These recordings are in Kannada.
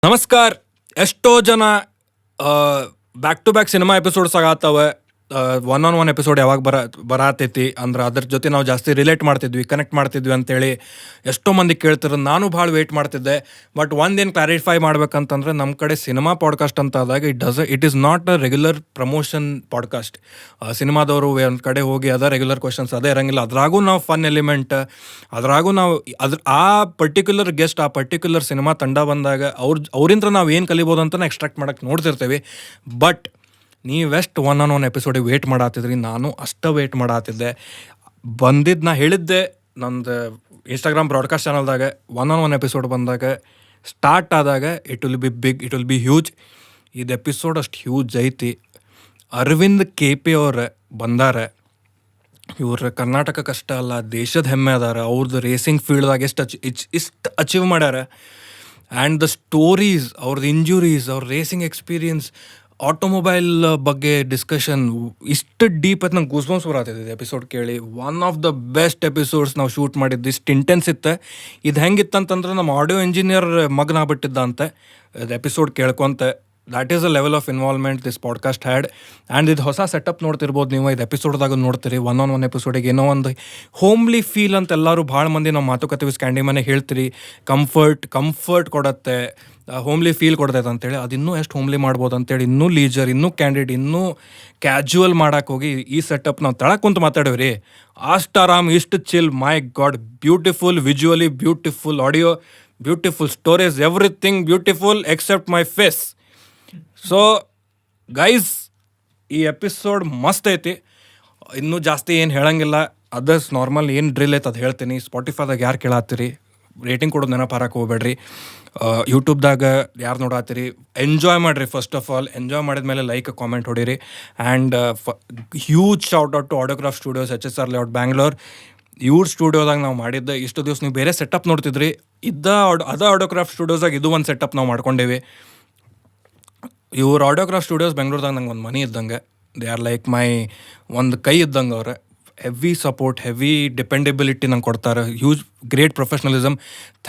ನಮಸ್ಕಾರ. ಎಷ್ಟೋ ಜನ back to back cinema episodes ಆಗತ್ತವೆ. ಒನ್ ಆನ್ ಒನ್ ಎಪಿಸೋಡ್ ಯಾವಾಗ ಬರತೈತಿ ಅಂದ್ರೆ ಅದ್ರ ಜೊತೆ ನಾವು ಜಾಸ್ತಿ ರಿಲೇಟ್ ಮಾಡ್ತಿದ್ವಿ, ಕನೆಕ್ಟ್ ಮಾಡ್ತಿದ್ವಿ ಅಂತೇಳಿ ಎಷ್ಟೋ ಮಂದಿ ಕೇಳ್ತಿರೋ. ನಾನು ಭಾಳ ವೆಯ್ಟ್ ಮಾಡ್ತಿದ್ದೆ. ಬಟ್ ಒಂದೇನು ಕ್ಲಾರಿಫೈ ಮಾಡ್ಬೇಕಂತಂದ್ರೆ, ನಮ್ಮ ಕಡೆ ಸಿನಿಮಾ ಪಾಡ್ಕಾಸ್ಟ್ ಅಂತ ಆದಾಗ it is not a regular promotion podcast. ಸಿನಿಮಾದವರು ಒಂದು ಕಡೆ ಹೋಗಿ ಅದ ರೆಗ್ಯುಲರ್ ಕ್ವಶನ್ಸ್ ಅದೇ ಇರಂಗಿಲ್ಲ. ಅದ್ರಾಗೂ ನಾವು ಫನ್ ಎಲಿಮೆಂಟ್, ಅದ್ರಾಗೂ ನಾವು ಆ ಪರ್ಟಿಕ್ಯುಲರ್ ಗೆಸ್ಟ್, ಆ ಪರ್ಟಿಕ್ಯುಲರ್ ಸಿನಿಮಾ ತಂಡ ಬಂದಾಗ ಅವ್ರಿಂದ ನಾವು ಏನು ಕಲಿಬೋದು ಅಂತ ಎಕ್ಸ್ಟ್ರಾಕ್ಟ್ ಮಾಡೋಕ್ಕೆ ನೋಡ್ತಿರ್ತೇವೆ. ಬಟ್ ನೀವೆಷ್ಟು ಒನ್ ಆನ್ ಒನ್ ಎಪಿಸೋಡಿಗೆ ವೇಟ್ ಮಾಡತ್ತಿದ್ರಿ, ನಾನು ಅಷ್ಟೇ ವೇಟ್ ಮಾಡತ್ತಿದ್ದೆ. ನಾ ಹೇಳಿದ್ದೆ ನಂದು ಇನ್ಸ್ಟಾಗ್ರಾಮ್ ಬ್ರಾಡ್ಕಾಸ್ಟ್ ಚಾನಲ್ದಾಗ, ಒನ್ ಆನ್ ಒನ್ ಎಪಿಸೋಡ್ ಬಂದಾಗ, ಸ್ಟಾರ್ಟ್ ಆದಾಗ it will be big, it will be huge. ಇದು ಎಪಿಸೋಡ್ ಅಷ್ಟು ಹ್ಯೂಜ್ ಐತಿ. ಅರವಿಂದ್ KP ಅವ್ರು ಬಂದಾರ. ಇವ್ರ ಕರ್ನಾಟಕಕ್ಕಷ್ಟೇ ಅಲ್ಲ, ದೇಶದ ಹೆಮ್ಮೆ ಅದಾರ. ಅವ್ರದ್ದು ರೇಸಿಂಗ್ ಫೀಲ್ಡ್ದಾಗ ಇಷ್ಟು ಅಚೀವ್ ಮಾಡ್ಯಾರ. ಆ್ಯಂಡ್ ದ ಸ್ಟೋರೀಸ್, ಅವ್ರದ್ದು ಇಂಜುರೀಸ್, ಅವ್ರ ರೇಸಿಂಗ್ ಎಕ್ಸ್ಪೀರಿಯನ್ಸ್, ಆಟೋಮೊಬೈಲ್ ಬಗ್ಗೆ ಡಿಸ್ಕಷನ್ ಇಷ್ಟು ಡೀಪ್ ಆಯ್ತು. ನಂಗೆ ಗೂಸ್ಬಂಪ್ಸ್ ಬರತ್ತಿದೆ ಎಪಿಸೋಡ್ ಕೇಳಿ. One of the best episodes ನಾವು ಶೂಟ್ ಮಾಡಿದ್ದು. ಇಷ್ಟು ಇಂಟೆನ್ಸ್ ಇತ್ತು. ಇದು ಹೆಂಗಿತ್ತಂತಂದ್ರೆ, ನಮ್ಮ ಆಡಿಯೋ ಇಂಜಿನಿಯರ್ ಮಗನ ಆಗ್ಬಿಟ್ಟಿದ್ದ ಅಂತೆ ಇದು ಎಪಿಸೋಡ್ ಕೇಳ್ಕೊಂತ. That is a level of involvement this podcast had. And ಇದು ಹೊಸ ಸೆಟಪ್ ನೋಡ್ತಿರ್ಬೋದು ನೀವು. ಇದು ಎಪಿಸೋಡ್ದಾಗ ನೋಡ್ತೀರಿ. ಒನ್ ಆನ್ ಒನ್ ಎಪಿಸೋಡಿಗೆ ಏನೋ ಒಂದು ಹೋಮ್ಲಿ ಫೀಲ್ ಅಂತ ಎಲ್ಲರೂ ಭಾಳ ಮಂದಿ ನಾವು ಮಾತುಕತೆ ಸ್ಕ್ಯಾಂಡಿಮನೆ ಹೇಳ್ತೀರಿ. ಕಂಫರ್ಟ್ ಕೊಡತ್ತೆ, ಹೋಮ್ಲಿ ಫೀಲ್ ಕೊಡ್ತೈತೆ ಅಂತೇಳಿ. ಅದು ಇನ್ನೂ ಎಷ್ಟು ಹೋಮ್ಲಿ ಮಾಡ್ಬೋದು ಅಂತೇಳಿ, ಇನ್ನೂ ಲೀಜರ್, ಇನ್ನೂ ಕ್ಯಾಂಡಿಡ್, ಇನ್ನೂ ಕ್ಯಾಜುವಲ್ ಮಾಡೋಕೆ ಹೋಗಿ ಈ ಸೆಟಪ್ ನಾವು ತಳಕ್ಕೆ ಕುಂತು ಮಾತಾಡೇವ್ರಿ. ಅಷ್ಟು ಆರಾಮ್, ಇಷ್ಟು chill. My god, beautiful visually, beautiful audio, beautiful storage, everything beautiful except my face. So guys, ಈ ಎಪಿಸೋಡ್ ಮಸ್ತ್ ಐತಿ. ಇನ್ನೂ ಜಾಸ್ತಿ ಏನು ಹೇಳಂಗಿಲ್ಲ. ಅದರ್ಸ್ ನಾರ್ಮಲ್ ಏನು ಡ್ರಿಲ್ ಐತೆ ಅದು ಹೇಳ್ತೀನಿ. ಸ್ಪಾಟಿಫೈದಾಗ ಯಾರು ಕೇಳತ್ತೀರಿ, ರೇಟಿಂಗ್ ಕೊಡೋದು ನೆನಪು ಹಾರಕ್ಕೆ ಹೋಗ್ಬೇಡ್ರಿ. ಯೂಟ್ಯೂಬ್ದಾಗ ಯಾರು ನೋಡತ್ತೀರಿ, ಎಂಜಾಯ್ ಮಾಡಿರಿ. ಫಸ್ಟ್ ಆಫ್ ಆಲ್ ಎಂಜಾಯ್ ಮಾಡಿದ್ಮೇಲೆ ಲೈಕ್, ಕಾಮೆಂಟ್ ಹೊಡೀರಿ. And huge shout out to Audiograph Studios, HSR layout, Bangalore. ಇವ್ರ ಸ್ಟುಡಿಯೋದಾಗ ನಾವು ಮಾಡಿದ್ದೆ. ಇಷ್ಟು ದಿವಸ ನೀವು ಬೇರೆ ಸೆಟಪ್ ನೋಡ್ತಿದ್ರಿ. ಅದ ಆಡಿಯೋಗ್ರಾಫ್ ಸ್ಟುಡಿಯೋದಾಗ ಇದು ಒಂದು ಸೆಟಪ್ ನಾವು ಮಾಡ್ಕೊಂಡೇವಿ. ಇವ್ರ ಆಡಿಯೋಗ್ರಾಫ್ ಸ್ಟುಡಿಯೋಸ್ ಬೆಂಗ್ಳೂರ್ದಾಗ ನಂಗೆ ಒಂದು ಮನೆ ಇದ್ದಂಗೆ. ದೇ ಆರ್ ಲೈಕ್ ಮೈ ಒಂದು ಕೈ ಇದ್ದಂಗೆ. ಅವ್ರೆ ಹೆವಿ ಸಪೋರ್ಟ್, ಹೆವಿ ಡಿಪೆಂಡೆಬಿಲಿಟಿ ನಂಗೆ ಕೊಡ್ತಾರೆ. Huge great professionalism.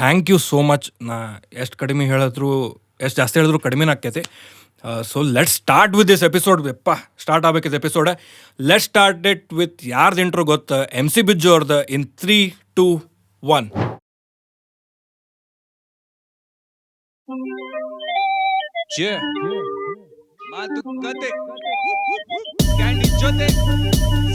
Thank you so much. ನಾ ಎಷ್ಟು ಕಡಿಮೆ ಹೇಳಿದ್ರು, ಎಷ್ಟು ಜಾಸ್ತಿ ಹೇಳಿದ್ರು ಕಡಿಮೆನೇ ಆಕೈತಿ. So let's start with this episode. Start ಆಗ್ಬೇಕಿದೆ episode. Let's start it with ಯಾರ್ದು ಇಂಟ್ರೋ ಗೊತ್ತಾ? MC ಬಿಜ್ಜು ಅವ್ರದ್ದು. ಇನ್ 3, 2, 1. ಮಾತುಕತೆ ಸ್ಕ್ಯಾಂಡಿ ಜೊತೆ,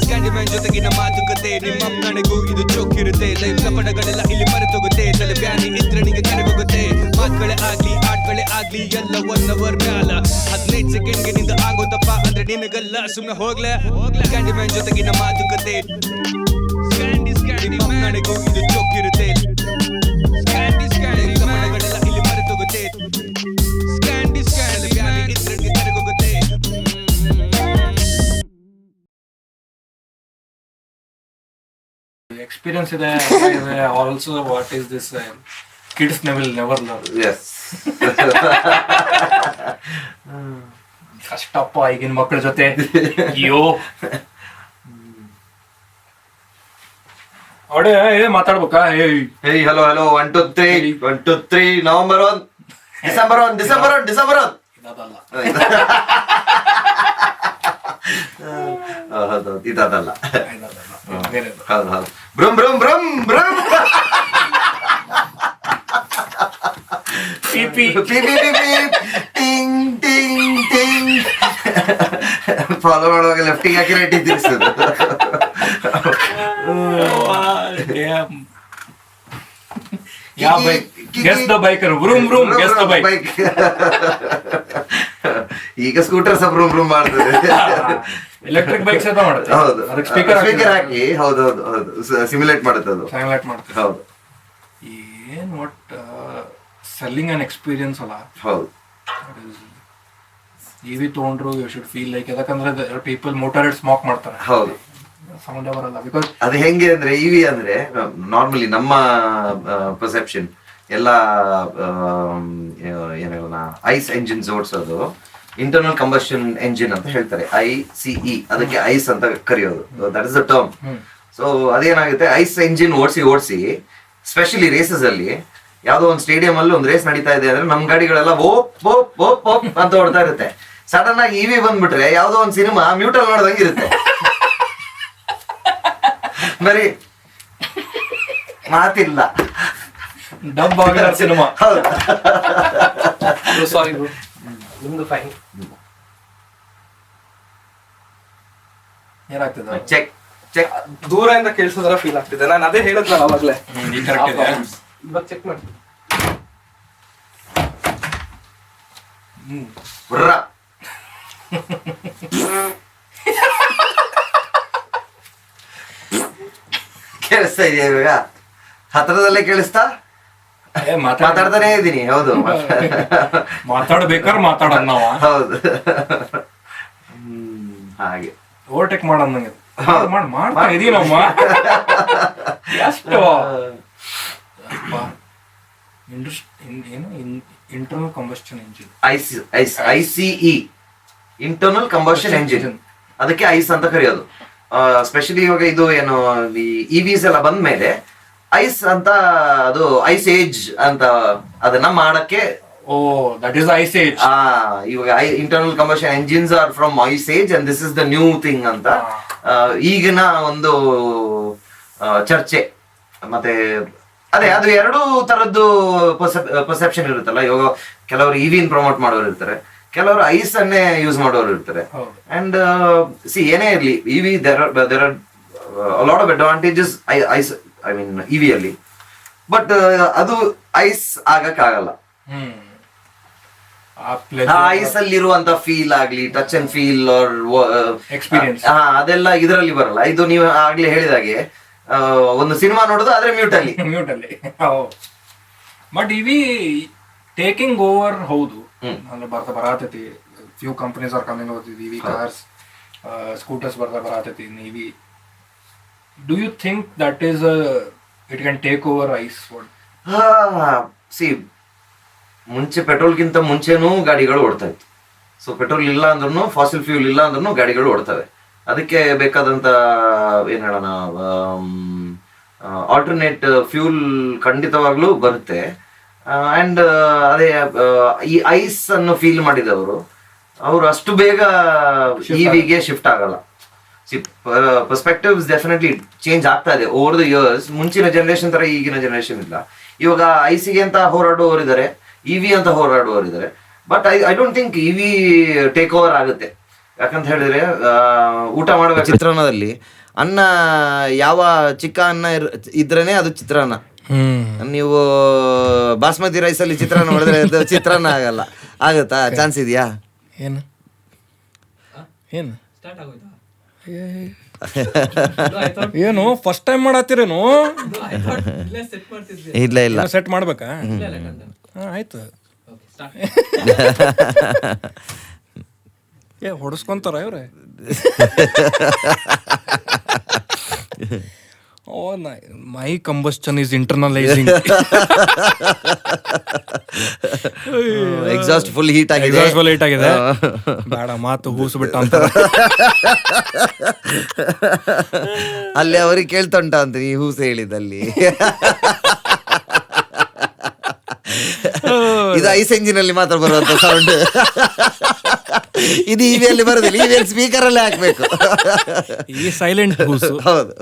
ಸ್ಕ್ಯಾಂಡಿಮ್ಯಾನ್ ಜೊತೆಗಿನ ಮಾತುಕತೆ. ನಿಮ್ಮ ನನಗೂ ಇದು ಚೋಕಿರುತ್ತೆ. ಲೈಫ್ ಕಪಡಗಳೆಲ್ಲ ಇಲ್ಲಿ ಮರೆತೋಗುತ್ತೆ. ತಲೆ ಬ್ಯಾನಿ ಇದ್ರೆ ನಿಂಗೆ ಕರೆಗೋಗುತ್ತೆ. ಮಾತುಗಳೇ ಆಗ್ಲಿ, ಆಟಗಳೇ ಆಗ್ಲಿ, ಎಲ್ಲ 1 hour ಮ್ಯಾಲ 15 ಸೆಕೆಂಡ್ಗೆ ನಿಂದ ಆಗೋದಪ್ಪ ಅಂದ್ರೆ ನಿನಗಲ್ಲ. ಸುಮ್ಮನೆ ಹೋಗ್ಲೇ ಸ್ಕ್ಯಾಂಡಿಮ್ಯಾನ್ ಜೊತೆಗಿನ ಮಾತುಕತೆ. ಸ್ಕ್ಯಾಂಡಿ ನಿಮ್ಮ ನನಗೂ ಇದು ಚೋಕಿರುತ್ತೆ. ಸ್ಕ್ಯಾಂಡಿ ಕಪಡಗಳೆಲ್ಲ ಇಲ್ಲಿ ಮರೆತೋಗುತ್ತೆ. ಸ್ಕ್ಯಾಂಡಿ ಬ್ಯಾನಿ ಇದ್ರೆ ನಿಂಗೆ ಕರೆಗೋಗುತ್ತೆ. ಎಕ್ಸ್ಪೀರಿಯನ್ಸ್ ಇದೆ. Also what is this kids will never learn. Yes. ಕಷ್ಟಪ್ಪ ಈಗಿನ ಮಕ್ಕಳ ಜೊತೆ. ಅಯ್ಯೋ ಅವಡೆ ಮಾತಾಡ್ಬೇಕಾ? Hey, hello, 1, 2, 3, 1, 2, 3, November 1, December 1. ಇದಲ್ಲ. ಹೌದು, ಇದಲ್ಲ. ಬೇರೆದು. ಹೌದು. ಬ್ರಮ್ ಬ್ರಮ್ ಬ್ರಮ್ ಬ್ರಮ್. ಪಿಪಿ ಟಿಂಗ್ ಟಿಂಗ್ ಟಿಂಗ್. ಫಾಲೋ ಮಾಡುವಾಗ ಲೆಫ್ಟಿಗೆ ಹಾಕಿ ರೈಟಿಗೆ ತಿರ್ಸೋದು. Guess the biker. Vroom vroom guess the bike. ಈಗ ಸ್ಕೂಟರ್ ಸಹ ಬ್ರೂಮ್ ಬ್ರೂಮ್ ಮಾಡ್ತದೆ. ಎಲೆಕ್ಟ್ರಿಕ್ ಬೈಕ್ಸ್ ಅಂತ ಮಾಡುತ್ತೆ. ಹೌದು, ಸ್ಪೀಕರ್ ಹಾಕಿ. ಹೌದು, ಸಿಮ್ಯುಲೇಟ್ ಮಾಡುತ್ತೆ ಅದು. ಹೌದು. ಏನ್ ಒಟ್ ಸೆಲ್ಲಿಂಗ್ ಅನ್ ಎಕ್ಸ್ಪೀರಿಯನ್ಸ್ ಅಲ್ಲ. ಹೌದು. EV ತಗೊಂಡ್ರು ಯು ಶುಡ್ ಫೀಲ್ ಲೈಕ್, ಯಾಕಂದ್ರೆ ಪೀಪಲ್ ಮೋಟರೇಟ್ ಸ್ಮೋಕ್ ಮಾಡ್ತಾರೆ. ಹೌದು. ಸೌಂಡ್ ಬರಲ್ಲ. ಬಿಕಾಸ್ ಅದು ಹೆಂಗೆ ಅಂದ್ರೆ, EV ಅಂದ್ರೆ ನಾರ್ಮಲಿ ನಮ್ಮ ಪರ್ಸೆಪ್ಷನ್ ಎಲ್ಲ ಏನ್ ಹೇಳೋಣ, ಐಸ್ ಎಂಜಿನ್ಸ್ ಓಡಿಸೋದು ಇಂಟರ್ನಲ್ ಕಂಬಷನ್ ಎಂಜಿನ್ ಅಂತ ಹೇಳ್ತಾರೆ. ICE, ಅದಕ್ಕೆ ಐಸ್ ಅಂತ ಕರೆಯೋದು. That is the term. So ಅದೇನಾಗುತ್ತೆ, ಐಸ್ ಎಂಜಿನ್ ಓಡಿಸಿ ಸ್ಪೆಷಲಿ ರೇಸಸ್ ಅಲ್ಲಿ ಯಾವ್ದೋ ಒಂದು ಸ್ಟೇಡಿಯಂ ಅಲ್ಲಿ ಒಂದು ರೇಸ್ ನಡೀತಾ ಇದೆ ಅಂದ್ರೆ ನಮ್ ಗಾಡಿಗಳೆಲ್ಲ ಓಪ್ ಓಪ್ ಓಪ್ ಓಪ್ ಅಂತ ಓಡ್ತಾ ಇರುತ್ತೆ. ಸಡನ್ ಆಗಿ ಇವಿ ಬಂದ್ಬಿಟ್ರೆ ಯಾವ್ದೋ ಒಂದು ಸಿನಿಮಾ ಮ್ಯೂಟಲ್ ನೋಡ್ದಂಗೆ ಇರುತ್ತೆ. ಬರೀ ಮಾತಿಲ್ಲ, ಡಬ್ ಆಗಿರೋ ಸಿನಿಮಾ. ಸಾರಿ ಬ್ರೋ, ನಿಮ್ದು ಫೈನ್. ಏನಾಗ್ತದೆ? ಚೆಕ್ ಚೆಕ್ ದೂರದಿಂದ ಕೇಳಿಸೋದ್ರ ಫೀಲ್ ಆಗ್ತಿದೆ. ನಾನು ಅದೇ ಹೇಳಿದ್ನಲ್ಲ ಅವಾಗ್ಲೇ. ಈ ಕರೆಕ್ಟ್ ಇದೆ. ಇವಾಗ ಚೆಕ್ ಮಾಡ್ತೀನಿ. ಬ್ರ ಕೇಳಿಸ್ತಾ ಇದೆಯಾ ಇವಾಗ? ಹತ್ರದಲ್ಲೇ ಕೇಳಿಸ್ತಾ? ಮಾತಾಡ್ತಾನೆ ಇದ್ದೀನಿ. ಹೌದು, ಮಾತಾಡ್ಬೇಕಾದ್ರೆ ಮಾತಾಡೋಣ ನಾವ. ಹೌದು. ಹಾಗೆ ಓವರ್ಟೇಕ್ ಮಾಡೋದಂಗೆ ಮಾಡ್ತಾ ಇದೀನಮ್ಮ. ಎಷ್ಟು ಏನು internal combustion engine, ICE internal combustion engine, ಅದಕ್ಕೆ ಐಸ್ ಅಂತ ಕರೆಯೋದು. ಸ್ಪೆಷಲಿ ಇವಾಗ ಇದು ಏನು ಈ ಇವಿಸ್ ಎಲ್ಲ ಬಂದ್ಮೇಲೆ ಐಸ್ ಅಂತ, ಅದು ಐಸ್ ಏಜ್ ಅಂತ ಅದನ್ನ ಮಾಡಕ್ಕೆ. ಓ, ದಟ್ ಇಸ್ ಐಸ್ ಏಜ್. ಇವಾಗ internal combustion engines are from ice age and this is the new thing ಅಂತ ಈಗಿನ ಒಂದು ಚರ್ಚೆ. ಮತ್ತೆ ಅದೇ ಅದು ಎರಡು ತರದ್ದು ಪರ್ಸೆಪ್ಷನ್ ಇರುತ್ತಲ್ಲ. ಇವಾಗ ಕೆಲವರು ಇವಿನ್ ಪ್ರಮೋಟ್ ಮಾಡೋರು ಇರ್ತಾರೆ, ಕೆಲವರು ಐಸ್ ಅನ್ನೇ ಯೂಸ್ ಮಾಡೋರು ಇರ್ತಾರೆ. ಅಂಡ್ ಏನೇ ಇರ್ಲಿ, EV there are lot of advantages I mean EV ಅಲ್ಲಿ. ಬಟ್ ಅದು ಐಸ್ ಆಗಕ್ಕಾಗಲ್ಲ. ಐಸ್ ಅಲ್ಲಿರುವಂತ ಫೀಲ್ ಆಗ್ಲಿ, ಟಚ್ ಅಂಡ್ ಫೀಲ್ ಎಕ್ಸ್ಪೀರಿಯನ್ಸ್, ಅದೆಲ್ಲ ಇದರಲ್ಲಿ ಬರಲ್ಲ. ಇದು ನೀವು ಆಗ್ಲೇ ಹೇಳಿದಾಗೆ ಒಂದು ಸಿನಿಮಾ ನೋಡೋದು ಆದ್ರೆ ಮ್ಯೂಟ್ ಅಲ್ಲಿ. ಬಟ್ ಇವಿ ಟೇಕಿಂಗ್ ಓವರ್, ಹೌದು, ಅಂದ್ರೆ ಬರತೈತಿ. Few companies are coming out with EV cars, scooters ಬರತೈತಿ EV. Do you think that is it can take over ICE? ಮುಂಚೆ ಪೆಟ್ರೋಲ್ಗಿಂತ ಮುಂಚೆನೂ ಗಾಡಿಗಳು ಓಡ್ತಾ ಇತ್ತು. ಸೊ ಪೆಟ್ರೋಲ್ ಇಲ್ಲ ಅಂದ್ರೂ, ಫಾಸಿಲ್ ಫ್ಯೂಲ್ ಇಲ್ಲ ಅಂದ್ರೂ ಗಾಡಿಗಳು ಓಡ್ತವೆ. ಅದಕ್ಕೆ ಬೇಕಾದಂತ ಏನ್ ಹೇಳೋಣ, ಆಲ್ಟರ್ನೇಟ್ ಫ್ಯೂಲ್ ಖಂಡಿತವಾಗ್ಲೂ ಬರುತ್ತೆ. ಅಂಡ್ ಅದೇ ಈ ಐಸ್ ಅನ್ನು ಫೀಲ್ ಮಾಡಿದವರು ಅವರು ಅಷ್ಟು ಬೇಗ ಇವಿಗೆ ಶಿಫ್ಟ್ ಆಗಲ್ಲ. ಪರ್ಸ್ಪೆಕ್ಟಿವ್ಸ್ ಡೆಫಿನೆಟ್ಲಿ ಚೇಂಜ್ ಆಗ್ತಾ ಇದೆ ಓವರ್ ದ ಇಯರ್ಸ್. ಮುಂಚಿನ ಜನರೇಷನ್ ತರ ಈಗಿನ ಜನರೇಷನ್ ಇಲ್ಲ. ಇವಾಗ ಐಸಿಗೆ ಅಂತ ಹೋರಾಡುವವರು ಇದ್ದಾರೆ, ಇವಿ ಅಂತ ಹೋರಾಡುವವರು ಇದ್ದಾರೆ. But I don't think EV take over ಆಗುತ್ತೆ. ಯಾಕಂತ ಹೇಳಿದ್ರೆ ಊಟ ಮಾಡುವ ಚಿತ್ರಾನ್ನದಲ್ಲಿ ಅನ್ನ, ಯಾವ ಚಿಕ್ಕ ಅನ್ನ ಇದ್ರೇನೆ ಅದು ಚಿತ್ರಾನ್ನ. ನೀವು ಬಾಸ್ಮತಿ ರೈಸ್ ಅಲ್ಲಿ ಚಿತ್ರಾನ್ನ ಮಾಡಿದ್ರೆ ಅದು ಚಿತ್ರಾನ್ನ ಆಗಲ್ಲ. ಆಗುತ್ತಾ? ಚಾನ್ಸ್ ಇದೆಯಾ? ಏನು ಏನು ಏನು ಫಸ್ಟ್ ಟೈಮ್ ಮಾಡತ್ತೀರೇನು? ಇಲ್ಲ ಇಲ್ಲ, ಸೆಟ್ ಮಾಡ್ಬೇಕಾ? ಆಯ್ತು. ಹೊಡಸ್ಕೊಂತಾರ ಇವ್ರೆ? My combustion is internalizing. Exhaust full heat ಆಗಿದೆ. ಬೇಡ, ಮಾತು ಹೂಸ್ಬಿಟ್ಟ ಅಂತ ಅಲ್ಲಿ ಅವ್ರಿಗೆ ಕೇಳ್ತೊಂಟ ಅಂತ ಈ ಹೂಸ ಹೇಳಿದಲ್ಲಿ. ಇದು ಐಸ್ ಎಂಜಿನ್ ಅಲ್ಲಿ ಮಾತ್ರ ಬರುವಂತ ಸೌಂಡ್. ಇದು ಇವಿಯಲ್ಲಿ ಬರೋದಿಲ್ಲ, ಇವಿಯಲ್ಲಿ ಸ್ಪೀಕರ್ ಅಲ್ಲೇ ಹಾಕ್ಬೇಕು. ಈ ಸೈಲೆಂಟ್ ಹೂಸು, ಹೌದು,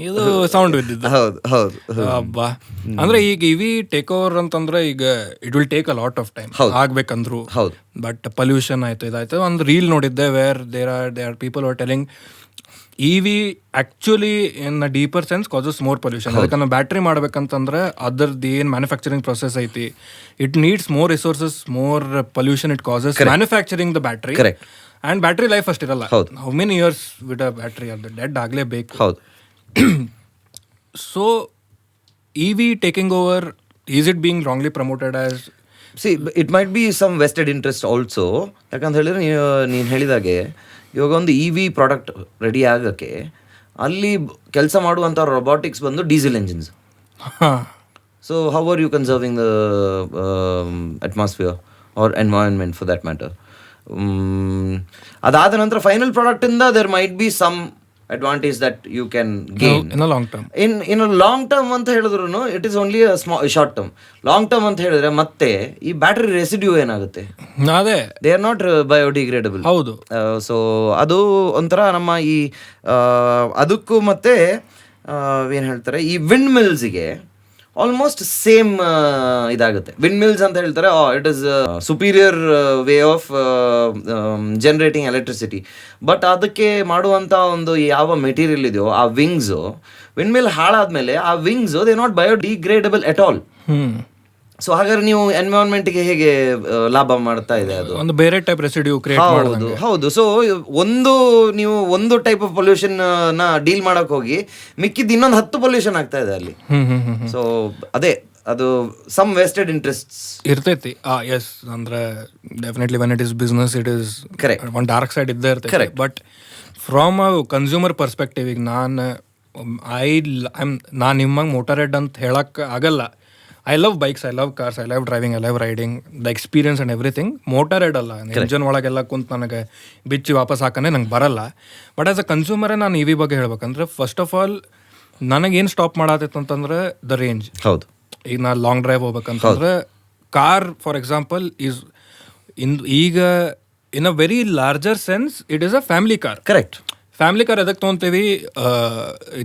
ಇದು ಸೌಂಡ್ ಬಿದ್ದಿದ್ದು. ಹೌದು ಹೌದು. ಹಬ್ಬಾ, ಅಂದ್ರೆ ಈಗ ಇವಿ ಟೇಕ್ ಓವರ್ ಅಂತಂದ್ರೆ ಈಗ it will take a lot of time ಆಗ್ಬೇಕಂದ್ರು. ಹೌದು. ಬಟ್ ಪೊಲ್ಯೂಷನ್ ಆಯ್ತು, ಇದಾಯ್ತು. ಒಂದು ರೀಲ್ ನೋಡಿದ್ದೆ where there are people are telling EV actually in a deeper sense causes more pollution. ಅದಕ್ಕೆ ನಾವು ಬ್ಯಾಟ್ರಿ ಮಾಡ್ಬೇಕಂತಂದ್ರೆ ಅದರದ್ದು ಏನು ಮ್ಯಾನುಫ್ಯಾಕ್ಚರಿಂಗ್ ಪ್ರೊಸೆಸ್ ಐತಿ, it needs more resources, more pollution it causes manufacturing the battery. And battery life ಅಷ್ಟಿರಲ್ಲ. How many years with a battery ಅದು ಡೆಡ್ ಆಗಲೇಬೇಕು. So EV taking over, is it being wrongly promoted as? It might be some vested interest also. ಯಾಕಂತ ಹೇಳಿದ್ರೆ ನೀನು ಹೇಳಿದಾಗೆ ಇವಾಗ ಒಂದು ಇವಿ ಪ್ರಾಡಕ್ಟ್ ರೆಡಿ ಆಗೋಕ್ಕೆ ಅಲ್ಲಿ ಕೆಲಸ ಮಾಡುವಂಥ ರೊಬಾಟಿಕ್ಸ್ ಬಂದು diesel engines. So how are you conserving the atmosphere or environment for that matter? ಅದಾದ ನಂತರ ಫೈನಲ್ ಪ್ರಾಡಕ್ಟಿಂದ there might be some advantage that you can gain in long term. in a long term ಅಂತ ಹೇಳಿದ್ರು it is only short term. Long term ಅಂತ ಹೇಳಿದ್ರೆ ಮತ್ತೆ ಈ ಬ್ಯಾಟರಿ ರೆಸಿಡ್ಯೂ ಏನಾಗುತ್ತೆ, ಅದೇ ದೇ ಆರ್ ನಾಟ್ ಬಯೋಡಿಗ್ರೇಡಬಲ್. ಹೌದು. ಸೊ ಅದು ಒಂಥರ ನಮ್ಮ ಈ ಅದಕ್ಕೂ ಮತ್ತೆ ಏನು ಹೇಳ್ತಾರೆ, ಈ ವಿಂಡ್ ಮಿಲ್ಸ್ಗೆ ಆಲ್ಮೋಸ್ಟ್ ಸೇಮ್ ಇದಾಗುತ್ತೆ. ವಿಂಡ್ ಮಿಲ್ಸ್ ಅಂತ ಹೇಳ್ತಾರೆ it is superior way of generating electricity. But ಅದಕ್ಕೆ ಮಾಡುವಂಥ ಒಂದು ಯಾವ ಮೆಟೀರಿಯಲ್ ಇದೆಯೋ ಆ ವಿಂಗ್ಸು, ವಿಂಡ್ ಮಿಲ್ ಹಾಳಾದ್ಮೇಲೆ ಆ wings they not biodegradable at all. So ಹಾಗಾದ್ರೆ ನೀವು ಎನ್ವಿರಾನ್ಮೆಂಟ್ಗೆ ಹೇಗೆ ಲಾಭ ಮಾಡ್ತಾ ಇದೆ ಅದು? ಒಂದು ಬೇರೆ ಟೈಪ್ ರೆಸಿಡ್ಯೂ ಕ್ರಿಯೇಟ್ ಮಾಡೋದು. ಹೌದು. ಸೊ ನೀವು ಒಂದು ಟೈಪ್ ಆಫ್ ಪೊಲ್ಯೂಷನ್ ನ ಡೀಲ್ ಮಾಡಕ್ ಹೋಗಿ ಮಿಕ್ಕಿದ್ ಇನ್ನೊಂದು 10 ಪೊಲ್ಯೂಷನ್ ಆಗ್ತಾ ಇದೆ ಅಲ್ಲಿ. ಸೊ ಅದೇ ಅದು ಸಮ್ ವೆಸ್ಟೆಡ್ ಇಂಟ್ರೆಸ್ಟ್ಸ್ ಇರ್ತೈತಿ. ಎಸ್, ಅಂದ್ರೆ definitely when it is business it is correct, ಒಂದು ಡಾರ್ಕ್ ಸೈಡ್ ಇದ್ದೇ ಇರ್ತೈತಿ. But from a consumer perspective ಈಗ ನಾನು ನಿಮ್ಮಂಗೆ ಮೋಟರ್ ಹೆಡ್ ಅಂತ ಹೇಳಕ್ ಆಗಲ್ಲ. I love bikes, I love cars, I love driving, I love riding, the experience and everything. Motor head ಅಲ್ಲ, ಇಂಜನ್ ಒಳಗೆಲ್ಲ ಕುಂತು ನನಗೆ ಬಿಚ್ಚಿ ವಾಪಸ್ ಹಾಕನೆ ನಂಗೆ ಬರಲ್ಲ. ಬಟ್ ಆಸ್ ಅ ಕನ್ಸ್ಯೂಮರೇ ನಾನು ಇವಿ ಬಗ್ಗೆ ಹೇಳ್ಬೇಕಂದ್ರೆ ಫಸ್ಟ್ ಆಫ್ ಆಲ್ ನನಗೇನು ಸ್ಟಾಪ್ ಮಾಡತ್ತೈತೆ ಅಂತಂದ್ರೆ ದ ರೇಂಜ್. ಹೌದು. ಈಗ ನಾನು ಲಾಂಗ್ ಡ್ರೈವ್ ಹೋಗ್ಬೇಕಂತಂದ್ರೆ ಕಾರ್ ಫಾರ್ ಎಕ್ಸಾಂಪಲ್ ಈಸ್ ಈಗ in a very larger sense it is a family car. Correct. Family car ಎದಕ್ಕೆ ತೊಗೊಂತೀವಿ,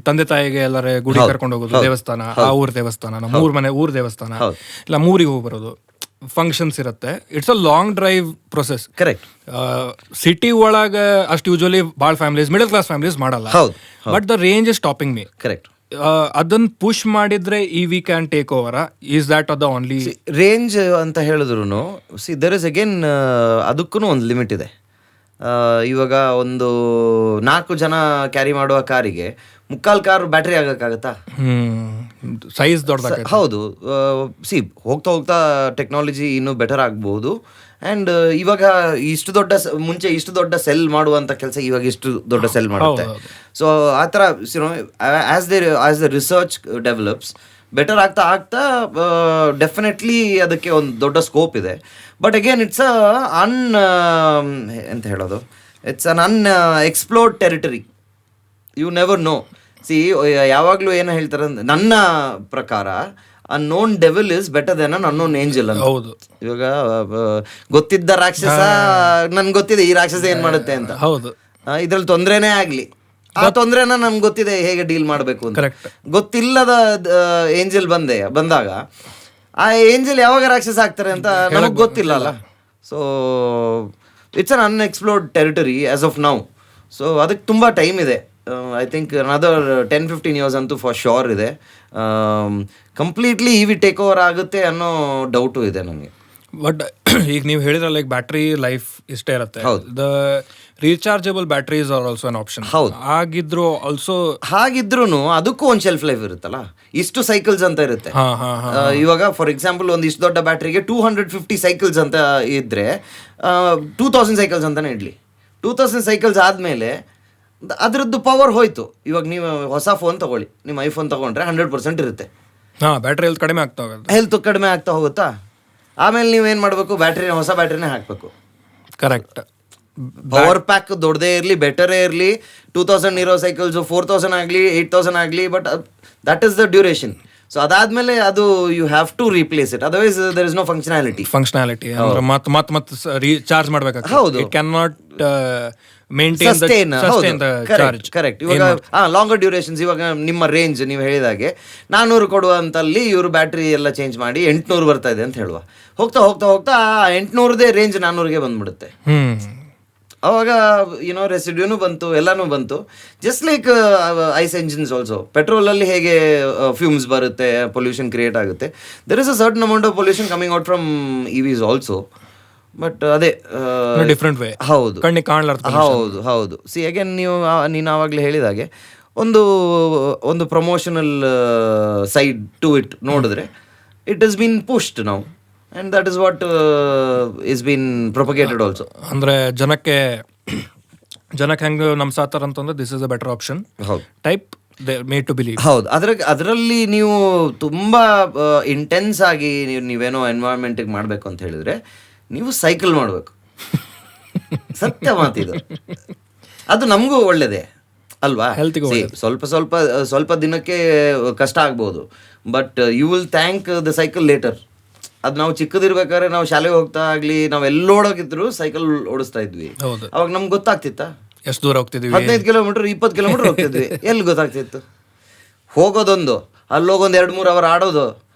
ತಂದೆ ತಾಯಿಗೆ ಎಲ್ಲರೇ ಗುಡಿ ಕರ್ಕೊಂಡು ಹೋಗೋದು, ದೇವಸ್ಥಾನ, ಆ ಊರ್ ದೇವಸ್ಥಾನ, ನಮ್ಮ ಊರ್ ದೇವಸ್ಥಾನ, ಇಲ್ಲ ಮೂರಿಗೆ ಹೋಗಿ ಬರೋದು, ಫಂಕ್ಷನ್ಸ್ ಇರುತ್ತೆ. It's a long drive process. Correct. City ಒಳಗೆ ಅಷ್ಟು ಯೂಶುವಲಿ ಭಾಳ ಫ್ಯಾಮಿಲೀಸ್, ಮಿಡಲ್ ಕ್ಲಾಸ್ ಫ್ಯಾಮಿಲೀಸ್ ಮಾಡಲ್ಲ. But the range is stopping me. Correct. ಅದನ್ನ ಪುಷ್ ಮಾಡಿದ್ರೆ ಈ we can take over. Is that the only range ಅಂತ ಹೇಳಿದ್ರು ದರ್ ಇಸ್ ಅಗೇನ್ ಅದಕ್ಕೂ ಒಂದು ಲಿಮಿಟ್ ಇದೆ. ಇವಾಗ ಒಂದು 4 ಜನ ಕ್ಯಾರಿ ಮಾಡುವ ಕಾರಿಗೆ 3/4 ಕಾರ್ ಬ್ಯಾಟ್ರಿ ಆಗಕ್ಕಾಗತ್ತಾ? ಸೈಜ್ ದೊಡ್ಡ. ಹೌದು. ಹೋಗ್ತಾ ಹೋಗ್ತಾ ಟೆಕ್ನಾಲಜಿ ಇನ್ನೂ ಬೆಟರ್ ಆಗ್ಬಹುದು. ಆ್ಯಂಡ್ ಇವಾಗ ಮುಂಚೆ ಇಷ್ಟು ದೊಡ್ಡ ಸೆಲ್ ಮಾಡುವಂಥ ಕೆಲಸ ಇವಾಗ ಇಷ್ಟು ದೊಡ್ಡ ಸೆಲ್ ಮಾಡುತ್ತೆ. ಸೊ ಆ ಥರ as the research develops better ಆಗ್ತಾ ಡೆಫಿನೆಟ್ಲಿ ಅದಕ್ಕೆ ಒಂದು ದೊಡ್ಡ ಸ್ಕೋಪ್ ಇದೆ. ಬಟ್ ಅಗೇನ್ ಇಟ್ಸ್ ಎಂತ ಹೇಳೋದು, it's unexplored territory. You never know. ಯಾವಾಗಲೂ ಏನು ಹೇಳ್ತಾರೆ ನನ್ನ ಪ್ರಕಾರ, unknown devil is better than an unknown angel ಅಂತ. ಹೌದು. ಇವಾಗ ಗೊತ್ತಿದ್ದ ರಾಕ್ಷಸ ನನ್ಗೆ ಗೊತ್ತಿದೆ ಈ ರಾಕ್ಷಸ ಏನ್ ಮಾಡುತ್ತೆ ಅಂತ. ಹೌದು. ಇದ್ರಲ್ಲಿ ತೊಂದರೆನೇ ಆಗ್ಲಿ, ಆ ತೊಂದರೆನ ನಮ್ಗೆ ಗೊತ್ತಿದೆ ಹೇಗೆ ಡೀಲ್ ಮಾಡಬೇಕು ಅಂತ. ಗೊತ್ತಿಲ್ಲದ ಏಂಜಲ್ ಬಂದಾಗ ಆ ಏಂಜಲ್ ಯಾವಾಗ ರಾಕ್ಷಸ ಆಗ್ತಾರೆ ಅಂತ ನಮಗೆ ಗೊತ್ತಿಲ್ಲ ಅಲ್ಲ. So it's an unexplored territory as of now. So ಅದಕ್ಕೆ ತುಂಬ ಟೈಮ್ ಇದೆ. ಐ ಥಿಂಕ್ ಅನದರ್ 10-15 years ಅಂತೂ ಫಾರ್ ಶೋರ್ ಇದೆ. ಕಂಪ್ಲೀಟ್ಲಿ ಇವಿ ಟೇಕ್ ಓವರ್ ಆಗುತ್ತೆ ಅನ್ನೋ ಡೌಟು ಇದೆ ನನಗೆ. ಬಟ್ ಈಗ ನೀವು ಹೇಳಿದ್ರೆ ಲೈಕ್ ಬ್ಯಾಟ್ರಿ ಲೈಫ್ ಇಷ್ಟೇ ಇರುತ್ತೆ. The rechargeable batteries are also an option. ಹೌದು. ಹಾಗಿದ್ರು ಅದಕ್ಕೂ ಒಂದು ಶೆಲ್ಫ್ ಲೈಫ್ ಇರುತ್ತಲ್ಲ, ಇಷ್ಟು ಸೈಕಲ್ಸ್ ಅಂತ ಇರುತ್ತೆ. ಇವಾಗ ಫಾರ್ ಎಕ್ಸಾಂಪಲ್ ಒಂದು ಇಷ್ಟು ದೊಡ್ಡ ಬ್ಯಾಟ್ರಿಗೆ 250 ಸೈಕಲ್ಸ್ ಅಂತ ಇದ್ರೆ 2000 ಸೈಕಲ್ಸ್ ಅಂತಾನೆ ಇಡ್ಲಿ. 2000 ಸೈಕಲ್ಸ್ ಆದ್ಮೇಲೆ ಅದರದ್ದು ಪವರ್ ಹೋಯ್ತು. ಇವಾಗ ನೀವು ಹೊಸ ಫೋನ್ ತಗೊಳ್ಳಿ, ನಿಮ್ಮ ಐಫೋನ್ ತಗೊಂಡ್ರೆ 100% ಇರುತ್ತೆ. ಬ್ಯಾಟ್ರಿ ಹೆಲ್ತ್ ಕಡಿಮೆ ಆಗ್ತಾ ಹೋಗುತ್ತಾ? ಆಮೇಲೆ ನೀವೇನು ಮಾಡಬೇಕು, ಹೊಸ ಬ್ಯಾಟ್ರಿನೇ ಹಾಕಬೇಕು. ಕರೆಕ್ಟ್. ಪವರ್ ಪ್ಯಾಕ್ ದೊಡ್ಡದೇ ಇರಲಿ, ಬೆಟರೇ ಇರಲಿ, 2000 ಇರೋ ಸೈಕಲ್ಸು 4000 ಆಗಲಿ 8000 ಆಗಲಿ, but that is the duration. So ಅದಾದ್ಮೇಲೆ ಅದು you have to replace it, otherwise there is no functionality ಅಂದ್ರೆ ಮತ್ತೆ ರೀಚಾರ್ಜ್ ಮಾಡಬೇಕಾಗ್ತದೆ. ಹೌದು. It can not maintain the charge. Correct. ಇವಾಗ ಲಾಂಗರ್ ಡ್ಯೂರೇಷನ್ಸ್, ಇವಾಗ ನಿಮ್ಮ ರೇಂಜ್ ನೀವು ಹೇಳಿದಾಗೆ 400 ಕೊಡುವಂತಲ್ಲಿ ಇವರು ಬ್ಯಾಟ್ರಿ ಎಲ್ಲ ಚೇಂಜ್ ಮಾಡಿ 800 ಬರ್ತಾ ಇದೆ ಅಂತ ಹೇಳುವ. ಹೋಗ್ತಾ 800ದೇ ರೇಂಜ್ 400ಗೆ ಬಂದ್ಬಿಡುತ್ತೆ. ಅವಾಗ ರೆಸಿಡ್ಯೂನು ಬಂತು, ಎಲ್ಲಾನು ಬಂತು. Just like ICE engines also. ಪೆಟ್ರೋಲಲ್ಲಿ ಹೇಗೆ ಫ್ಯೂಮ್ಸ್ ಬರುತ್ತೆ, ಪೊಲ್ಯೂಷನ್ ಕ್ರಿಯೇಟ್ ಆಗುತ್ತೆ, there is a certain amount of pollution coming out from EVs also. But ಅದೇ ಡಿಫ್ರೆಂಟ್ ವೇ. ಹೌದು. ಕಣ್ಣಿಗೆ ಕಾಣಲಾರ್ದು. ಹೌದು. ಸಿ ಅಗೇನ್ ನೀನು ಆವಾಗಲೇ ಹೇಳಿದಾಗೆ ಒಂದು ಪ್ರಮೋಷನಲ್ ಸೈಡ್ ಟು ಇಟ್ ನೋಡಿದ್ರೆ it has been pushed now. And that is what is been propagated also. ಅಂದ್ರೆ ಜನಕ್ಕೆ ಹೆಂಗೆ ನಮ್ಸಾತಾರ ಅಂತಂದ್ರೆ this is a better option type they made to believe. ಹೌದು. ಅದರಲ್ಲಿ ನೀವು ತುಂಬಾ ಇಂಟೆನ್ಸ್ ಆಗಿ ನೀವೇನೋ ಎನ್ವೈರನ್ಮೆಂಟಿಗೆ ಮಾಡಬೇಕು ಅಂತ ಹೇಳಿದ್ರೆ ನೀವು ಸೈಕಲ್ ಮಾಡಬೇಕು. ಸತ್ಯ ಮಾತಿದು. ಅದು ನಮಗೂ ಒಳ್ಳೇದೇ. ಅಲ್ವಾ? See, ಸ್ವಲ್ಪ ದಿನಕ್ಕೆ ಕಷ್ಟ ಆಗ್ಬೋದು, but you will thank the cycle later. ಅದು ನಾವು ಚಿಕ್ಕದಿರ್ಬೇಕಾದ್ರೆ ನಾವು ಶಾಲೆಗೆ ಹೋಗ್ತಾ ಆಗ್ಲಿ, ನಾವು ಎಲ್ಲೋಡೋಗಿದ್ರು ಸೈಕಲ್ ಓಡಿಸ್ತಾ ಇದ್ವಿ. ಅವಾಗ ನಮ್ಗೆ ಗೊತ್ತಾಗ್ತಿತ್ತ? ಎಷ್ಟು ದೂರ ಹೋಗ್ತಿದ್ವಿ? 15 ಕಿಲೋಮೀಟರ್ 20 ಕಿಲೋಮೀಟರ್ ಹೋಗ್ತಿದ್ವಿ. ಎಲ್ಲಿ ಗೊತ್ತಾಗ್ತಿತ್ತು? ಹೋಗೋದೊಂದು, ಅಲ್ಲೋಗೊಂದು 2-3 ಅವರ್ ಆಡೋದು,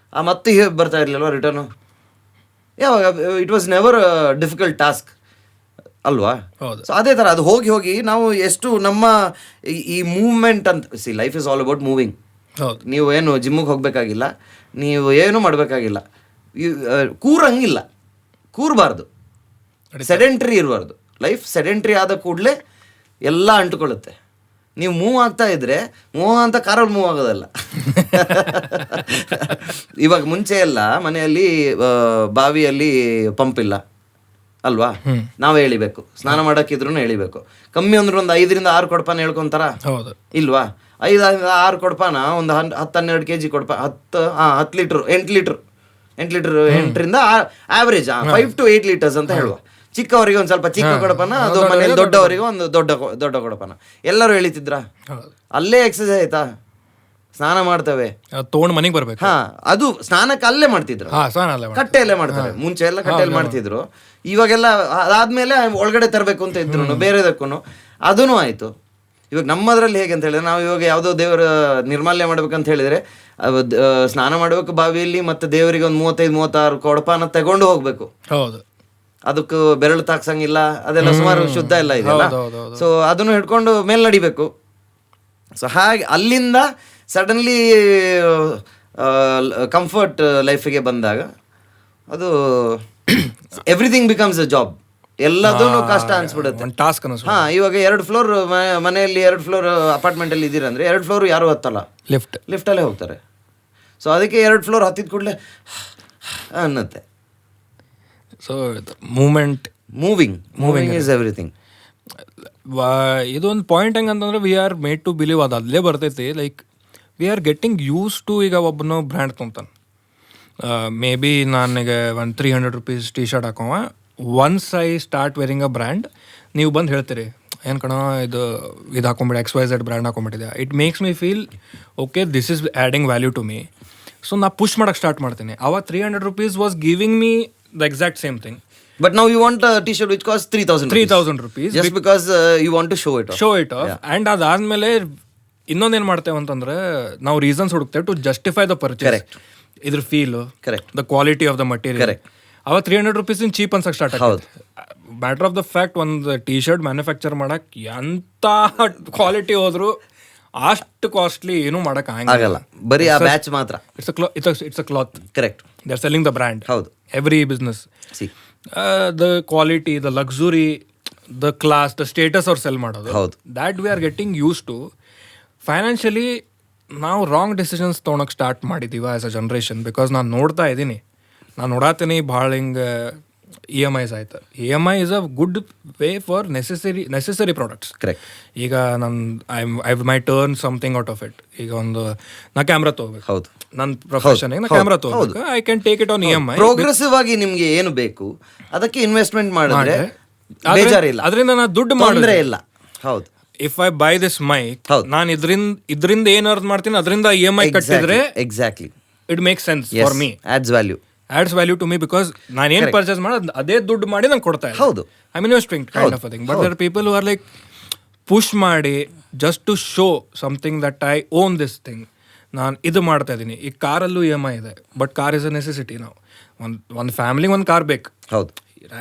ಮತ್ತೆ ಬರ್ತಾ ಇರ್ಲಿಲ್ವ ರಿಟರ್ನು? ಯಾವಾಗ it was never difficult task ಅಲ್ವಾ? ಸೊ ಅದೇ ಥರ ಅದು ಹೋಗಿ ಹೋಗಿ ನಾವು ಎಷ್ಟು ನಮ್ಮ ಈ ಮೂವ್ಮೆಂಟ್ ಅಂತ, C life is all about moving. ನೀವು ಏನು ಜಿಮ್ಮಿಗೆ ಹೋಗಬೇಕಾಗಿಲ್ಲ, ನೀವು ಏನು ಮಾಡಬೇಕಾಗಿಲ್ಲ, ಕೂರಂಗಿಲ್ಲ, ಕೂರಬಾರ್ದು, ಸೆಡೆಂಟ್ರಿ ಇರಬಾರ್ದು. ಲೈಫ್ ಸೆಡೆಂಟ್ರಿ ಆದ ಕೂಡಲೇ ಎಲ್ಲ ಅಂಟ್ಕೊಳ್ಳುತ್ತೆ. ನೀವು ಮೂವ್ ಆಗ್ತಾ ಇದ್ರೆ ಮೂವ್ ಅಂತ ಕಾರಲ್ಲಿ ಮೂವ್ ಆಗೋದಲ್ಲ. ಇವಾಗ ಮುಂಚೆ ಎಲ್ಲ ಮನೆಯಲ್ಲಿ ಬಾವಿಯಲ್ಲಿ ಪಂಪ್ ಇಲ್ಲ ಅಲ್ವಾ? ನಾವೇ ಎಳಿಬೇಕು, ಸ್ನಾನ ಮಾಡಕ್ಕಿದ್ರು ಎಳಿಬೇಕು. ಕಮ್ಮಿ ಅಂದ್ರೆ ಒಂದು 5-6 ಕೊಡಪಾನ ಹೇಳ್ಕೊಂತಾರ ಇಲ್ವಾ? 5-6 ಕೊಡಪಾನ ಒಂದು 10-12 kg ಕೊಡಪ, 10 ಲೀಟರ್ 8 ಲೀಟರ್ 8ರಿಂದ ಆವರೇಜ್ 5 to 8 ಲೀಟರ್ಸ್ ಅಂತ ಹೇಳುವ. ಚಿಕ್ಕವರಿಗೆ ಒಂದು ಸ್ವಲ್ಪ ಚಿಕ್ಕ ಕೊಡಪಾನ, ಅದು ಮನೇಲಿ ದೊಡ್ಡವರಿಗೆ ಒಂದು ದೊಡ್ಡ ಕೊಡಪಾನ. ಎಲ್ಲರೂ ಎಳಿತಿದ್ರ? ಅಲ್ಲೇ ಎಕ್ಸರ್ಸೈಸ್ ಆಯ್ತಾ? ಸ್ನಾನ ಮಾಡ್ತೇವೆ, ತಗೊಂಡ್ ಮನೆಗೆ ಬರ್ಬೇಕು. ಅದು ಸ್ನಾನಕ್ಕೆ ಅಲ್ಲೇ ಮಾಡ್ತಿದ್ರು, ಕಟ್ಟೆಯಲ್ಲೇ ಮಾಡ್ತಾರೆ. ಮುಂಚೆ ಎಲ್ಲ ಕಟ್ಟೆಯಲ್ಲಿ ಮಾಡ್ತಿದ್ರು. ಇವಾಗೆಲ್ಲ ಅದಾದ್ಮೇಲೆ ಒಳಗಡೆ ತರಬೇಕು ಅಂತ ಇದ್ರು ಬೇರೆದಕ್ಕೂ, ಅದೂ ಆಯ್ತು. ಇವಾಗ ನಮ್ಮದ್ರಲ್ಲಿ ಹೇಗೆ ಅಂತ ಹೇಳಿದ್ರೆ, ನಾವು ಇವಾಗ ಯಾವುದೋ ದೇವರ ನಿರ್ಮಾಲ್ಯ ಮಾಡ್ಬೇಕಂತ ಹೇಳಿದ್ರೆ ಸ್ನಾನ ಮಾಡ್ಬೇಕು ಬಾವಿಯಲ್ಲಿ, ಮತ್ತೆ ದೇವರಿಗೆ ಒಂದು 35-36 ಕೊಡಪಾನ ತಗೊಂಡು ಹೋಗ್ಬೇಕು. ಹೌದು, ಅದಕ್ಕೂ ಬೆರಳು ತಾಕ್ಸಂಗಿಲ್ಲ, ಅದೆಲ್ಲ ಸುಮಾರು ಶುದ್ಧ ಎಲ್ಲ ಇದೆಯಲ್ಲ. ಸೊ ಅದನ್ನು ಹಿಡ್ಕೊಂಡು ಮೇಲೆ ನಡಿಬೇಕು. ಸೊ ಹಾಗೆ ಅಲ್ಲಿಂದ ಸಡನ್ಲಿ ಕಂಫರ್ಟ್ ಲೈಫಿಗೆ ಬಂದಾಗ ಅದು ಎವ್ರಿಥಿಂಗ್ ಬಿಕಮ್ಸ್ ಅ ಜಾಬ್. ಎಲ್ಲದೂ ಕಷ್ಟ ಅನ್ಸ್ಬಿಡುತ್ತೆ. ಇವಾಗ 2 ಫ್ಲೋರ್ ಮನೆಯಲ್ಲಿ 2 ಫ್ಲೋರ್ ಅಪಾರ್ಟ್ಮೆಂಟ್ ಅಲ್ಲಿ ಇದ್ದೀರಂದ್ರೆ 2 ಫ್ಲೋರ್ ಯಾರು ಹತ್ತಲ್ಲ, ಲಿಫ್ಟಲ್ಲೇ ಹೋಗ್ತಾರೆ. ಸೊ ಅದಕ್ಕೆ 2 ಫ್ಲೋರ್ ಹತ್ತಿದ ಕೂಡಲೇ ಅನ್ನತ್ತೆ. So moving is everything. ಇದೊಂದು ಪಾಯಿಂಟ್ ಹೆಂಗಂತಂದ್ರೆ, we are made to believe, ಅದು ಅಲ್ಲೇ ಬರ್ತೈತಿ. Like we are getting used to. ಈಗ ಒಬ್ಬನು ಬ್ರ್ಯಾಂಡ್ ತೊಂತಾನೆ, ಮೇ ಬಿ ನನಗೆ ಒಂದು 300 rupees ಟಿ ಶರ್ಟ್ ಹಾಕೋವ. Once I start wearing a brand, ನೀವು ಬಂದು ಹೇಳ್ತೀರಿ ಏನು ಕಣ ಇದು ಹಾಕೊಂಬಿಡಿ, XYZ ಬ್ರ್ಯಾಂಡ್ ಹಾಕೊಂಬಿಟ್ಟಿದೆ. It makes me feel okay, this is adding value to me. So ನಾ ಪುಷ್ ಮಾಡೋಕ್ಕೆ ಸ್ಟಾರ್ಟ್ ಮಾಡ್ತೀನಿ. ಅವಾಗ 300 rupees was giving me the exact same thing. But now you want a t-shirt which costs 3,000 rupees. Just because you want to show it off. And ಅದಾದ್ಮೇಲೆ ಇನ್ನೊಂದೇನು ಮಾಡ್ತೇವೆ ಅಂತಂದ್ರೆ, ನಾವು ರೀಸನ್ಸ್ ಹುಡುಕ್ತೇವೆ ಟು ಜಸ್ಟಿಫೈ ದ ಪರ್ಚೇಸ್. ಇದ್ರ feel, the quality of the material. ಅವಾಗ 300 rupees ಚೀಪ್ ಅನ್ಸಕ್ ಸ್ಟಾರ್ಟ್ ಆಗುತ್ತೆ. ಮ್ಯಾಟರ್ ಆಫ್ ದ ಫ್ಯಾಕ್ಟ್, ಒಂದು ಟಿ ಶರ್ಟ್ ಮ್ಯಾನುಫ್ಯಾಕ್ಚರ್ ಮಾಡಕ್ ಎಂತ ಕ್ವಾಲಿಟಿ ಹೋದ್ರು ಅಷ್ಟು ಕಾಸ್ಟ್ಲಿ ಏನು ಮಾಡಕ್ ಆಗಲ್ಲ. ಬರೀ ಆ ಬ್ಯಾಚ್ ಮಾತ್ರ. It's a cloth. Correct. They are selling the brand. ಹೌದು. Every business, the quality, the luxury, the class, the status ಅವ್ರು ಸೆಲ್ ಮಾಡೋದು. ಹೌದು. That we are getting used to. Financially ನಾವು ರಾಂಗ್ ಡಿಸಿಷನ್ಸ್ ತೊಗೊಳಕ್ಕೆ ಸ್ಟಾರ್ಟ್ ಮಾಡಿದ್ದೀವಿ ಆ್ಯಸ್ ಅ ಜನ್ರೇಷನ್. ಬಿಕಾಸ್ ನಾನು ನೋಡ್ತಾ ಇದ್ದೀನಿ, ನಾನು ನೋಡಾತೀನಿ ಭಾಳ ಹಿಂಗೆ EMIs ಆಯ್ತು. EMI is a good way for necessary products. Correct. ಈಗ I my turn something out of it. ಈಗ ನಾ ಕ್ಯಾಮ್ರಾ ತೊಗೋಬೇಕು. ಹೌದು. ನನ್ನ ಪ್ರೊಫೆಷನ್ ನಾ ಕ್ಯಾಮ್ರಾ ತೊಗೋಬೇಕು. I can take it on EMI. Progressive ಆಗಿ ನಿಮ್ಗೆ ಏನು ಬೇಕು ಅದಕ್ಕೆ ಇನ್ವೆಸ್ಟ್ಮೆಂಟ್ ಮಾಡಿದ್ರೆ ಬೇಜಾರಿಲ್ಲ, ಅದರಿಂದ ನಾನು ದುಡ್ಡು ಮಾಡಿದ್ರೆ ಇಲ್ಲ. ಹೌದು. If I buy this mike, ನಾನು ಇದರಿಂದ ಏನು ಅರ್ನ್ ಮಾಡ್ತೀನಿ ಅದರಿಂದ EMI ಕಟ್ಟಿದ್ರೆ exactly it make sense for me. adds value to me because ನಾನು ಏನು ಪರ್ಚೇಸ್ ಮಾಡೋದು ಅದೇ ದುಡ್ಡು ಮಾಡಿ ನಂಗೆ ಕೊಡ್ತಾ ಇದೆ. ಹೌದು. I mean investing kind of a thing. But there are people who are like push ಮಾಡಿ just to show something that I own this thing. ನಾನು ಇದು ಮಾಡ್ತಾ ಇದ್ದೀನಿ. ಈ ಕಾರಲ್ಲೂ EMI ಇದೆ, but car is a necessity. ನಾವು ಒಂದು ಫ್ಯಾಮಿಲಿಗೆ ಒಂದು ಕಾರ್ ಬೇಕು. ಹೌದು.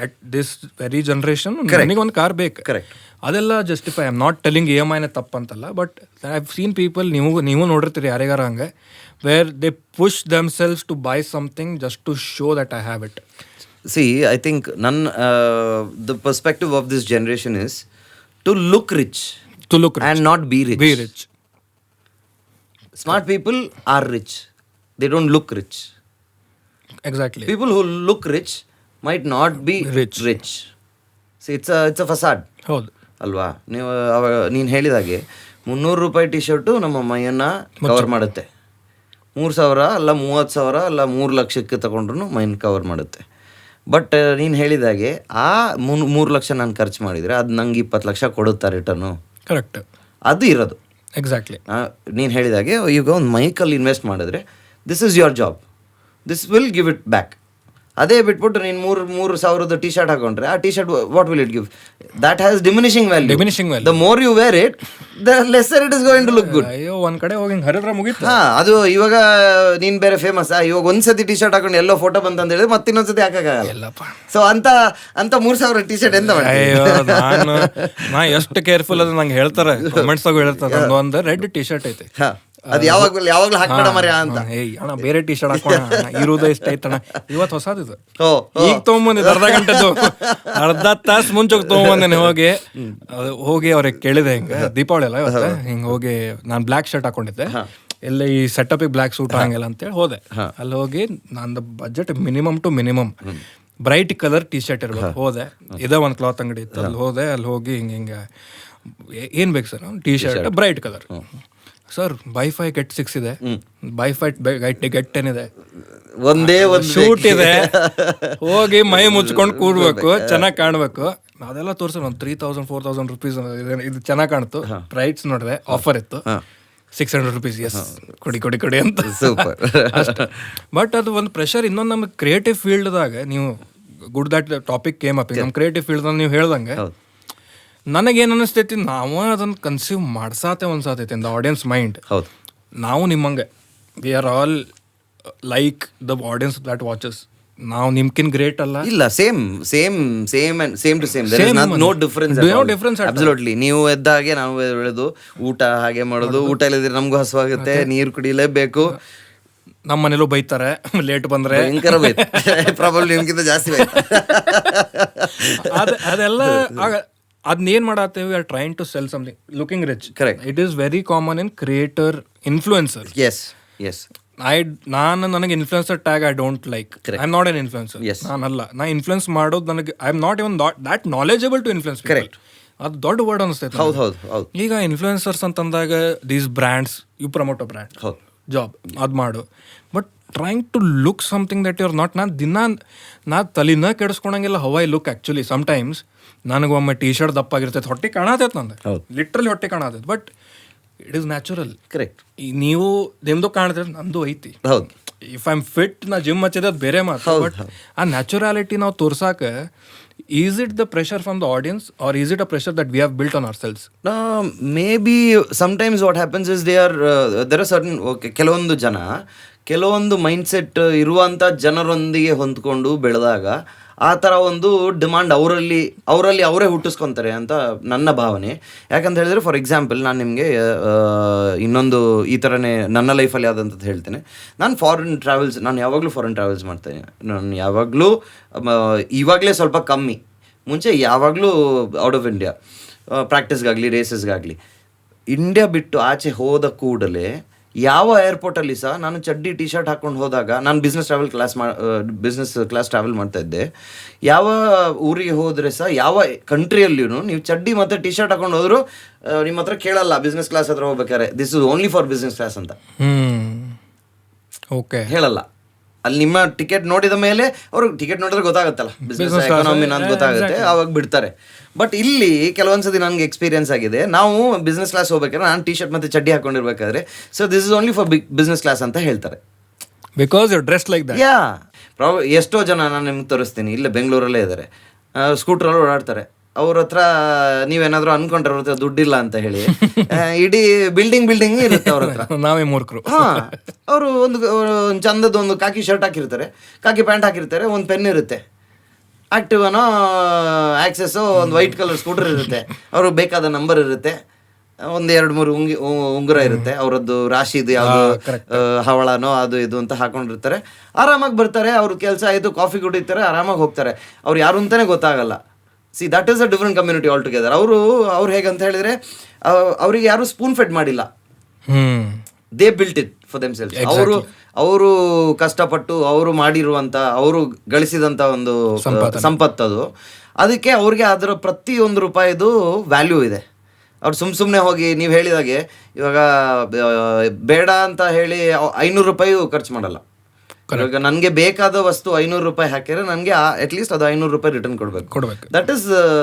ಅಟ್ ದಿಸ್ ವೆರಿ ಜನ್ರೇಷನ್ ನನಗೆ ಒಂದು ಕಾರ್ ಬೇಕು. ಕರೆಕ್ಟ್. ಅದೆಲ್ಲ justify. I am not telling EMI ತಪ್ಪಂತಲ್ಲ, but I have seen people, ನೀವು ನೋಡಿರ್ತೀರಿ ಯಾರಿಗಾರ ಹಂಗೆ, where they push themselves to buy something just to show that I have it. See, I think the perspective of this generation is to look rich and not be rich. Smart people are rich, they don't look rich. Exactly. People who look rich might not be rich. See, it's a facade. ಹೌದು ಅಲ್ವಾ? ನೀನು ಹೇಳಿದಾಗೆ 300 ರೂಪಾಯಿ ಟಿ ಶರ್ಟು ನಮ್ಮ ಮೈಯನ್ನು ಕವರ್ ಮಾಡುತ್ತೆ. 3,000 ಅಲ್ಲ 30,000 ಅಲ್ಲ 3 ಲಕ್ಷಕ್ಕೆ ತಗೊಂಡ್ರು ಮೈನ್ ಕವರ್ ಮಾಡುತ್ತೆ. ಬಟ್ ನೀನು ಹೇಳಿದಾಗೆ ಆ 3 ಲಕ್ಷ ನಾನು ಖರ್ಚು ಮಾಡಿದರೆ ಅದು ನಂಗೆ 20 ಲಕ್ಷ ಕೊಡುತ್ತಾ ರಿಟರ್ನು? ಕರೆಕ್ಟ್. ಅದು ಇರೋದು. ಎಕ್ಸಾಕ್ಟ್ಲಿ. ನೀನು ಹೇಳಿದಾಗೆ ಈಗ ಒಂದು ಮೈಕಲ್ಲಿ ಇನ್ವೆಸ್ಟ್ ಮಾಡಿದ್ರೆ this is your job, this will give it back. ಅದೇ ಬಿಟ್ಬಿಟ್ಟು ನೀನು 3,000 ಟಿ ಶರ್ಟ್ ಹಾಕೊಂಡ್ರೆ ಆ T shirt what will it give? That has diminishing value. The more you wear it the lesser it is going to look good. ಅಯ್ಯೋ ಒಂದ್ ಕಡೆ ಹೋಗಿ ಹರಿದ್ರೆ ಮುಗೀತು. ಅದು ಇವಾಗ ನೀನ್ ಬೇರೆ ಫೇಮಸ್, ಇವಾಗ ಒಂದ್ಸತಿ ಟಿ ಶರ್ಟ್ ಹಾಕೊಂಡು ಎಲ್ಲೋ ಫೋಟೋ ಬಂತ ಅಂತ ಹೇಳಿದ್ರೆ ಮತ್ತೆ ಇನ್ನೊಂದ್ಸತಿ ಹಾಕಕ್ಕಾಗಲ್ಲ. ಸೊ ಅಂತ 3,000 ಟಿ ಶರ್ಟ್ ಎಂತ ಮಾಡಿ? ಅಯ್ಯೋ ನಾ ಎಷ್ಟು ಕೇರ್ಫುಲ್ ಅದು ನಂಗೆ ಹೇಳ್ತಾರೆ, ಕಮೆಂಟ್ಸ್ ಆಗ ಹೇಳ್ತಾರೆ. ಒಂದು ರೆಡ್ ಟಿ ಶರ್ಟ್ ಐತೆ, ಅದು ಯಾವಾಗ್ಲೂ ಹಾಕ್ಬೇಡ ಮರ್ಯ ಅಂತ. ಅಣ್ಣ ಬೇರೆ ಟಿ ಶರ್ಟ್ ಹಾಕೋಣ, ಇರೋದೇ ಇಷ್ಟ ಐತಣ್ಣ. ಇವತ್ತು ಹೊಸದಿದು ಈಗ ತೊಗೊಂಬಂದಿದ್ದು, ಅರ್ಧ ತಾಸು ಮುಂಚೆ ತೊಗೊಂಬಂದೇನೆ. ಹೋಗಿ ಅವ್ರಿಗೆ ಕೇಳಿದೆ, ಹಿಂಗೆ ದೀಪಾವಳಿ ಅಲ್ಲ ಇವತ್ತು, ಹಿಂಗೆ ಹೋಗಿ ನಾನು ಬ್ಲ್ಯಾಕ್ ಶರ್ಟ್ ಹಾಕೊಂಡಿದ್ದೆ, ಎಲ್ಲ ಈ ಸೆಟಪಿಗೆ ಬ್ಲ್ಯಾಕ್ ಸೂಟ್ ಹಂಗೆಲ್ಲ ಅಂತೇಳಿ ಹೋದೆ. ಅಲ್ಲಿ ಹೋಗಿ ನಂದು budget minimum to minimum bright colour T shirt ಇರ್ಬೇಕು. ಹೋದೆ, ಇದೇ ಒಂದು ಕ್ಲಾತ್ ಅಂಗಡಿ ಇತ್ತು, ಅಲ್ಲಿ ಹೋದೆ. ಅಲ್ಲಿ ಹೋಗಿ ಹಿಂಗೆ ಏನು ಬೇಕು sir? T shirt bright colour. Sir by 5 get 6 ಇದೆ, ಬೈ 5 get 10 ಇದೆ, ಒಂದೇ ಒಂದು ಶೂಟ್ ಇದೆ. ಹೋಗಿ ಮೈ ಮುಚ್ಕೊಂಡು ಕೂಡ್ಬೇಕು, ಚೆನ್ನಾಗಿ ಕಾಣ್ಬೇಕು. ಅದೆಲ್ಲ ತೋರಿಸೋಣ. ಒಂದು 3,000 4,000 rupees ಇದು ಚೆನ್ನಾಗಿ ಕಾಣ್ತು. ಪ್ರೈಸ್ ನೋಡಿದೆ, ಆಫರ್ ಇತ್ತು, 600 rupees. ಎಸ್ ಕೊಡಿ ಅಂತ. ಸೂಪರ್. ಬಟ್ ಅದು ಒಂದು ಪ್ರೆಷರ್. ಇನ್ನೊಂದು ನಮಗೆ ಕ್ರಿಯೇಟಿವ್ ಫೀಲ್ಡ್ದಾಗ, ನೀವು good that topic came up. ನಮ್ಮ ಕ್ರಿಯೇಟಿವ್ ಫೀಲ್ಡ್ದಾಗ ನೀವು ಹೇಳ್ದಂಗೆ ನನಗೇನು ಅನಿಸ್ತೈತಿ, ನಾವು ಅದನ್ನು ಕನ್ಸ್ಯೂಮ್ ಮಾಡ್ಸಾತೆ ಒಂದ್ಸಾತೈತಿ ಇನ್ ದ ಆಡಿಯನ್ಸ್ ಮೈಂಡ್. ಹೌದು, ನಾವು ನಿಮ್ಮಂಗೆ we are all like the audience that watches. ನಾವು ನಿಮ್ಕಿನ್ ಗ್ರೇಟ್ ಅಲ್ಲ. ಇಲ್ಲ, same to same. No difference. Absolutely. ನೀವು ಎದ್ದಾಗೆ ನಾವು ಹೇಳೋದು, ಊಟ ಹಾಗೆ ಮಾಡೋದು, ಊಟ ಇಲ್ಲದಿದ್ರೆ ನಮಗೂ ಹಸುವಾಗುತ್ತೆ, ನೀರು ಕುಡಿಲೇಬೇಕು. ನಮ್ಮ ಮನೇಲೂ ಬೈತಾರೆ ಲೇಟ್ ಬಂದ್ರೆ, ಪ್ರಾಬಬ್ಲಿ ನಿಮ್ಗಿಂತ ಜಾಸ್ತಿ ಅದೆಲ್ಲ. ಅದನ್ನೇನು ಮಾಡತ್ತೇವೆ, we are trying to sell something, looking rich. Correct. It is very common in creator, influencer. Yes ನನಗೆ influencer tag I don't like. I am not an influencer. ನಾನಲ್ಲ. ನಾ ಇನ್ಫ್ಲುಯೆನ್ಸ್ ಮಾಡೋದು ನನಗೆ, I am not even that knowledgeable to influence. Correct. ಅದು ದೊಡ್ಡ ವರ್ಡ್ ಅನಿಸ್ತೈತೆ. ಹೌದು. ಈಗ ಇನ್ಫ್ಲುಯೆನ್ಸರ್ಸ್ ಅಂತಂದಾಗ these brands, you promote a brand, job ಅದು ಮಾಡು. But trying to look something that your not. ನಾ ತಲೆನ ಕೆಡಿಸ್ಕೊಳಂಗಿಲ್ಲ how I look actually. Sometimes ನನಗೊಮ್ಮೆ ಟಿ ಶರ್ಟ್ ದಪ್ಪಾಗಿರ್ತೈತೆ, ಹೊಟ್ಟೆ ಕಾಣತೈತೆ ನಂದು, ಲಿಟ್ರಲಿ ಹೊಟ್ಟೆ ಕಾಣತೈತೆ. But it is natural. Correct. ನೀವು ನಿಮ್ದು ಕಾಣ್ತೈತೆ, ನಂದು ಐತಿ. ಹೌದು. ಇಫ್ ಐ ಆಮ್ ಫಿಟ್, ನಾ ಜಿಮ್ ಹಚ್ಚಿದೆ, ಅದು ಬೇರೆ ಮಾತು. ಬಟ್ ಆ ನ್ಯಾಚುರಾಲಿಟಿ ನಾವು ತೋರ್ಸಾಕ, is it the pressure from the audience or is it a pressure that we have built on our selves? Maybe sometimes what happens is there are certain ಕೆಲವೊಂದು ಮೈಂಡ್ಸೆಟ್ ಇರುವಂಥ ಜನರೊಂದಿಗೆ ಹೊಂದ್ಕೊಂಡು ಬೆಳೆದಾಗ ಆ ಥರ ಒಂದು ಡಿಮಾಂಡ್ ಅವರೇ ಹುಟ್ಟಿಸ್ಕೊತಾರೆ ಅಂತ ನನ್ನ ಭಾವನೆ. ಯಾಕಂತ ಹೇಳಿದ್ರೆ, ಫಾರ್ ಎಕ್ಸಾಂಪಲ್, ನಾನು ನಿಮಗೆ ಇನ್ನೊಂದು ಈ ಥರನೇ ನನ್ನ ಲೈಫಲ್ಲಿ ಯಾವುದಂತ ಹೇಳ್ತೇನೆ. ನಾನು ಯಾವಾಗಲೂ ಫಾರಿನ್ ಟ್ರಾವೆಲ್ಸ್ ಮಾಡ್ತೇನೆ. ನಾನು ಯಾವಾಗಲೂ ಇವಾಗಲೇ ಸ್ವಲ್ಪ ಕಮ್ಮಿ, ಮುಂಚೆ ಯಾವಾಗಲೂ ಔಟ್ ಆಫ್ ಇಂಡಿಯಾ, ಪ್ರಾಕ್ಟೀಸ್ಗಾಗಲಿ ರೇಸಸ್ಗಾಗಲಿ. ಇಂಡಿಯಾ ಬಿಟ್ಟು ಆಚೆ ಹೋದ ಕೂಡಲೇ ಯಾವ ಏರ್ಪೋರ್ಟಲ್ಲಿ ಸಹ ನಾನು ಚಡ್ಡಿ ಟಿ ಶರ್ಟ್ ಹಾಕ್ಕೊಂಡು ಹೋದಾಗ, ನಾನು ಬಿಸ್ನೆಸ್ ಕ್ಲಾಸ್ ಟ್ರಾವೆಲ್ ಮಾಡ್ತಾ ಇದ್ದೆ. ಯಾವ ಊರಿಗೆ ಹೋದರೆ ಸಹ, ಯಾವ ಕಂಟ್ರಿಯಲ್ಲಿಯೂ ನೀವು ಚಡ್ಡಿ ಮತ್ತು ಟಿ ಶರ್ಟ್ ಹಾಕೊಂಡು ಹೋದ್ರು ನಿಮ್ಮ ಹತ್ರ ಕೇಳಲ್ಲ. ಬಿಸ್ನೆಸ್ ಕ್ಲಾಸ್ ಹತ್ರ ಹೋಗ್ಬೇಕಾದ್ರೆ this is only for business class ಅಂತ ಹೇಳಲ್ಲ. ಅಲ್ಲಿ ನಿಮ್ಮ ಟಿಕೆಟ್ ನೋಡಿದ ಮೇಲೆ, ಅವರು ಟಿಕೆಟ್ ನೋಡಿದ್ರೆ ಗೊತ್ತಾಗುತ್ತಲ್ಲ ಬಿಸ್ನೆಸ್ ಎಕಾನಮಿ ಅಂತ ಗೊತ್ತಾಗುತ್ತೆ, ಅವಾಗ ಬಿಡ್ತಾರೆ. ಬಟ್ ಇಲ್ಲಿ ಕೆಲವೊಂದ್ಸತಿ ನನಗೆ ಎಕ್ಸ್ಪೀರಿಯನ್ಸ್ ಆಗಿದೆ. ನಾವು ಬಿಸ್ನೆಸ್ ಕ್ಲಾಸ್ ಹೋಗ್ಬೇಕಾದ್ರೆ ನಾನು ಟಿ ಶರ್ಟ್ ಮತ್ತು ಚಡ್ಡಿ ಹಾಕೊಂಡಿರ್ಬೇಕಾದ್ರೆ, so this is only for business class ಅಂತ ಹೇಳ್ತಾರೆ. Because you dress like that. ಎಷ್ಟೋ ಜನ ನಾನು ನಿಮ್ಗೆ ತೋರಿಸ್ತೀನಿ, ಇಲ್ಲೇ ಬೆಂಗಳೂರಲ್ಲೇ ಇದ್ದಾರೆ, ಸ್ಕೂಟ್ರಲ್ಲಿ ಓಡಾಡ್ತಾರೆ. ಅವ್ರ ಹತ್ರ ನೀವೇನಾದ್ರೂ ಅನ್ಕೊಂಡ್ರೆ ಅವ್ರ ಹತ್ರ ದುಡ್ಡಿಲ್ಲ ಅಂತ ಹೇಳಿ, ಇಡೀ ಬಿಲ್ಡಿಂಗ್ ಇರುತ್ತೆ ಅವ್ರ ಹತ್ರ. ನಾವೇ ಮೂರ್ಖರು. ಅವರು ಒಂದು ಚಂದದ ಒಂದು ಕಾಕಿ ಶರ್ಟ್ ಹಾಕಿರ್ತಾರೆ, ಕಾಕಿ ಪ್ಯಾಂಟ್ ಹಾಕಿರ್ತಾರೆ, ಒಂದು ಪೆನ್ ಇರುತ್ತೆ, ಆಕ್ಟಿವನೋ ಆಕ್ಸೆಸ್ಸೋ ಒಂದು ವೈಟ್ ಕಲರ್ ಸ್ಕೂಟರ್ ಇರುತ್ತೆ, ಅವ್ರಿಗೆ ಬೇಕಾದ ನಂಬರ್ ಇರುತ್ತೆ, ಒಂದು 2-3 ಉಂಗುರ ಇರುತ್ತೆ, ಅವರದ್ದು ರಾಶಿದು ಯಾವುದು ಹವಳನೋ ಅದು ಇದು ಅಂತ ಹಾಕೊಂಡಿರ್ತಾರೆ. ಆರಾಮಾಗಿ ಬರ್ತಾರೆ, ಅವ್ರ ಕೆಲಸ ಆಯಿತು, ಕಾಫಿ ಕುಡಿತಾರೆ, ಆರಾಮಾಗಿ ಹೋಗ್ತಾರೆ. ಅವ್ರು ಯಾರು ಅಂತಾನೆ ಗೊತ್ತಾಗಲ್ಲ. C that is a different community all together. ಅವ್ರು ಹೇಗಂತ ಹೇಳಿದ್ರೆ, ಅವ್ರಿಗೆ ಯಾರು ಸ್ಪೂನ್ ಫೆಡ್ ಮಾಡಿಲ್ಲ, they built it for themselves. ಅವರು ಕಷ್ಟಪಟ್ಟು ಅವರು ಮಾಡಿರುವಂಥ, ಅವರು ಗಳಿಸಿದಂಥ ಒಂದು ಸಂಪತ್ತದು. ಅದಕ್ಕೆ ಅವ್ರಿಗೆ ಅದರ ಪ್ರತಿಯೊಂದು ರೂಪಾಯಿದು ವ್ಯಾಲ್ಯೂ ಇದೆ. ಅವ್ರು ಸುಮ್ಮನೆ ಹೋಗಿ ನೀವು ಹೇಳಿದಾಗೆ ಇವಾಗ ಬೇಡ ಅಂತ ಹೇಳಿ 500 ರೂಪಾಯಿ ಖರ್ಚು ಮಾಡಲ್ಲ. ಇವಾಗ ನನಗೆ ಬೇಕಾದ ವಸ್ತು 500 ರೂಪಾಯಿ ಹಾಕಿದ್ರೆ ನನಗೆ ಅಟ್ಲೀಸ್ಟ್ ಅದು 500 ರೂಪಾಯಿ ರಿಟರ್ನ್ ಕೊಡಬೇಕು.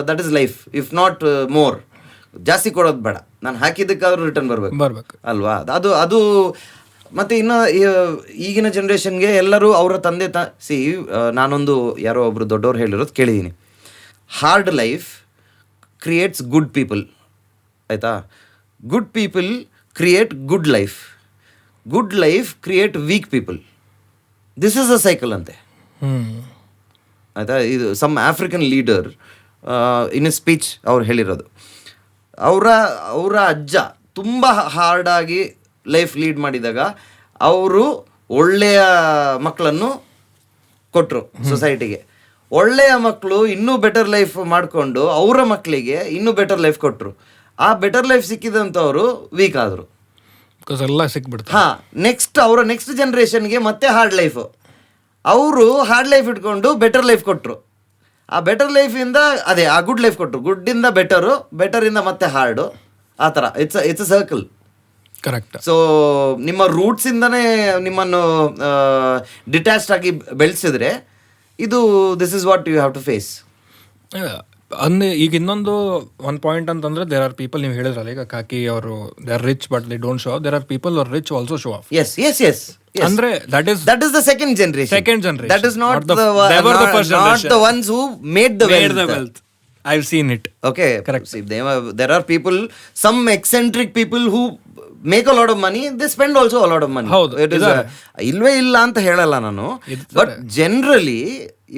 That is life, if not more. ಜಾಸ್ತಿ ಕೊಡೋದು ಬೇಡ, ನಾನು ಹಾಕಿದ್ದಕ್ಕಾದ್ರೂ ರಿಟರ್ನ್ ಬರ್ಬೇಕು ಅಲ್ವಾ. ಅದು ಮತ್ತು ಇನ್ನು ಈಗಿನ ಜನ್ರೇಷನ್ಗೆ ಎಲ್ಲರೂ ಅವರ ತಂದೆ ನಾನೊಂದು ಯಾರೋ ಒಬ್ರು ದೊಡ್ಡವ್ರು ಹೇಳಿರೋದು ಕೇಳಿದ್ದೀನಿ, hard life creates good people, ಆಯಿತಾ. Good people create good life create weak people. This is a cycle ಅಂತೆ, ಆಯಿತಾ. ಇದು some African leader in a speech ಅವ್ರು ಹೇಳಿರೋದು. ಅವರ ಅಜ್ಜ ತುಂಬ ಹಾರ್ಡಾಗಿ ಲೈಫ್ ಲೀಡ್ ಮಾಡಿದಾಗ ಅವರು ಒಳ್ಳೆಯ ಮಕ್ಕಳನ್ನು ಕೊಟ್ಟರು ಸೊಸೈಟಿಗೆ. ಒಳ್ಳೆಯ ಮಕ್ಕಳು ಇನ್ನೂ ಬೆಟರ್ ಲೈಫ್ ಮಾಡಿಕೊಂಡು ಅವರ ಮಕ್ಕಳಿಗೆ ಇನ್ನೂ ಬೆಟರ್ ಲೈಫ್ ಕೊಟ್ಟರು. ಆ ಬೆಟರ್ ಲೈಫ್ ಸಿಕ್ಕಿದಂಥವ್ರು ವೀಕ್ ಆದರು, ಎಲ್ಲ ಸಿಕ್ಬಿಡ್ತಾರೆ. ಅವರ ನೆಕ್ಸ್ಟ್ ಜನ್ರೇಷನ್ಗೆ ಮತ್ತೆ ಹಾರ್ಡ್ ಲೈಫು, ಅವರು ಹಾರ್ಡ್ ಲೈಫ್ ಇಟ್ಕೊಂಡು ಬೆಟರ್ ಲೈಫ್ ಕೊಟ್ಟರು. ಆ ಬೆಟರ್ ಲೈಫಿಂದ ಆ ಗುಡ್ ಲೈಫ್ ಕೊಟ್ಟರು, ಗುಡ್ಡಿಂದ ಬೆಟರಿಂದ ಮತ್ತೆ ಹಾರ್ಡು, ಆ ಥರ it's a circle. Correct. So ನಿಮ್ಮ ರೂಟ್ಸಿಂದನೇ ನಿಮ್ಮನ್ನು ಡಿಟ್ಯಾಚ್ಡ್ ಆಗಿ ಬೆಳೆಸಿದ್ರೆ this is what you have to face. ಈಗ ಇನ್ನೊಂದು ಒಂದು ಪಾಯಿಂಟ್ ಅಂತಂದ್ರೆ ದೇರ್ ಆರ್ ಪೀಪಲ್, ನೀವು ಹೇಳಿದ್ರಲ್ಲ ಈಗ ಕಾಕಿ ಅವರು they are rich but they don't show off. There are people are rich also show off. Yes ಅಂದ್ರೆ that is the second generation. That is not the first generation. Not the ones who made the wealth. I've seen it. Okay, correct. See, there are people, some eccentric people who make a lot of money, they spend also a lot of money. ಹೌದು, it is ಇಲ್ವೇ ಇಲ್ಲ ಅಂತ ಹೇಳಲ್ಲ ನಾನು, ಬಟ್ ಜನರಲಿ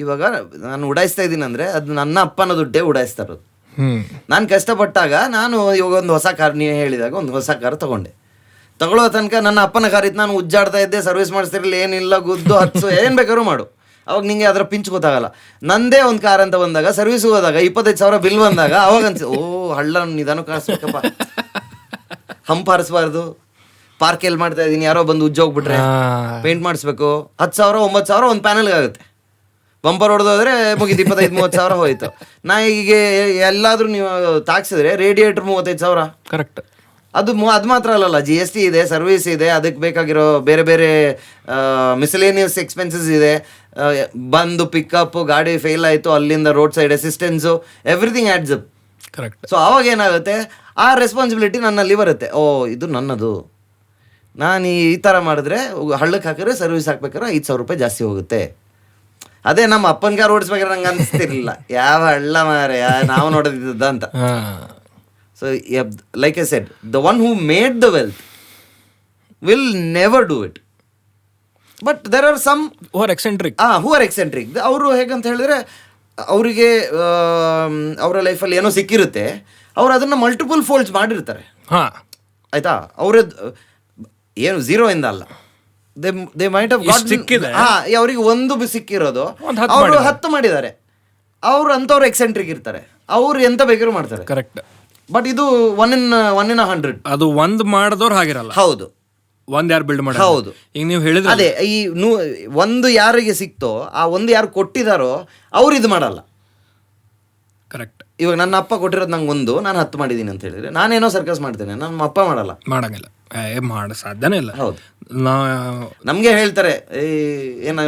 ಇವಾಗ ನಾನು ಉಡಾಯಿಸ್ತಾ ಇದ್ದೀನಿ ಅಂದ್ರೆ ಅದು ನನ್ನ ಅಪ್ಪನ ದುಡ್ಡೇ ಉಡಾಯಿಸ್ತಾ ಇರೋದು. ನಾನು ಕಷ್ಟಪಟ್ಟಾಗ ನಾನು ಇವಾಗ ಒಂದು ಹೊಸ ಕಾರ್, ನೀವು ಹೇಳಿದಾಗ ಒಂದು ಹೊಸ ಕಾರ್ ತಗೊಳ್ಳೋ ತನಕ ನನ್ನ ಅಪ್ಪನ ಕಾರ್ ಇತ್ತು, ನಾನು ಉಜ್ಜಾಡ್ತಾ ಇದ್ದೆ, ಸರ್ವಿಸ್ ಮಾಡಿಸ್ತಿರಲಿಲ್ಲ, ಏನಿಲ್ಲ, ಗುದ್ದು ಹತ್ಸು ಏನು ಬೇಕಾದ್ರೂ ಮಾಡು, ಅವಾಗ ನಿಂಗೆ ಅದರ ಪಿಂಚ್ ಗೊತ್ತಾಗಲ್ಲ. ನಂದೇ ಒಂದು ಕಾರ್ ಅಂತ ಬಂದಾಗ, ಸರ್ವಿಸ್ ಹೋದಾಗ 25,000 ಬಿಲ್ ಬಂದಾಗ ಅವಾಗ ಹಳ್ಳ ನಿಧಾನ ಕಾಣಿಸ್ಬೇಕಪ್ಪ, ಹಂಪ್ ಹಾರಿಸ್ಬಾರ್ದು, ಪಾರ್ಕ್ ಎಲ್ಲಿ ಮಾಡ್ತಾ ಇದ್ದೀನಿ, ಯಾರೋ ಬಂದು ಉಜ್ಜೋಗ್ಬಿಟ್ರೆ ಪೇಂಟ್ ಮಾಡಿಸ್ಬೇಕು, 10,000 9,000 ಒಂದು ಪ್ಯಾನಲ್ಗೆ ಆಗುತ್ತೆ. ಬಂಪರ್ ಹೊಡೆದೋದ್ರೆ ಮುಗಿದು 25,000-30,000 ಹೋಯ್ತು. ನಾ ಈಗ ಎಲ್ಲಾದ್ರೂ ನೀವು ತಾಕ್ಸಿದ್ರೆ ರೇಡಿಯೇಟರ್ 35,000. ಕರೆಕ್ಟ್. ಅದು ಮಾತ್ರ ಅಲ್ಲಲ್ಲ, GST ಇದೆ, ಸರ್ವಿಸ್ ಇದೆ, ಅದಕ್ಕೆ ಬೇಕಾಗಿರೋ ಬೇರೆ ಬೇರೆ ಮಿಸಲೇನಿಯಸ್ ಎಕ್ಸ್ಪೆನ್ಸಸ್ ಇದೆ, ಬಂದು ಪಿಕಪ್, ಗಾಡಿ ಫೇಲ್ ಆಯಿತು, ಅಲ್ಲಿಂದ road side assistance, everything ads up. Correct. So ಅವಾಗ ಏನಾಗುತ್ತೆ, ಆ ರೆಸ್ಪಾನ್ಸಿಬಿಲಿಟಿ ನನ್ನಲ್ಲಿ ಬರುತ್ತೆ. ಇದು ನನ್ನದು, ನಾನು ಈ ಥರ ಮಾಡಿದ್ರೆ ಹಳ್ಳಕ್ಕೆ ಹಾಕಿದ್ರೆ ಸರ್ವಿಸ್ ಹಾಕ್ಬೇಕಾದ್ರೆ 5,000 ರೂಪಾಯಿ ಜಾಸ್ತಿ ಹೋಗುತ್ತೆ. ಅದೇ ನಮ್ಮ ಅಪ್ಪನ ಕಾರ್ ಓಡಿಸ್ಬೇಕಾದ್ರೆ ನಂಗೆ ಅನಿಸ್ತಿರ್ಲಿಲ್ಲ, ಯಾವ ಹಳ್ಳ ಮಾರೆ ನಾವು ನೋಡೋದಿದ್ದ ಅಂತ. So, like I said, the one who made the wealth will never do it. But there are some who are eccentric. ಅವರು ಹೇಗಂತ ಹೇಳಿದ್ರೆ, ಅವರಿಗೆ ಅವರ ಲೈಫಲ್ಲಿ ಏನೋ ಸಿಕ್ಕಿರುತ್ತೆ, ಅವ್ರು ಅದನ್ನು ಮಲ್ಟಿಪಲ್ ಫೋಲ್ಡ್ಸ್ ಮಾಡಿರ್ತಾರೆ. ಆಯ್ತಾ, ಏನು 0 ಇಂದ ಅಲ್ಲ, ದೇ ಮೈಟ್ ಹ್ಯಾವ್ ಗಾಟ್ ಸಿಕ್ಕಿದೆ. ಅವ್ರಿಗೆ ಒಂದು ಸಿಕ್ಕಿರೋದು ಅವರು 10 ಮಾಡಿದ್ದಾರೆ. ಅವ್ರು ಅಂಥವ್ರು ಎಕ್ಸೆಂಟ್ರಿಕ್ ಇರ್ತಾರೆ, ಅವ್ರು ಎಂತ ಬೇಕಾದ್ರೂ ಮಾಡ್ತಾರೆ. ಕರೆಕ್ಟ್. ಬಟ್ ಇದು 1 in 100. ಅದು ಒಂದ್ ಮಾಡಿದವ್ರು ಹಾಗಿರಲ್ಲ. ಹೌದು, ಒಂದ್ ಯಾರು ಬಿಲ್ಡ್ ಮಾಡಿ. ಹೌದು, ಈಗ ನೀವು ಹೇಳಿದ್ರೆ ಅದೇ ಈ ಒಂದು ಯಾರಿಗೆ ಸಿಕ್ತೋ, ಆ ಒಂದು ಯಾರು ಕೊಟ್ಟಿದಾರೋ ಅವ್ರು ಇದು ಮಾಡಲ್ಲ. ಕರೆಕ್ಟ್. ಇವಾಗ ನನ್ನ ಅಪ್ಪ ಕೊಟ್ಟಿರೋದು ನಂಗೆ ನಾನು 10 ಮಾಡಿದ್ದೀನಿ ಅಂತ ಹೇಳಿದ್ರೆ ನಾನೇನೋ ಸರ್ಕಸ್ ಮಾಡ್ತೇನೆ, ನಮ್ಮ ಅಪ್ಪ ಮಾಡಂಗಿಲ್ಲ, ಸಾಧ್ಯನೇ ಇಲ್ಲ. ಹೌದು, ನಮ್ಗೆ ಹೇಳ್ತಾರೆ ಏನೋ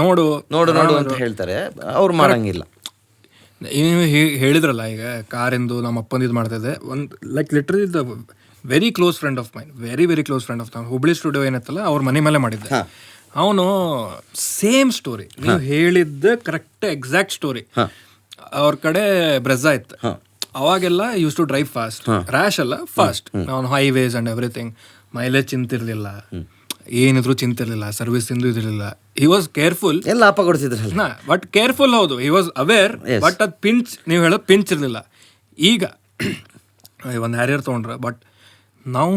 ನೋಡು ನೋಡು ನೋಡು ಅಂತ ಹೇಳ್ತಾರೆ, ಅವ್ರು ಮಾಡಂಗಿಲ್ಲ. ನೀವು ಹೇಳಿದ್ರಲ್ಲ ಈಗ ಕಾರಿಂದು ನಮ್ಮ ಅಪ್ಪಂದು ಇದು ಮಾಡ್ತಿದ್ದೆ, ಒಂದು like literally the very close friend of mine, very close friend of mine, Hubli studio ಏನತ್ತಲ್ಲ ಅವ್ರ ಮನೆ ಮೇಲೆ ಮಾಡಿದ್ದೆ. ಅವನು ಸೇಮ್ ಸ್ಟೋರಿ ನೀವು ಹೇಳಿದ್ದ ಕರೆಕ್ಟ್ ಎಕ್ಸಾಕ್ಟ್ ಸ್ಟೋರಿ. ಅವ್ರ ಕಡೆ ಬ್ರೆಝಾ ಇತ್ತು, ಅವಾಗೆಲ್ಲ used to drive fast, rash ಅಲ್ಲ ಫಾಸ್ಟ್, ಅವನು ಹೈವೇಸ್ ಅಂಡ್ ಎವ್ರಿಥಿಂಗ್, ಮೈಲೇಜ್ ಚಿಂತಿರ್ಲಿಲ್ಲ, ಏನಿದ್ರು ಚಿಂತಿರ್ಲಿಲ್ಲ, ಸರ್ವಿಸ್ ಇಂದು ಇದಿರಲಿಲ್ಲ. ಹಿ ವಾಸ್ ಕೇರ್ಫುಲ್, ಎಲ್ಲ ಅಪ್ಪ ಕೊಡ್ತಿದ್ರಲ್ಲ, ಬಟ್ ಕೇರ್ಫುಲ್. ಹೌದು, ಹಿ ವಾಸ್ ಅವೇರ್, ಬಟ್ ಅದು ಪಿಂಚ್, ನೀವು ಹೇಳೋದು ಪಿಂಚ್ ಇರಲಿಲ್ಲ. ಈಗ ಒಂದು ಹ್ಯಾರಿಯರ್ ತೊಗೊಂಡ್ರೆ, ಬಟ್ ನಾವು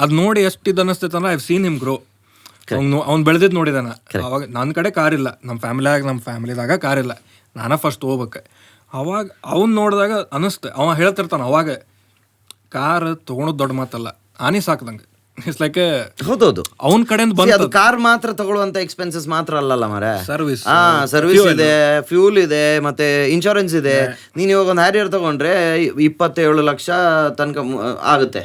ಅದು ನೋಡಿ ಎಷ್ಟು ಇದು ಅನ್ನಿಸ್ತೈತೆ ಅಂದ್ರೆ, ಐವ್ ಸೀನ್ ಹಿಮ್ ಗ್ರೋ. ಅವ್ನು ಬೆಳೆದಿದ್ದು ನೋಡಿದಾನ. ಅವಾಗ ನನ್ನ ಕಡೆ ಕಾರ್ ಇಲ್ಲ, ನಮ್ಮ ಫ್ಯಾಮಿಲಿದಾಗ ಕಾರ್ ಇಲ್ಲ, ನಾನೇ ಫಸ್ಟ್ ಹೋಗ್ಬೇಕು. ಅವಾಗ ಅವ್ನು ನೋಡಿದಾಗ ಅನ್ನಿಸ್ತು, ಅವ ಹೇಳ್ತಿರ್ತಾನೆ ಅವಾಗ, ಕಾರ್ ತೊಗೊಳೋದು ದೊಡ್ಡ ಮಾತಲ್ಲ, ಆನಿ ಸಾಕ್ದಂಗೆ. ಇಟ್ಸ್ ಲೈಕ್ ಹೌದೌದು, ಅವನ ಕಡೆಯಿಂದ ಬಂದು ಕಾರ್ ಮಾತ್ರ ತಗೊಳ್ಳುವಂತ ಎಕ್ಸ್ಪೆನ್ಸಸ್ ಮಾತ್ರ ಅಲ್ಲಲ್ಲ ಮಾರೆ, ಸರ್ವಿಸ್ ಇದೆ, ಫ್ಯೂಲ್ ಇದೆ, ಮತ್ತೆ ಇನ್ಶೂರೆನ್ಸ್ ಇದೆ. ನೀನು ಇವಾಗ ಒಂದು ಹ್ಯಾರಿಯರ್ ತಗೊಂಡ್ರೆ 27 ಲಕ್ಷ ತನಕ ಆಗುತ್ತೆ,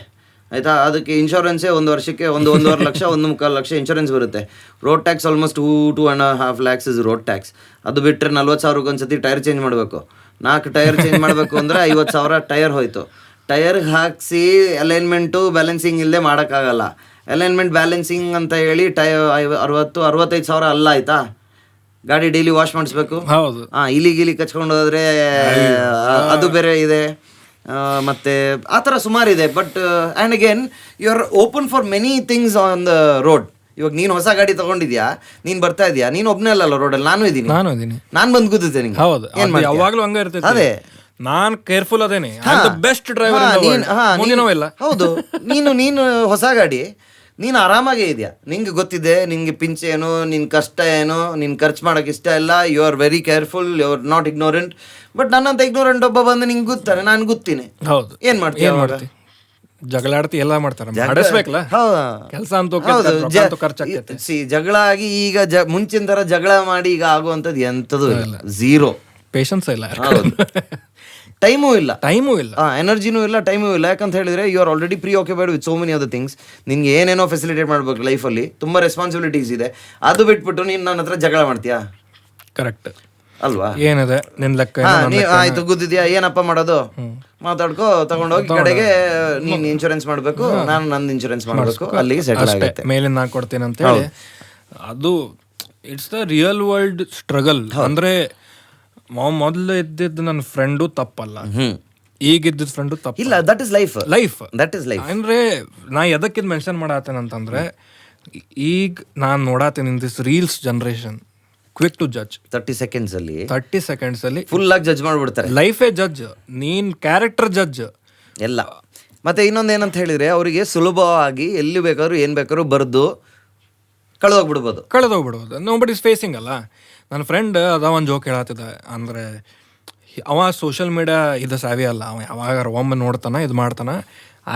ಆಯ್ತಾ. ಅದಕ್ಕೆ ಇನ್ಶೂರೆನ್ಸೇ 1 ವರ್ಷಕ್ಕೆ 1.5 ಲಕ್ಷ 1.25 ಲಕ್ಷ ಇನ್ಶೂರೆನ್ಸ್ ಬರುತ್ತೆ. Road tax almost 2.5 lakhs is road tax. ಅದು ಬಿಟ್ಟರೆ 40,000 ಒಂದ್ಸತಿ ಟೈರ್ ಚೇಂಜ್ ಮಾಡಬೇಕು. 4 ಟೈರ್ ಚೇಂಜ್ ಮಾಡಬೇಕು ಅಂದರೆ 50,000 ಟೈರ್ ಹೋಯ್ತು. ಟೈರ್ಗೆ ಹಾಕಿಸಿ ಅಲೈನ್ಮೆಂಟು ಬ್ಯಾಲೆನ್ಸಿಂಗ್ ಇಲ್ಲದೆ ಮಾಡೋಕ್ಕಾಗಲ್ಲ. ಅಲೈನ್ಮೆಂಟ್ ಬ್ಯಾಲೆನ್ಸಿಂಗ್ ಅಂತ ಹೇಳಿ 65,000 ಅಲ್ಲ ಆಯ್ತಾ. ಗಾಡಿ ಡೈಲಿ ವಾಶ್ ಮಾಡಿಸ್ಬೇಕು. ಹೌದು. ಇಲಿ ಕಚ್ಕೊಂಡು ಹೋದ್ರೆ ಅದು ಬೇರೆ ಇದೆ. ಮತ್ತೆ ಆ ಥರ ಸುಮಾರಿದೆ. But and again you are open for many things on the road. ಇವಾಗ ನೀನು ಹೊಸ ಗಾಡಿ ತಗೊಂಡಿದ್ಯಾ, ನೀನು ಬರ್ತಾ ಇದೆಯಾ, ನೀನು ಒಬ್ಬನೇ ಅಲ್ಲಲ್ಲ ರೋಡಲ್ಲಿ, ನಾನು ಇದ್ದೀನಿ, ನಾನು ಬಂದು ಗುದ್ದುತ್ತೆ ನಿಂಗೆ. ಹೌದು, ಯಾವಾಗಲೂ ಹಂಗೆ ಇರ್ತೈತೆ. ಅದೇ ನಾನ್ ಕೇರ್ಫುಲ್ ಅದೇನೆ, ಬೆಸ್ಟ್ ಡ್ರೈವರ್. ಹೌದು, ನೀನು ಹೊಸ ಗಾಡಿ, ನೀನು ಆರಾಮಾಗೇ ಇದೆಯಾ, ನಿಂಗೆ ಗೊತ್ತಿದೆ ನಿಂಗೆ ಪಿಂಚ್ ಏನು, ನಿನ್ನ ಕಷ್ಟ ಏನು, ನಿನ್ ಖರ್ಚು ಮಾಡೋಕೆ ಇಷ್ಟ ಇಲ್ಲ. You are very careful, you are not ignorant. But ನನ್ನಂತ ಇಗ್ನೋರೆಂಟ್ ಒಬ್ಬ ಬಂದು ನಿಂಗೆ ಗೊತ್ತಾನೆ, ನಾನು ಗೊತ್ತೀನಿ. ಹೌದು, ಏನ್ ಮಾಡ್ತೀಯ? ಜಗಳಾಡ್ತಿ ಎಲ್ಲ ಮಾಡ್ತಾರೆ, ಮಾಡಿಸ್ಬೇಕಲ್ಲ ಕೆಲಸ ಅಂತ. ಜಗಳ ಆಗಿ ಈಗ ಮುಂಚಿನ ತರ ಜಗಳ ಮಾಡಿ ಈಗ ಆಗುವಂಥದ್ದು ಎಂಥದ್ದು ಇಲ್ಲ. ಝೀರೋ ಪೇಷನ್ಸ್ ಇಲ್ಲ, ಟೈಮೂ ಇಲ್ಲ, ಎನರ್ಜಿನೂ ಇಲ್ಲ, ಟೈಮೂ ಇಲ್ಲ. ಯಾಕಂತ ಹೇಳಿದ್ರೆ you are already preoccupied with so many other things. ನಿನ್ಗೆ ಏನೇನೋ ಫೆಸಿಲಿಟೇಟ್ ಮಾಡ್ಬೇಕು ಲೈಫಲ್ಲಿ, ತುಂಬಾ ರೆಸ್ಪಾನ್ಸಿಬಿಲಿಟೀಸ್ ಇದೆ. ಅದು ಬಿಟ್ಬಿಟ್ಟು ನೀನು ನನ್ನ ಹತ್ರ ಜಗಳ ಮಾಡ್ತೀಯಾ? ಕರೆಕ್ಟ್ ಅಲ್ವಾ? ಏನಿದೆ ನಿನ್ ಲೆಕ್ಕ, ಆಯ್ತು ಗುದ್ದಿದ್ಯಾ, ಏನಪ್ಪ ಮಾಡೋದು, ಮಾತಾಡ್ಕೋ, ತಗೊಂಡೋಗಿ ಕಡೆಗೆ ನೀನ್ ಇನ್ಶೂರೆನ್ಸ್ ಮಾಡ್ಬೇಕು, ನಾನು ನಂದು ಇನ್ಶೂರೆನ್ಸ್ ಮಾಡ್ಬೇಕು, ಅಲ್ಲಿಗೆ ಸೆಟಲ್ ಆಗುತ್ತೆ. ಮೇಲಿಂದ ನಾನು ಕೊಡ್ತೀನಿ ಅಂತ ಹೇಳಿ. ಅದು it's the real world struggle. ಅಂದ್ರೆ ಮೊದಲು ಇದ್ದಿದ್ದು ನನ್ನ ಫ್ರೆಂಡು ತಪ್ಪಲ್ಲ, ಈಗಿದ್ದ ಫ್ರೆಂಡು ತಪ್ಪ ಇಲ್ಲ. That is life. ಅಂದ್ರೆ ನಾ ಎದಕ್ಕಿದ್ ಮೆನ್ಷನ್ ಮಾಡತ್ತೇನಂತಂದ್ರೆ, ಈಗ ನಾನ್ ನೋಡತ್ತೇನೆ in this reels generation, quick to judge. 30 seconds ಅಲ್ಲಿ ಫುಲ್ ಆಗಿ ಜಡ್ಜ್ ಮಾಡ್ಬಿಡ್ತಾರೆ. ಲೈಫೇ ಜಡ್ಜ್, ನೀನ್ ಕ್ಯಾರೆಕ್ಟರ್ ಜಡ್ಜ್ ಎಲ್ಲ. ಮತ್ತೆ ಇನ್ನೊಂದು ಏನಂತ ಹೇಳಿದ್ರೆ, ಅವರಿಗೆ ಸುಲಭವಾಗಿ ಎಲ್ಲಿ ಬೇಕಾದ್ರೂ ಏನ್ ಬೇಕಾದ್ರೂ ಬರೆದು ಕಳೆದೋಗ್ಬಿಡ್ಬೋದು. ನೋ ಬಟ್ ಇಸ್ ಫೇಸಿಂಗ್ ಅಲ್ಲ. ನನ್ನ ಫ್ರೆಂಡ್ ಅದ ಒಂದು ಜೋಕ್ ಹೇಳತ್ತಿದ್ದ, ಅಂದ್ರೆ ಅವ ಸೋಷಿಯಲ್ ಮೀಡಿಯಾ ಇದು ಸಾವಿ ಅಲ್ಲ, ಅವ ಯಾವಾಗ ಒಮ್ಮೆ ನೋಡ್ತಾನ, ಇದು ಮಾಡ್ತಾನ.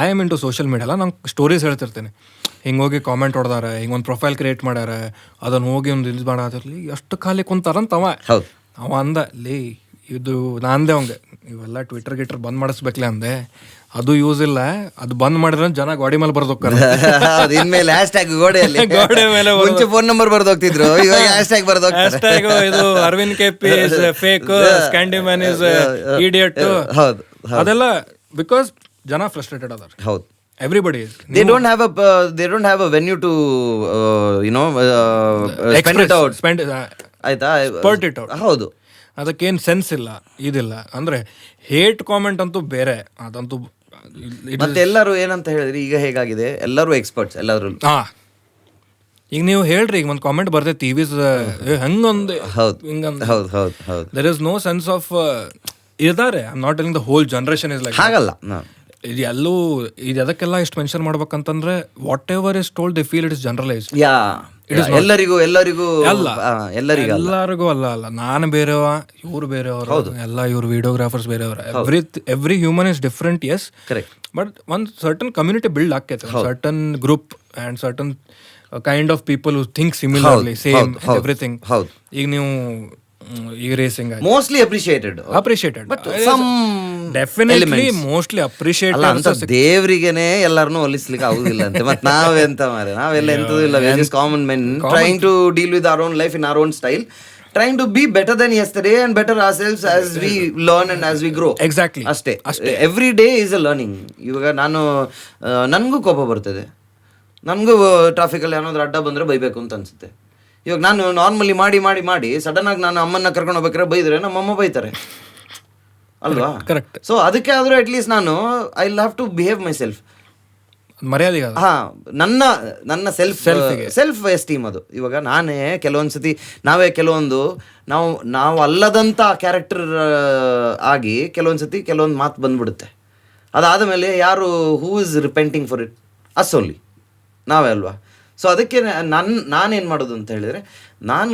I am into social media ಅಲ್ಲ, ನಂಗೆ ಸ್ಟೋರೀಸ್ ಹೇಳ್ತಿರ್ತೀನಿ. ಹಿಂಗೆ ಹೋಗಿ ಕಾಮೆಂಟ್ ಹೊಡೆದಾರ, ಹಿಂಗೆ ಒಂದು ಪ್ರೊಫೈಲ್ ಕ್ರಿಯೇಟ್ ಮಾಡ್ಯಾರ, ಅದನ್ನು ಹೋಗಿ ಒಂದು ಇದು ಮಾಡತ್ತಿರ್ಲಿ, ಎಷ್ಟು ಖಾಲಿ ಕುಂತಾರಂತ ಅವ ಅಂದ. ಇದು ನಾಂದೆ ಅವಂಗೆ, ಇವೆಲ್ಲ ಟ್ವಿಟರ್ ಬಂದ್ ಮಾಡಿಸ್ಬೇಕಲ್ಲ ಅಂದೆ. ಅದು ಯೂಸ್ ಇಲ್ಲ, ಅದು ಬಂದ್ ಮಾಡಿದ್ರೆ ಜನ ಗೋಡೆ ಮೇಲೆ ಬರ್ದೋಗ್ತಾರೆ. ಇನ್ಮೇಲೆ ಹ್ಯಾಶ್ಟ್ಯಾಗ್ ಗೋಡೆ ಮೇಲೆ ಫೋನ್ ನಂಬರ್ ಬರ್ದೋಗ್ತಿದ್ರು, ಇವಾಗ ಹ್ಯಾಶ್ಟ್ಯಾಗ್ ಬರ್ದೋಗ್ತಾರೆ. ಇದು ಅರವಿಂದ್ ಕೆಪಿ ಇಸ್ ಫೇಕ್, ಸ್ಕ್ಯಾಂಡಿಮ್ಯಾನ್ ಇಸ್ ಇಡಿಯಟ್, ಅದೆಲ್ಲ ಬಿಕಾಸ್ ಜನ ಫ್ರಸ್ಟ್ರೇಟೆಡ್ ಅದಾರ. ಹೌದು, everybody is. They don't have a venue to spend it out. ಆಯ್ತಾ, spurt it out. ಹೌದು, ಅದಕ್ಕೇನು ಸೆನ್ಸ್ ಇಲ್ಲ, ಇದಿಲ್ಲ. ಅಂದ್ರೆ ಹೇಟ್ ಕಾಮೆಂಟ್ ಅಂತೂ ಬೇರೆ, ಅದಂತೂ. ಮತ್ತೆ ಎಲ್ಲರೂ ಏನಂತ ಹೇಳಿದ್ರೆ, ಈಗ ಹೇಗಾಗಿದೆ, ಎಲ್ಲರೂ ಎಕ್ಸ್ಪರ್ಟ್ಸ್, ಎಲ್ಲರೂ. ಈಗ ನೀವು ಹೇಳ್ರಿ, ಈಗ ಒಂದು ಕಾಮೆಂಟ್ ಬರ್ತೈತಿ ಟಿವಿಸ್ ಹಂಗೊಂದು ಹಿಂಗಂದ, there is no sense of ಇದಾರೆ. I am not telling the whole generation is like ಹಾಗಲ್ಲ. ಇದು ಎಲ್ಲೂ ಇದು ಅದಕ್ಕೆಲ್ಲ ಎಷ್ಟು ಮೆನ್ಷನ್ ಮಾಡ್ಬೇಕಂತಂದ್ರೆ, whatever is told they feel it is generalised. ಎಲ್ಲರಿಗೂ ಅಲ್ಲ. ನಾನು ಬೇರೆವ, ಇವ್ರು ಬೇರೆಯವರು, ಎಲ್ಲ ಇವ್ರು ವಿಡಿಯೋಗ್ರಾಫರ್ಸ್ ಬೇರೆಯವರು. Every human is different, yes correct. But ಒಂದು ಸರ್ಟನ್ ಕಮ್ಯುನಿಟಿ ಬಿಲ್ಡ್ ಆಕೈತೆ, certain group and certain kind of people who think similarly, same everything. ಈಗ ನೀವು ಈಗ racing mostly appreciated, but definitely mostly appreciated. ದೇವ್ರಿಗೆನೆ ಎಲ್ಲಾರನ್ನೂ ಹೋಲಿಸ್ಲಿಕ್ಕೆ ಆಗುದಿಲ್ಲ ಅಂತ. ಮತ್ತೆ ನಾವೆಂತ ಮಾರೆ, ನಾವೆಲ್ಲ ಎಂತದೂ ಇಲ್ಲ. We are just common men trying to deal with our own life in our own style, trying to be better than yesterday and better ourselves as we learn and as we grow. Exactly. ಅಷ್ಟೇ. Every day is a learning. ಇವಾಗ ನನಗೂ ಕೋಪ ಬರ್ತದೆ, ನನಗೂ ಟ್ರಾಫಿಕಲ್ಲಿ ಏನಾದ್ರು ಅಡ್ಡ ಬಂದರೆ ಬೈಬೇಕು ಅಂತ ಅನ್ಸುತ್ತೆ. ಇವಾಗ ನಾನು ನಾರ್ಮಲಿ ಮಾಡಿ ಸಡನ್ ಆಗಿ ನಾನು ಅಮ್ಮನ್ನ ಕರ್ಕೊಂಡು ಹೋಗ್ಬೇಕಾದ್ರೆ ಬೈದ್ರೆ ನಮ್ಮಮ್ಮ ಬೈತಾರೆ ಅಲ್ವಾ? ಕರೆಕ್ಟ್. ಸೊ ಅದಕ್ಕೆ ಆದರೂ ಅಟ್ಲೀಸ್ಟ್ ನಾನು I have to behave myself, ಮರ್ಯಾದೆ. ನನ್ನ ಸೆಲ್ಫ್ ಎಸ್ಟೀಮ್ ಅದು. ಇವಾಗ ನಾನೇ ಕೆಲವೊಂದ್ಸತಿ ನಾವು ಅಲ್ಲದಂಥ ಕ್ಯಾರೆಕ್ಟರ್ ಆಗಿ ಕೆಲವೊಂದ್ಸತಿ ಕೆಲವೊಂದು ಮಾತು ಬಂದ್ಬಿಡುತ್ತೆ. ಅದಾದ ಮೇಲೆ ಯಾರು who is repenting for it? Us only ನಾವೇ ಅಲ್ವಾ? ಸೊ ಅದಕ್ಕೆ ನಾನೇನು ಮಾಡೋದು ಅಂತ ಹೇಳಿದರೆ, ನಾನು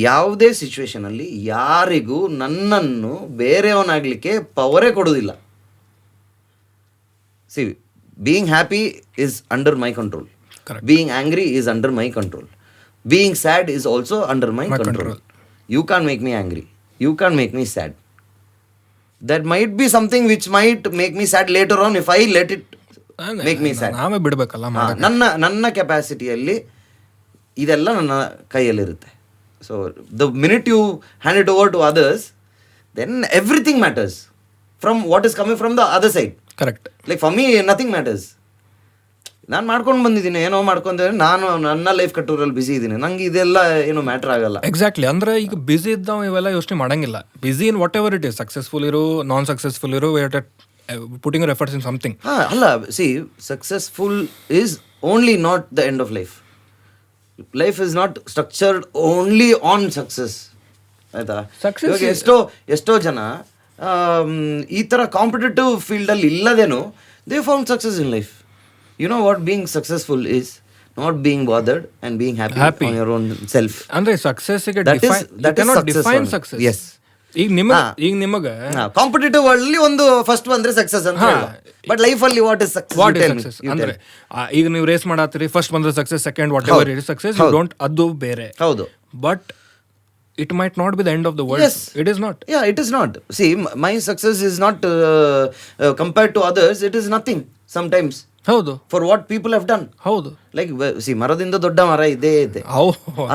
ಯಾವುದೇ ಸಿಚುವೇಶನಲ್ಲಿ ಯಾರಿಗೂ ನನ್ನನ್ನು ಬೇರೆಯವನಾಗಲಿಕ್ಕೆ ಪವರೇ ಕೊಡೋದಿಲ್ಲ. C, being happy is under my control. Correct. Being angry is under my control. Being sad is also under my control. You can't make me angry. You can't make me sad. That might be something which might make me sad later on if I let it make me sad. ನಾವೇ ಬಿಡಬೇಕಲ್ಲ. ನನ್ನ ಕೆಪಾಸಿಟಿಯಲ್ಲಿ ಇದೆಲ್ಲ ನನ್ನ ಕೈಯಲ್ಲಿರುತ್ತೆ. So the minute you hand it over to others, then everything matters from what is coming from the other side. Correct. Like for me nothing matters. ನಾನು ಮಾಡ್ಕೊಂಡು ಬಂದಿದ್ದೀನಿ, ಏನೋ ಮಾಡ್ಕೊಂಡ್ರೆ ನಾನು ನನ್ನ ಲೈಫ್ ಕಟ್ಟೂರಲ್ಲಿ ಬಿಸಿ ಇದ್ದೀನಿ, ನಂಗೆ ಇದೆಲ್ಲ ಏನು ಮ್ಯಾಟರ್ ಆಗಲ್ಲ. ಎಕ್ಸಾಕ್ಟ್ಲಿ. ಅಂದ್ರೆ ಈಗ ಬಿಸಿ ಇದ್ದಾವ ಇವೆಲ್ಲ ಯೋಚನೆ ಮಾಡಂಗಿಲ್ಲ. Busy in whatever it is, successful ಇರೋ ನಾನ್ ಸಕ್ಸಸ್ಫುಲ್ ಇರೋ, putting your efforts in something. ಅಲ್ಲ, see successful is only not the end of life. Life is not structured only on success, ಆಯ್ತಾ? ಇವಾಗ ಎಷ್ಟೋ ಜನ ಈ ಥರ ಕಾಂಪಿಟೇಟಿವ್ ಫೀಲ್ಡಲ್ಲಿ ಇಲ್ಲದೇನು they found success in life. You know what being successful is? Not being bothered and being happy on your own self. ಅಂದ್ರೆ ಸಕ್ಸಸ್ ಗೆ that is define success. Yes. ಈಗ ನಿಮಗೆ ಕಾಂಪಿಟೇಟಿವ್ ಅಲ್ಲಿ ಒಂದು ಫಸ್ಟ್ ಬಂದ್ರೆ ಸಕ್ಸಸ್ ಅಂತ ಹೇಳ. ಬಟ್ ಲೈಫ್ ಅಲ್ಲಿ what is success? What is success ಅಂದ್ರೆ ಈಗ ನೀವು ರೇಸ್ ಮಾಡಾತ್ರಿ, ಫಸ್ಟ್ ಬಂದ್ರೆ success, second whatever it success, you don't, ಅದು ಬೇರೆ. ಹೌದು. But it might not be the end of the world. Yes. It is not. Yeah, it is not. See, my success is not compared to others, it is nothing sometimes. ಹೌದು. For what people have done. ಹೌದು. ಲೈಕ್ ಮರದಿಂದ ದೊಡ್ಡ ಮರ ಇದೇ ಇದೆ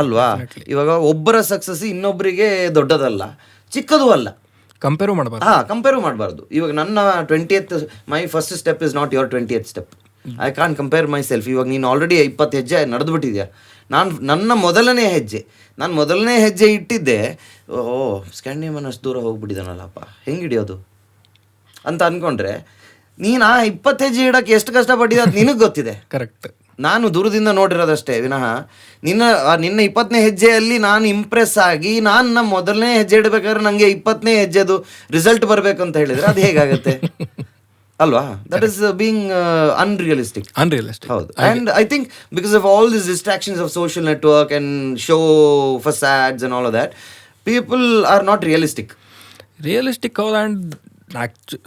ಅಲ್ವಾ? ಇವಾಗ ಒಬ್ಬರ ಸಕ್ಸಸ್ ಇನ್ನೊಬ್ಬರಿಗೆ ದೊಡ್ಡದಲ್ಲ, ಚಿಕ್ಕದು ಅಲ್ಲ. ಕಂಪೇರು ಮಾಡಬಾರ್ದು. ಕಂಪೇರು ಮಾಡಬಾರ್ದು. ಇವಾಗ ನನ್ನ 20th my first step is not your 20th step. I can't compare my self. ಇವಾಗ ನೀನು ಆಲ್ರೆಡಿ 20 ಹೆಜ್ಜೆ ನಡೆದು ಬಿಟ್ಟಿದ್ಯಾ, ನನ್ನ ಮೊದಲನೇ ಹೆಜ್ಜೆ ಇಟ್ಟಿದ್ದೆ, ಸ್ಕ್ಯಾಂಡಿಮನ್ ಅಷ್ಟು ದೂರ ಹೋಗ್ಬಿಟ್ಟಿದ್ದಾನಲ್ಲಪ್ಪ, ಹೆಂಗೆ ಹಿಡಿಯೋದು ಅಂತ ಅನ್ಕೊಂಡ್ರೆ, ನೀನು ಆ 20 ಹೆಜ್ಜೆ ಇಡಕ್ಕೆ ಎಷ್ಟು ಕಷ್ಟಪಟ್ಟಿದೆ ಅದು ನಿನಗೆ ಗೊತ್ತಿದೆ. ಕರೆಕ್ಟ್. ನಾನು ದೂರದಿಂದ ನೋಡಿರೋದಷ್ಟೇ ವಿನಃ ನಿನ್ನ 20ನೇ ಹೆಜ್ಜೆಯಲ್ಲಿ ನಾನು ಇಂಪ್ರೆಸ್ ಆಗಿ ನನ್ನ ಮೊದಲನೇ ಹೆಜ್ಜೆ ಇಡಬೇಕಾದ್ರೆ ನನಗೆ 20ನೇ ಹೆಜ್ಜೆದು ರಿಸಲ್ಟ್ ಬರಬೇಕು ಅಂತ ಹೇಳಿದ್ರೆ ಅದು ಹೇಗಾಗುತ್ತೆ ಅಲ್ವಾ? That is being unrealistic. ಹೌದು. And I think because of all this distractions of social network and show facades and all of that, people are not realistic. ಹೌದು. ಆ್ಯಂಡ್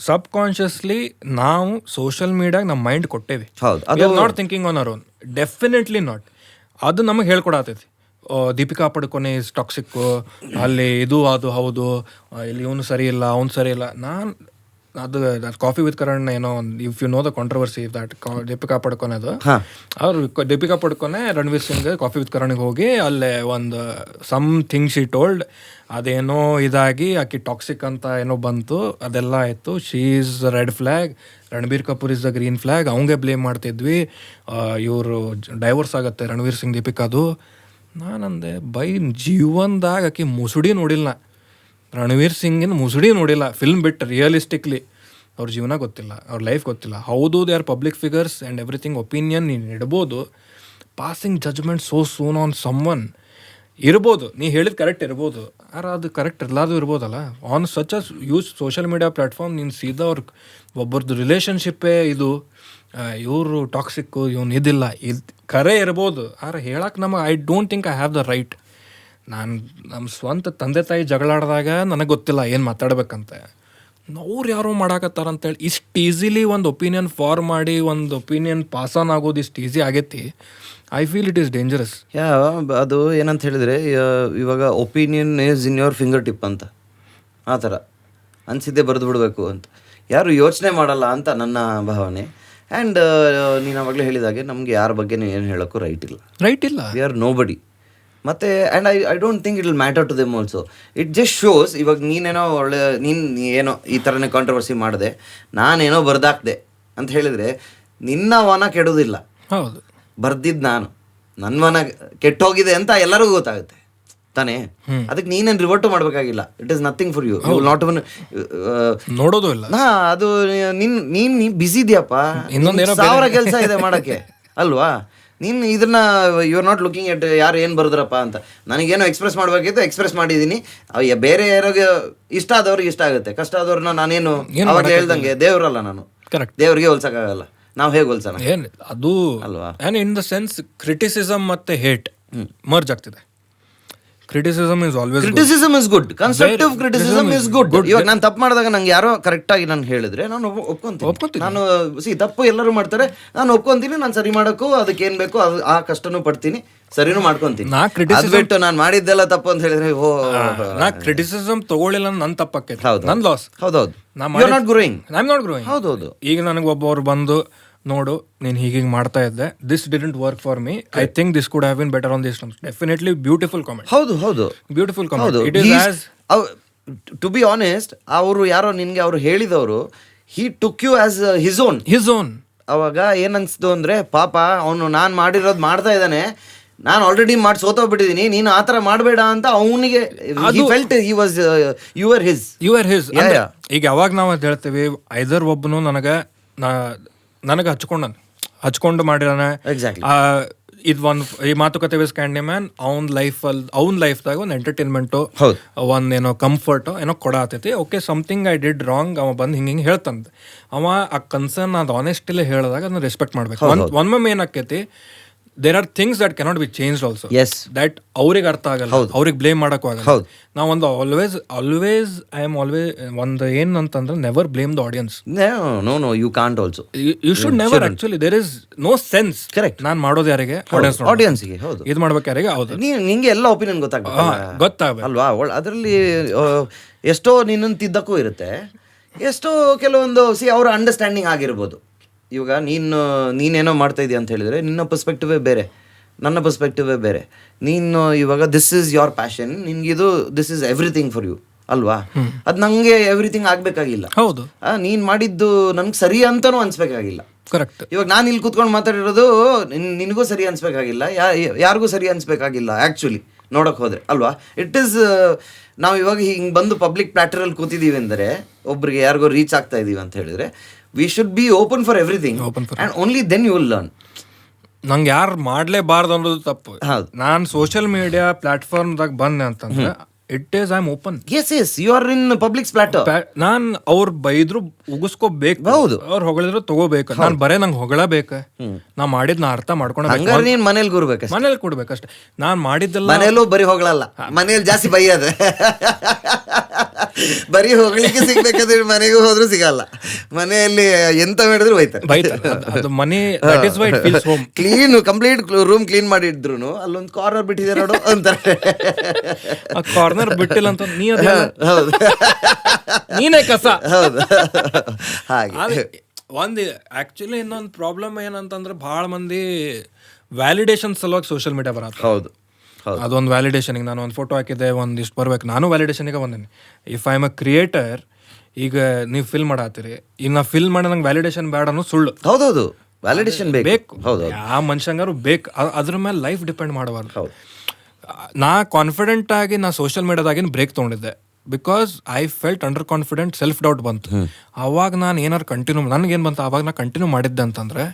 ಸಬ್ ಕಾನ್ಷಿಯಸ್ಲಿ ನಾವು ಸೋಷಿಯಲ್ ಮೀಡಿಯಾಗ ನಮ್ಮ ಮೈಂಡ್ ಕೊಟ್ಟೇವಿ. ಹೌದು. Not thinking on our own, definitely not. ಅದು ನಮಗೆ ಹೇಳ್ಕೊಡತೈತಿ. ದೀಪಿಕಾ ಪಡುಕೋನೆ ಇಸ್ ಟಾಕ್ಸಿಕ್, ಅಲ್ಲಿ ಇದು ಅದು ಹೌದು, ಇಲ್ಲಿ ಇವನು ಸರಿ ಇಲ್ಲ, ಅವ್ನು ಸರಿ ಇಲ್ಲ. ಅದು ಕಾಫಿ ವಿತ್ ಕರಣ್ ಏನೋ, if you know the controversy that Deepika Padukone, ಅದು ಅವ್ರು ದೀಪಿಕಾ ಪಡುಕೋನೆ ರಣವೀರ್ ಸಿಂಗ್ ಕಾಫಿ ವಿತ್ ಕರಣ್ಗೆ ಹೋಗಿ ಅಲ್ಲೇ ಒಂದು ಥಿಂಗ್ ಶಿ ಟೋಲ್ಡ್, ಅದೇನೋ ಇದಾಗಿ ಆಕಿ ಟಾಕ್ಸಿಕ್ ಅಂತ ಏನೋ ಬಂತು, ಅದೆಲ್ಲ ಆಯಿತು. She is red flag, Ranbir Kapoor is the green flag. ಅವಂಗೆ ಬ್ಲೇಮ್ ಮಾಡ್ತಿದ್ವಿ. ಇವರು ಡೈವೋರ್ಸ್ ಆಗುತ್ತೆ ರಣವೀರ್ ಸಿಂಗ್ ದೀಪಿಕಾದು. ನಾನಂದೆ ಬೈ ಜೀವನದಾಗ ಆಕಿ ಮುಸುಡಿ ನೋಡಿಲ್ಲ, ರಣವೀರ್ ಸಿಂಗಿನ ಮುಸುಡಿ ನೋಡಿಲ್ಲ. ಫಿಲ್ಮ್ ಬಿಟ್ಟು ರಿಯಲಿಸ್ಟಿಕ್ಲಿ ಅವ್ರ ಜೀವನ ಗೊತ್ತಿಲ್ಲ, ಅವ್ರ ಲೈಫ್ ಗೊತ್ತಿಲ್ಲ. ಹೌದು, they are public figures and everything, opinion ನೀನು ಇಡ್ಬೋದು. Passing judgement so soon on someone ಇರ್ಬೋದು. ನೀ ಹೇಳಿದ ಕರೆಕ್ಟ್ ಇರ್ಬೋದು, ಅದು ಕರೆಕ್ಟ್ ಇರ್ಲಾರ್ದು ಇರ್ಬೋದಲ್ಲ. On such as use social media platform, ನೀನು ಸೀದಾ ಒಬ್ಬರದ್ದು ರಿಲೇಷನ್ಶಿಪ್ಪೇ ಇದು, ಇವರು ಟಾಕ್ಸಿಕ್ಕು, ಇವನು ಇದಿಲ್ಲ, ಇದು ಕರೆ ಇರ್ಬೋದು. ಆದ್ರೆ ಹೇಳಕ್ಕೆ ನಮಗೆ I don't think I have the right. ನಾನು ನಮ್ಮ ಸ್ವಂತ ತಂದೆ ತಾಯಿ ಜಗಳಾಡಿದಾಗ ನನಗೆ ಗೊತ್ತಿಲ್ಲ ಏನು ಮಾತಾಡ್ಬೇಕಂತ, ಅವ್ರು ಯಾರೋ ಮಾಡಾಕತ್ತಾರಂತೇಳಿ ಇಷ್ಟು ಈಸಿಲಿ ಒಂದು ಒಪಿನಿಯನ್ ಫಾರ್ಮ್ ಮಾಡಿ ಒಂದು ಒಪಿನಿಯನ್ ಪಾಸ್ ಆನ್ ಆಗೋದು ಇಷ್ಟು ಈಸಿ ಆಗೈತಿ. I feel it is dangerous. ಅದು ಏನಂತ ಹೇಳಿದರೆ, ಇವಾಗ opinion is in your finger tip ಅಂತ, ಆ ಥರ ಅನಿಸಿದ್ದೆ ಬರೆದು ಬಿಡಬೇಕು ಅಂತ ಯಾರು ಯೋಚನೆ ಮಾಡಲ್ಲ ಅಂತ ನನ್ನ ಭಾವನೆ. ಆ್ಯಂಡ್ ನೀನು ಅವಾಗಲೇ ಹೇಳಿದಾಗೆ ನಮಗೆ ಯಾರ ಬಗ್ಗೆ ಏನು ಹೇಳೋಕ್ಕೂ ರೈಟ್ ಇಲ್ಲ. We are nobody. ಮತ್ತು and I don't think it will matter to them also. It just shows, ಇವಾಗ ನೀನೇನೋ ನೀನು ಏನೋ ಈ ಥರನೇ ಕಾಂಟ್ರವರ್ಸಿ ಮಾಡಿದೆ, ನಾನೇನೋ ಬರ್ದಾಕ್ದೆ ಅಂತ ಹೇಳಿದರೆ ನಿನ್ನ ವನ ಕೆಡೋದಿಲ್ಲ. ಹೌದು. ಬರ್ದಿದ್ದು ನನ್ನ ವನ ಕೆಟ್ಟೋಗಿದೆ ಅಂತ ಎಲ್ಲರಿಗೂ ಗೊತ್ತಾಗುತ್ತೆ ತಾನೇ. ಅದಕ್ಕೆ ನೀನೇನು ರಿವರ್ಟು ಮಾಡಬೇಕಾಗಿಲ್ಲ. It is nothing for you. You will not even ನೋಡೋದು ಇಲ್ಲ. ಅದು ನೀನು ಬಿಸಿ ಇದೆಯಪ್ಪ, 1000 ಕೆಲಸ ಇದೆ ಮಾಡೋಕ್ಕೆ ಅಲ್ವಾ? ನೀನು ಇದನ್ನ you are not looking at ಯಾರು ಏನು ಬರೆದ್ರಪ್ಪ ಅಂತ. ನನಗೇನೋ ಎಕ್ಸ್ಪ್ರೆಸ್ ಮಾಡಬೇಕಿತ್ತು, ಎಕ್ಸ್ಪ್ರೆಸ್ ಮಾಡಿದ್ದೀನಿ. ಬೇರೆ ಯಾರಿಗೆ ಇಷ್ಟ ಆದವ್ರಿಗೆ ಇಷ್ಟ ಆಗುತ್ತೆ, ಕಷ್ಟ ಆದವ್ರನ್ನ ನಾನೇನು ಅವಾಗ ಹೇಳ್ದಂಗೆ ದೇವ್ರಲ್ಲ ನಾನು. ಕರೆಕ್ಟ್. ದೇವ್ರಿಗೆ ಹೋಲ್ಸೋಕ್ಕಾಗಲ್ಲ, ನಾವು ಹೇಗೆ ಹೋಲ್ಸೋಣ? ಏನು ಅದು ಅಲ್ವಾ? And in the sense criticism ಮತ್ತು ಹೇಟ್ ಮರ್ಜ್ ಆಗ್ತಿದೆ. Criticism is good. Constructive criticism is good. ಇವಾಗ ನಾನು ತಪ್ಪು ಮಾಡಿದಾಗ ನಂಗೆ ಯಾರೋ ಕರೆಕ್ಟಾಗಿ ನಾನು ಹೇಳಿದ್ರೆ ನಾನು ಒಪ್ಕೊಂತೀನಿ. ನಾನು ತಪ್ಪು ಎಲ್ಲರೂ ಮಾಡ್ತಾರೆ, ನಾನು ಒಪ್ಕೊಂತೀನಿ. ನಾನು ಸರಿ ಮಾಡೋಕ್ಕೂ ಅದಕ್ಕೆ ಏನು ಬೇಕೋ ಅದು ಆ ಕಷ್ಟನೂ ಪಡ್ತೀನಿ, ಸರಿನೂ ಮಾಡ್ಕೊಂತೀನಿ. ಬಿಟ್ಟು ನಾನು ಮಾಡಿದ್ದೆಲ್ಲ ತಪ್ಪು ಅಂತ ಹೇಳಿದ್ರೆ ನಾ ಕ್ರಿಟಿಸಿಸಮ್ ತಗೊಳ್ಳಿಲ್ಲ, ನನ್ನ ತಪ್ಪಾಕೈತೆ, ನನ್ನ ಲಾಸ್. ಹೌದೌದು. I am not growing. ಹೌದೌದು. ಈಗ ನನಗೆ ಒಬ್ಬರು ಬಂದು, ನೋಡು ನೀನು ಹೀಗೆ ಮಾಡ್ತಾ ಇದ್ದೆ, this didn't work for me, I think this could have been better on this terms. Definitely beautiful comment. ಹೌದು. Beautiful comment. It is as to be honest, ಅವರು ಯಾರೋ ನಿನ್ಗೆ ಅವ್ರು ಹೇಳಿದವರು, he took you as his own. ಅವಾಗ ಏನನ್ಸ್ತು ಅಂದ್ರೆ, ಪಾಪ ಅವನು ನಾನು ಮಾಡಿರೋದು ಮಾಡ್ತಾ ಇದ್ದಾನೆ, ನಾನು ಆಲ್ರೆಡಿ ಮಾಡಿ ಸೋತೋಗ್ಬಿಟ್ಟಿದ್ದೀನಿ, ನೀನು ಆ ಥರ ಮಾಡಬೇಡ ಅಂತ ಅವನಿಗೆ felt he was you are his. ಈಗ ಯಾವಾಗ ನಾವು ಅದು ಹೇಳ್ತೀವಿ, ಐದರ್ ಒಬ್ಬನು ನನಗೆ ಹಚ್ಕೊಂಡು ಮಾಡಿದಾನೆ. ಎಕ್ಸಾಕ್ಟ್ಲಿ. ಇದು ಈ ಮಾತುಕತೆ ವಿತ್ ಸ್ಕ್ಯಾಂಡಿಮ್ಯಾನ್ ಅವ್ನ ಲೈಫ್ದಾಗ ಒಂದು ಎಂಟರ್ಟೈನ್ಮೆಂಟು, ಒಂದು ಏನೋ ಕಂಫರ್ಟು ಏನೋ ಕೊಡತೈತಿ. Okay, something I did wrong, ಅವ ಬಂದು ಹಿಂಗೆ ಹೇಳ್ತಂತ. ಅವ ಆ ಕನ್ಸರ್ನ್ ಅದು ಆನೆಸ್ಟಿಲಿ ಹೇಳಿದಾಗ ಅದನ್ನ ರೆಸ್ಪೆಕ್ಟ್ ಮಾಡ್ಬೇಕು. ಒಮ್ಮೆ ಏನಾಕೈತಿ, there are things that cannot be changed also. That ಅವ್ರಿಗೆ ಅರ್ಥ ಆಗಲ್ಲ, ಅವ್ರಿಗೆ ಬ್ಲೇಮ್ ಮಾಡಕ್ಕೂ ಆಗಲ್ಲ. ನಾವು ಒಂದು ಆಲ್ವೇಸ್ ಒಂದು ಏನಂತಂದ್ರೆ, never blame the audience. No you can't also. You should never. Actually there is no sense. Correct. ನಾನು ಮಾಡೋದು ಯಾರಿಗೆ? ಆಡಿಯನ್ಸ್ಗೆ. ಹೌದು. ಇದು ಮಾಡ್ಬೇಕು ಯಾರಿಗೆ? ಹೌದು. ನಿಂಗೆ ಎಲ್ಲ ಒಪಿನಿಯನ್ ಗೊತ್ತಾಗಬೇಕು ಅಲ್ವಾ? ಅದರಲ್ಲಿ ಎಷ್ಟೋ ನಿನ್ನನ್ನು ತಿದ್ದಕ್ಕೂ ಇರುತ್ತೆ, ಎಷ್ಟೋ ಕೆಲವೊಂದು ಅವ್ರ ಅಂಡರ್ಸ್ಟ್ಯಾಂಡಿಂಗ್ ಆಗಿರ್ಬೋದು. ಇವಾಗ ನೀನೇನೋ ಮಾಡ್ತಾ ಇದೀಯ ಅಂತ ಹೇಳಿದ್ರೆ, ನಿನ್ನ ಪರ್ಸ್ಪೆಕ್ಟಿವೇ ಬೇರೆ, ನನ್ನ ಪರ್ಸ್ಪೆಕ್ಟಿವೇ ಬೇರೆ. ನೀನು ಇವಾಗ ದಿಸ್ ಈಸ್ ಯೋರ್ ಪ್ಯಾಷನ್, ನಿನ್ಗಿದು this is everything for you ಅಲ್ವಾ? ಅದು ನಂಗೆ ಎವ್ರಿಥಿಂಗ್ ಆಗ್ಬೇಕಾಗಿಲ್ಲ. ಹೌದು. ನೀನು ಮಾಡಿದ್ದು ನನ್ಗೆ ಸರಿ ಅಂತನೂ ಅನ್ಸ್ಬೇಕಾಗಿಲ್ಲ. ಕರೆಕ್ಟ್. ಇವಾಗ ನಾನು ಇಲ್ಲಿ ಕೂತ್ಕೊಂಡು ಮಾತಾಡಿರೋದು ನಿನಗೂ ಸರಿ ಅನ್ಸ್ಬೇಕಾಗಿಲ್ಲ, ಯಾರಿಗೂ ಸರಿ ಅನ್ಸ್ಬೇಕಾಗಿಲ್ಲ ಆ್ಯಕ್ಚುಲಿ ನೋಡೋಕೆ ಹೋದರೆ ಅಲ್ವಾ? ಇಟ್ ಈಸ್ ನಾವು ಇವಾಗ ಹಿಂಗೆ ಬಂದು ಪಬ್ಲಿಕ್ ಪ್ಲಾಟರಲ್ಲಿ ಕೂತಿದ್ದೀವಿ ಅಂದರೆ, ಒಬ್ರಿಗೆ ಯಾರಿಗೋ ರೀಚ್ ಆಗ್ತಾ ಇದ್ದೀವಿ ಅಂತ ಹೇಳಿದ್ರೆ, we should be open for everything and only then you will learn. ನಂಗೆ ಯಾರು ಮಾಡಲೇಬಾರ್ದು ಅನ್ನೋದು ತಪ್ಪು. ನಾನು ಸೋಷಿಯಲ್ ಮೀಡಿಯಾ ಪ್ಲಾಟ್ಫಾರ್ಮ್ದಾಗ ಬಂದೆ ಅಂತಂದ್ರೆ, it is I am open. Yes you are in public platter. ನಾನು ಅವ್ರು ಬೈದ್ರು ಉಗಿಸ್ಕೋಬೇಕು, ಹೌದು, ಅವ್ರು ಹೊಗಳಿದ್ರು ತಗೋಬೇಕು. ನಾನು ಬರೇ ನಂಗೆ ಹೊಗಳಬೇಕು, ನಾ ಮಾಡಿದ್ ನಾ ಅರ್ಥ ಮಾಡ್ಕೊಂಡು ನೀನ್ ಮನೇಲಿ ಕೂರ್ಬೇಕು, ಮನೇಲಿ ಕೊಡ್ಬೇಕಷ್ಟೆ. ನಾನು ಮಾಡಿದ್ದೆಲ್ಲ ಮನೇಲೂ ಬರೀ ಹೊಗಳಲ್ಲ, ಮನೇಲಿ ಜಾಸ್ತಿ ಬೈಯದ. ಬರೀ ಹೋಗ್ಲಿಕ್ಕೆ ಸಿಗ್ಬೇಕಾದ್ರೆ ಮನೆಗೂ ಹೋದ್ರು ಸಿಗಲ್ಲ, ಮನೆಯಲ್ಲಿ ಎಂತ ಮಾಡಿದ್ರು ಬೈತಾರೆ. ಕ್ಲೀನ್ ಕಂಪ್ಲೀಟ್ ರೂಮ್ ಕ್ಲೀನ್ ಮಾಡಿದ್ರು ಅಲ್ಲೊಂದು ಕಾರ್ನರ್ ಬಿಟ್ಟಿದೆ ನೋಡು ಅಂತಾರೆ. ಕಾರ್ನರ್ ಬಿಟ್ಟಿಲ್ಲ ಅಂತ ನೀನೇ ಕಸ. ಹೌದು. ಹಾಗೆ ಒಂದು ಆಕ್ಚುಲಿ ಇನ್ನೊಂದು ಪ್ರಾಬ್ಲಮ್ ಏನಂತಂದ್ರೆ, ಬಹಳ ಮಂದಿ ವ್ಯಾಲಿಡೇಷನ್ ಸಲುವಾಗಿ ಸೋಷಿಯಲ್ ಮೀಡಿಯಾ ಬರತ್ತೆ. ಹೌದು. ಅದೊಂದು ವ್ಯಾಲಿಡೇಷನ್ಗೆ ನಾನು ಒಂದು ಫೋಟೋ ಹಾಕಿದ್ದೆ, ಒಂದಿಷ್ಟು ಬರ್ಬೇಕು, ನಾನು ವ್ಯಾಲಿಡೇಷನ್ಗೆ ಬಂದೇನೆ. If I am a creator, ಈಗ ನೀವು ಫಿಲ್ ಮಾಡತ್ತೀರಿ, ಈಗ ನಾ ಫಿಲ್ ಮಾಡಿ ನಂಗೆ ವ್ಯಾಲಿಡೇಷನ್ ಬೇಡ ಅನ್ನೋ ಸುಳ್ಳು. ಹೌದೌದು, ವ್ಯಾಲಿಡೇಷನ್ ಬೇಕು. ಹೌದು, ಆ ಮನುಷ್ಯಂಗಾರು ಬೇಕು. ಅದ್ರ ಮೇಲೆ ಲೈಫ್ ಡಿಪೆಂಡ್ ಮಾಡಬಾರ್ದು. ನಾ ಕಾನ್ಫಿಡೆಂಟ್ ಆಗಿ ನಾ ಸೋಷಿಯಲ್ ಮೀಡಿಯಾದಾಗಿನ ಬ್ರೇಕ್ ತೊಗೊಂಡಿದ್ದೆ, because I felt under confident, self doubt ಬಂತು. ಅವಾಗ ನಾನು ಏನಾರು ಕಂಟಿನ್ಯೂ, ನನಗೇನು ಬಂತು ಅವಾಗ ನಾ ಕಂಟಿನ್ಯೂ ಮಾಡಿದ್ದೆ ಅಂತಂದ್ರೆ,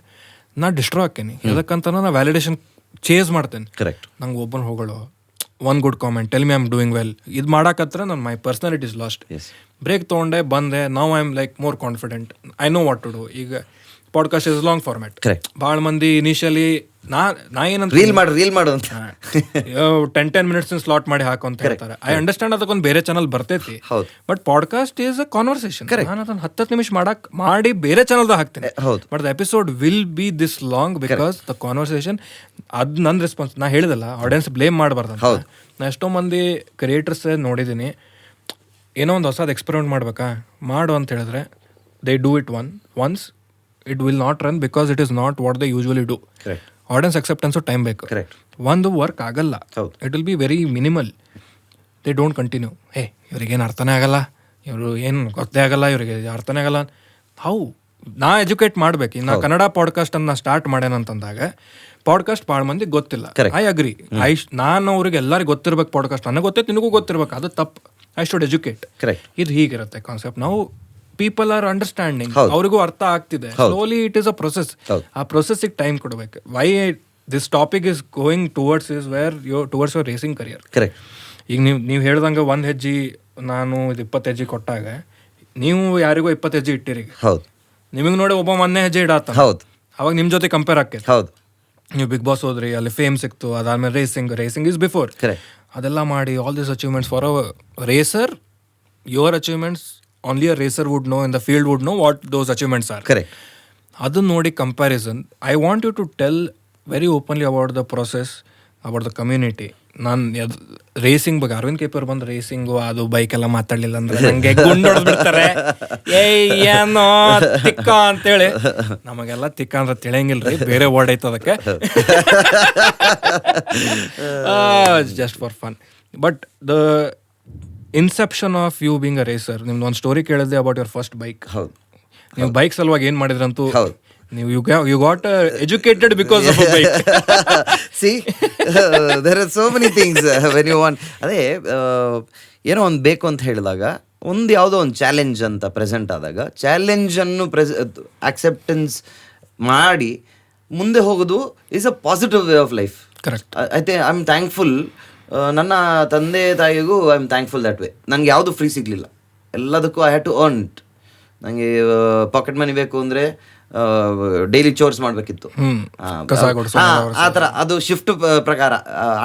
ನಾ ಡಿಸ್ಟ್ರೋ ಹಾಕೇನಿ. ಯಾಕಂತ ನಾ ವ್ಯಾಲಿಡೇಷನ್ ಚೇಸ್ ಮಾಡ್ತೇನೆ. ಕರೆಕ್ಟ್. ನಂಗೆ ಒಬ್ಬನ ಹೋಗಳು, one good comment, tell me I am doing well, ಇದು ಮಾಡಾಕತ್ರ ನನ್ನ my personality is lost. Break ತೊಗೊಂಡೆ, ಬಂದೆ. Now I am like more confident, I know what to do. ಈಗ ಪಾಡ್ಕಾಸ್ಟ್ ಇಸ್ ಲಾಂಗ್ ಫಾರ್ಮ್ಯಾಟ್. ಭಾಳ ಮಂದಿ ಇನಿಷಿಯಲಿ ನಾ ಏನಂತ ರೀಲ್ ಮಾಡು ಅಂತ 10 ಮಿನಿಟ್ಸ್ ಸ್ಲಾಟ್ ಮಾಡಿ ಹಾಕು ಅಂತ ಹೇಳ್ತಾರೆ. ಐ ಅಂಡರ್ಸ್ಟ್ಯಾಂಡ್, ಅದಕ್ಕೊಂದು ಬೇರೆ ಚಾನಲ್ ಬರ್ತೈತಿ. But podcast is a conversation. ನಾನು ಅದನ್ನ 10 ನಿಮಿಷ ಮಾಡಿ ಬೇರೆ ಚಾನಲ್ದಾಗ ಹಾಕ್ತೀನಿ. But the episode will be this long because the conversation. ಅದು ನನ್ನ ರೆಸ್ಪಾನ್ಸ್. ನಾ ಹೇಳಿದಲ್ಲ, ಆಡಿಯನ್ಸ್ ಬ್ಲೇಮ್ ಮಾಡಬಾರ್ದು. ನಾ ಎಷ್ಟೋ ಮಂದಿ ಕ್ರಿಯೇಟರ್ಸ್ ನೋಡಿದ್ದೀನಿ, ಏನೋ ಒಂದು ಹೊಸದು ಎಕ್ಸ್ಪೆರಿಮೆಂಟ್ ಮಾಡ್ಬೇಕಾ ಮಾಡು ಅಂತ ಹೇಳಿದ್ರೆ, they do it once, it will not run because it is not what they usually do. Audience acceptance time ಬೇಕು. ಒಂದು ವರ್ಕ್ ಆಗಲ್ಲ, it will be very minimal. They don't continue. ಇವ್ರಿಗೇನು ಅರ್ಥನೇ ಆಗಲ್ಲ, ಇವರು ಏನು ಗೊತ್ತೇ ಆಗಲ್ಲ, ಇವರಿಗೆ ಅರ್ಥನೇ ಆಗಲ್ಲ. ನಾ ಎಜುಕೇಟ್ ಮಾಡ್ಬೇಕು. ನಾ ಕನ್ನಡ ಪಾಡ್ಕಾಸ್ಟ್ ಅನ್ನ ಸ್ಟಾರ್ಟ್ ಮಾಡ್ಯಾನಂತಂದಾಗ, ಪಾಡ್ಕಾಸ್ಟ್ ಭಾಳ ಮಂದಿ ಗೊತ್ತಿಲ್ಲ. I agree. ನಾನು ಅವ್ರಿಗೆ ಎಲ್ಲರಿಗೂ ಗೊತ್ತಿರ್ಬೇಕು ಪಾಡ್ಕಾಸ್ಟ್. ನನಗೆ ಗೊತ್ತೈತೆ, ನಿನಗೂ ಗೊತ್ತಿರ್ಬೇಕು. ಅದು ತಪ್ಪು. I should educate. ಇದು ಹೀಗಿರುತ್ತೆ ಕಾನ್ಸೆಪ್ಟ್. ನಾವು ಪೀಪಲ್ ಆರ್ ಅಂಡರ್ಸ್ಟ್ಯಾಂಡಿಂಗ್, ಅವ್ರಿಗೂ ಅರ್ಥ ಆಗ್ತಿದೆ. Slowly it is a process. ಆ ಪ್ರೊಸೆಸ್ಸಿಗೆ ಟೈಮ್ ಕೊಡಬೇಕು. Why this topic is going towards towards your racing career. ಈಗ ನೀವು ಹೇಳ್ದಂಗೆ 1 ಹೆಜ್ಜೆ ನಾನು 20 ಹೆಜ್ಜೆ ಕೊಟ್ಟಾಗ, ನೀವು ಯಾರಿಗೂ 20 ಹೆಜ್ಜೆ ಇಟ್ಟಿರಿ. ನಿಮಗೆ ನೋಡಿ ಒಬ್ಬ 1ನೇ ಹೆಜ್ಜೆ ಇಡತ್ತ, ಅವಾಗ ನಿಮ್ಮ ಜೊತೆ ಕಂಪೇರ್ ಆಕೈತಿ. ನೀವು ಬಿಗ್ ಬಾಸ್ ಹೋದ್ರಿ, ಅಲ್ಲಿ ಫೇಮ್ ಸಿಕ್ತು, ಅದಾದ್ಮೇಲೆ ರೇಸಿಂಗ್ ಇಸ್ ಬಿಫೋರ್. ಅದೆಲ್ಲ ಮಾಡಿ all this achievements for a racer, your achievements only a racer would know, in the field would know what those achievements are. Correct. Adun nodi comparison. I want you to tell very openly about the process, about the community. ನಾನು ರೇಸಿಂಗ್ ಬಗ್ಗೆ ಅರವಿಂದ್ ಕೇಪರ್ ಬಂದು ರೇಸಿಂಗು ಅದು ಬೈಕ್ ಎಲ್ಲ ಮಾತಾಡಲಿಲ್ಲ ಅಂದ್ರೆ ನಂಗೆ ಗುಂಡು ಹೊಡೆದ್ಬಿಡ್ತಾರೆ. ಏನೋ ತಿಕ್ಕ ಅಂತೇಳಿ. ನಮಗೆಲ್ಲ ತಿಕ್ಕ ಅಂದ್ರೆ ತಿಳಿಯಂಗಿಲ್ರಿ, ಬೇರೆ ವರ್ಡ್ ಐತೆ ಅದಕ್ಕೆ. Just for fun. But inception of you being a racer, ನಿಮ್ದು ಒಂದು ಸ್ಟೋರಿ ಕೇಳಿದೆ ಅಬೌಟ್ ಯುವರ್ ಫಸ್ಟ್ ಬೈಕ್. ಹೌದು, ನೀವು ಬೈಕ್ ಸಲುವಾಗಿ ಏನು ಮಾಡಿದ್ರಂತೂ ಹೌದು. ನೀವು you got educated because of bike. See there are so many things when you want. ಅದೇ ಏನೋ ಒಂದು ಬೇಕು ಅಂತ ಹೇಳಿದಾಗ, ಒಂದು ಯಾವುದೋ ಒಂದು ಚಾಲೆಂಜ್ ಅಂತ ಪ್ರೆಸೆಂಟ್ ಆದಾಗ, ಚಾಲೆಂಜನ್ನು ಆಕ್ಸೆಪ್ಟೆನ್ಸ್ ಮಾಡಿ ಮುಂದೆ ಹೋಗೋದು is a positive way of life. Correct. I am thankful. ನನ್ನ ತಂದೆ ತಾಯಿಗೂ I am thankful that way. ನಂಗೆ ಯಾವುದು ಫ್ರೀ ಸಿಗಲಿಲ್ಲ, ಎಲ್ಲದಕ್ಕೂ I had to earn it. ನನಗೆ ಪಾಕೆಟ್ ಮನಿ ಬೇಕು ಅಂದರೆ ಡೈಲಿ ಚೋರ್ಸ್ ಮಾಡಬೇಕಿತ್ತು. ಆ ಥರ ಅದು ಶಿಫ್ಟ್ ಪ್ರಕಾರ.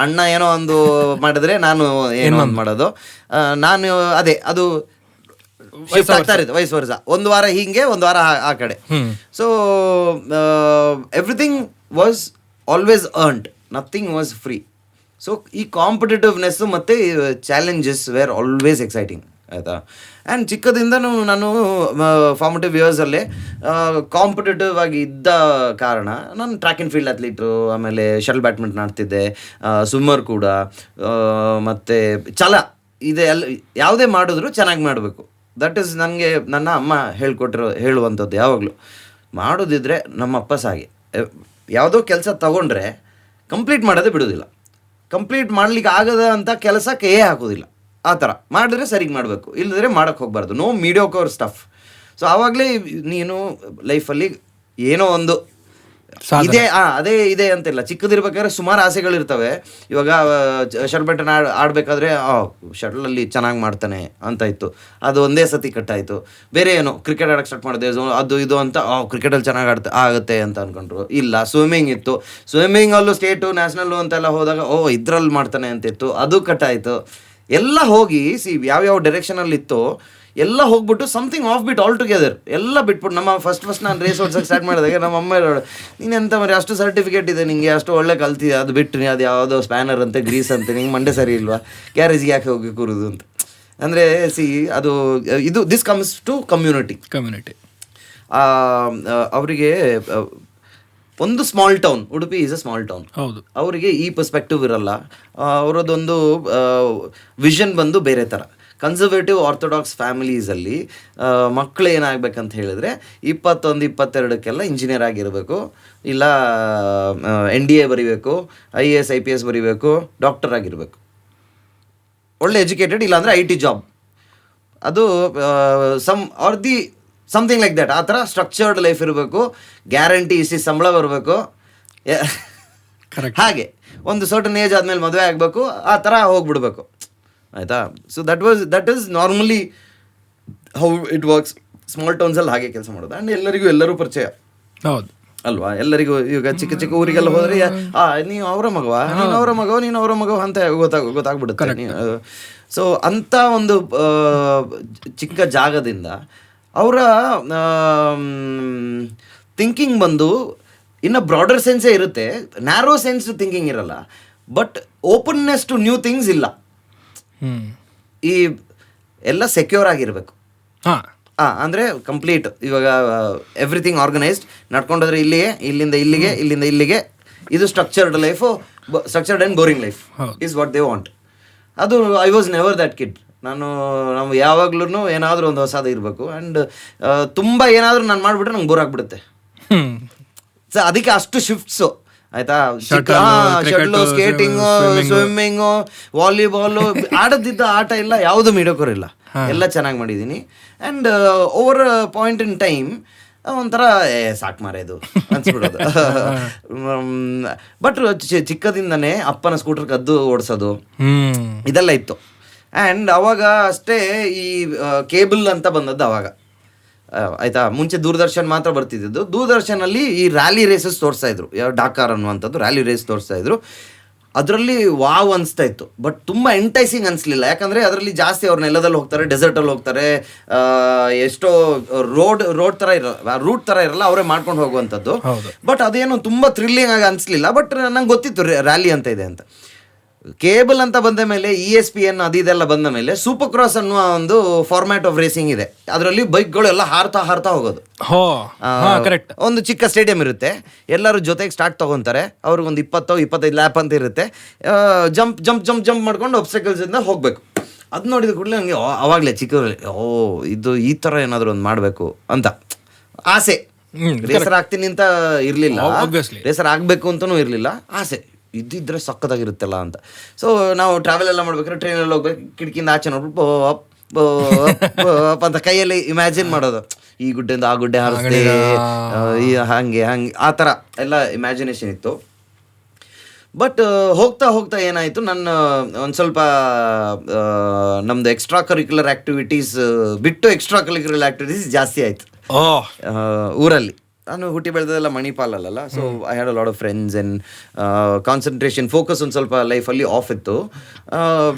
ಅಣ್ಣ ಏನೋ ಒಂದು ಮಾಡಿದ್ರೆ ನಾನು ಏನೋ ಒಂದು ಮಾಡೋದು. ನಾನು ಅದೇ ಅದು ಶಿಫ್ಟ್ ಆಗ್ತಾ ಇರುತ್ತೆ, ವಯಸ್ಸು ವರ್ಷ. ಒಂದು ವಾರ ಹೀಗೆ, ಒಂದು ವಾರ ಆ ಕಡೆ. So everything was always earned, nothing was free. So ಈ ಕಾಂಪಿಟೇಟಿವ್ನೆಸ್ಸು ಮತ್ತು ಚಾಲೆಂಜಸ್ ವೇರ್ ಆಲ್ವೇಸ್ ಎಕ್ಸೈಟಿಂಗ್, ಆಯಿತಾ. ಆ್ಯಂಡ್ ಚಿಕ್ಕದಿಂದನೂ ನಾನು ಫಾರ್ಮೇಟಿವ್ ಇಯರ್ಸಲ್ಲೇ ಕಾಂಪಿಟೇಟಿವ್ ಆಗಿ ಇದ್ದ ಕಾರಣ ನಾನು ಟ್ರ್ಯಾಕ್ ಆ್ಯಂಡ್ ಫೀಲ್ಡ್ ಅಥ್ಲೀಟು, ಆಮೇಲೆ ಶಟಲ್ ಬ್ಯಾಡ್ಮಿಂಟನ್ ಆಡ್ತಿದ್ದೆ, ಸ್ವಿಮ್ಮರ್ ಕೂಡ, ಮತ್ತು ಛಲ ಇದೆ. ಯಾವುದೇ ಮಾಡಿದ್ರು ಚೆನ್ನಾಗಿ ಮಾಡಬೇಕು. ದಟ್ ಈಸ್ ನನಗೆ ನನ್ನ ಅಮ್ಮ ಹೇಳುವಂಥದ್ದು ಯಾವಾಗಲೂ. ಮಾಡೋದಿದ್ರೆ ನಮ್ಮ ಅಪ್ಪ ಸಾಗೆ, ಯಾವುದೋ ಕೆಲಸ ತಗೊಂಡ್ರೆ ಕಂಪ್ಲೀಟ್ ಮಾಡೋದೇ ಬಿಡೋದಿಲ್ಲ. ಕಂಪ್ಲೀಟ್ ಮಾಡ್ಲಿಕ್ಕೆ ಆಗದ ಅಂತ ಕೆಲಸ ಕೈಯೇ ಹಾಕೋದಿಲ್ಲ. ಆ ಥರ ಮಾಡಿದ್ರೆ ಸರಿಗೆ ಮಾಡಬೇಕು, ಇಲ್ಲದ್ರೆ ಮಾಡೋಕ್ಕೆ ಹೋಗಬಾರ್ದು. No mediocre stuff. ಸೊ ಆವಾಗಲೇ ನೀನು ಲೈಫಲ್ಲಿ ಏನೋ ಒಂದು ಇದೇ ಅದೇ ಇದೆ ಅಂತಿಲ್ಲ. ಚಿಕ್ಕದಿರ್ಬೇಕಾದ್ರೆ ಸುಮಾರು ಆಸೆಗಳಿರ್ತವೆ. ಇವಾಗ ಶಟಲ್ ಬ್ಯಾಡ್ಮಿಂಟನ್ ಆಡಬೇಕಾದ್ರೆ ಶಟಲಲ್ಲಿ ಚೆನ್ನಾಗಿ ಮಾಡ್ತಾನೆ ಅಂತ ಇತ್ತು, ಅದು ಒಂದೇ ಸತಿ ಕಟ್ಟಾಯಿತು. ಬೇರೆ ಏನೋ ಕ್ರಿಕೆಟ್ ಆಡೋಕ್ಕೆ ಸ್ಟಾರ್ಟ್ ಮಾಡಿದೆ, ಅದು ಇದು ಅಂತ ಕ್ರಿಕೆಟಲ್ಲಿ ಚೆನ್ನಾಗಿ ಆಗುತ್ತೆ ಅಂತ ಅಂದ್ಕೊಂಡ್ರು. ಇಲ್ಲ, ಸ್ವಿಮ್ಮಿಂಗ್ ಇತ್ತು, ಸ್ವಿಮ್ಮಿಂಗಲ್ಲೂ ಸ್ಟೇಟು ನ್ಯಾಷನಲ್ಲು ಅಂತೆಲ್ಲ ಹೋದಾಗ ಇದ್ರಲ್ಲಿ ಮಾಡ್ತಾನೆ ಅಂತಿತ್ತು, ಅದು ಕಟ್ಟಾಯಿತು. ಎಲ್ಲ ಹೋಗಿ ಯಾವ್ಯಾವ ಡೈರೆಕ್ಷನಲ್ಲಿ ಇತ್ತು ಎಲ್ಲ ಹೋಗ್ಬಿಟ್ಟು something of bit all together ಎಲ್ಲ ಬಿಟ್ಬಿಟ್ಟು. ನಮ್ಮ ಫಸ್ಟ್ ನಾನು ರೇಸ್ ಓಡ್ಸೋಕ್ಕೆ ಸ್ಟಾರ್ಟ್ ಮಾಡಿದಾಗ ನಮ್ಮ ಅಮ್ಮ ಹೇಳೋಳು, ನೀನು ಎಂತ ಮರಿ ಅಷ್ಟು ಸರ್ಟಿಫಿಕೇಟ್ ಇದೆ ನಿಂಗೆ, ಅಷ್ಟು ಒಳ್ಳೆ ಕಲ್ತಿದೆ, ಅದು ಬಿಟ್ಟು ನೀ ಅದು ಯಾವುದೋ ಸ್ಪ್ಯಾನರ್ ಅಂತೆ, ಗ್ರೀಸ್ ಅಂತೆ, ನಿಂಗೆ ಮಂಡೆ ಸರಿ ಇಲ್ವಾ, ಗ್ಯಾರೇಜ್ಗೆ ಯಾಕೆ ಹೋಗಿ ಕೂರುದು ಅಂತ. ಅಂದರೆ ಅದು ಇದು ದಿಸ್ ಕಮ್ಸ್ ಟು ಕಮ್ಯುನಿಟಿ. ಅವರಿಗೆ ಒಂದು small town, Udupi is a small town. ಹೌದು. ಅವರಿಗೆ ಈ ಪರ್ಸ್ಪೆಕ್ಟಿವ್ ಇರಲ್ಲ. ಅವರದೊಂದು ವಿಷನ್ ಬಂದು ಬೇರೆ ಥರ. ಕನ್ಸರ್ವೇಟಿವ್ ಆರ್ಥೋಡಾಕ್ಸ್ ಫ್ಯಾಮಿಲೀಸಲ್ಲಿ ಮಕ್ಕಳು ಏನಾಗಬೇಕಂತ ಹೇಳಿದ್ರೆ 21-22ಕ್ಕೆಲ್ಲ ಇಂಜಿನಿಯರ್ ಆಗಿರಬೇಕು, ಇಲ್ಲ NDA ಬರೀಬೇಕು, IAS IPS ಬರೀಬೇಕು, ಡಾಕ್ಟರ್ ಆಗಿರಬೇಕು, ಒಳ್ಳೆ ಎಜುಕೇಟೆಡ್, ಇಲ್ಲಾಂದರೆ IT ಜಾಬ್, ಅದು ಸಮಥಿಂಗ್ ಲೈಕ್ ದ್ಯಾಟ್. ಆ ಥರ ಸ್ಟ್ರಕ್ಚರ್ಡ್ ಲೈಫ್ ಇರಬೇಕು, ಗ್ಯಾರಂಟಿ ಇಸಿ ಸಂಬಳ ಬರಬೇಕು. ಹಾಗೆ ಒಂದು ಸರ್ಟನ್ ಏಜ್ ಆದಮೇಲೆ ಮದುವೆ ಆಗಬೇಕು, ಆ ಥರ ಹೋಗ್ಬಿಡ್ಬೇಕು, ಆಯಿತಾ. So that is normally how it works. Small ಟೌನ್ಸಲ್ಲಿ ಹಾಗೆ ಕೆಲಸ ಮಾಡೋದು. ಆ್ಯಂಡ್ ಎಲ್ಲರೂ ಪರಿಚಯ. ಹೌದು ಅಲ್ವಾ. ಎಲ್ಲರಿಗೂ ಈಗ ಚಿಕ್ಕ ಚಿಕ್ಕ ಊರಿಗೆಲ್ಲ ಹೋದರೆ ನೀವು ಅವರ ಮಗವ, ನೀನು ಅವರ ಮಗವ ಅಂತ ಗೊತ್ತಾಗ್ಬಿಡುತ್ತೆ. ಸೊ ಅಂಥ ಒಂದು ಚಿಕ್ಕ ಜಾಗದಿಂದ ಅವರ ಥಿಂಕಿಂಗ್ ಬಂದು ಇನ್ನು ಬ್ರಾಡರ್ ಸೆನ್ಸೇ ಇರುತ್ತೆ, ನ್ಯಾರೋ ಸೆನ್ಸ್ ಥಿಂಕಿಂಗ್ ಇರಲ್ಲ. But openness to new things ಇಲ್ಲ. ಈ ಎಲ್ಲ ಸೆಕ್ಯೂರ್ ಆಗಿರಬೇಕು. ಅಂದರೆ ಕಂಪ್ಲೀಟ್ ಇವಾಗ ಎವ್ರಿಥಿಂಗ್ ಆರ್ಗನೈಸ್ಡ್ ನಡ್ಕೊಂಡೋದ್ರೆ ಇಲ್ಲಿಂದ ಇಲ್ಲಿಗೆ ಇದು structured life, structured and boring life is what they want. ಅದು I was never that kid. ನಾವು ಯಾವಾಗ್ಲೂ ಏನಾದರೂ ಒಂದು ಹೊಸದು ಇರಬೇಕು. ಆ್ಯಂಡ್ ತುಂಬ ಏನಾದರೂ ನಾನು ಮಾಡಿಬಿಟ್ರೆ ನಂಗೆ ಬೋರ್ ಆಗಿಬಿಡುತ್ತೆ. ಸೊ ಅದಕ್ಕೆ ಅಷ್ಟು ಶಿಫ್ಟ್ಸು, ಆಯಿತಾ. ಶಟ್ಲು, ಸ್ಕೇಟಿಂಗು, ಸ್ವಿಮ್ಮಿಂಗು, ವಾಲಿಬಾಲು, ಆಡದಿದ್ದ ಆಟ ಇಲ್ಲ, ಯಾವುದು ಮೀಡಿಯೋಕರ್ ಇಲ್ಲ, ಎಲ್ಲ ಚೆನ್ನಾಗಿ ಮಾಡಿದ್ದೀನಿ. And over point in time ಒಂಥರ ಸಾಕು ಮಾರೇದು ಅನ್ಸ್ಬಿಡೋದು. ಬಟ್ ಚಿಕ್ಕದಿಂದನೇ ಅಪ್ಪನ ಸ್ಕೂಟರ್ ಕದ್ದು ಓಡಿಸೋದು ಇದೆಲ್ಲ ಇತ್ತು. ಆ್ಯಂಡ್ ಅವಾಗ ಅಷ್ಟೇ ಈ ಕೇಬಲ್ ಅಂತ ಬಂದದ್ದು ಅವಾಗ, ಆಯಿತಾ. ಮುಂಚೆ ದೂರದರ್ಶನ್ ಮಾತ್ರ ಬರ್ತಿದ್ದು. ದೂರದರ್ಶನಲ್ಲಿ ಈ ರ್ಯಾಲಿ ರೇಸಸ್ ತೋರಿಸ್ತಾ ಇದ್ರು, ಡಾಕಾರ್ ಅನ್ನುವಂಥದ್ದು ರ್ಯಾಲಿ ರೇಸ್ ತೋರಿಸ್ತಾ ಇದ್ರು. ಅದರಲ್ಲಿ ವಾವ್ ಅನಿಸ್ತಾ ಇತ್ತು, ಬಟ್ ತುಂಬ ಎಂಟೈಸಿಂಗ್ ಅನಿಸ್ಲಿಲ್ಲ. ಯಾಕಂದರೆ ಅದರಲ್ಲಿ ಜಾಸ್ತಿ ಅವ್ರು ನೆಲದಲ್ಲಿ ಹೋಗ್ತಾರೆ, ಡೆಸರ್ಟಲ್ಲಿ ಹೋಗ್ತಾರೆ, ಎಷ್ಟೋ ರೋಡ್ ಥರ ಇರಲ್ಲ, ರೂಟ್ ಥರ ಇರಲ್ಲ, ಅವರೇ ಮಾಡ್ಕೊಂಡು ಹೋಗುವಂಥದ್ದು. ಬಟ್ ಅದೇನು ತುಂಬ ಥ್ರಿಲ್ಲಿಂಗ್ ಆಗಿ ಅನಿಸ್ಲಿಲ್ಲ. ಬಟ್ ನಂಗೆ ಗೊತ್ತಿತ್ತು ರ್ಯಾಲಿ ಅಂತ ಇದೆ ಅಂತ. ಕೇಬಲ್ ಅಂತ ಬಂದ ಮೇಲೆ ESPN ಅದೆಲ್ಲ ಬಂದ ಮೇಲೆ ಸೂಪರ್ ಕ್ರಾಸ್ ಅನ್ನುವ ಒಂದು ಫಾರ್ಮ್ಯಾಟ್ ಆಫ್ ರೇಸಿಂಗ್ ಇದೆ. ಅದರಲ್ಲಿ ಬೈಕ್ಗಳು ಎಲ್ಲ ಹಾರ್ತಾ ಹೋಗೋದು. ಒಂದು ಚಿಕ್ಕ ಸ್ಟೇಡಿಯಂ ಇರುತ್ತೆ, ಎಲ್ಲರೂ ಜೊತೆಗೆ ಸ್ಟಾರ್ಟ್ ತಗೊಂತಾರೆ, ಅವ್ರಿಗೊಂದು 20-25 ಲ್ಯಾಪ್ ಅಂತ ಇರುತ್ತೆ. ಜಂಪ್ ಮಾಡ್ಕೊಂಡು ಆಬ್ಸ್ಟಕಲ್ಸ್ ಇಂದ ಹೋಗ್ಬೇಕು. ಅದು ನೋಡಿದ ಕೂಡಲೇ ನನಗೆ ಅವಾಗಲೇ ಚಿಕ್ಕವರಲ್ಲಿ ಇದು ಈ ಥರ ಏನಾದರೂ ಒಂದು ಮಾಡಬೇಕು ಅಂತ ಆಸೆ. ರೇಸರ್ ಆಗ್ತೀನಿ ಅಂತ ಇರಲಿಲ್ಲ, ರೇಸರ್ ಆಗಬೇಕು ಅಂತಲೂ ಇರಲಿಲ್ಲ, ಆಸೆ ಇದ್ದಿದ್ರೆ ಸಕ್ಕತ್ತಾಗಿರುತ್ತಲ್ಲ ಅಂತ. ಸೊ ನಾವು ಟ್ರಾವೆಲ್ ಎಲ್ಲ ಮಾಡ್ಬೇಕಾದ್ರೆ ಟ್ರೈನಲ್ಲಿ ಹೋಗ್ಬೇಕು, ಕಿಟಕಿಯಿಂದ ಆಚೆ ನೋಡ್ಬಿಟ್ಟು ಅಂತ ಕೈಯಲ್ಲಿ ಇಮ್ಯಾಜಿನ್ ಮಾಡೋದು, ಈ ಗುಡ್ಡೆಯಿಂದ ಆ ಗುಡ್ಡೆ ಹಾರಿಸ್ದೆ, ಹಂಗೆ ಆ ಥರ ಎಲ್ಲ ಇಮ್ಯಾಜಿನೇಷನ್ ಇತ್ತು. ಬಟ್ ಹೋಗ್ತಾ ಹೋಗ್ತಾ ಏನಾಯಿತು, ನನ್ನ ಒಂದು ಸ್ವಲ್ಪ ನಮ್ಮದು ಎಕ್ಸ್ಟ್ರಾ ಕರಿಕ್ಯುಲರ್ ಆ್ಯಕ್ಟಿವಿಟೀಸ್ ಬಿಟ್ಟು ಎಕ್ಸ್ಟ್ರಾ ಕರಿಕ್ಯುಲರ್ ಆ್ಯಕ್ಟಿವಿಟೀಸ್ ಜಾಸ್ತಿ ಆಯಿತು ಊರಲ್ಲಿ. ನಾನು ಹುಟ್ಟಿ ಬೆಳೆದೆಲ್ಲ ಮಣಿಪಾಲಲ್ಲ, so I had a lot of friends and concentration focus ಒಂದು ಸ್ವಲ್ಪ ಲೈಫಲ್ಲಿ ಆಫ್ ಇತ್ತು.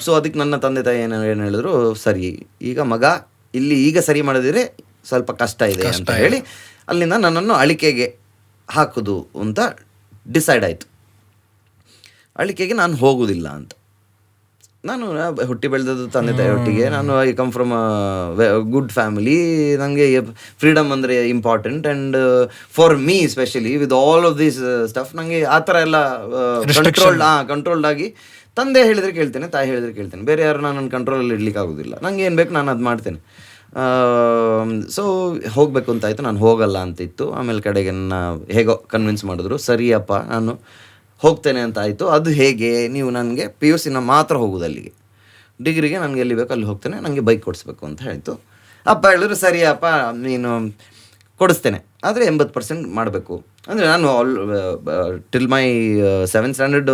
ಸೊ ಅದಕ್ಕೆ ನನ್ನ ತಂದೆ ತಾಯಿ ಏನು ಹೇಳಿದ್ರು, ಸರಿ ಈಗ ಮಗ ಇಲ್ಲಿ ಈಗ ಸರಿ ಮಾಡಿದ್ರೆ ಸ್ವಲ್ಪ ಕಷ್ಟ ಇದೆ ಅಂತ ಹೇಳಿ ಅಲ್ಲಿಂದ ನನ್ನನ್ನು ಅಳಿಕೆಗೆ ಹಾಕೋದು ಅಂತ ಡಿಸೈಡ್ ಆಯಿತು. ಅಳಿಕೆಗೆ ನಾನು ಹೋಗೋದಿಲ್ಲ ಅಂತ. ನಾನು ಹುಟ್ಟಿ ಬೆಳೆದದ್ದು ತಂದೆ ತಾಯಿ ಒಟ್ಟಿಗೆ, ನಾನು I come from good family, ನನಗೆ ಫ್ರೀಡಮ್ ಅಂದರೆ important and for me specially with all of these stuff ನನಗೆ ಆ ಥರ ಎಲ್ಲ ಕಂಟ್ರೋಲ್ಡ್ ಆಗಿ ತಂದೆ ಹೇಳಿದರೆ ಕೇಳ್ತೇನೆ, ತಾಯಿ ಹೇಳಿದರೆ ಕೇಳ್ತೇನೆ, ಬೇರೆ ಯಾರು ನಾನು ಕಂಟ್ರೋಲಲ್ಲಿ ಇಡ್ಲಿಕ್ಕೆ ಆಗೋದಿಲ್ಲ. ನನಗೆ ಏನು ಬೇಕು ನಾನು ಅದು ಮಾಡ್ತೇನೆ. ಸೊ ಹೋಗಬೇಕು ಅಂತಾಯಿತು, ನಾನು ಹೋಗಲ್ಲ ಅಂತಿತ್ತು. ಆಮೇಲೆ ಕಡೆಗೆ ನನ್ನ ಹೇಗೋ ಕನ್ವಿನ್ಸ್ ಮಾಡಿದ್ರು, ಸರಿಯಪ್ಪ ನಾನು ಹೋಗ್ತೇನೆ ಅಂತ ಆಯಿತು. ಅದು ಹೇಗೆ, ನೀವು ನನಗೆ PUC ಮಾತ್ರ ಹೋಗೋದು ಅಲ್ಲಿಗೆ, ಡಿಗ್ರಿಗೆ ನನಗೆ ಎಲ್ಲಿ ಬೇಕು ಅಲ್ಲಿ ಹೋಗ್ತೇನೆ, ನನಗೆ ಬೈಕ್ ಕೊಡಿಸ್ಬೇಕು ಅಂತ ಹೇಳ್ತು. ಅಪ್ಪ ಹೇಳಿದ್ರು, ಸರಿ ಅಪ್ಪ ನೀನು ಕೊಡಿಸ್ತೇನೆ, ಆದರೆ 80% ಮಾಡಬೇಕು. ಅಂದರೆ ನಾನು ಟಿಲ್ ಮೈ 7th ಸ್ಟ್ಯಾಂಡರ್ಡ್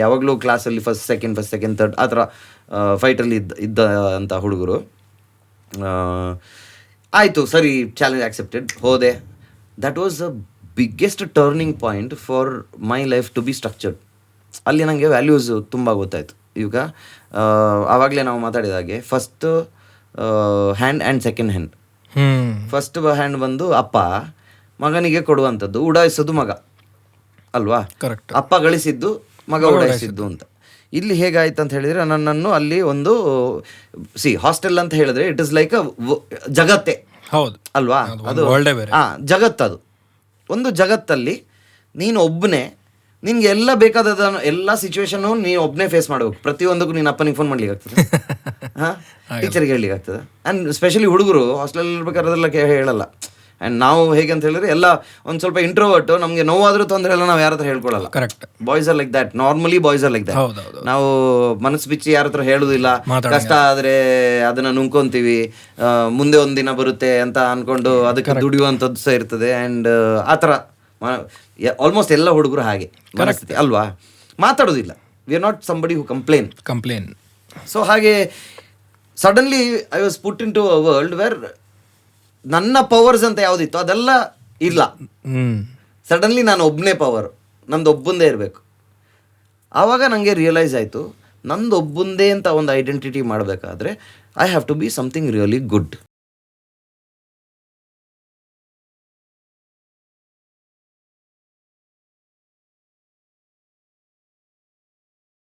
ಯಾವಾಗಲೂ ಕ್ಲಾಸಲ್ಲಿ ಫಸ್ಟ್ ಸೆಕೆಂಡ್ ಥರ್ಡ್ ಆ ಥರ ಫೈಟಲ್ಲಿ ಇದ್ದ ಅಂತ ಹುಡುಗರು. ಆಯಿತು ಸರಿ, ಚಾಲೆಂಜ್ ಆಕ್ಸೆಪ್ಟೆಡ್, ಹೋದೆ. That was a biggest turning point for my life to be structured. ಅಲ್ಲಿ ನನಗೆ ವ್ಯಾಲ್ಯೂಸ್ ತುಂಬ ಗೊತ್ತಾಯಿತು. ಈಗ ಆವಾಗಲೇ ನಾವು ಮಾತಾಡಿದಾಗೆ first hand and second hand. First hand ಬಂದು ಅಪ್ಪ ಮಗನಿಗೆ ಕೊಡುವಂಥದ್ದು, ಉಡಾಯಿಸೋದು ಮಗ ಅಲ್ವಾ, ಅಪ್ಪ ಗಳಿಸಿದ್ದು ಮಗ ಉಡಾಯಿಸಿದ್ದು ಅಂತ. ಇಲ್ಲಿ ಹೇಗಾಯ್ತು ಅಂತ ಹೇಳಿದರೆ, ನನ್ನನ್ನು ಅಲ್ಲಿ ಒಂದು ಹಾಸ್ಟೆಲ್ ಅಂತ ಹೇಳಿದ್ರೆ ಇಟ್ ಇಸ್ ಲೈಕ್ ಅ ಜಗತ್ತೇ, ಹೌದು ಅಲ್ವಾ, ಅದು ಜಗತ್ತದು ಒಂದು ಜಗತ್ತಲ್ಲಿ ನೀನು ಒಬ್ಬನೇ, ನಿನ್ಗೆ ಎಲ್ಲ ಬೇಕಾದ ಎಲ್ಲ ಸಿಚುವೇಶನ್ನು ನೀನು ಒಬ್ಬನೇ ಫೇಸ್ ಮಾಡಬೇಕು. ಪ್ರತಿಯೊಂದಕ್ಕೂ ನೀನು ಅಪ್ಪನಿಗೆ ಫೋನ್ ಮಾಡ್ಲಿಕ್ಕೆ ಆಗ್ತದೆ, ಟೀಚರ್ಗೆ ಹೇಳಲಿಕ್ಕೆ ಆಗ್ತದೆ. ಆ್ಯಂಡ್ ಸ್ಪೆಷಲಿ ಹುಡುಗರು ಹಾಸ್ಟೆಲ್ ಇರ್ಬೇಕಾದ್ರೆ ಅದೆಲ್ಲ ಹೇಳಲ್ಲ. ಆ್ಯಂಡ್ ನಾವು ಹೇಗೆ ಅಂತ ಹೇಳಿದ್ರೆ ಎಲ್ಲ ಒಂದು ಸ್ವಲ್ಪ ಇಂಟ್ರೋವರ್ಟು, ನಮಗೆ ನೋವಾದರೂ ತೊಂದರೆ ಎಲ್ಲ ನಾವು ಯಾರ ಹತ್ರ ಹೇಳ್ಕೊಳ್ಳಲ್ಲ. Correct, boys are like that, normally boys are like that. ನಾವು ಮನಸ್ಸು ಬಿಚ್ಚಿ ಯಾರ ಹತ್ರ ಹೇಳೋದಿಲ್ಲ, ಕಷ್ಟ ಆದರೆ ಅದನ್ನು ನುಂಕೊಂತೀವಿ, ಮುಂದೆ ಒಂದಿನ ಬರುತ್ತೆ ಅಂತ ಅಂದ್ಕೊಂಡು ಅದಕ್ಕೆ ದುಡಿಯುವಂಥದ್ದು ಸಹ ಇರ್ತದೆ. ಆ್ಯಂಡ್ ಆ ಥರ ಆಲ್ಮೋಸ್ಟ್ ಎಲ್ಲ ಹುಡುಗರು ಹಾಗೆ ಮನಸ್ಥಿತಿ ಅಲ್ವಾ, ಮಾತಾಡೋದಿಲ್ಲ. We are not somebody who complain. So ಹಾಗೆ suddenly I was put into a world where ನನ್ನ ಪವರ್ಸ್ ಅಂತ ಯಾವುದಿತ್ತು ಅದೆಲ್ಲ ಇಲ್ಲ. ಸಡನ್ಲಿ ನಾನು ಒಬ್ಬನೇ ಪವರ್, ನಂದು ಒಬ್ಬಂದೇ ಇರಬೇಕು. ಆವಾಗ ನನಗೆ ರಿಯಲೈಸ್ ಆಯಿತು, ನಂದು ಒಬ್ಬಂದೇ ಅಂತ ಒಂದು ಐಡೆಂಟಿಟಿ ಮಾಡಬೇಕಾದ್ರೆ I have to be something really good.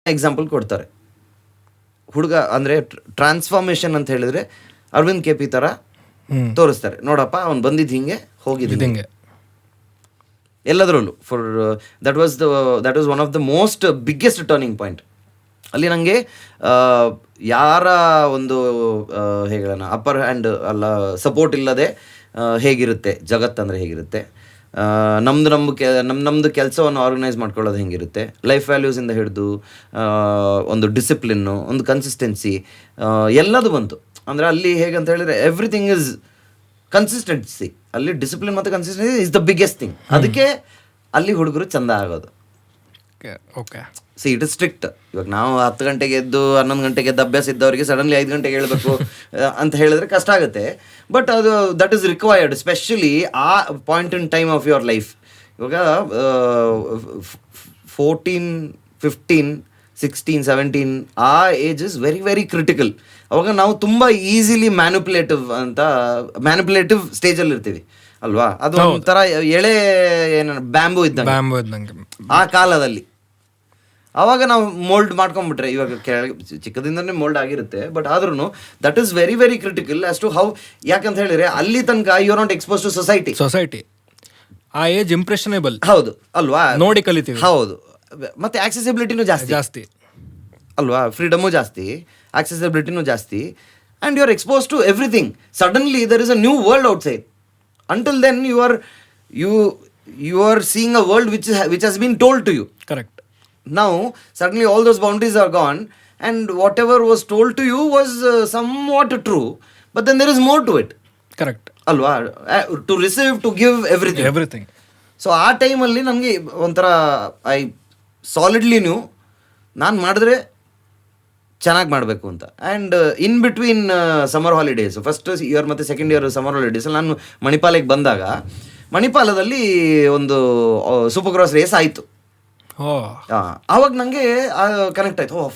Example ಕೊಡ್ತಾರೆ ಹುಡುಗ, ಅಂದರೆ ಟ್ರಾನ್ಸ್ಫಾರ್ಮೇಷನ್ ಅಂತ ಹೇಳಿದ್ರೆ ಅರವಿಂದ್ KP ಥರ ತೋರಿಸ್ತಾರೆ. ನೋಡಪ್ಪ ಅವ್ನು ಬಂದಿದ್ದು ಹಿಂಗೆ, ಹೋಗಿದ್ದು ಹಿಂಗೆ, ಎಲ್ಲದರಲ್ಲೂ. For that was one of the most biggest turning point. ಅಲ್ಲಿ ನನಗೆ ಯಾರ ಒಂದು ಹೇಳೋಣ ಅಪ್ಪರ್ ಹ್ಯಾಂಡ್ ಅಲ್ಲ, ಸಪೋರ್ಟ್ ಇಲ್ಲದೆ ಹೇಗಿರುತ್ತೆ ಜಗತ್ತಂದರೆ ಹೇಗಿರುತ್ತೆ, ನಮ್ಮದು ಕೆಲಸವನ್ನು ಆರ್ಗನೈಸ್ ಮಾಡ್ಕೊಳ್ಳೋದು ಹೆಂಗಿರುತ್ತೆ, ಲೈಫ್ ವ್ಯಾಲ್ಯೂಸಿಂದ ಹಿಡಿದು ಒಂದು ಡಿಸಿಪ್ಲಿನ್ನು, ಒಂದು ಕನ್ಸಿಸ್ಟೆನ್ಸಿ ಎಲ್ಲದು ಬಂತು. ಅಂದರೆ ಅಲ್ಲಿ ಹೇಗಂತ ಹೇಳಿದ್ರೆ ಎವ್ರಿಥಿಂಗ್ ಇಸ್ ಕನ್ಸಿಸ್ಟೆನ್ಸಿ. ಅಲ್ಲಿ ಡಿಸಿಪ್ಲಿನ್ ಮತ್ತು consistency is the biggest thing. ಅದಕ್ಕೆ ಅಲ್ಲಿ ಹುಡುಗರು ಚಂದ ಆಗೋದು. Okay, it is strict. ಇವಾಗ ನಾವು 10 ಗಂಟೆಗೆ ಎದ್ದು 11 ಗಂಟೆಗೆ ಎದ್ದು ಅಭ್ಯಾಸ ಇದ್ದವರಿಗೆ ಸಡನ್ಲಿ 5 ಗಂಟೆಗೆ ಹೇಳ್ಬೇಕು ಅಂತ ಹೇಳಿದ್ರೆ ಕಷ್ಟ ಆಗುತ್ತೆ. ಬಟ್ ಅದು ದಟ್ ಈಸ್ ರಿಕ್ವೈರ್ಡ್, ಸ್ಪೆಷಲಿ ಆ point in time of your life. ಇವಾಗ 14, 15, 16, 17 ಆ age is very very critical. ಅವಾಗ ನಾವು ತುಂಬ ಈಸಿಲಿ ಮ್ಯಾನಿಪುಲೇಟಿವ್ ಸ್ಟೇಜಲ್ಲಿ ಇರ್ತೀವಿ ಅಲ್ವಾ. ಅದು ಒಂಥರ ಎಳೆ ಬ್ಯಾಂಬೂ ಇದ್ದಂಗೆ ಆ ಕಾಲದಲ್ಲಿ. ಆವಾಗ ನಾವು ಮೋಲ್ಡ್ ಮಾಡ್ಕೊಂಡ್ಬಿಟ್ರೆ, ಇವಾಗ ಚಿಕ್ಕದಿಂದನೇ ಮೋಲ್ಡ್ ಆಗಿರುತ್ತೆ, ಬಟ್ ಆದ್ರೂ that is very very critical as to how. ಯಾಕಂತ ಹೇಳಿದ್ರೆ ಅಲ್ಲಿ ತನಕ you are not expose to society. ಆ ಏಜ್ ಇಂಪ್ರೆಷನೇಬಲ್, ಹೌದು ಅಲ್ವಾ, ನೋಡಿ ಕಲಿತೀವಿ. ಹೌದು, ಮತ್ತೆ ಆಕ್ಸೆಸಿಬಿಲಿಟಿನೂ ಜಾಸ್ತಿ ಅಲ್ವಾ, ಫ್ರೀಡಮು ಜಾಸ್ತಿ, ಆಕ್ಸೆಸಿಬಿಲಿಟಿನೂ ಜಾಸ್ತಿ, and you are expose to everything. Suddenly there is a new world outside. Until then you are seeing a world which has been told to you. Correct. Now suddenly all those boundaries are gone, and whatever was told to you was somewhat true, but then there is more to it. Correct. ಅಲ್ವಾ, to receive, to give, everything. So ಆ ಟೈಮಲ್ಲಿ ನನಗೆ ಒಂಥರ ಐ ಸಾಲಿಡ್ಲಿ ನ್ಯೂ ನಾನು ಮಾಡಿದ್ರೆ ಚೆನ್ನಾಗಿ ಮಾಡಬೇಕು ಅಂತ. And in between summer holidays, first year ಮತ್ತು ಸೆಕೆಂಡ್ ಇಯರ್ ಸಮ್ಮರ್ ಹಾಲಿಡೇಸಲ್ಲಿ ನಾನು ಮಣಿಪಾಲಿಗೆ ಬಂದಾಗ ಮಣಿಪಾಲದಲ್ಲಿ ಒಂದು ಸೂಪರ್ ಕ್ರಾಸ್ ರೇಸ್ ಆಯಿತು. ಆವಾಗ ನನಗೆ ಕನೆಕ್ಟ್ ಆಯಿತು, ಓ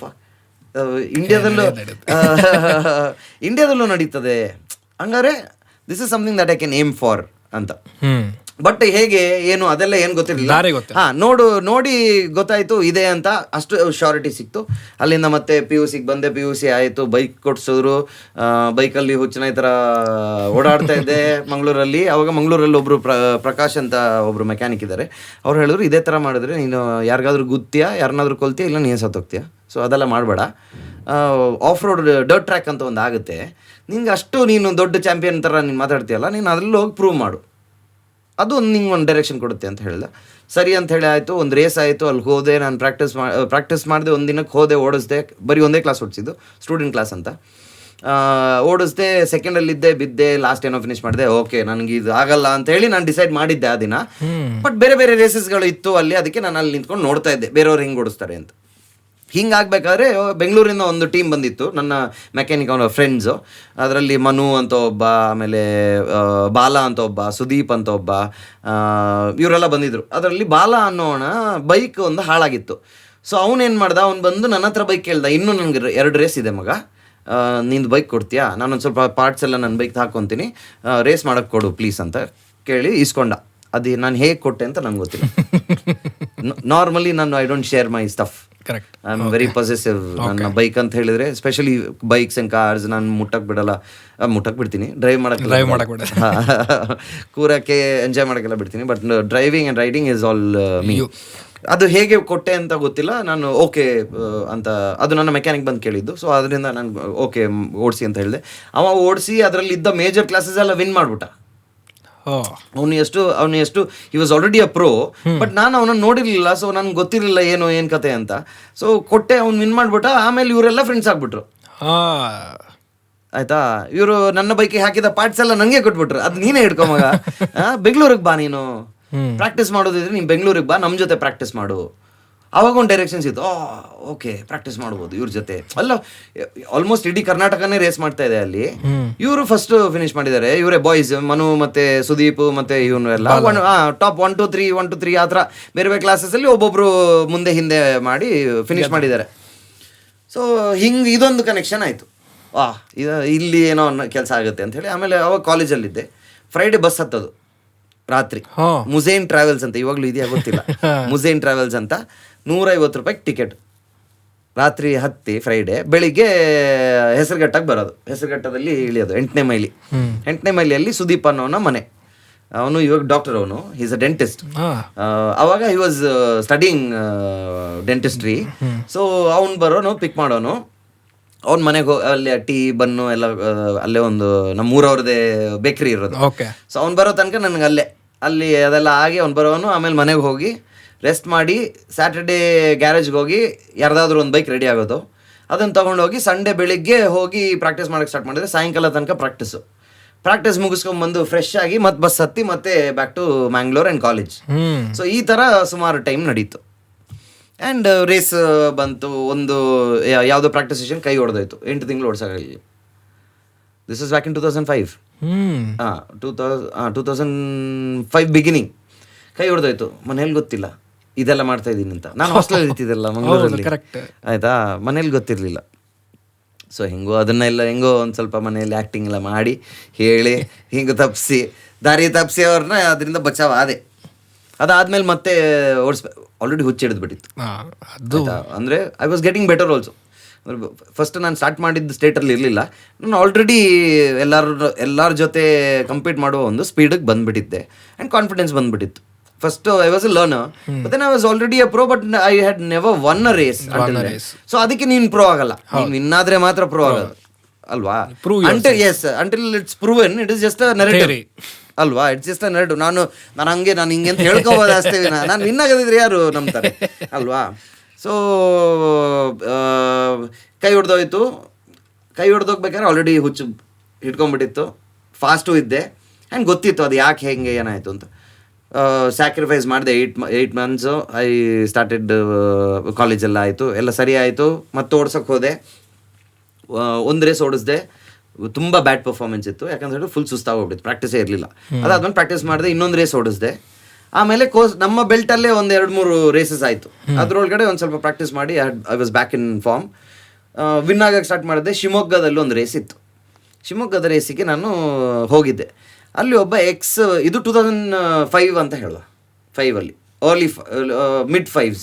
ಇಂಡಿಯಾದಲ್ಲೂ ನಡೀತದೆ, ಹಂಗಾರೆ this is something that I can aim for ಅಂತ. ಬಟ್ ಹೇಗೆ ಏನು ಅದೆಲ್ಲ ಏನು ಗೊತ್ತಿರಲಿಲ್ಲ. ನೋಡಿ ಗೊತ್ತಾಯ್ತು ಇದೆ ಅಂತ, ಅಷ್ಟು ಶ್ಯೂರಿಟಿ ಸಿಕ್ತು. ಅಲ್ಲಿಂದ ಮತ್ತೆ PUC ಬಂದೆ, PUC ಆಯಿತು, ಬೈಕ್ ಕೊಡ್ಸಿದ್ರು, ಬೈಕಲ್ಲಿ ಹುಚ್ಚನ ಈ ಥರ ಓಡಾಡ್ತಾ ಇದ್ದೆ ಮಂಗಳೂರಲ್ಲಿ. ಅವಾಗ ಮಂಗಳೂರಲ್ಲಿ ಒಬ್ಬರು ಪ್ರಕಾಶ್ ಅಂತ ಒಬ್ಬರು ಮೆಕ್ಯಾನಿಕ್ ಇದ್ದಾರೆ, ಅವ್ರು ಹೇಳಿದ್ರು ಇದೇ ಥರ ಮಾಡಿದ್ರೆ ನೀನು ಯಾರಿಗಾದ್ರೂ ಗುತ್ತೀಯಾ, ಯಾರನ್ನಾದ್ರೂ ಕೊಲ್ತೀಯಾ, ಇಲ್ಲ ನೀನು ಸತ್ತೋಗ್ತೀಯಾ, ಸೊ ಅದೆಲ್ಲ ಮಾಡಬೇಡ. ಆಫ್ ರೋಡ್ ಡರ್ಟ್ ಟ್ರ್ಯಾಕ್ ಅಂತ ಒಂದು ಆಗುತ್ತೆ, ನಿಂಗೆ ಅಷ್ಟು ನೀನು ದೊಡ್ಡ ಚಾಂಪಿಯನ್ ಥರ ನೀನು ಮಾತಾಡ್ತೀಯಲ್ಲ, ನೀನು ಅದ್ರಲ್ಲಿ ಹೋಗಿ ಪ್ರೂವ್ ಮಾಡು, ಅದು ಒಂದು ನಿಂಗೆ ಒಂದು ಡೈರೆಕ್ಷನ್ ಕೊಡುತ್ತೆ ಅಂತ ಹೇಳಿದೆ. ಸರಿ ಅಂತ ಹೇಳಿ ಆಯಿತು. ಒಂದು ರೇಸ್ ಆಯಿತು, ಅಲ್ಲಿ ಹೋದೆ, ನಾನು ಪ್ರಾಕ್ಟೀಸ್ ಮಾಡಿದೆ. ಒಂದು ದಿನಕ್ಕೆ ಹೋದೆ, ಓಡಿಸ್ದೆ, ಬರೀ ಒಂದೇ ಕ್ಲಾಸ್ ಓಡಿಸಿದ್ದು, ಸ್ಟೂಡೆಂಟ್ ಕ್ಲಾಸ್ ಅಂತ. ಓಡಿಸ್ದೆ, ಸೆಕೆಂಡಲ್ಲಿದ್ದೆ, ಬಿದ್ದೆ, ಲಾಸ್ಟ್ ಏನೋ ಫಿನಿಷ್ ಮಾಡಿದೆ. ಓಕೆ, ನನಗೆ ಇದು ಆಗಲ್ಲ ಅಂತ ಹೇಳಿ ನಾನು ಡಿಸೈಡ್ ಮಾಡಿದ್ದೆ ಆ ದಿನ. ಬಟ್ ಬೇರೆ ಬೇರೆ ರೇಸಸ್ಗಳು ಇತ್ತು ಅಲ್ಲಿ, ಅದಕ್ಕೆ ನಾನು ಅಲ್ಲಿ ನಿಂತ್ಕೊಂಡು ನೋಡ್ತಾ ಇದ್ದೆ ಬೇರೆಯವ್ರು ಹೆಂಗೆ ಓಡಿಸ್ತಾರೆ ಅಂತ. ಹಿಂಗಾಗಬೇಕಾದ್ರೆ ಬೆಂಗಳೂರಿಂದ ಒಂದು ಟೀಮ್ ಬಂದಿತ್ತು, ನನ್ನ ಮೆಕ್ಯಾನಿಕ್ ಅವನ ಫ್ರೆಂಡ್ಸು. ಅದರಲ್ಲಿ ಮನು ಅಂತ ಒಬ್ಬ, ಆಮೇಲೆ ಬಾಲ ಅಂತ ಒಬ್ಬ, ಸುದೀಪ್ ಅಂತ ಒಬ್ಬ, ಇವರೆಲ್ಲ ಬಂದಿದ್ದರು. ಅದರಲ್ಲಿ ಬಾಲ ಅನ್ನೋಣ ಬೈಕ್ ಒಂದು ಹಾಳಾಗಿತ್ತು. ಸೊ ಅವನೇನು ಮಾಡ್ದ, ಅವ್ನು ಬಂದು ನನ್ನ ಹತ್ರ ಬೈಕ್ ಕೇಳ್ದ, ಇನ್ನೂ ನನಗೆ 2 ರೇಸ್ ಇದೆ ಮಗ, ನಿಂದು ಬೈಕ್ ಕೊಡ್ತೀಯಾ, ನಾನೊಂದು ಸ್ವಲ್ಪ ಪಾರ್ಟ್ಸ್ ಎಲ್ಲ ನನ್ನ ಬೈಕ್ ಹಾಕ್ಕೊತೀನಿ, ರೇಸ್ ಮಾಡೋಕ್ಕೆ ಕೊಡು ಪ್ಲೀಸ್ ಅಂತ ಕೇಳಿ ಇಸ್ಕೊಂಡ. ಅದು ನಾನು ಹೇಗೆ ಕೊಟ್ಟೆ ಅಂತ ನಂಗೆ ಗೊತ್ತಿಲ್ಲ. ನಾರ್ಮಲಿ ನಾನು I don't share my stuff. Correct. I am very possessive. ನನ್ನ ಬೈಕ್ ಅಂತ ಹೇಳಿದ್ರೆ, ಸ್ಪೆಷಲಿ ಬೈಕ್ಸ್ ಆ್ಯಂಡ್ ಕಾರ್ಸ್ ನಾನು ಮುಟ್ಟಕ್ಕೆ ಬಿಡಲ್ಲ. ಮುಟ್ಟಕ್ಕೆ ಬಿಡ್ತೀನಿ, ಡ್ರೈವ್ ಮಾಡಕ್ಕೆ ಕೂರಕ್ಕೆ ಎಂಜಾಯ್ ಮಾಡೋಕ್ಕೆಲ್ಲ ಬಿಡ್ತೀನಿ, but driving and riding is all me. ಅದು ಹೇಗೆ ಕೊಟ್ಟೆ ಅಂತ ಗೊತ್ತಿಲ್ಲ. ನಾನು ಓಕೆ ಅಂತ, ಅದು ನನ್ನ ಮೆಕ್ಯಾನಿಕ್ ಬಂದು ಕೇಳಿದ್ದು. ಸೊ ಅದರಿಂದ ನಾನು ಓಕೆ ಓಡಿಸಿ ಅಂತ ಹೇಳಿದೆ. ಅವ ಓಡಿಸಿ ಅದರಲ್ಲಿದ್ದ ಮೇಜರ್ ಕ್ಲಾಸಸ್ ಎಲ್ಲ ವಿನ್ ಮಾಡಿಬಿಟ್ಟ. ಅವನು ಎಷ್ಟು he was already a pro, but ನಾನು ಅವನನ್ನು ನೋಡಿರಲಿಲ್ಲ. ಸೊ ನನಗೆ ಗೊತ್ತಿರಲಿಲ್ಲ ಏನು ಕತೆ ಅಂತ. ಸೊ ಕೊಟ್ಟೆ, ಅವ್ನು ವಿನ್ ಮಾಡಿಬಿಟ್ಟ. ಆಮೇಲೆ ಇವರೆಲ್ಲ ಫ್ರೆಂಡ್ಸ್ ಆಗ್ಬಿಟ್ರು. ಆಯ್ತಾ, ಇವರು ನನ್ನ ಬೈಕಿಗೆ ಹಾಕಿದ ಪಾರ್ಟ್ಸ್ ಎಲ್ಲ ನನಗೆ ಕೊಟ್ಬಿಟ್ರು. ಅದು ನೀನೇ ಹಿಡ್ಕೊ ಮಗ, ಬೆಂಗಳೂರಿಗೆ ಬಾ, ನೀನು ಪ್ರಾಕ್ಟೀಸ್ ಮಾಡೋದಿದ್ರೆ ನೀನು ಬೆಂಗಳೂರಿಗೆ ಬಾ, ನಮ್ಮ ಜೊತೆ ಪ್ರಾಕ್ಟೀಸ್ ಮಾಡು. ಆವಾಗ ಒಂದು ಡೈರೆಕ್ಷನ್ಸ್ ಇತ್ತು, ಓಕೆ ಪ್ರಾಕ್ಟೀಸ್ ಮಾಡ್ಬೋದು ಇವ್ರ ಜೊತೆ. ಅಲ್ಲ, ಆಲ್ಮೋಸ್ಟ್ ಇಡೀ ಕರ್ನಾಟಕನೇ ರೇಸ್ ಮಾಡ್ತಾ ಇದೆ ಅಲ್ಲಿ. ಇವರು ಫಸ್ಟ್ ಫಿನಿಶ್ ಮಾಡಿದ್ದಾರೆ, ಇವರೇ ಬಾಯ್ಸ್, ಮನು ಮತ್ತೆ ಸುದೀಪ್ ಮತ್ತೆ ಇವನು ಎಲ್ಲ ಟಾಪ್ 1 to 3 ಆ ಥರ ಬೇರೆ ಬೇರೆ ಕ್ಲಾಸಸ್ಸಲ್ಲಿ ಒಬ್ಬೊಬ್ರು ಮುಂದೆ ಹಿಂದೆ ಮಾಡಿ ಫಿನಿಶ್ ಮಾಡಿದ್ದಾರೆ. ಸೊ ಹಿಂಗೆ ಇದೊಂದು ಕನೆಕ್ಷನ್ ಆಯಿತು. ಇಲ್ಲಿ ಏನೋ ಕೆಲಸ ಆಗುತ್ತೆ ಅಂತ ಹೇಳಿ. ಆಮೇಲೆ ಅವಾಗ ಕಾಲೇಜಲ್ಲಿದ್ದೆ, ಫ್ರೈಡೇ ಬಸ್ ಹತ್ತೋದು ರಾತ್ರಿ. ಮುಝೇನ್ ಟ್ರಾವೆಲ್ಸ್ ಅಂತ, ಇವಾಗಲೂ ಇದೆಯಾ ಗೊತ್ತಿಲ್ಲ, ಮುಝೇನ್ ಟ್ರಾವೆಲ್ಸ್ ಅಂತ, 150 ರೂಪಾಯಿಗೆ ಟಿಕೆಟ್. ರಾತ್ರಿ ಹತ್ತಿ ಫ್ರೈಡೇ, ಬೆಳಿಗ್ಗೆ ಹೆಸರುಘಟ್ಟಕ್ಕೆ ಬರೋದು, ಹೆಸರುಘಟ್ಟದಲ್ಲಿ ಇಳಿಯೋದು 8ನೇ ಮೈಲಿ. 8ನೇ ಮೈಲಿಯಲ್ಲಿ ಸುದೀಪ್ ಅನ್ನೋನ ಮನೆ. ಅವನು ಇವಾಗ ಡಾಕ್ಟರ್, ಅವನು ಈಸ್ ಅ ಡೆಂಟಿಸ್ಟ್. ಅವಾಗ he was studying dentistry. So ಅವ್ನು ಬರೋನು, ಪಿಕ್ ಮಾಡೋನು, ಅವ್ನ ಮನೆಗೆ ಅಲ್ಲಿ ಟೀ ಬನ್ನು ಎಲ್ಲ, ಅಲ್ಲೇ ಒಂದು ನಮ್ಮೂರವ್ರದ್ದೇ ಬೇಕ್ರಿ ಇರೋದು. ಸೊ ಅವ್ನು ಬರೋ ತನಕ ನನಗೆ ಅಲ್ಲಿ ಅದೆಲ್ಲ ಆಗಿ ಅವ್ನು ಬರೋನು. ಆಮೇಲೆ ಮನೆಗೆ ಹೋಗಿ ರೆಸ್ಟ್ ಮಾಡಿ, ಸ್ಯಾಟರ್ಡೇ ಗ್ಯಾರೇಜ್ಗೆ ಹೋಗಿ ಯಾರ್ದಾದ್ರೂ ಒಂದು ಬೈಕ್ ರೆಡಿ ಆಗೋದು, ಅದನ್ನು ತೊಗೊಂಡೋಗಿ ಸಂಡೇ ಬೆಳಿಗ್ಗೆ ಹೋಗಿ ಪ್ರಾಕ್ಟೀಸ್ ಮಾಡೋಕ್ಕೆ ಸ್ಟಾರ್ಟ್ ಮಾಡಿದ್ರೆ ಸಾಯಂಕಾಲ ತನಕ ಪ್ರಾಕ್ಟೀಸ್ ಮುಗಿಸ್ಕೊಂಡ್ಬಂದು ಫ್ರೆಶ್ ಆಗಿ ಮತ್ತೆ ಬಸ್ ಹತ್ತಿ ಮತ್ತೆ back to Mangalore and college. So ಈ ಥರ ಸುಮಾರು ಟೈಮ್ ನಡೀತು. ಆ್ಯಂಡ್ ರೇಸ್ ಬಂತು. ಒಂದು ಯಾವುದೋ ಪ್ರಾಕ್ಟೀಸ್ ಸೆಷನ್ ಕೈ ಹೊಡೆದೋಯ್ತು, 8 ತಿಂಗಳು ಓಡಿಸೋಕ್ಕಾಗಲಿ. This is back in 2005. 2005 beginning ಕೈ ಹೊಡೆದೋಯ್ತು. ಮನೇಲಿ ಗೊತ್ತಿಲ್ಲ ಇದೆಲ್ಲ ಮಾಡ್ತಾ ಇದ್ದೀನಿ ಅಂತ. ನಾನು ಹಾಸ್ಟೆಲ್ ಇರ್ತಿದ್ದಲ್ಲ ಮಂಗಳೂರಲ್ಲಿ, ಆಯಿತಾ, ಮನೇಲಿ ಗೊತ್ತಿರಲಿಲ್ಲ. ಸೊ ಅದನ್ನೆಲ್ಲ ಒಂದು ಸ್ವಲ್ಪ ಮನೆಯಲ್ಲಿ ಆ್ಯಕ್ಟಿಂಗ್ ಎಲ್ಲ ಮಾಡಿ ಹೇಳಿ ದಾರಿ ತಪ್ಪಿಸಿ ಅವ್ರನ್ನ ಅದರಿಂದ ಬಚಾವ್ ಆದೆ. ಅದಾದ್ಮೇಲೆ ಮತ್ತೆ ಆಲ್ರೆಡಿ ಹುಚ್ಚಿಡಿದ್ಬಿಟ್ಟಿತ್ತು. ಅಂದರೆ I was getting better also. First ನಾನು ಸ್ಟಾರ್ಟ್ ಮಾಡಿದ್ದು ಸ್ಟೇಟಲ್ಲಿ ಇರಲಿಲ್ಲ, ನಾನು ಆಲ್ರೆಡಿ ಎಲ್ಲರ ಜೊತೆ ಕಂಪೀಟ್ ಮಾಡುವ ಒಂದು ಸ್ಪೀಡಿಗೆ ಬಂದುಬಿಟ್ಟಿದ್ದೆ ಆ್ಯಂಡ್ ಕಾನ್ಫಿಡೆನ್ಸ್ ಬಂದುಬಿಟ್ಟಿತ್ತು. First I was a learner, but then I was already a pro, but I had never won a race. So ಅದಕ್ಕೆ ನೀನು ಪ್ರೋ ಆಗಲ್ಲ, ನೀನು ಇನ್ನಾದ್ರೆ ಮಾತ್ರ ಪ್ರೋ ಆಗೋದು ಅಲ್ವಾ? Until it's proven, it is just a narrative ಅಲ್ವಾ? It's just a narrative. ನಾನು ಹಿಂಗೆ ಅಂತ ಹೇಳ್ಕೋಬೋದು ಅಷ್ಟೇ, ನಾನು ವಿನ್ ಆಗದಿದ್ರೆ ಯಾರು ನಂಬ್ತಾರೆ ಅಲ್ವಾ? ಸೊ ಕೈ ಹೊಡೆದೋಗ್ಬೇಕಾದ್ರೆ ಆಲ್ರೆಡಿ ಹುಚ್ಚು ಹಿಡ್ಕೊಂಡ್ಬಿಟ್ಟಿತ್ತು, ಫಾಸ್ಟು ಇದ್ದೆ, ಆ್ಯಂಡ್ ಗೊತ್ತಿತ್ತು ಅದು ಯಾಕೆ ಹೆಂಗೆ ಏನಾಯಿತು ಅಂತ. ಸ್ಯಾಕ್ರಿಫೈಸ್ ಮಾಡಿದೆ 8 months. ಐ ಸ್ಟಾರ್ಟೆಡ್ ಕಾಲೇಜೆಲ್ಲ ಆಯಿತು, ಎಲ್ಲ ಸರಿ ಆಯಿತು. ಮತ್ತೆ ಓಡ್ಸೋಕ್ಕೆ ಹೋದೆ, ಒಂದು ರೇಸ್ ಓಡಿಸ್ದೆ, ತುಂಬ ಬ್ಯಾಡ್ ಪರ್ಫಾರ್ಮೆನ್ಸ್ ಇತ್ತು, ಯಾಕಂತ ಹೇಳಿದ್ರೆ ಫುಲ್ ಸುಸ್ತಾಗೋಗ್ಬಿಟ್ಟಿತ್ತು, ಪ್ರಾಕ್ಟೀಸೇ ಇರಲಿಲ್ಲ. ಅದಾದ್ಮೇಲೆ ಪ್ರಾಕ್ಟೀಸ್ ಮಾಡಿದೆ, ಇನ್ನೊಂದು ರೇಸ್ ಓಡಿಸ್ದೆ. ಆಮೇಲೆ ನಮ್ಮ ಬೆಲ್ಟಲ್ಲೇ ಒಂದು 2-3 ರೇಸಸ್ ಆಯಿತು. ಅದರೊಳಗಡೆ ಒಂದು ಸ್ವಲ್ಪ ಪ್ರಾಕ್ಟೀಸ್ ಮಾಡಿ I was back in form. Win ಆಗಕ್ಕೆ ಸ್ಟಾರ್ಟ್ ಮಾಡಿದೆ. ಶಿವಮೊಗ್ಗದಲ್ಲಿ ಒಂದು ರೇಸ್ ಇತ್ತು. ಶಿವಮೊಗ್ಗದ ರೇಸಿಗೆ ನಾನು ಹೋಗಿದ್ದೆ. ಅಲ್ಲಿ ಒಬ್ಬ ಇದು 2005 ಅಂತ ಹೇಳುವ, 5ಅಲ್ಲಿ ಅರ್ಲಿ ಮಿಡ್ ಫೈವ್ಸ್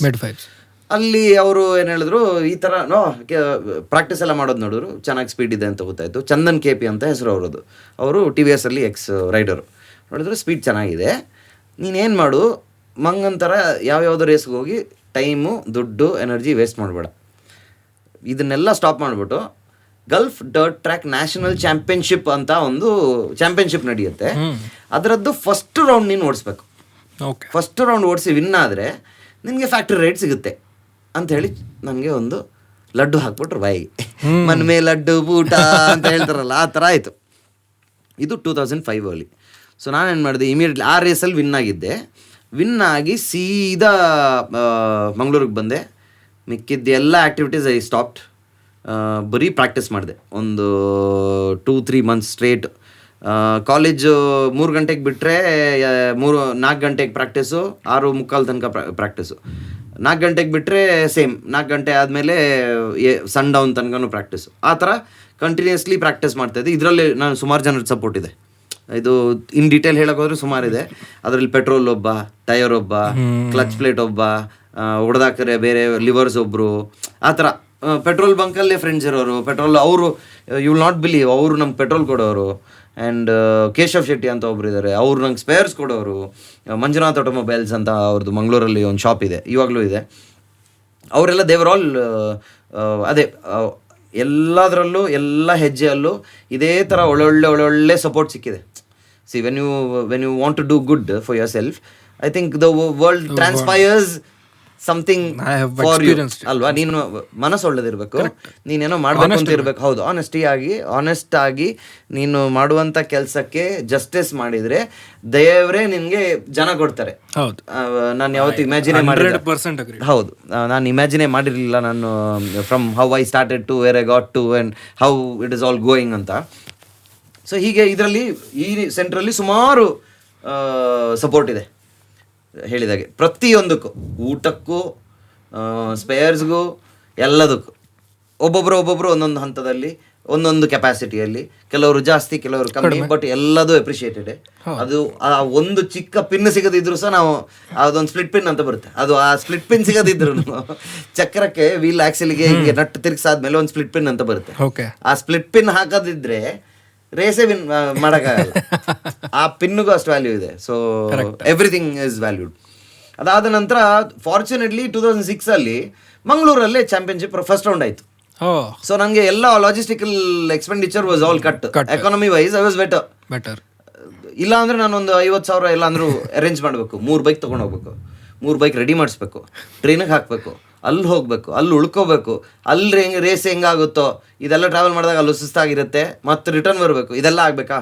ಅಲ್ಲಿ ಅವರು ಏನು ಹೇಳಿದ್ರು, ಈ ಥರ ಪ್ರಾಕ್ಟೀಸ್ ಎಲ್ಲ ಮಾಡೋದು ನೋಡಿದ್ರು, ಚೆನ್ನಾಗಿ ಸ್ಪೀಡ್ ಇದೆ ಅಂತ ಗೊತ್ತಾಯಿತು. ಚಂದನ್ KP ಅಂತ ಹೆಸರು ಅವರದು. ಅವರು TVS ಅಲ್ಲಿ ರೈಡರು. ನೋಡಿದ್ರು ಸ್ಪೀಡ್ ಚೆನ್ನಾಗಿದೆ, ನೀನೇನು ಮಾಡು, ಮಂಗಂತರ ಯಾವ್ಯಾವುದೋ ರೇಸ್ಗೆ ಹೋಗಿ ಟೈಮು, ದುಡ್ಡು, ಎನರ್ಜಿ ವೇಸ್ಟ್ ಮಾಡಬೇಡ. ಇದನ್ನೆಲ್ಲ ಸ್ಟಾಪ್ ಮಾಡಿಬಿಟ್ಟು Gulf dirt track national championship ಅಂತ ಒಂದು ಚಾಂಪಿಯನ್ಶಿಪ್ ನಡೆಯುತ್ತೆ, ಅದರದ್ದು ಫಸ್ಟ್ ರೌಂಡ್ ನೀನು ಓಡಿಸ್ಬೇಕು. ಫಸ್ಟ್ ರೌಂಡ್ ಓಡಿಸಿ ವಿನ್ ಆದರೆ ನಿನಗೆ ಫ್ಯಾಕ್ಟ್ರಿ ರೈಡ್ ಸಿಗುತ್ತೆ ಅಂತ ಹೇಳಿ ನನಗೆ ಒಂದು ಲಡ್ಡು ಹಾಕ್ಬಿಟ್ರು ಬಾಯಿಗೆ. ಮನ್ಮೇ ಲಡ್ಡು ಊಟ ಅಂತ ಹೇಳ್ತಾರಲ್ಲ, ಆ ಥರ ಆಯಿತು. ಇದು 2005ಅಲ್ಲಿ. ಸೊ ನಾನೇನು ಮಾಡಿದೆ, ಇಮಿಡಿಯೇಟ್ಲಿ ಆ ರೇಸಲ್ಲಿ ವಿನ್ ಆಗಿದ್ದೆ. ವಿನ್ ಆಗಿ ಸೀದಾ ಮಂಗಳೂರಿಗೆ ಬಂದೆ. ಮಿಕ್ಕಿದ್ದ ಎಲ್ಲ ಆ್ಯಕ್ಟಿವಿಟೀಸ್ ಐ ಸ್ಟಾಪ್ಡ್. ಬರೀ ಪ್ರಾಕ್ಟೀಸ್ ಮಾಡಿದೆ ಒಂದು 2-3 months ಸ್ಟ್ರೇಟ್. ಕಾಲೇಜು 3 ಗಂಟೆಗೆ ಬಿಟ್ಟರೆ 4 ಗಂಟೆಗೆ ಪ್ರಾಕ್ಟೀಸು, 6:45 ತನಕ ಪ್ರಾಕ್ಟೀಸು. 4 ಗಂಟೆಗೆ ಬಿಟ್ಟರೆ ಸೇಮ್, 4 ಗಂಟೆ ಆದಮೇಲೆ ಸನ್ ಡೌನ್ ತನಕನೂ ಪ್ರಾಕ್ಟೀಸು. ಆ ಥರ ಕಂಟಿನ್ಯೂಸ್ಲಿ ಪ್ರಾಕ್ಟೀಸ್ ಮಾಡ್ತಾಯಿದ್ದೆ. ಇದರಲ್ಲಿ ನಾನು ಸುಮಾರು ಜನರ ಸಪೋರ್ಟ್ ಇದೆ. ಇದು ಇನ್ ಡೀಟೇಲ್ ಹೇಳೋಕೆ ಹೋದರೆ ಸುಮಾರಿದೆ. ಅದರಲ್ಲಿ ಪೆಟ್ರೋಲ್ ಒಬ್ಬ, ಟೈರ್ ಒಬ್ಬ, ಕ್ಲಚ್ ಪ್ಲೇಟ್ ಒಬ್ಬ, ಹೊಡೆದಾಕರೆ ಬೇರೆ ಲಿವರ್ಸ್ ಒಬ್ಬರು, ಆ ಥರ ಪೆಟ್ರೋಲ್ ಬಂಕಲ್ಲೇ ಫ್ರೆಂಡ್ಸ್ ಇರೋರು. ಪೆಟ್ರೋಲ್ ಅವರು ಯು ವಿಲ್ ನಾಟ್ ಬಿಲೀವ್, ಅವರು ನಮ್ಗೆ ಪೆಟ್ರೋಲ್ ಕೊಡೋರು. ಆ್ಯಂಡ್ ಕೇಶವ್ ಶೆಟ್ಟಿ ಅಂತ ಒಬ್ರು ಇದ್ದಾರೆ, ಅವರು ನಂಗೆ ಸ್ಪೇರ್ಸ್ ಕೊಡೋರು. ಮಂಜುನಾಥ್ ಆಟೋಮೊಬೈಲ್ಸ್ ಅಂತ ಅವ್ರದ್ದು ಮಂಗಳೂರಲ್ಲಿ ಒಂದು ಶಾಪ್ ಇದೆ, ಇವಾಗಲೂ ಇದೆ. ಅವರೆಲ್ಲ ದೇವರ್ ಆಲ್ ಅದೇ ಎಲ್ಲದರಲ್ಲೂ ಎಲ್ಲ ಹೆಜ್ಜೆಯಲ್ಲೂ ಇದೇ ಥರ ಒಳ್ಳೊಳ್ಳೆ ಸಪೋರ್ಟ್ ಸಿಕ್ಕಿದೆ. See when you want to do good for yourself, I think the world transpires something for you ಅಲ್ವಾ? ನೀನು ಮನಸ್ಸು ಒಳ್ಳೇದಿರ್ಬೇಕು, ನೀನೇನೋ ಮಾಡ್ಬೇಕು ಅಂತ ಇರ್ಬೇಕು. ಹೌದು, ಆನೆಸ್ಟ್ ಆಗಿ ನೀನು ಮಾಡುವಂಥ ಕೆಲಸಕ್ಕೆ ಜಸ್ಟಿಸ್ ಮಾಡಿದರೆ ದೇವರೇ ನಿನಗೆ ಜನ ಕೊಡ್ತಾರೆ. ನಾನು ಯಾವತ್ತು ಇಮ್ಯಾಜಿನೇ ಮಾಡಿರಲಿಲ್ಲ. ಹೌದು, ನಾನು ಇಮ್ಯಾಜಿನೇ ಮಾಡಿರಲಿಲ್ಲ ನಾನು from how I started to where I got to and how it is all going ಅಂತ. ಸೊ ಹೀಗೆ ಇದರಲ್ಲಿ ಈ ಸೆಂಟ್ರಲ್ಲಿ ಸುಮಾರು ಸಪೋರ್ಟ್ ಇದೆ. ಹೇಳಿದಾಗೆ ಪ್ರತಿಯೊಂದಕ್ಕೂ, ಊಟಕ್ಕೂ, ಸ್ಪೇರ್ಸ್ಗೂ, ಎಲ್ಲದಕ್ಕೂ ಒಬ್ಬೊಬ್ಬರು ಒಂದೊಂದು ಹಂತದಲ್ಲಿ ಒಂದೊಂದು ಕೆಪಾಸಿಟಿಯಲ್ಲಿ, ಕೆಲವರು ಜಾಸ್ತಿ ಕೆಲವರು ಕಮ್ಮಿ, ಬಟ್ ಎಲ್ಲದೂ ಅಪ್ರಿಷಿಯೇಟೆಡ್. ಅದು ಆ ಒಂದು ಚಿಕ್ಕ ಪಿನ್ ಸಿಗದಿದ್ರು ಸಹ ನಾವು ಅದೊಂದು ಸ್ಪ್ಲಿಟ್ ಪಿನ್ ಅಂತ ಬರುತ್ತೆ, ಅದು ಆ ಸ್ಪ್ಲಿಟ್ ಪಿನ್ ಸಿಗದಿದ್ರು ಚಕ್ರಕ್ಕೆ ವೀಲ್ ಆಕ್ಸಿಲ್ಗೆ ಹಿಂಗೆ ನಟ್ಟು ತಿರ್ಗಿಸಾದ್ಮೇಲೆ ಒಂದು ಸ್ಪ್ಲಿಟ್ ಪಿನ್ ಅಂತ ಬರುತ್ತೆ. ಆ ಸ್ಪ್ಲಿಟ್ ಪಿನ್ ಹಾಕೋದಿದ್ರೆ ರೇಸೇ ವಿನ್ ಮಾಡೋಕ್ಕಾಗಲ್ಲ. ಆ ಪಿನ್ನಿಗೂ ಅಷ್ಟು ವ್ಯಾಲ್ಯೂ ಇದೆ. So everything is valued. ಅದಾದ ನಂತರ ಫಾರ್ಚುನೇಟ್ಲಿ 2006ಅಲ್ಲಿ ಮಂಗಳೂರಲ್ಲೇ ಚಾಂಪಿಯನ್ಶಿಪ್ ಫಸ್ಟ್ ರೌಂಡ್ ಆಯಿತು. ಸೊ ನನಗೆ ಎಲ್ಲ logistical expenditure was all cut. Economy wise I was better. ಇಲ್ಲ ಅಂದರೆ ನಾನೊಂದು 50,000 ಎಲ್ಲ ಅಂದರೂ ಅರೇಂಜ್ ಮಾಡಬೇಕು. 3 ಬೈಕ್ ತೊಗೊಂಡು ಹೋಗ್ಬೇಕು, 3 ಬೈಕ್ ರೆಡಿ ಮಾಡಿಸ್ಬೇಕು, ಟ್ರೈನಿಗೆ ಹಾಕಬೇಕು, ಅಲ್ಲಿ ಹೋಗಬೇಕು, ಅಲ್ಲಿ ಉಳ್ಕೋಬೇಕು, ಅಲ್ಲಿ ರೇಸ್ ಹೆಂಗಾಗುತ್ತೋ ಇದೆಲ್ಲ ಟ್ರಾವೆಲ್ ಮಾಡಿದಾಗ ಅಲ್ಲಿ ಸುಸ್ತಾಗಿರುತ್ತೆ, ಮತ್ತು ರಿಟರ್ನ್ ಬರಬೇಕು, ಇದೆಲ್ಲ ಆಗಬೇಕಾ?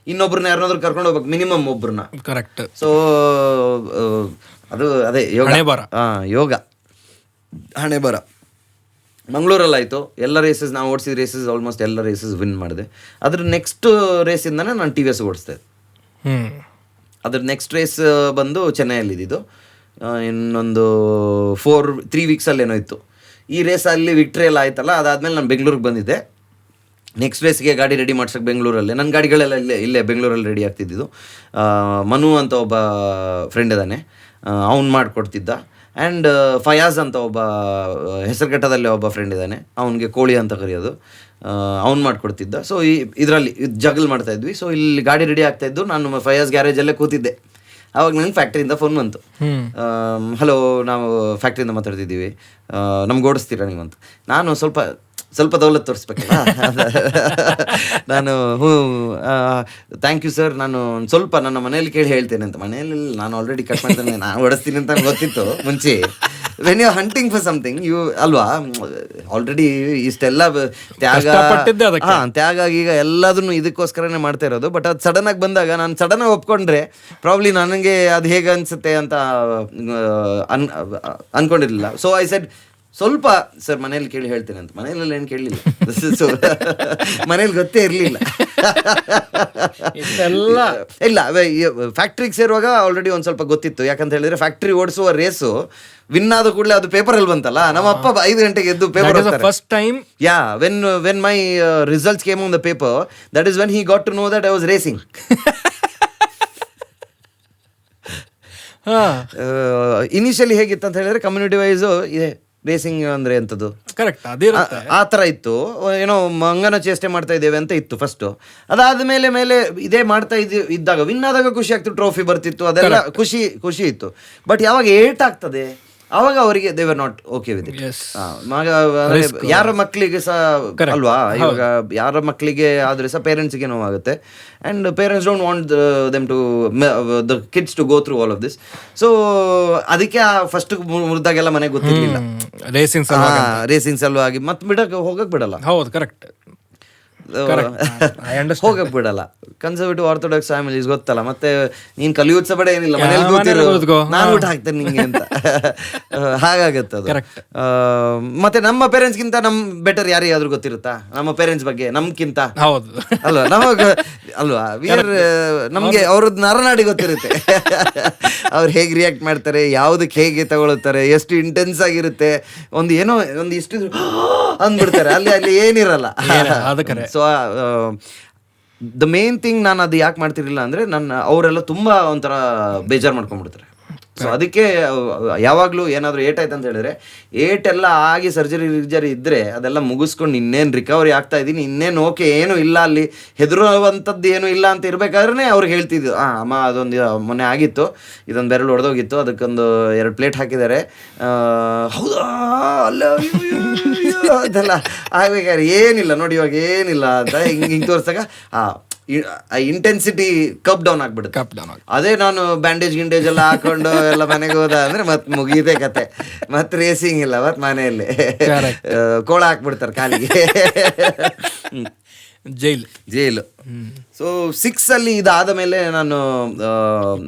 ಇನ್ನೊಬ್ರನ್ನ ಯಾರನ್ನಾದ್ರೂ ಕರ್ಕೊಂಡು ಹೋಗ್ಬೇಕು, ಮಿನಿಮಮ್ ಒಬ್ರನ್ನ. ಕರೆಕ್ಟ್. ಸೊ ಅದು ಅದೇ ಯೋಗ ಹಣೆ ಬರ. ಮಂಗಳೂರಲ್ಲಾಯಿತು ಎಲ್ಲ ರೇಸಸ್, ನಾವು ಓಡಿಸಿದ ರೇಸಸ್ ಆಲ್ಮೋಸ್ಟ್ ಎಲ್ಲ ರೇಸಸ್ ವಿನ್ ಮಾಡಿದೆ. ಅದ್ರ ನೆಕ್ಸ್ಟ್ ರೇಸಿಂದನೇ ನಾನು TVS ಓಡಿಸ್ತಾ ಇದ್ದೆ. ಅದ್ರ ನೆಕ್ಸ್ಟ್ ರೇಸ್ ಬಂದು ಚೆನ್ನೈಯಲ್ಲಿದ್ದು, ಇನ್ನೊಂದು 3 ವೀಕ್ಸಲ್ಲೇನೋ ಇತ್ತು. ಈ ರೇಸಲ್ಲಿ ವಿಕ್ಟ್ರಿ ಎಲ್ಲ ಆಯ್ತಲ್ಲ, ಅದಾದಮೇಲೆ ನಾನು ಬೆಂಗಳೂರಿಗೆ ಬಂದಿದ್ದೆ. ನೆಕ್ಸ್ಟ್ ರೇಸ್ಗೆ ಗಾಡಿ ರೆಡಿ ಮಾಡ್ಸೋಕ್ಕೆ ಬೆಂಗಳೂರಲ್ಲೇ, ನನ್ನ ಗಾಡಿಗಳೆಲ್ಲ ಇಲ್ಲೇ ಬೆಂಗಳೂರಲ್ಲಿ ರೆಡಿ ಆಗ್ತಿದ್ದಿದ್ದು. ಮನು ಅಂತ ಒಬ್ಬ ಫ್ರೆಂಡ್ ಇದ್ದಾನೆ, ಅವ್ನು ಮಾಡಿಕೊಡ್ತಿದ್ದ. ಆ್ಯಂಡ್ ಫಯಾಜ್ ಅಂತ ಒಬ್ಬ ಹೆಸರುಘಟ್ಟದಲ್ಲಿ ಒಬ್ಬ ಫ್ರೆಂಡ್ ಇದ್ದಾನೆ, ಅವನಿಗೆ ಕೋಳಿ ಅಂತ ಕರೆಯೋದು, ಅವ್ನು ಮಾಡಿಕೊಡ್ತಿದ್ದ. ಸೊ ಇದರಲ್ಲಿ ಜಗಲ್ ಮಾಡ್ತಾಯಿದ್ವಿ. ಸೊ ಇಲ್ಲಿ ಗಾಡಿ ರೆಡಿ ಆಗ್ತಾಯಿದ್ದು, ನಾನು ಫಯಾಜ್ ಗ್ಯಾರೇಜಲ್ಲೇ ಕೂತಿದ್ದೆ. ಆವಾಗ ನನಗೆ ಫ್ಯಾಕ್ಟ್ರಿಯಿಂದ ಫೋನ್ ಬಂತು, ಹಲೋ ನಾವು ಫ್ಯಾಕ್ಟ್ರಿಯಿಂದ ಮಾತಾಡ್ತಿದ್ದೀವಿ, ನಮ್ಗೆ ಓಡಿಸ್ತೀರಾ ನೀವು ಅಂತ. ನಾನು ಸ್ವಲ್ಪ ದೌಲತ್ ತೋರಿಸ್ಬೇಕಲ್ಲ ನಾನು ಥ್ಯಾಂಕ್ ಯು ಸರ್, ನಾನು ಸ್ವಲ್ಪ ನನ್ನ ಮನೇಲಿ ಕೇಳಿ ಹೇಳ್ತೇನೆ ಅಂತ. ಮನೆಯಲ್ಲಿ ನಾನು ಆಲ್ರೆಡಿ ಕಟ್ ಮಾಡ್ತೇನೆ, ನಾನು ಓಡಿಸ್ತೀನಿ ಅಂತ ಗೊತ್ತಿತ್ತು ಮುಂಚೆ. When you hunting for something you ಅಲ್ವಾ, ಆಲ್ರೆಡಿ ಇಷ್ಟೆಲ್ಲ ತ್ಯಾಗ ಈಗ ಎಲ್ಲದನ್ನು ಇದಕ್ಕೋಸ್ಕರನೇ ಮಾಡ್ತಾ ಇರೋದು. ಬಟ್ ಅದು ಸಡನ್ ಆಗಿ ಬಂದಾಗ ನಾನು ಸಡನ್ ಆಗಿ ಒಪ್ಕೊಂಡ್ರೆ ಪ್ರಾಬ್ಲಿ ನನಗೆ ಅದು ಹೇಗೆ ಅನ್ಸುತ್ತೆ ಅಂತ ಅನ್ಕೊಂಡಿರ್ಲಿಲ್ಲ. ಸೊ ಐ ಸೆಡ್ ಸ್ವಲ್ಪ ಸರ್ ಮನೇಲಿ ಕೇಳಿ ಹೇಳ್ತೇನೆ ಅಂತ. ಮನೇಲೆಲ್ಲ ಏನು ಕೇಳಲಿಲ್ಲ, ಮನೇಲಿ ಗೊತ್ತೇ ಇರಲಿಲ್ಲ. ಇಲ್ಲ, ಫ್ಯಾಕ್ಟ್ರಿಗೆ ಸೇರುವಾಗ ಆಲ್ರೆಡಿ ಒಂದು ಸ್ವಲ್ಪ ಗೊತ್ತಿತ್ತು. ಯಾಕಂತ ಹೇಳಿದ್ರೆ ಫ್ಯಾಕ್ಟ್ರಿ ಓಡಿಸುವ ರೇಸು ವಿನ್ ಆದ ಕೂಡಲೇ ಅದು ಪೇಪರಲ್ಲಿ ಬಂತಲ್ಲ, ನಮ್ಮ ಅಪ್ಪ 5 ಗಂಟೆಗೆ ಎದ್ದು paper first time. Ya, when my results came on the paper, that is when he got to know that I was racing. Initially ಹೇಗಿತ್ತು ಅಂತ ಹೇಳಿದ್ರೆ ಕಮ್ಯುನಿಟಿ ವೈಸು ಇದೆ ರೇಸಿಂಗ್ ಅಂದ್ರೆ ಎಂಥದ್ದು ಕರೆಕ್ಟ್ ಆ ಥರ ಇತ್ತು. ಏನೋ ಮಂಗನ ಚೇಷ್ಟೆ ಮಾಡ್ತಾ ಇದ್ದೇವೆ ಅಂತ ಇತ್ತು ಫಸ್ಟು. ಅದಾದ ಮೇಲೆ ಇದೇ ಮಾಡ್ತಾ ಇದ್ದಾಗ ವಿನ್ ಆದಾಗ ಖುಷಿ ಆಗ್ತಿತ್ತು, ಟ್ರೋಫಿ ಬರ್ತಿತ್ತು, ಅದೆಲ್ಲ ಖುಷಿ ಇತ್ತು. ಬಟ್ ಯಾವಾಗ ಏಟ್ ಆಗ್ತದೆ ಅವಾಗ ಅವರಿಗೆ they were not okay with it. ಯಾರ ಮಕ್ಕಳಿಗೆ ಸಹ ಅಲ್ವಾ, ಇವಾಗ ಯಾರ ಮಕ್ಕಳಿಗೆ ಆದ್ರೆ ಸಹ ಪೇರೆಂಟ್ಸ್ಗೆ ನೋವಾಗುತ್ತೆ. And parents don't want them to the kids to go through all of this. So ಅದಕ್ಕೆ ಫಸ್ಟ್ ಮುರಿದಾಗೆಲ್ಲ ಮನೆಗೆ ಗೊತ್ತಿರಲಿಲ್ಲ ರೇಸಿಂಗ್ ಸಲುವಾಗಿ ಮತ್ತೆ ಹೋಗಕ್ ಬಿಡಲ್ಲ. ಹೌದು, ಕರೆಕ್ಟ್, ಹೋಗಕ್ ಬಿಡಲ್ಲ. ಕನ್ಸರ್ವೇಟಿವ್ ಆರ್ಥೋಡಾಕ್ಸ್ ಫ್ಯಾಮಿಲೀಸ್ ಗೊತ್ತಲ್ಲ, ಮತ್ತೆ ನೀನ್ ಕಲಿಯೋತ್ಸ ಬೇಡ ಏನಿಲ್ಲ, ಮನೇಲಿ ಕೂತಿರು, ನಾನು ಊಟ ಹಾಕ್ತೇನೆ ನಿಂಗೆ ಅಂತ ಹಾಗಾಗತ್ತೆ ಅದು. ಮತ್ತೆ ನಮ್ಮ ಪೇರೆಂಟ್ಸ್ ಗಿಂತ ನಮ್ ಬೆಟರ್ ಯಾರಿಗಾದ್ರೂ ಗೊತ್ತಿರುತ್ತಾ ನಮ್ಮ ಪೇರೆಂಟ್ಸ್ ಬಗ್ಗೆ ನಮ್ಗಿಂತ? ಹೌದು ಅಲ್ವಾ, ಅಲ್ವಾ, ನಮ್ಗೆ ಅವ್ರದ್ದು ನರನಾಡಿ ಗೊತ್ತಿರುತ್ತೆ. ಅವ್ರು ಹೇಗೆ ರಿಯಾಕ್ಟ್ ಮಾಡ್ತಾರೆ, ಯಾವ್ದಕ್ಕೆ ಹೇಗೆ ತಗೊಳ್ತಾರೆ, ಎಷ್ಟು ಇಂಟೆನ್ಸ್ ಆಗಿರುತ್ತೆ, ಒಂದು ಇಷ್ಟು ಅಂದ್ಬಿಡ್ತಾರೆ, ಅಲ್ಲಿ ಏನಿರಲ್ಲ. ಸೊ ದ ಮೇನ್ ಥಿಂಗ್, ನಾನು ಅದು ಯಾಕೆ ಮಾಡ್ತಿರ್ಲಿಲ್ಲ ಅಂದರೆ ಅವರೆಲ್ಲ ತುಂಬ ಒಂಥರ ಬೇಜಾರು ಮಾಡ್ಕೊಂಡ್ಬಿಡ್ತಾರೆ. ಸೊ ಅದಕ್ಕೆ ಯಾವಾಗಲೂ ಏನಾದರೂ ಏಟಾಯ್ತು ಅಂತ ಹೇಳಿದ್ರೆ, ಏಟೆಲ್ಲ ಆಗಿ ಸರ್ಜರಿ ಇದ್ದರೆ ಅದೆಲ್ಲ ಮುಗಿಸ್ಕೊಂಡು ಇನ್ನೇನು ರಿಕವರಿ ಆಗ್ತಾ ಇದ್ದೀನಿ, ಇನ್ನೇನು ಓಕೆ, ಏನೂ ಇಲ್ಲ, ಅಲ್ಲಿ ಹೆದರುವಂಥದ್ದು ಏನೂ ಇಲ್ಲ ಅಂತ ಇರಬೇಕಾದ್ರೆ ಅವ್ರಿಗೆ ಹೇಳ್ತಿದ್ದು, ಅಮ್ಮ ಅದೊಂದು ಮೊನ್ನೆ ಆಗಿತ್ತು, ಇದೊಂದು ಬೆರಳು ಹೊಡೆದೋಗಿತ್ತು, ಅದಕ್ಕೊಂದು 2 ಪ್ಲೇಟ್ ಹಾಕಿದ್ದಾರೆ, ಹೌದಾ ಅಲ್ಲ ಅದೆಲ್ಲ ಆಗ್ಬೇಕಾದ್ರೆ ಏನಿಲ್ಲ ನೋಡಿ ಇವಾಗ ಏನಿಲ್ಲ ಅಂತ ಹಿಂಗೆ ತೋರಿಸಾಗ ಇಂಟೆನ್ಸಿಟಿ ಕಪ್ ಡೌನ್ ಆಗ್ಬಿಡುತ್ತೆ. ಅದೇ ನಾನು ಬ್ಯಾಂಡೇಜ್ ಗಿಂಡೇಜ್ ಎಲ್ಲ ಹಾಕೊಂಡು ಎಲ್ಲ ಮನೆಗೆ ಹೋದ ಅಂದ್ರೆ ಮತ್ತೆ ಮುಗಿದೇ ಕತೆ, ಮತ್ತೆ ರೇಸಿಂಗ್ ಇಲ್ಲ, ಮತ್ತೆ ಮನೆಯಲ್ಲಿ ಕೋಳ ಹಾಕ್ಬಿಡ್ತಾರೆ ಕಾಲಿಗೆ, ಜೈಲು. ಸೊ 6 ಇದಾದ ಮೇಲೆ ನಾನು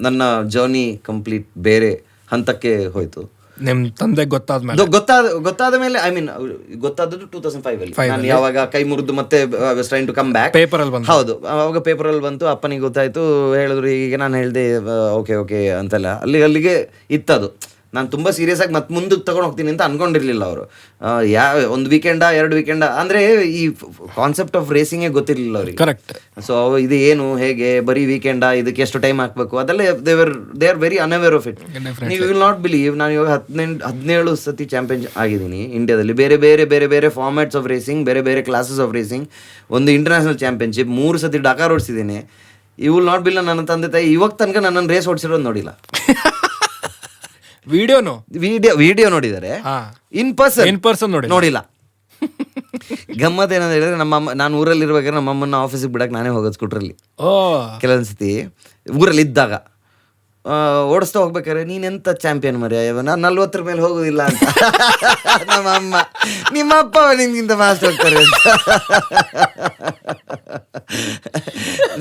ನನ್ನ ಜರ್ನಿ ಕಂಪ್ಲೀಟ್ ಬೇರೆ ಹಂತಕ್ಕೆ ಹೋಯ್ತು. ನಿಮ್ ತಂದೆ ಗೊತ್ತಾದ ಮೇಲೆ, ಐ ಮೀನ್ ಗೊತ್ತಾದದ್ದು 2005 ಅಲ್ಲಿ. ನಾನು ಯಾವಾಗ ಕೈ ಮುರಿದು ಮತ್ತೆ ಟ್ರೈನ್ ಟು ಕಮ್ ಬ್ಯಾಕ್, ಹೌದು, ಅವಾಗ ಪೇಪರಲ್ಲಿ ಬಂತು, ಅಪ್ಪನಿಗೆ ಗೊತ್ತಾಯ್ತು, ಹೇಳಿದ್ರು. ಈಗ ನಾನು ಹೇಳಿದೆ ಓಕೆ ಅಂತೆಲ್ಲ, ಅಲ್ಲಿಗೆ ಇತ್ತದು. ನಾನು ತುಂಬ ಸೀರಿಯಸ್ ಆಗಿ ಮತ್ತೆ ಮುಂದಕ್ಕೆ ತಗೊಂಡು ಹೋಗ್ತೀನಿ ಅಂತ ಅನ್ಕೊಂಡಿರ್ಲಿಲ್ಲ ಅವರು. ಒಂದು ವೀಕೆಂಡ 2 ವೀಕೆಂಡ ಅಂದರೆ ಈ ಕಾನ್ಸೆಪ್ಟ್ ಆಫ್ ರೇಸಿಂಗೇ ಗೊತ್ತಿರಲಿಲ್ಲ ಅವ್ರಿಗೆ. ಕರೆಕ್ಟ್. ಸೊ ಇದು ಏನು, ಹೇಗೆ, ಬರೀ ವೀಕೆಂಡ, ಇದಕ್ಕೆ ಎಷ್ಟು ಟೈಮ್ ಹಾಕಬೇಕು, ಅದೆಲ್ಲ they are very unaware of it. ನೀವು ವಿಲ್ ನಾಟ್ ಬಿಲೀವ್, ನಾನು ಇವಾಗ 17 ಸತಿ ಚಾಂಪಿಯನ್ ಆಗಿದ್ದೀನಿ ಇಂಡಿಯಾದಲ್ಲಿ. ಬೇರೆ ಫಾರ್ಮ್ಯಾಟ್ಸ್ ಆಫ್ ರೇಸಿಂಗ್, ಬೇರೆ ಕ್ಲಾಸಸ್ ಆಫ್ ರೇಸಿಂಗ್, ಒಂದು ಇಂಟರ್ನ್ಯಾಷನಲ್ ಚಾಂಪಿಯನ್ಶಿಪ್, 3 ಸತಿ ಡಕಾರ್ ಓಡಿಸಿದ್ದೀನಿ. ಯು ವಿಲ್ ನಾಟ್ ಬಿಲೀವ್, ನನ್ನ ತಂದೆ ತಾಯಿ ಇವಾಗ ತನಕ ನನ್ನನ್ನು ರೇಸ್ ಓಡಿಸಿರೋದು ನೋಡಿಲ್ಲ. ವಿಡಿಯೋ ನೋಡಿದ್ದಾರೆ, ಇನ್ ಪರ್ಸನ್ ನೋಡಿಲ್ಲ. ಗಮ್ಮತ್ ಏನಂತ ಹೇಳಿದ್ರೆ, ನಾನು ಊರಲ್ಲಿ ಇರ್ಬೇಕಾದ್ರೆ ನಮ್ಮಮ್ಮನ ಆಫೀಸಿಗೆ ಬಿಡಕ್ಕೆ ನಾನೇ ಹೋಗೋದು ಸ್ಕೂಟ್ರಲ್ಲಿ. ಕೆಲವೊಂದ್ಸತಿ ಊರಲ್ಲಿ ಇದ್ದಾಗ ಓಡಿಸ್ತಾ ಹೋಗ್ಬೇಕಾದ್ರೆ, ನೀನೆಂತ ಚಾಂಪಿಯನ್ ಮರ್ಯ, ನಾನು 40 ಮೇಲೆ ಹೋಗೋದಿಲ್ಲ ಅಂತ. ನಮ್ಮಮ್ಮ, ನಿಮ್ಮಪ್ಪ ನಿನ್ಗಿಂತ ಫಾಸ್ಟ್ ಹೋಗ್ತಾರೆ ಅಂತ.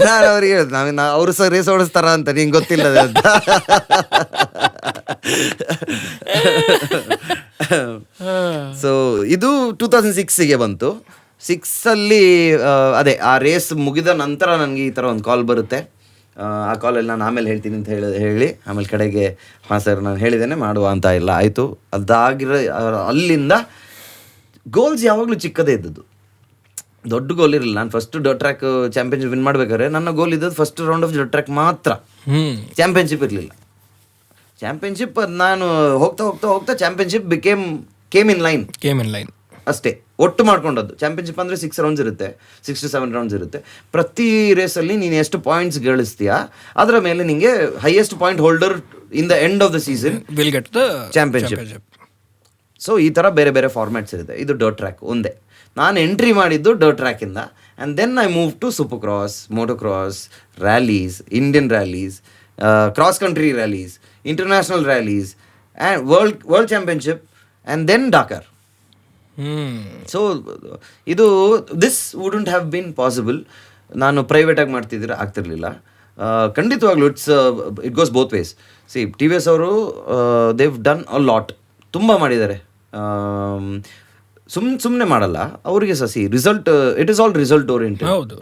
ನಾನು ಅವ್ರಿಗೆ ಹೇಳಿದೆ, ಅವರು ಸಹ ರೇಸ್ ಓಡಿಸ್ತಾರ ಅಂತ ನಿಂಗೆ ಗೊತ್ತಿಲ್ಲದೆ ಅಂತ. ಸೊ ಇದು 2006ಗೆ ಬಂತು. 6 ಅದೇ ಆ ರೇಸ್ ಮುಗಿದ ನಂತರ ನನಗೆ ಈ ಥರ ಒಂದು ಕಾಲ್ ಬರುತ್ತೆ. ಆ ಕಾಲಲ್ಲಿ ನಾನು ಆಮೇಲೆ ಹೇಳ್ತೀನಿ ಅಂತ ಹೇಳಿ ಆಮೇಲೆ ಕಡೆಗೆ ಹಾಂ ಸರ್ ನಾನು ಹೇಳಿದ್ದೇನೆ ಮಾಡುವ ಅಂತ ಇಲ್ಲ, ಆಯಿತು. ಅಲ್ಲಿಂದ ಗೋಲ್ಸ್ ಯಾವಾಗಲೂ ಚಿಕ್ಕದೇ ಇದ್ದದ್ದು, ದೊಡ್ಡ ಗೋಲ್ ಇರಲಿಲ್ಲ. ನಾನು ಫಸ್ಟ್ ಟ್ರ್ಯಾಕ್ ಚಾಂಪಿಯನ್ಶಿಪ್ ವಿನ್ ಮಾಡ್ಬೇಕಾದ್ರೆ ನನ್ನ ಗೋಲ್ ಇದ್ದದ್ದು ಫಸ್ಟ್ ರೌಂಡ್ ಆಫ್ ಟ್ರ್ಯಾಕ್ ಮಾತ್ರ, ಚಾಂಪಿಯನ್ಶಿಪ್ ಇರಲಿಲ್ಲ. ಚಾಂಪಿಯನ್ಶಿಪ್ ನಾನು ಹೋಗ್ತಾ ಚಾಂಪಿಯನ್ಶಿಪ್ ಕೇಮ್ ಇನ್ ಲೈನ್. ಅಷ್ಟೇ ಒಟ್ಟು ಮಾಡ್ಕೊಂಡದ್ದು. ಚಾಂಪಿಯನ್ಶಿಪ್ ಅಂದರೆ 6 ರೌಂಡ್ಸ್ ಇರುತ್ತೆ, 6 to 7 ರೌಂಡ್ಸ್ ಇರುತ್ತೆ. ಪ್ರತಿ ರೇಸಲ್ಲಿ ನೀನು ಎಷ್ಟು ಪಾಯಿಂಟ್ಸ್ ಗಳಿಸ್ತೀಯಾ ಅದರ ಮೇಲೆ ನಿಮಗೆ highest point holder in the end of the season will get the championship. So ಈ ಥರ ಬೇರೆ ಬೇರೆ ಫಾರ್ಮ್ಯಾಟ್ಸ್ ಇರುತ್ತೆ. ಇದು ಡರ್ಟ್ ಟ್ರ್ಯಾಕ್ ಒಂದೇ. ನಾನು ಎಂಟ್ರಿ ಮಾಡಿದ್ದು ಡರ್ಟ್ ಟ್ರ್ಯಾಕಿಂದ, and then I move to super cross, motocross, rallies, Indian rallies, cross country rallies, international rallies, and world championship, and then Dakar. So ಇದು this wouldn't have been possible ನಾನು ಪ್ರೈವೇಟಾಗಿ ಮಾಡ್ತಿದ್ರೆ ಆಗ್ತಿರ್ಲಿಲ್ಲ. ಖಂಡಿತವಾಗ್ಲೂ it goes both ways. See TVS ಅವರು ದೇವ್ ಡನ್ ಅ ಲಾಟ್, ತುಂಬ ಮಾಡಿದ್ದಾರೆ. ಸುಮ್ಮನೆ ಮಾಡಲ್ಲ ಅವರಿಗೆ ಸಸಿ result, it is all result oriented.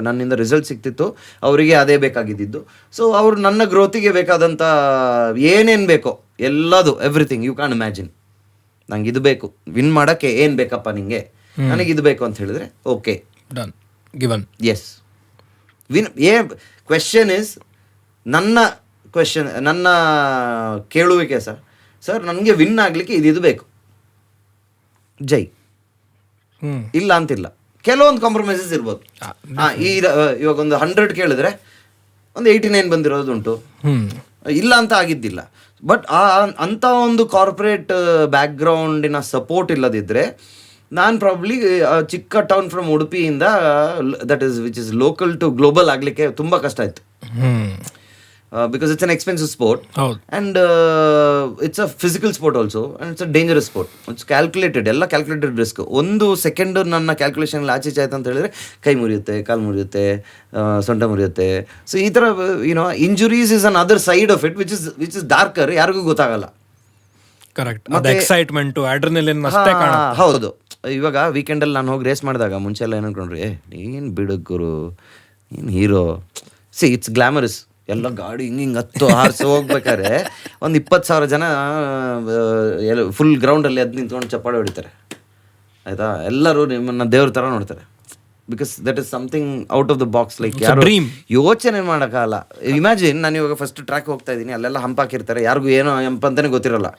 ನನ್ನಿಂದ ರಿಸಲ್ಟ್ ಸಿಕ್ತಿತ್ತು, ಅವರಿಗೆ ಅದೇ ಬೇಕಾಗಿದ್ದು. ಸೊ ಅವರು ನನ್ನ ಗ್ರೋತಿಗೆ ಬೇಕಾದಂಥ ಏನೇನು ಬೇಕೋ ಎಲ್ಲದು, ಎವ್ರಿಥಿಂಗ್ ಯು ಕ್ಯಾನ್ ಇಮ್ಯಾಜಿನ್. ನಂಗೆ ಇದು ಬೇಕು, ವಿನ್ ಮಾಡೋಕ್ಕೆ ಏನು ಬೇಕಪ್ಪ ನಿಂಗೆ, ನನಗೆ ಇದು ಬೇಕು ಅಂತ ಹೇಳಿದ್ರೆ okay done given. Yes win. Question is ನನ್ನ ಕೇಳುವಿಕೆ ಸರ್ ನನಗೆ ವಿನ್ ಆಗಲಿಕ್ಕೆ ಇದು ಬೇಕು, ಜೈ, ಇಲ್ಲ ಅಂತಿಲ್ಲ. ಕೆಲವೊಂದು ಕಾಂಪ್ರಮೈಸಸ್ ಇರ್ಬೋದು. ಇವಾಗ ಒಂದು 100 ಕೇಳಿದ್ರೆ ಒಂದು 89 ಬಂದಿರೋದುಂಟು, ಇಲ್ಲ ಅಂತ ಆಗಿದ್ದಿಲ್ಲ. ಬಟ್ ಅಂಥ ಒಂದು ಕಾರ್ಪೊರೇಟ್ ಬ್ಯಾಕ್ಗ್ರೌಂಡಿನ ಸಪೋರ್ಟ್ ಇಲ್ಲದಿದ್ದರೆ ನಾನು ಪ್ರಾಬ್ಲಿ ಚಿಕ್ಕ ಟೌನ್ ಫ್ರಮ್ ಉಡುಪಿಯಿಂದ which is local to global ಆಗಲಿಕ್ಕೆ ತುಂಬ ಕಷ್ಟ ಆಯಿತು. Because it's an expensive sport, and it's a physical sport also, and it's a dangerous sport. It's calculated, ಎಲ್ಲ ಕ್ಯಾಲ್ಕುಲೇಟೆಡ್ ರಿಸ್ಕ್. ಒಂದು ಸೆಕೆಂಡ್ ನನ್ನ ಕ್ಯಾಲ್ಕುಲೇಷನ್ ಆಚೆ ಆಯ್ತು ಅಂತ ಹೇಳಿದ್ರೆ ಕೈ ಮುರಿಯುತ್ತೆ, ಕಾಲು ಮುರಿಯುತ್ತೆ, ಸೊಂಟ ಮುರಿಯುತ್ತೆ. ಸೊ ಈ ಥರ injuries is an other side of it which is darker, ಯಾರಿಗೂ ಗೊತ್ತಾಗಲ್ಲ. ಕರೆಕ್ಟ್. ಮತ್ತೆ ಎಕ್ಸೈಟ್ಮೆಂಟ್, ಅಡ್ರಿನಲಿನ್ ಅಷ್ಟೇ ಕಾಣುತ್ತೆ. ಹೌದು. ಇವಾಗ ವೀಕೆಂಡಲ್ಲಿ ನಾನು ಹೋಗಿ ರೇಸ್ ಮಾಡಿದಾಗ ಮುಂಚೆ ಎಲ್ಲ ಏನು ಅನ್ಕೊಂಡ್ರಿ, ನೀನು ಬಿಡುಗರು, ನೀನು ಹೀರೋ. It's glamorous. ಎಲ್ಲ ಗಾಡಿ ಹಿಂಗೆ ಹತ್ತು ಹಾರಿಸಿ ಹೋಗ್ಬೇಕಾದ್ರೆ ಒಂದು 20,000 ಜನ ಫುಲ್ ಗ್ರೌಂಡಲ್ಲಿ ಅದು ನಿಂತ್ಕೊಂಡು ಚಪ್ಪಾಳೆ ಹೊಡಿತಾರೆ, ಆಯಿತಾ? ಎಲ್ಲರೂ ನಿಮ್ಮನ್ನು ದೇವ್ರ ಥರ ನೋಡ್ತಾರೆ. Because that is something out of the box. Like ಯಾರು ಯೋಚನೆ ಮಾಡೋಕ್ಕಾಗಲ್ಲ. ಇಮ್ಯಾಜಿನ್, ನಾನು ಇವಾಗ ಫಸ್ಟ್ ಟ್ರ್ಯಾಕ್ ಹೋಗ್ತಾ ಇದ್ದೀನಿ, ಅಲ್ಲೆಲ್ಲ ಹಂಪ್ ಹಾಕಿರ್ತಾರೆ, ಯಾರಿಗೂ ಏನೋ ಹಂಪ್ ಅಂತಲೇ ಗೊತ್ತಿರಲ್ಲ.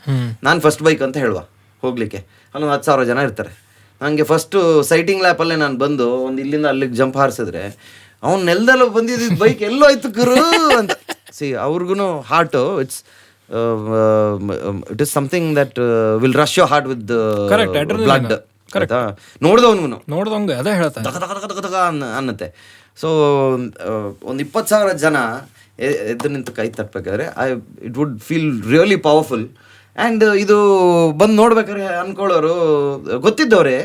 ನಾನು ಫಸ್ಟ್ ಬೈಕ್ ಅಂತ ಹೇಳುವ ಹೋಗಲಿಕ್ಕೆ, ಅಲ್ಲೊಂದು 10,000 ಜನ ಇರ್ತಾರೆ. ನನಗೆ ಫಸ್ಟು ಸೈಟಿಂಗ್ ಲ್ಯಾಪಲ್ಲೇ ನಾನು ಬಂದು ಒಂದು ಇಲ್ಲಿಂದ ಅಲ್ಲಿಗೆ ಜಂಪ್ ಹಾರಿಸಿದ್ರೆ ಅವ್ನು ನೆಲದಲ್ಲ ಬಂದಿದ್ದ ಬೈಕ್ ಎಲ್ಲೋ ಆಯ್ತು ಗುರು ಅಂತ. ಅವ್ರಿಗೂ heart it is something that will rush your heart with blood. ನೋಡ್ದವ್ನಿಗೆ ಅದೇ ಹೇಳ್ತಾರೆ ಅನ್ನತ್ತೆ. ಸೊ ಒಂದು 20,000 ಜನ ಎದ್ದು ನಿಂತು ಕೈ ತಟ್ಟಬೇಕಾದ್ರೆ it would feel really powerful. And ಇದು ಬಂದು ನೋಡ್ಬೇಕಾದ್ರೆ ಅನ್ಕೊಳ್ಳೋರು ಗೊತ್ತಿದ್ದವ್ರೆ,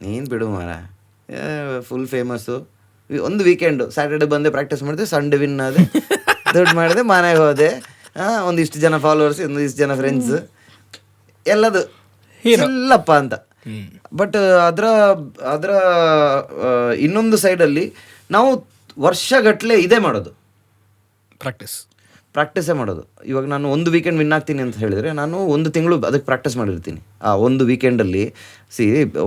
ನೀನು ಬಿಡು ಮಾರ, ಫುಲ್ ಫೇಮಸ್ಸು, ಒಂದು ವೀಕೆಂಡು ಸ್ಯಾಟರ್ಡೆ ಬಂದೆ ಪ್ರಾಕ್ಟೀಸ್ ಮಾಡಿದೆ, ಸಂಡೇ ವಿನ್ ಆದೆ, ದುಡ್ಡು ಮಾಡಿದೆ, ಮನೆಗೆ ಹೋದೆ, ಒಂದಿಷ್ಟು ಜನ ಫಾಲೋವರ್ಸ್, ಒಂದಿಷ್ಟು ಜನ ಫ್ರೆಂಡ್ಸ್, ಎಲ್ಲದು ಇಲ್ಲಪ್ಪ ಅಂತ. ಬಟ್ ಅದರ ಇನ್ನೊಂದು ಸೈಡಲ್ಲಿ ನಾವು ವರ್ಷಗಟ್ಟಲೆ ಇದೇ ಮಾಡೋದು, ಪ್ರಾಕ್ಟೀಸೇ ಮಾಡೋದು. ಇವಾಗ ನಾನು ಒಂದು ವೀಕೆಂಡ್ ವಿನ್ ಆಗ್ತೀನಿ ಅಂತ ಹೇಳಿದರೆ ನಾನು 1 ತಿಂಗಳು ಅದಕ್ಕೆ ಪ್ರಾಕ್ಟೀಸ್ ಮಾಡಿರ್ತೀನಿ. ಆ ಒಂದು ವೀಕೆಂಡಲ್ಲಿ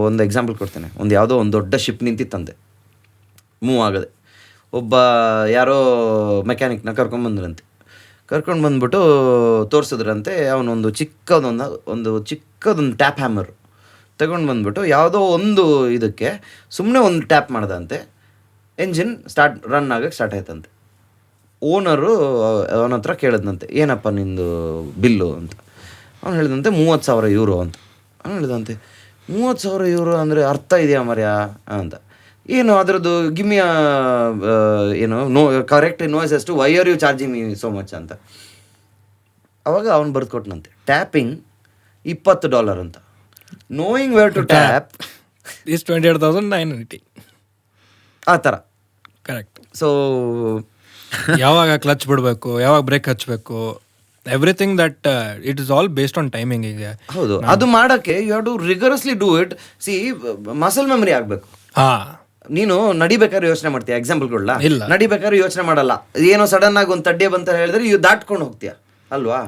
ಒಂದು ಎಕ್ಸಾಂಪಲ್ ಕೊಡ್ತೇನೆ. ಯಾವುದೋ ಒಂದು ದೊಡ್ಡ ಶಿಪ್ ನಿಂತಿತ್ತಂತೆ, ಮೂವ್ ಆಗದೆ. ಒಬ್ಬ ಯಾರೋ ಮೆಕ್ಯಾನಿಕ್ನ ಕರ್ಕೊಂಡು ಬಂದ್ಬಿಟ್ಟು ತೋರಿಸಿದ್ರಂತೆ. ಅವನೊಂದು ಚಿಕ್ಕದೊಂದು ಟ್ಯಾಪ್ ಹ್ಯಾಮರ್ ತಗೊಂಡು ಬಂದ್ಬಿಟ್ಟು ಯಾವುದೋ ಒಂದು ಇದಕ್ಕೆ ಸುಮ್ಮನೆ ಒಂದು ಟ್ಯಾಪ್ ಮಾಡ್ದಂತೆ, ಎಂಜಿನ್ ರನ್ ಆಗಕ್ಕೆ ಸ್ಟಾರ್ಟ್ ಆಯ್ತಂತೆ. ಓನರು ಅವನ ಹತ್ರ ಕೇಳಿದ್ನಂತೆ, ಏನಪ್ಪ ನಿಂದು ಬಿಲ್ಲು ಅಂತ. ಅವ್ನು ಹೇಳಿದಂತೆ 30,000 ಯೂರೋ ಅಂತ. ಅವ್ನು ಹೇಳಿದಂತೆ 30,000 ಯೂರೋ ಅಂದರೆ ಅರ್ಥ ಇದೆಯಾ ಮರ್ಯ ಅಂತ. ಏನು ಅದರದ್ದು ಗಿಮ್ಮಿಯ ಕರೆಕ್ಟ್ ಇನ್ವಾಯ್ಸ್ ಅಷ್ಟು, why are you charging me so much ಅಂತ. ಅವಾಗ ಅವ್ನು ಬರ್ದುಕೊಟ್ನಂತೆ, ಟ್ಯಾಪಿಂಗ್ $20 ಅಂತ. Knowing where to tap is 28,980 ಆ ಥರ. ಕರೆಕ್ಟ್. ಸೊ ಯಾವಾಗ ಕ್ಲಚ್ ಬಿಡಬೇಕು, ಯಾವಾಗ ಬ್ರೇಕ್ ಹಚ್ಚಬೇಕು, everything that it is all based on timing. ಈಗ ಹೌದು, ಅದು ಮಾಡೋಕ್ಕೆ you have to rigorously do it. Muscle memory ಆಗಬೇಕು. ನೀನು ನಡಿಬೇಕಾದ್ರೆ ಯೋಚನೆ ಮಾಡ್ತೀಯ, ಎಕ್ಸಾಂಪಲ್ ಕೊಡ್ಲಾ? ನಡಿಬೇಕಾದ್ರೆ ಯೋಚನೆ ಮಾಡಲ್ಲ. ಏನೋ ಸಡನ್ ಆಗಿ ಒಂದು ತಡ್ಡೆ ಬಂತ ಹೇಳಿದ್ರೆ ಇವು ದಾಟ್ಕೊಂಡು ಹೋಗ್ತೀಯ ಅಲ್ವಾ?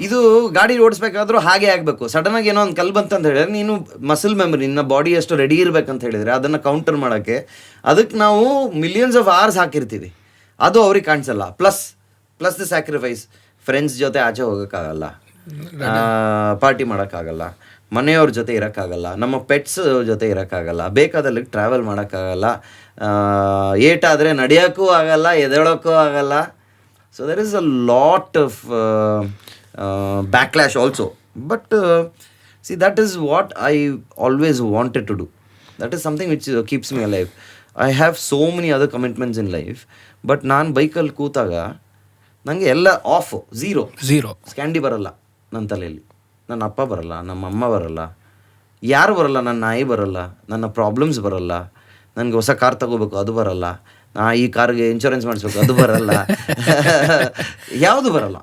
ಇದು ಗಾಡಿ ಓಡಿಸ್ಬೇಕಾದ್ರೂ ಹಾಗೆ ಆಗಬೇಕು. ಸಡನ್ ಆಗಿ ಏನೋ ಒಂದು ಕಲ್ಲು ಬಂತಂತ ಹೇಳಿದ್ರೆ ನೀನು ಮಸಲ್ ಮೆಮರಿ, ನಿನ್ನ ಬಾಡಿ ಎಷ್ಟು ರೆಡಿ ಇರ್ಬೇಕಂತ ಹೇಳಿದ್ರೆ ಅದನ್ನು ಕೌಂಟರ್ ಮಾಡೋಕ್ಕೆ ಅದಕ್ಕೆ ನಾವು ಮಿಲಿಯನ್ಸ್ ಆಫ್ ಅವರ್ಸ್ ಹಾಕಿರ್ತೀವಿ. ಅದು ಅವ್ರಿಗೆ ಕಾಣಿಸಲ್ಲ. Plus the sacrifice. ಫ್ರೆಂಡ್ಸ್ ಜೊತೆ ಆಚೆ ಹೋಗೋಕ್ಕಾಗಲ್ಲ, ಪಾರ್ಟಿ ಮಾಡೋಕ್ಕಾಗಲ್ಲ, ಮನೆಯವ್ರ ಜೊತೆ ಇರೋಕ್ಕಾಗಲ್ಲ, ನಮ್ಮ ಪೆಟ್ಸ್ ಜೊತೆ ಇರೋಕ್ಕಾಗಲ್ಲ, ಬೇಕಾದಲ್ಲಿ ಟ್ರಾವೆಲ್ ಮಾಡೋಕ್ಕಾಗಲ್ಲ, ಏಟಾದರೆ ನಡೆಯೋಕ್ಕೂ ಆಗಲ್ಲ, ಎದ್ದೇಳೋಕ್ಕೂ ಆಗಲ್ಲ. So there is a lot of backlash also. But see that is what I always wanted to do. That is something which keeps me alive. I have so many other commitments in life. But ನಾನು ಬೈಕಲ್ಲಿ ಕೂತಾಗ ನನಗೆ ಎಲ್ಲ ಆಫ್, ಝೀರೋ. ಸ್ಕ್ಯಾಂಡಿ ಬರಲ್ಲ ನನ್ನ ತಲೆಯಲ್ಲಿ, ನನ್ನ ಅಪ್ಪ ಬರಲ್ಲ, ನಮ್ಮ ಅಮ್ಮ ಬರಲ್ಲ, ಯಾರು ಬರಲ್ಲ, ನನ್ನ ನಾಯಿ ಬರಲ್ಲ, ನನ್ನ ಪ್ರಾಬ್ಲಮ್ಸ್ ಬರಲ್ಲ, ನನಗೆ ಹೊಸ ಕಾರ್ ತಗೋಬೇಕು ಅದು ಬರಲ್ಲ, ಈ ಕಾರ್ಗೆ ಇನ್ಶೂರೆನ್ಸ್ ಮಾಡಿಸ್ಬೇಕು ಅದು ಬರಲ್ಲ, ಯಾವುದು ಬರಲ್ಲ.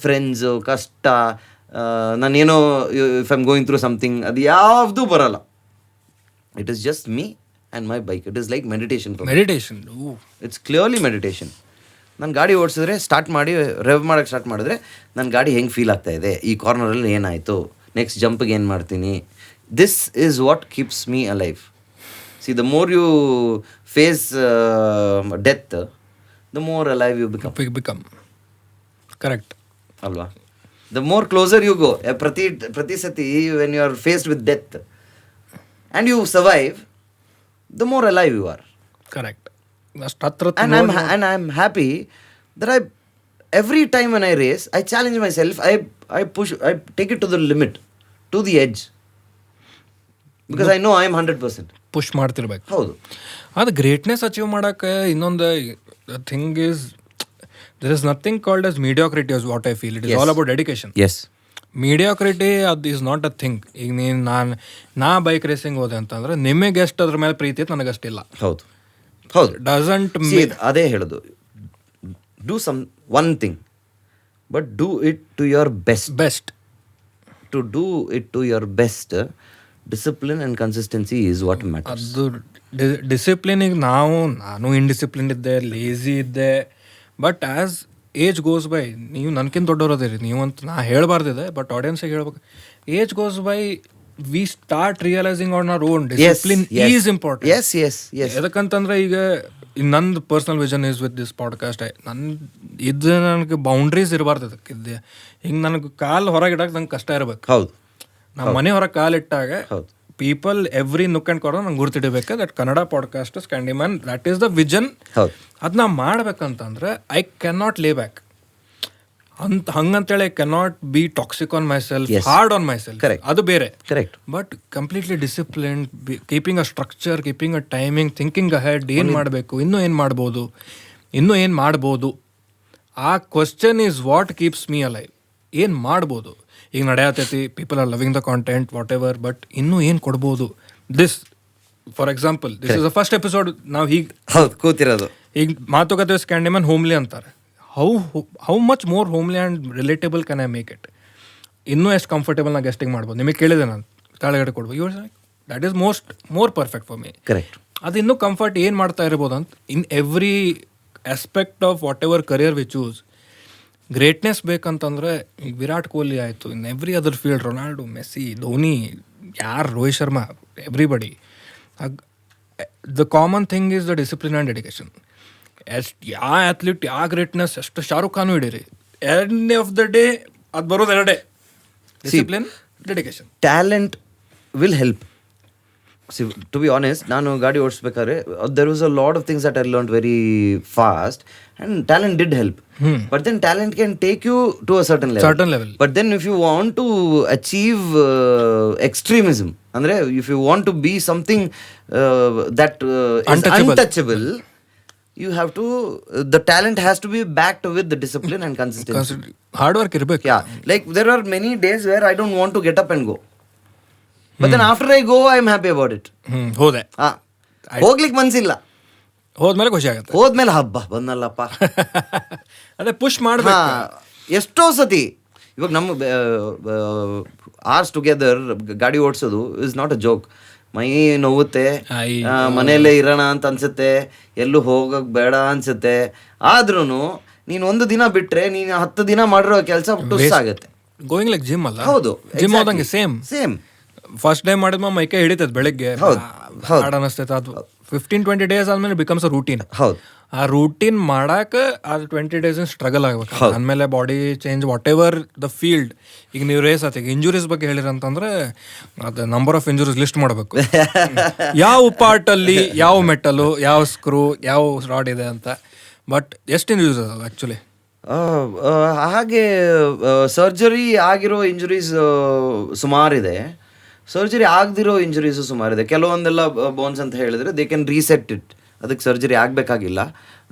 ಫ್ರೆಂಡ್ಸು, ಕಷ್ಟ, ನಾನೇನೋ if I'm going through something, ಅದು ಯಾವುದೂ ಬರಲ್ಲ. It is just me and my bike. It is like meditation. It's clearly meditation. ನಾನು ಗಾಡಿ ಓಡಿಸಿದ್ರೆ ಸ್ಟಾರ್ಟ್ ಮಾಡಿ ರೆವ್ ಮಾಡೋಕ್ಕೆ ಸ್ಟಾರ್ಟ್ ಮಾಡಿದ್ರೆ ನನ್ನ ಗಾಡಿ ಹೆಂಗೆ ಫೀಲ್ ಆಗ್ತಾಯಿದೆ, ಈ ಕಾರ್ನರಲ್ಲಿ ಏನಾಯಿತು, ನೆಕ್ಸ್ಟ್ ಜಂಪಿಗೆ ಏನು ಮಾಡ್ತೀನಿ, this is what keeps me alive. See the more you face death, the more alive you become. Correct ಅಲ್ವಾ? The more closer you go. ಪ್ರತಿ ಸತಿ when you are faced with death and you survive, the more alive you are. Correct. And I'm happy that every time when I race, I challenge myself. I push. I take it to the limit, to the edge, because I know I am 100%. Push ಮಾಡ್ತಿರ್ಬೇಕು. ಹೌದು. ಅದು ಗ್ರೇಟ್ನೆಸ್ ಅಚೀವ್ ಮಾಡೋಕ್ಕೆ ಇನ್ನೊಂದು thing is there is nothing called as mediocrity is what I feel. It is all about dedication. Yes. ಮೀಡಿಯಾಕ್ರಿಟಿ ಅದು ಈಸ್ ನಾಟ್ ಅ ಥಿಂಗ್. ಈಗ ನಾ ಬೈಕ್ ರೇಸಿಂಗ್ ಹೋದೆ ಅಂತಂದ್ರೆ ನಿಮಗೆ ಎಷ್ಟು ಅದ್ರ ಮೇಲೆ ಪ್ರೀತಿ ಇತ್ತು, ನನಗಷ್ಟಿಲ್ಲ. ಹೌದು. ಡಸಂಟ್ ಅದೇ ಹೇಳೋದು. Do one thing, but do it to your best. To do it to your best, discipline and consistency is what matters. ಅದು ಡಿಸಿಪ್ಲಿನಿಗೆ ನಾನು ಇನ್ಡಿಸಿಪ್ಲಿನ್ ಇದ್ದೆ, ಲೇಝಿ ಇದ್ದೆ. But as age goes by, ನೀವು ನನಗಿಂತ ದೊಡ್ಡವರದಿರಿ, ನೀವಂತ ನಾ ಹೇಳಬಾರ್ದಿದೆ, ಬಟ್ ಆಡಿಯನ್ಸಿಗೆ ಹೇಳ್ಬೇಕು, age goes by we start realizing on our own discipline is important. Yes. ಎದಕ್ಕಂತಂದ್ರೆ ಈಗ ನಂದು personal vision is with this podcast, ನನಗೆ ಬೌಂಡ್ರೀಸ್ ಇರಬಾರ್ದು. ಇದಕ್ಕೆ ಹಿಂಗೆ ನನಗೆ ಕಾಲು ಹೊರಗೆ ಇಡಕ್ಕೆ ನಂಗೆ ಕಷ್ಟ ಇರಬೇಕು. ಹೌದು. ನಮ್ಮ ಮನೆ ಹೊರಗೆ ಕಾಲಿಟ್ಟಾಗ people every nook and corner ನಂಗೆ ಗುರ್ತಿಡಬೇಕು. That Kannada podcast Scandiman, that is the vision. ಅದನ್ನ ಮಾಡ್ಬೇಕಂತಂದ್ರೆ I can not lay back ಹಂಗಂತೇಳಿ I can not be toxic on myself, hard on myself, ಅದು ಬೇರೆ. Correct. But completely discipline, keeping a structure, keeping a timing, thinking ahead, ಏನು ಮಾಡಬೇಕು, ಇನ್ನೂ ಏನು ಮಾಡ್ಬೋದು. ಆ question is what keeps me alive. ಏನು ಮಾಡ್ಬೋದು, ಈಗ ನಡೆಯತೈತಿ, people are loving the content what ever, but ಇನ್ನೂ ಏನು ಕೊಡ್ಬೋದು. This for example, this is the first episode. ನಾವು ಹೀಗೆ ಕೂತಿರೋದು, ಈಗ ಮಾತುಕತೆ ಸ್ಕ್ಯಾಂಡಿಮನ್ ಹೋಮ್ಲಿ ಅಂತಾರೆ. How much more homely and relatable can I make it? ಇನ್ನೂ ಎಷ್ಟು ಕಂಫರ್ಟೇಬಲ್ ನಾ ಗೆಸ್ಟಿಂಗ್ ಮಾಡ್ಬೋದು. ನಿಮಗೆ ಕೇಳಿದೆ ನಾನು ಕೆಳಗಡೆ ಕೊಡ್ಬೋದು, you that is more perfect for me. Correct. ಅದು ಇನ್ನೂ ಕಂಫರ್ಟ್ ಏನು ಮಾಡ್ತಾ ಇರ್ಬೋದು ಅಂತ. In every aspect of whatever career we choose, greatness ಬೇಕಂತಂದರೆ ಈಗ ವಿರಾಟ್ ಕೊಹ್ಲಿ ಆಯಿತು, in every other field, Ronaldo, Messi, Dhoni, Rohit Sharma, everybody. The common thing is the discipline and dedication. ಯಾವ ಅಥ್ಲೀಟ್, ಯಾವ ಗ್ರೇಟ್ನೆಸ್, ಎಷ್ಟು ಶಾರುಖ್ ಖಾನು ಹಿಡೀರಿ, ಎಂಡ್ ಆಫ್ ದ ಡೇ ಅದು ಬರೋದು ಎರಡೇ, discipline, dedication. Talent will help. To be honest, ನಾನು ಗಾಡಿ ಓಡಿಸ್ಬೇಕಾದ್ರೆ there was a lot of things that I learned very fast and talent did help. But then talent can take you to a certain level. But then if you want to achieve extremism, ಅಂದರೆ if you want to be something that untouchable, you have to, the talent has to be backed with the discipline and consistency. Hard work irbek. Yeah, like there are many days where I don't want to get up and go, but then after I go I am happy about it. hode ಹೋಗ್ಲಿಕ್ಕೆ ಮನ್ಸಿಲ್ಲ, ಹೋದ್ಮೇಲೆ ಖುಷಿ ಆಗುತ್ತೆ. ಹೋದ್ಮೇಲೆ ಹಬ್ಬ ಬಂದಲ್ಲಪ್ಪ. ಅದೇ ಪುಷ್ ಮಾಡ್ಬೇಕು. ಎಷ್ಟೋ ಸತಿ ಇವಾಗ ನಮ್ಮ ಆರ್ಸ್ ಟುಗೆದರ್ ಗಾಡಿ ಓಡಿಸೋದು ಇಸ್ ನಾಟ್ ಅ ಜೋಕ್. ಮೈ ನೋವುತ್ತೆ, ಮನೆಯಲ್ಲೇ ಇರೋಣ ಅಂತ ಅನ್ಸುತ್ತೆ, ಎಲ್ಲೂ ಹೋಗಕ್ ಬೇಡ ಅನ್ಸುತ್ತೆ. ಆದ್ರೂ ನೀನು ಒಂದು ದಿನ ಬಿಟ್ರೆ ನೀನು 10 ದಿನ ಮಾಡಿರೋ ಕೆಲಸ ಟುಸ್ ಆಗುತ್ತೆ. ಗೋಯಿಂಗ್ ಲೈಕ್ ಜಿಮ್ ಅಲ್ಲ? ಹೌದು, ಜಿಮ್ ಹೋದಂಗೆ ಸೇಮ್. ಫಸ್ಟ್ ಡೇ ಮಾಡಿದ್ಮ ಮೈಕೈ ಹಿಡಿತೈತೆ, ಬೆಳಗ್ಗೆ ಹಾಡ್ ಅನಿಸ್ತೈತೆ, ಅದು 15-20 ಡೇಸ್ ಆದ್ಮೇಲೆ ಬಿಕಮ್ಸ್ ಅ ರೂಟೀನ್. ಹೌದು. ಆ ರೂಟೀನ್ ಮಾಡಕ್ಕೆ ಅದು 20 ಡೇಸ್ ಸ್ಟ್ರಗಲ್ ಆಗ್ಬೇಕು. ಆಮೇಲೆ body change what ever the field. ಈಗ ನೀವು ರೇಸ್ ಆತೀಗ ಇಂಜುರೀಸ್ ಬಗ್ಗೆ ಹೇಳಿರಂತಂದ್ರೆ ಅದು ನಂಬರ್ ಆಫ್ ಇಂಜುರೀಸ್ ಲಿಸ್ಟ್ ಮಾಡಬೇಕು. ಯಾವ ಪಾರ್ಟಲ್ಲಿ ಯಾವ ಮೆಟಲು, ಯಾವ ಸ್ಕ್ರೂ, ಯಾವ ರಾಡ್ ಇದೆ ಅಂತ. ಬಟ್ ಎಷ್ಟು ಇಂಜುರೀಸ್ ಅದಾವೆ ಆ್ಯಕ್ಚುಲಿ? ಹಾಗೆ ಸರ್ಜರಿ ಆಗಿರೋ ಇಂಜುರೀಸ್ ಸುಮಾರಿದೆ, ಸರ್ಜರಿ ಆಗದಿರೋ ಇಂಜುರೀಸು ಸುಮಾರಿದೆ. ಕೆಲವೊಂದೆಲ್ಲ ಬೋನ್ಸ್ ಅಂತ ಹೇಳಿದ್ರೆ ದೇ ಕ್ಯಾನ್ ರೀಸೆಟ್ ಇಟ್, ಅದಕ್ಕೆ ಸರ್ಜರಿ ಆಗಬೇಕಾಗಿಲ್ಲ.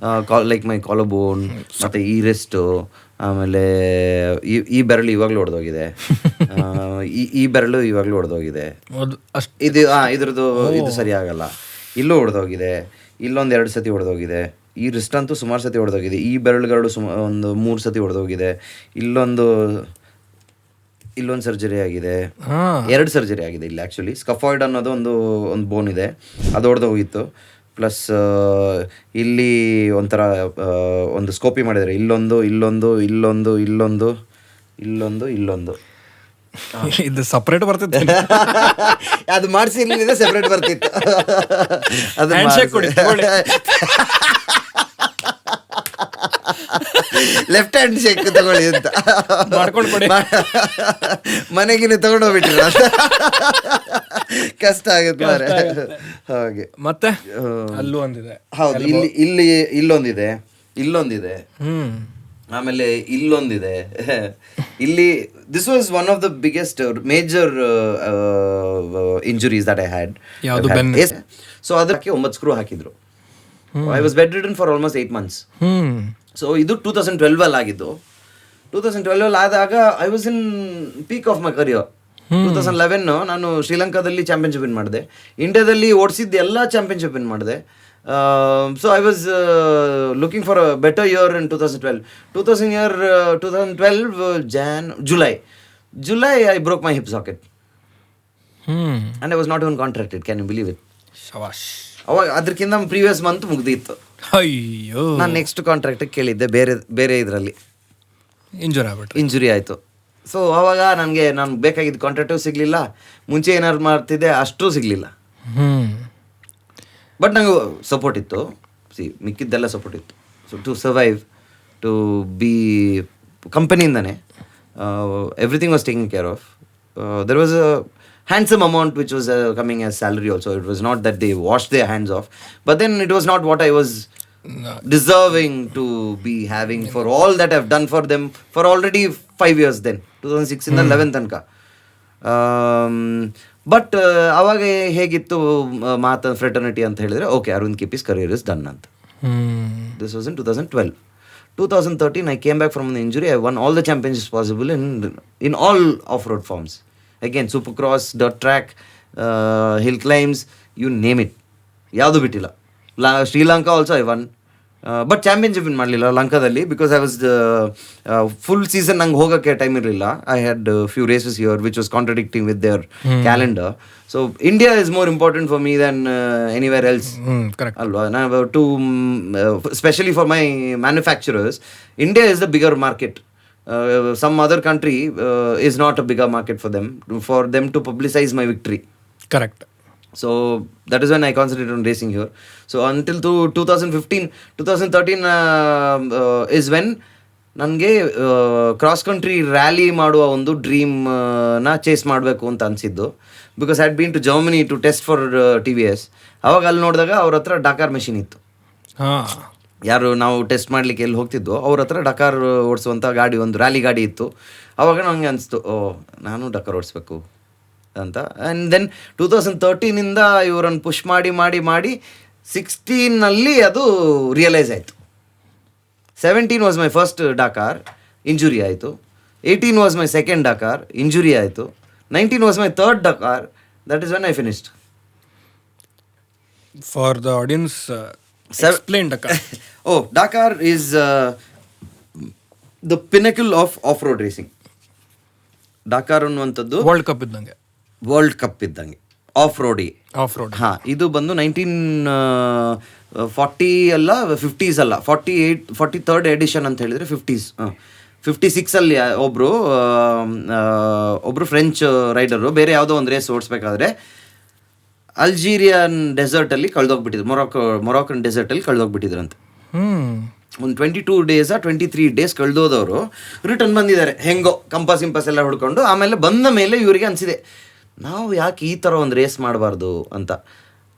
ಲೈಕ್ ಮೈ ಕಾಲರ್ ಬೋನ್, ಮತ್ತು ಈ ರೆಸ್ಟು, ಆಮೇಲೆ ಈ ಬೆರಳು ಇವಾಗಲೂ ಹೊಡೆದೋಗಿದೆ, ಈ ಬೆರಳು ಇವಾಗಲೂ ಹೊಡೆದೋಗಿದೆ. ಇದು ಇದ್ರದ್ದು ಇದು ಸರಿ ಆಗಲ್ಲ. ಇಲ್ಲೂ ಹೊಡೆದೋಗಿದೆ, ಇಲ್ಲೊಂದು 2 ಸತಿ ಹೊಡೆದೋಗಿದೆ. ಈ ರಿಸ್ಟ್ ಅಂತೂ ಸುಮಾರು ಸತಿ ಹೊಡೆದೋಗಿದೆ. ಈ ಬೆರಳುಗಳು ಒಂದು 3 ಸತಿ ಹೊಡೆದೋಗಿದೆ. ಇಲ್ಲೊಂದು ಸರ್ಜರಿ ಆಗಿದೆ, 2 ಸರ್ಜರಿ ಆಗಿದೆ ಇಲ್ಲಿ ಆ್ಯಕ್ಚುಲಿ. ಸ್ಕಫಾಯ್ಡ್ ಅನ್ನೋದು ಒಂದು ಬೋನ್ ಇದೆ, ಅದು ಹೊಡೆದೋಗಿತ್ತು. ಪ್ಲಸ್ ಇಲ್ಲಿ ಒಂಥರ ಒಂದು ಸ್ಕೋಪಿ ಮಾಡಿದ್ದಾರೆ, ಇಲ್ಲೊಂದು ಇದು ಸಪ್ರೇಟ್ ಬರ್ತಿತ್ತು. ಅದು ಮಾಡಿಸಿ ಇಲ್ಲಿದೆ ಸೆಪ್ರೇಟ್ ಬರ್ತಿತ್ತು. ಅದು ಲೆಫ್ಟ್ ಹ್ಯಾಂಡ್ ಶೇಕ್ ತಗೊಳ್ಳಿ ಅಂತ ಮಾಡ್ಕೊಂಡು ಮನೆಗಿನ ತಗೊಂಡು ಹೋಗ್ಬಿಟ್ರಿ, ಕಷ್ಟ ಆಗುತ್ತೆ ಮಾರೆ. ಹಾಗೆ ಮತ್ತೆ ಅಲ್ಲೂ ಒಂದಿದೆ. ಹೌದು, ಇಲ್ಲೊಂದಿದೆ, ಆಮೇಲೆ ಇಲ್ಲೊಂದಿದೆ. ಇಲ್ಲಿ this was one of the biggest major injuries that I had. So ಅದಕ್ಕೆ 9 ಸ್ಕ್ರೂ ಹಾಕಿದ್ರು. I was bed ridden for almost 8 months. So ಇದು 2012 ಆಗಿದ್ದು. 2012 ಆದಾಗ I was in peak of my career. 2011 ನಾನು ಶ್ರೀಲಂಕಾದಲ್ಲಿ ಚಾಂಪಿಯನ್ಶಿಪ್ ವಿನ್ ಮಾಡಿದೆ, ಇಂಡಿಯಾದಲ್ಲಿ ಓಡಿಸಿದ್ದು ಎಲ್ಲ ಚಾಂಪಿಯನ್ಶಿಪ್ ವಿನ್ ಮಾಡಿದೆ. So I was looking for a better year in 2012. 2012 July I broke my hip socket. And I was not even contracted. Can you believe it? ಶವಾಶ್. ಅವಾಗ ಅದಕ್ಕಿಂತ ಪ್ರೀವಿಯಸ್ ಮಂತ್ ಮುಗ್ದಿತ್ತು. ಅಯ್ಯೋ, ನಾನು ನೆಕ್ಸ್ಟ್ ಕಾಂಟ್ರಾಕ್ಟಿಗೆ ಕೇಳಿದ್ದೆ, ಬೇರೆ ಇದರಲ್ಲಿ ಇಂಜುರಿ ಆಯಿತು. ಸೊ ಅವಾಗ ನಾನು ಬೇಕಾಗಿದ್ದು ಕಾಂಟ್ರಾಕ್ಟು ಸಿಗಲಿಲ್ಲ, ಮುಂಚೆ ಏನಾದ್ರು ಮಾಡ್ತಿದ್ದೆ ಅಷ್ಟೂ ಸಿಗಲಿಲ್ಲ. ಬಟ್ ನಂಗೆ ಸಪೋರ್ಟ್ ಇತ್ತು, ಮಿಕ್ಕಿದ್ದೆಲ್ಲ ಸಪೋರ್ಟ್ ಇತ್ತು. So to survive, to be ಕಂಪನಿಯಿಂದನೇ everything was taking care of. There was a handsome amount which was coming as salary also. It was not that they washed their hands off, but then it was not what I was deserving to be having for all that I've done for them for already 5 years then, 2006 ಇಂದ 11 ತನಕ. ಬಟ್ ಅವಾಗ ಹೇಗಿತ್ತು ಮಾತು ಫ್ರೆಟರ್ನಿಟಿ ಅಂತ ಹೇಳಿದ್ರೆ, okay, Arvind KP's career is done ಅಂತ. This was in 2012. 2013 I came back from an injury. I won all the championships possible in all off-road forms. Again, supercross, dirt track, hill climbs, you name it. ಯಾವುದು ಬಿಟ್ಟಿಲ್ಲ. Sri Lanka also I won. But championship win ಮಾಡಲಿಲ್ಲ ಲಂಕಾದಲ್ಲಿ, because I was full season ನಂಗೆ ಹೋಗೋಕ್ಕೆ ಟೈಮ್ ಇರಲಿಲ್ಲ. I had few races here which was contradicting with their calendar. So India is more important for me than anywhere else ಅಲ್ವಾ. To specially for my manufacturers, India is the bigger market. Some other country is not a bigger market for them to publicize my victory. Correct. So that is when I concentrated on racing here. So until 2013 is when ನನಗೆ ಕ್ರಾಸ್ ಕಂಟ್ರಿ ರ್ಯಾಲಿ ಮಾಡುವ ಒಂದು ಡ್ರೀಮ್ನ ಚೇಸ್ ಮಾಡಬೇಕು ಅಂತ ಅನಿಸಿದ್ದು. Because I had been to Germany to test for TVS. ಅವಾಗ ಅಲ್ಲಿ ನೋಡಿದಾಗ ಅವ್ರ ಹತ್ರ ಡಕಾರ್ ಮೆಷಿನ್ ಇತ್ತು. ಯಾರು ನಾವು ಟೆಸ್ಟ್ ಮಾಡಲಿಕ್ಕೆ ಎಲ್ಲಿ ಹೋಗ್ತಿದ್ದೋ ಅವ್ರ ಹತ್ರ ಡಕಾರ್ ಓಡಿಸುವಂಥ ಗಾಡಿ, ಒಂದು ರ್ಯಾಲಿ ಗಾಡಿ ಇತ್ತು. ಆವಾಗ ನನಗೆ ಅನಿಸ್ತು, ನಾನು ಡಕಾರ್ ಓಡಿಸ್ಬೇಕು ಅಂತ. ಆ್ಯಂಡ್ ದೆನ್ 2013 ಇವರನ್ನು ಪುಷ್ ಮಾಡಿ 16 ಅದು ರಿಯಲೈಸ್ ಆಯಿತು. 17 was my first Dakar, injury ಆಯಿತು. 18 was my second Dakar, injury ಆಯಿತು. 19 was my third Dakar. That is when I finished. For the audience, explain Dakaar. Dakaar is the pinnacle of off-road racing. Dakaar ಅನ್ನುವಂಥದ್ದು ವರ್ಲ್ಡ್ ಕಪ್ ಇದ್ದಂಗೆ ಆಫ್ ರೋಡ್. ಹಾಂ, ಇದು ಬಂದು 1940 ಅಲ್ಲ 50s ಅಲ್ಲ, 43rd ಎಡಿಷನ್ ಅಂತ ಹೇಳಿದರೆ 50s. 56 ಒಬ್ಬರು ಫ್ರೆಂಚ್ ರೈಡರು ಬೇರೆ ಯಾವುದೋ ಒಂದು ರೇಸ್ ಓಡಿಸ್ಬೇಕಾದ್ರೆ ಅಲ್ಜೀರಿಯನ್ ಡೆಸರ್ಟಲ್ಲಿ ಕಳೆದೋಗ್ಬಿಟ್ಟಿದ್ರು, ಮೊರಾಕನ್ ಡೆಸರ್ಟಲ್ಲಿ ಕಳೆದೋಗ್ಬಿಟ್ಟಿದ್ರಂತೆ. ಒಂದು 22 days 23 days ಕಳೆದೋದವರು ರಿಟರ್ನ್ ಬಂದಿದ್ದಾರೆ, ಹೆಂಗೋ ಕಂಪಾಸ್ ಎಲ್ಲ ಹುಡ್ಕೊಂಡು. ಆಮೇಲೆ ಬಂದ ಮೇಲೆ ಇವರಿಗೆ ಅನಿಸಿದೆ, ನಾವು ಯಾಕೆ ಈ ಥರ ಒಂದು ರೇಸ್ ಮಾಡಬಾರ್ದು ಅಂತ.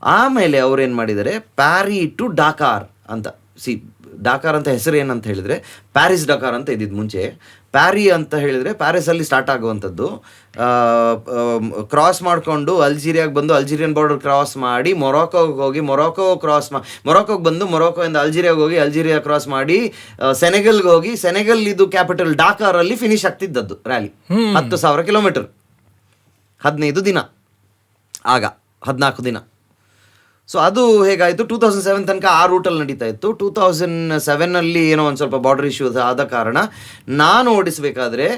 ಆಮೇಲೆ ಅವ್ರೇನು ಮಾಡಿದ್ದಾರೆ, ಪ್ಯಾರಿ ಟು ಡಾಕಾರ್ ಅಂತ. ಡಾಕಾರ್ ಅಂತ ಹೆಸರು ಏನಂತ ಹೇಳಿದರೆ ಪ್ಯಾರಿಸ್ ಡಕಾರ್ ಅಂತ ಇದ್ದಿದ್ದು ಮುಂಚೆ. ಪ್ಯಾರಿ ಅಂತ ಹೇಳಿದರೆ ಪ್ಯಾರಿಸಲ್ಲಿ ಸ್ಟಾರ್ಟ್ ಆಗುವಂಥದ್ದು. ಕ್ರಾಸ್ ಮಾಡಿಕೊಂಡು ಅಲ್ಜೀರಿಯಾಗೆ ಬಂದು ಅಲ್ಜೀರಿಯನ್ ಬಾರ್ಡರ್ ಕ್ರಾಸ್ ಮಾಡಿ ಮೊರಾಕೋಗೆ ಹೋಗಿ ಮೊರಾಕೋಗೆ ಬಂದು ಮೊರಾಕೋಯಿಂದ ಅಲ್ಜೀರಿಯಾಗೆ ಹೋಗಿ ಅಲ್ಜೀರಿಯಾ ಕ್ರಾಸ್ ಮಾಡಿ ಸೆನೆಗಲ್ಗೆ ಹೋಗಿ ಸೆನೆಗಲ್ ಇದು ಕ್ಯಾಪಿಟಲ್ ಡಾಕಾರಲ್ಲಿ ಫಿನಿಶ್ ಆಗ್ತಿದ್ದದ್ದು ರ್ಯಾಲಿ. 10,000 ಕಿಲೋಮೀಟರ್ 15 ದಿನ, ಆಗ 14 ದಿನ. ಸೊ ಅದು ಹೇಗಾಯಿತು, 2007 ತನಕ ಆ ರೂಟಲ್ಲಿ ನಡೀತಾ ಇತ್ತು. 2007 ಏನೋ ಒಂದು ಸ್ವಲ್ಪ ಬಾರ್ಡರ್ ಇಶ್ಯೂಸ್ ಆದ ಕಾರಣ ನಾನು ಓಡಿಸಬೇಕಾದ್ರೆ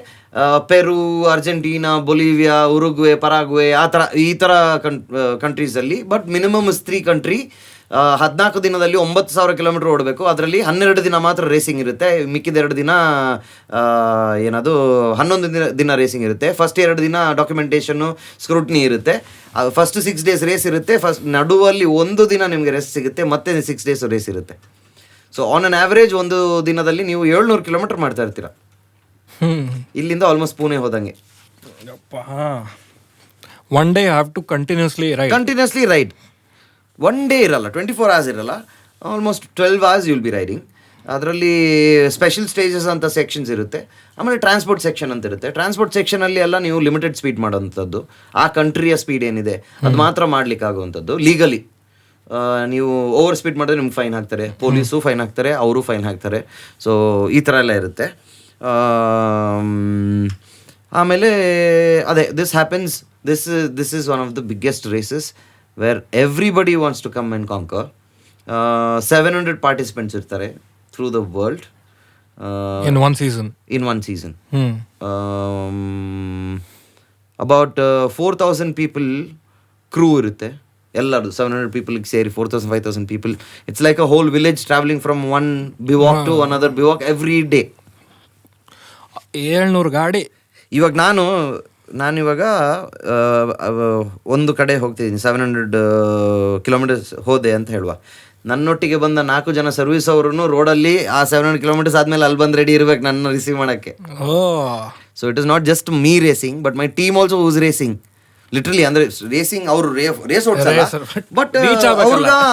ಪೆರು, ಅರ್ಜೆಂಟೀನಾ, ಬೊಲಿವಿಯಾ, ಉರುಗ್ವೆ, ಪರಾಗ್ವೆ ಈ ಥರ ಕಂಟ್ರೀಸಲ್ಲಿ, ಬಟ್ ಮಿನಿಮಮ್ 3 ಕಂಟ್ರಿ 14 ದಿನದಲ್ಲಿ 9,000 ಕಿಲೋಮೀಟರ್ ಓಡಬೇಕು. ಅದರಲ್ಲಿ 12 ದಿನ ಮಾತ್ರ ರೇಸಿಂಗ್ ಇರುತ್ತೆ, ಮಿಕ್ಕಿದ 2 ದಿನ ಏನದು 11 ದಿನ ರೇಸಿಂಗ್ ಇರುತ್ತೆ. ಫಸ್ಟ್ 2 ದಿನ ಡಾಕ್ಯುಮೆಂಟೇಷನ್ನು ಸ್ಕ್ರೂಟ್ನಿ ಇರುತ್ತೆ. ಫಸ್ಟ್ 6 days ರೇಸ್ ಇರುತ್ತೆ. ಫಸ್ಟ್ ನಡುವಲ್ಲಿ 1 ದಿನ ನಿಮಗೆ ರೆಸ್ಟ್ ಸಿಗುತ್ತೆ, ಮತ್ತೆ 6 days ರೇಸ್ ಇರುತ್ತೆ. ಸೊ ಆನ್ ಅನ್ ಆವ್ರೇಜ್ ಒಂದು ದಿನದಲ್ಲಿ ನೀವು 700 ಕಿಲೋಮೀಟರ್ ಮಾಡ್ತಾ ಇರ್ತೀರ, ಇಲ್ಲಿಂದ ಆಲ್ಮೋಸ್ಟ್ ಪುಣೆ ಹೋದಂಗೆ. One day have to continuously ride. One day ಇರಲ್ಲ, 24 hours ಇರಲ್ಲ, almost 12 hours you'll be riding. ಅದರಲ್ಲಿ ಸ್ಪೆಷಲ್ ಸ್ಟೇಜಸ್ ಅಂತ ಸೆಕ್ಷನ್ಸ್ ಇರುತ್ತೆ. ಆಮೇಲೆ ಟ್ರಾನ್ಸ್ಪೋರ್ಟ್ ಸೆಕ್ಷನ್ ಅಂತ ಇರುತ್ತೆ. ಟ್ರಾನ್ಸ್ಪೋರ್ಟ್ ಸೆಕ್ಷನಲ್ಲಿ ಎಲ್ಲ ನೀವು ಲಿಮಿಟೆಡ್ ಸ್ಪೀಡ್ ಮಾಡೋವಂಥದ್ದು, ಆ ಕಂಟ್ರಿಯ ಸ್ಪೀಡ್ ಏನಿದೆ ಅದು ಮಾತ್ರ ಮಾಡಲಿಕ್ಕಾಗುವಂಥದ್ದು ಲೀಗಲಿ. ನೀವು ಓವರ್ ಸ್ಪೀಡ್ ಮಾಡಿದ್ರೆ ನಿಮ್ಗೆ ಫೈನ್ ಹಾಕ್ತಾರೆ, ಪೊಲೀಸು ಫೈನ್ ಹಾಕ್ತಾರೆ, ಅವರು ಫೈನ್ ಹಾಕ್ತಾರೆ. ಸೊ ಈ ಥರ ಎಲ್ಲ ಇರುತ್ತೆ. ಆಮೇಲೆ ಅದೇ this happens, this is one of the biggest races where everybody wants to come and conquer. 700 participants ಇರ್ತಾರೆ through the world in one season. About 4,000 people crew ಇರುತ್ತೆ ಎಲ್ಲರದು. 700 people ಸೇರಿ 4,000 5,000 people. It's like a whole village traveling from one bivouac to another bivouac every day. 700 ಗಾಡಿ. ಇವಾಗ ನಾನಿವಾಗ ಒಂದು ಕಡೆ ಹೋಗ್ತಿದ್ದೀನಿ, 700 ಕಿಲೋಮೀಟರ್ಸ್ ಹೋದೆ ಅಂತ ಹೇಳುವ. ನನ್ನೊಟ್ಟಿಗೆ ಬಂದ 4 ಜನ ಸರ್ವಿಸ್ ಅವರು ರೋಡಲ್ಲಿ ಆ 700 ಕಿಲೋಮೀಟರ್ಸ್ ಆದಮೇಲೆ ಅಲ್ಲಿ ಬಂದು ರೆಡಿ ಇರ್ಬೇಕು ನನ್ನ ರಿಸೀವ್ ಮಾಡೋಕ್ಕೆ. So it is not just me racing, but my team also who's racing. Literally ಅಂದರೆ ರೇಸಿಂಗ್, ಅವರು ರೇಸ್ ಓಡಿಸಲ್ಲ, ಬಟ್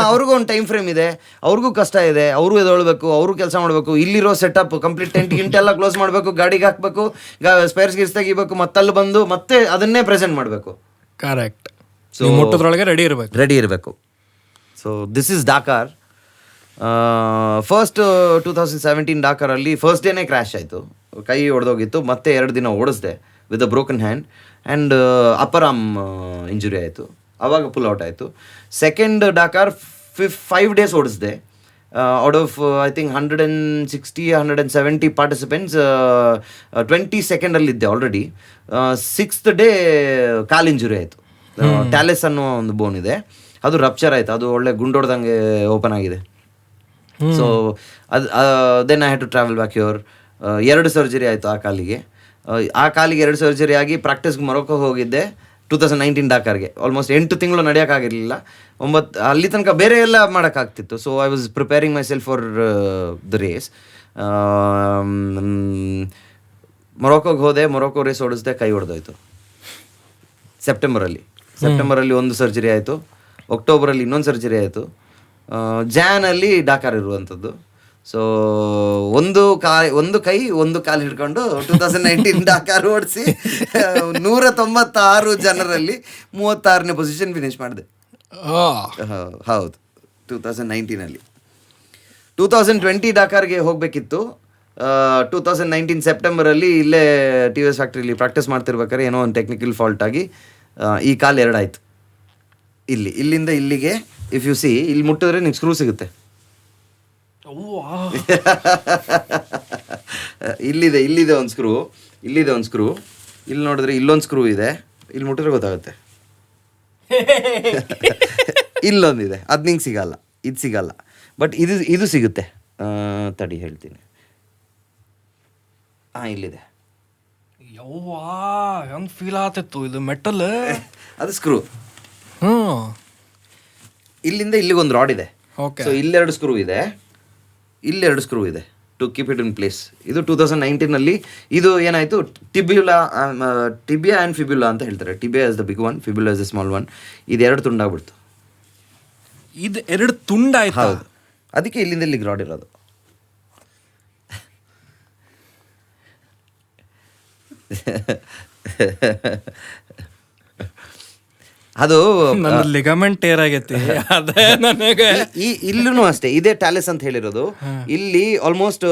ಅವ್ರಿಗೂ ಒಂದು ಟೈಮ್ ಫ್ರೇಮ್ ಇದೆ, ಅವ್ರಿಗೂ ಕಷ್ಟ ಇದೆ, ಅವರು ಎದೊಳ್ಬೇಕು, ಅವರು ಕೆಲಸ ಮಾಡಬೇಕು. ಇಲ್ಲಿರೋ ಸೆಟಪ್ ಕಂಪ್ಲೀಟ್ ಟೆಂಟ್ ಎಲ್ಲ ಕ್ಲೋಸ್ ಮಾಡಬೇಕು, ಗಾಡಿಗೆ ಹಾಕಬೇಕು, ಸ್ಪೇರ್ಸ್ ಗಿರ್ಸ್ ತೆಗಿಬೇಕು, ಮತ್ತಲ್ಲಿ ಬಂದು ಮತ್ತೆ ಅದನ್ನೇ ಪ್ರೆಸೆಂಟ್ ಮಾಡಬೇಕು. ಕರೆಕ್ಟ್. ಸೊ ಮುಟ್ಟೋದ್ರೊಳಗೆ ರೆಡಿ ಇರಬೇಕು. So this is Dakar. First 2017 ಡಾಕಾರಲ್ಲಿ ಫಸ್ಟ್ ಡೇನೇ ಕ್ರ್ಯಾಶ್ ಆಯಿತು, ಕೈ ಒಡೆದೋಗಿತ್ತು. ಮತ್ತೆ 2 ದಿನ ಓಡಿಸ್ದೆ with a broken hand and upper arm injury ಆಯಿತು, ಆವಾಗ ಪುಲ್ ಔಟ್ ಆಯಿತು. ಸೆಕೆಂಡ್ ಡಾಕಾರ್ 5 days ಓಡಿಸ್ದೆ. Out of I think 160-170 participants 22nd ಇದ್ದೆ ಆಲ್ರೆಡಿ. 6th day ಕಾಲು ಇಂಜುರಿ ಆಯಿತು. ಟ್ಯಾಲೆಸ್ ಅನ್ನೋ ಒಂದು ಬೋನ್ ಇದೆ, ಅದು ರಪ್ಚರ್ ಆಯಿತು, ಅದು ಒಳ್ಳೆ ಗುಂಡೊಡ್ದಂಗೆ ಓಪನ್ ಆಗಿದೆ. So then I had to travel back your. 2 surgery ಆಯಿತು ಆ ಕಾಲಿಗೆ. 2 ಸರ್ಜರಿ ಆಗಿ ಪ್ರಾಕ್ಟೀಸ್ಗೆ ಮೊರೊಕೊ ಹೋಗಿದ್ದೆ 2019 ಡಾಕಾರ್ಗೆ. ಆಲ್ಮೋಸ್ಟ್ 8 ತಿಂಗಳು ನಡೆಯೋಕ್ಕಾಗಿರಲಿಲ್ಲ. 9 ಅಲ್ಲಿ ತನಕ ಬೇರೆ ಎಲ್ಲ ಮಾಡೋಕ್ಕಾಗ್ತಿತ್ತು. So I was preparing myself for the race. ಮೊರೊಕೋಗೆ ಹೋದೆ, ಮೊರೊಕೊ ರೇಸ್ ಓಡಿಸ್ದೆ, ಕೈ ಹೊಡೆದೋಯ್ತು. ಸೆಪ್ಟೆಂಬರಲ್ಲಿ 1 ಸರ್ಜರಿ ಆಯಿತು, ಅಕ್ಟೋಬರಲ್ಲಿ ಇನ್ನೊಂದು ಸರ್ಜರಿ ಆಯಿತು, ಜಾನಲ್ಲಿ ಡಾಕಾರ್ ಇರುವಂಥದ್ದು. ಸೊ ಒಂದು ಕೈ ಒಂದು ಕಾಲು ಹಿಡ್ಕೊಂಡು 2019 ಡಾಕಾರ್ ಓಡಿಸಿ 196 ಜನರಲ್ಲಿ 36ನೇ ಪೊಸಿಷನ್ ಫಿನಿಶ್ ಮಾಡಿದೆ. ಹೌದು, 2019. 2020 ಡಾಕಾರ್ಗೆ ಹೋಗಬೇಕಿತ್ತು. 2019 ಸೆಪ್ಟೆಂಬರಲ್ಲಿ ಇಲ್ಲೇ TVS ಫ್ಯಾಕ್ಟ್ರಿಲಿ ಪ್ರಾಕ್ಟೀಸ್ ಮಾಡ್ತಿರ್ಬೇಕಾದ್ರೆ ಏನೋ ಒಂದು ಟೆಕ್ನಿಕಲ್ ಫಾಲ್ಟ್ ಆಗಿ ಈ ಕಾಲು 2 ಆಯಿತು. ಇಲ್ಲಿಂದ ಇಲ್ಲಿಗೆ ಇಫ್ ಯು ಸಿ, ಇಲ್ಲಿ ಮುಟ್ಟಿದ್ರೆ ನಿಮ್ಗೆ ಸ್ಕ್ರೂ ಸಿಗುತ್ತೆ. ಇಲ್ಲಿದೆ ಒಂದು ಸ್ಕ್ರೂ, ಇಲ್ಲಿ ನೋಡಿದ್ರೆ ಇಲ್ಲೊಂದು ಸ್ಕ್ರೂ ಇದೆ, ಇಲ್ಲಿ ಮುಟ್ಟಿದ್ರೆ ಗೊತ್ತಾಗುತ್ತೆ. ಇಲ್ಲೊಂದಿದೆ, ಅದು ನಿಂಗೆ ಸಿಗಲ್ಲ, ಇದು ಸಿಗಲ್ಲ, ಬಟ್ ಇದು ಸಿಗುತ್ತೆ. ತಡಿ ಹೇಳ್ತೀನಿ. ಇಲ್ಲಿದೆ. ಯವ್ವಾ, ಹೆಂಗೆ ಫೀಲ್ ಆತಿತ್ತು ಇದು ಮೆಟಲ್. ಅದು ಸ್ಕ್ರೂ. ಇಲ್ಲಿಂದ ಇಲ್ಲಿಗೆ ಒಂದು ರಾಡ್ ಇದೆ. Okay. ಸೊ ಇಲ್ಲೆರಡು ಸ್ಕ್ರೂ ಇದೆ, ಇಲ್ಲೆರಡು ಸ್ಕ್ರೂ ಇದೆ to keep it in place. ಇದು 2019 ಇದು ಏನಾಯಿತು, ಟಿಬಿಯಾ ಆ್ಯಂಡ್ ಫಿಬ್ಯುಲಾ ಅಂತ ಹೇಳ್ತಾರೆ. Tibia is the big one, ಫಿಬ್ಯುಲಾ is the small one. ಇದು 2 ತುಂಡಾಗ್ಬಿಡ್ತು. ಇದು 2 ತುಂಡಾಯ್ತು. ಹೌದು, ಅದಕ್ಕೆ ಇಲ್ಲಿಂದ ಇಲ್ಲಿಗೆ ರಾಡ್ ಇರೋದು. ಅದು ನನ್ನ ಲಿಗಮೆಂಟ್ ಟೇರ್ ಆಗೈತಿ. ಅದೇ ನನಗೆ ಇಲ್ಲೂ ಅಷ್ಟೇ ಇದೇ ಟ್ಯಾಲೆಸ್ ಅಂತ ಹೇಳಿರೋದು. ಇಲ್ಲಿ ಆಲ್ಮೋಸ್ಟ್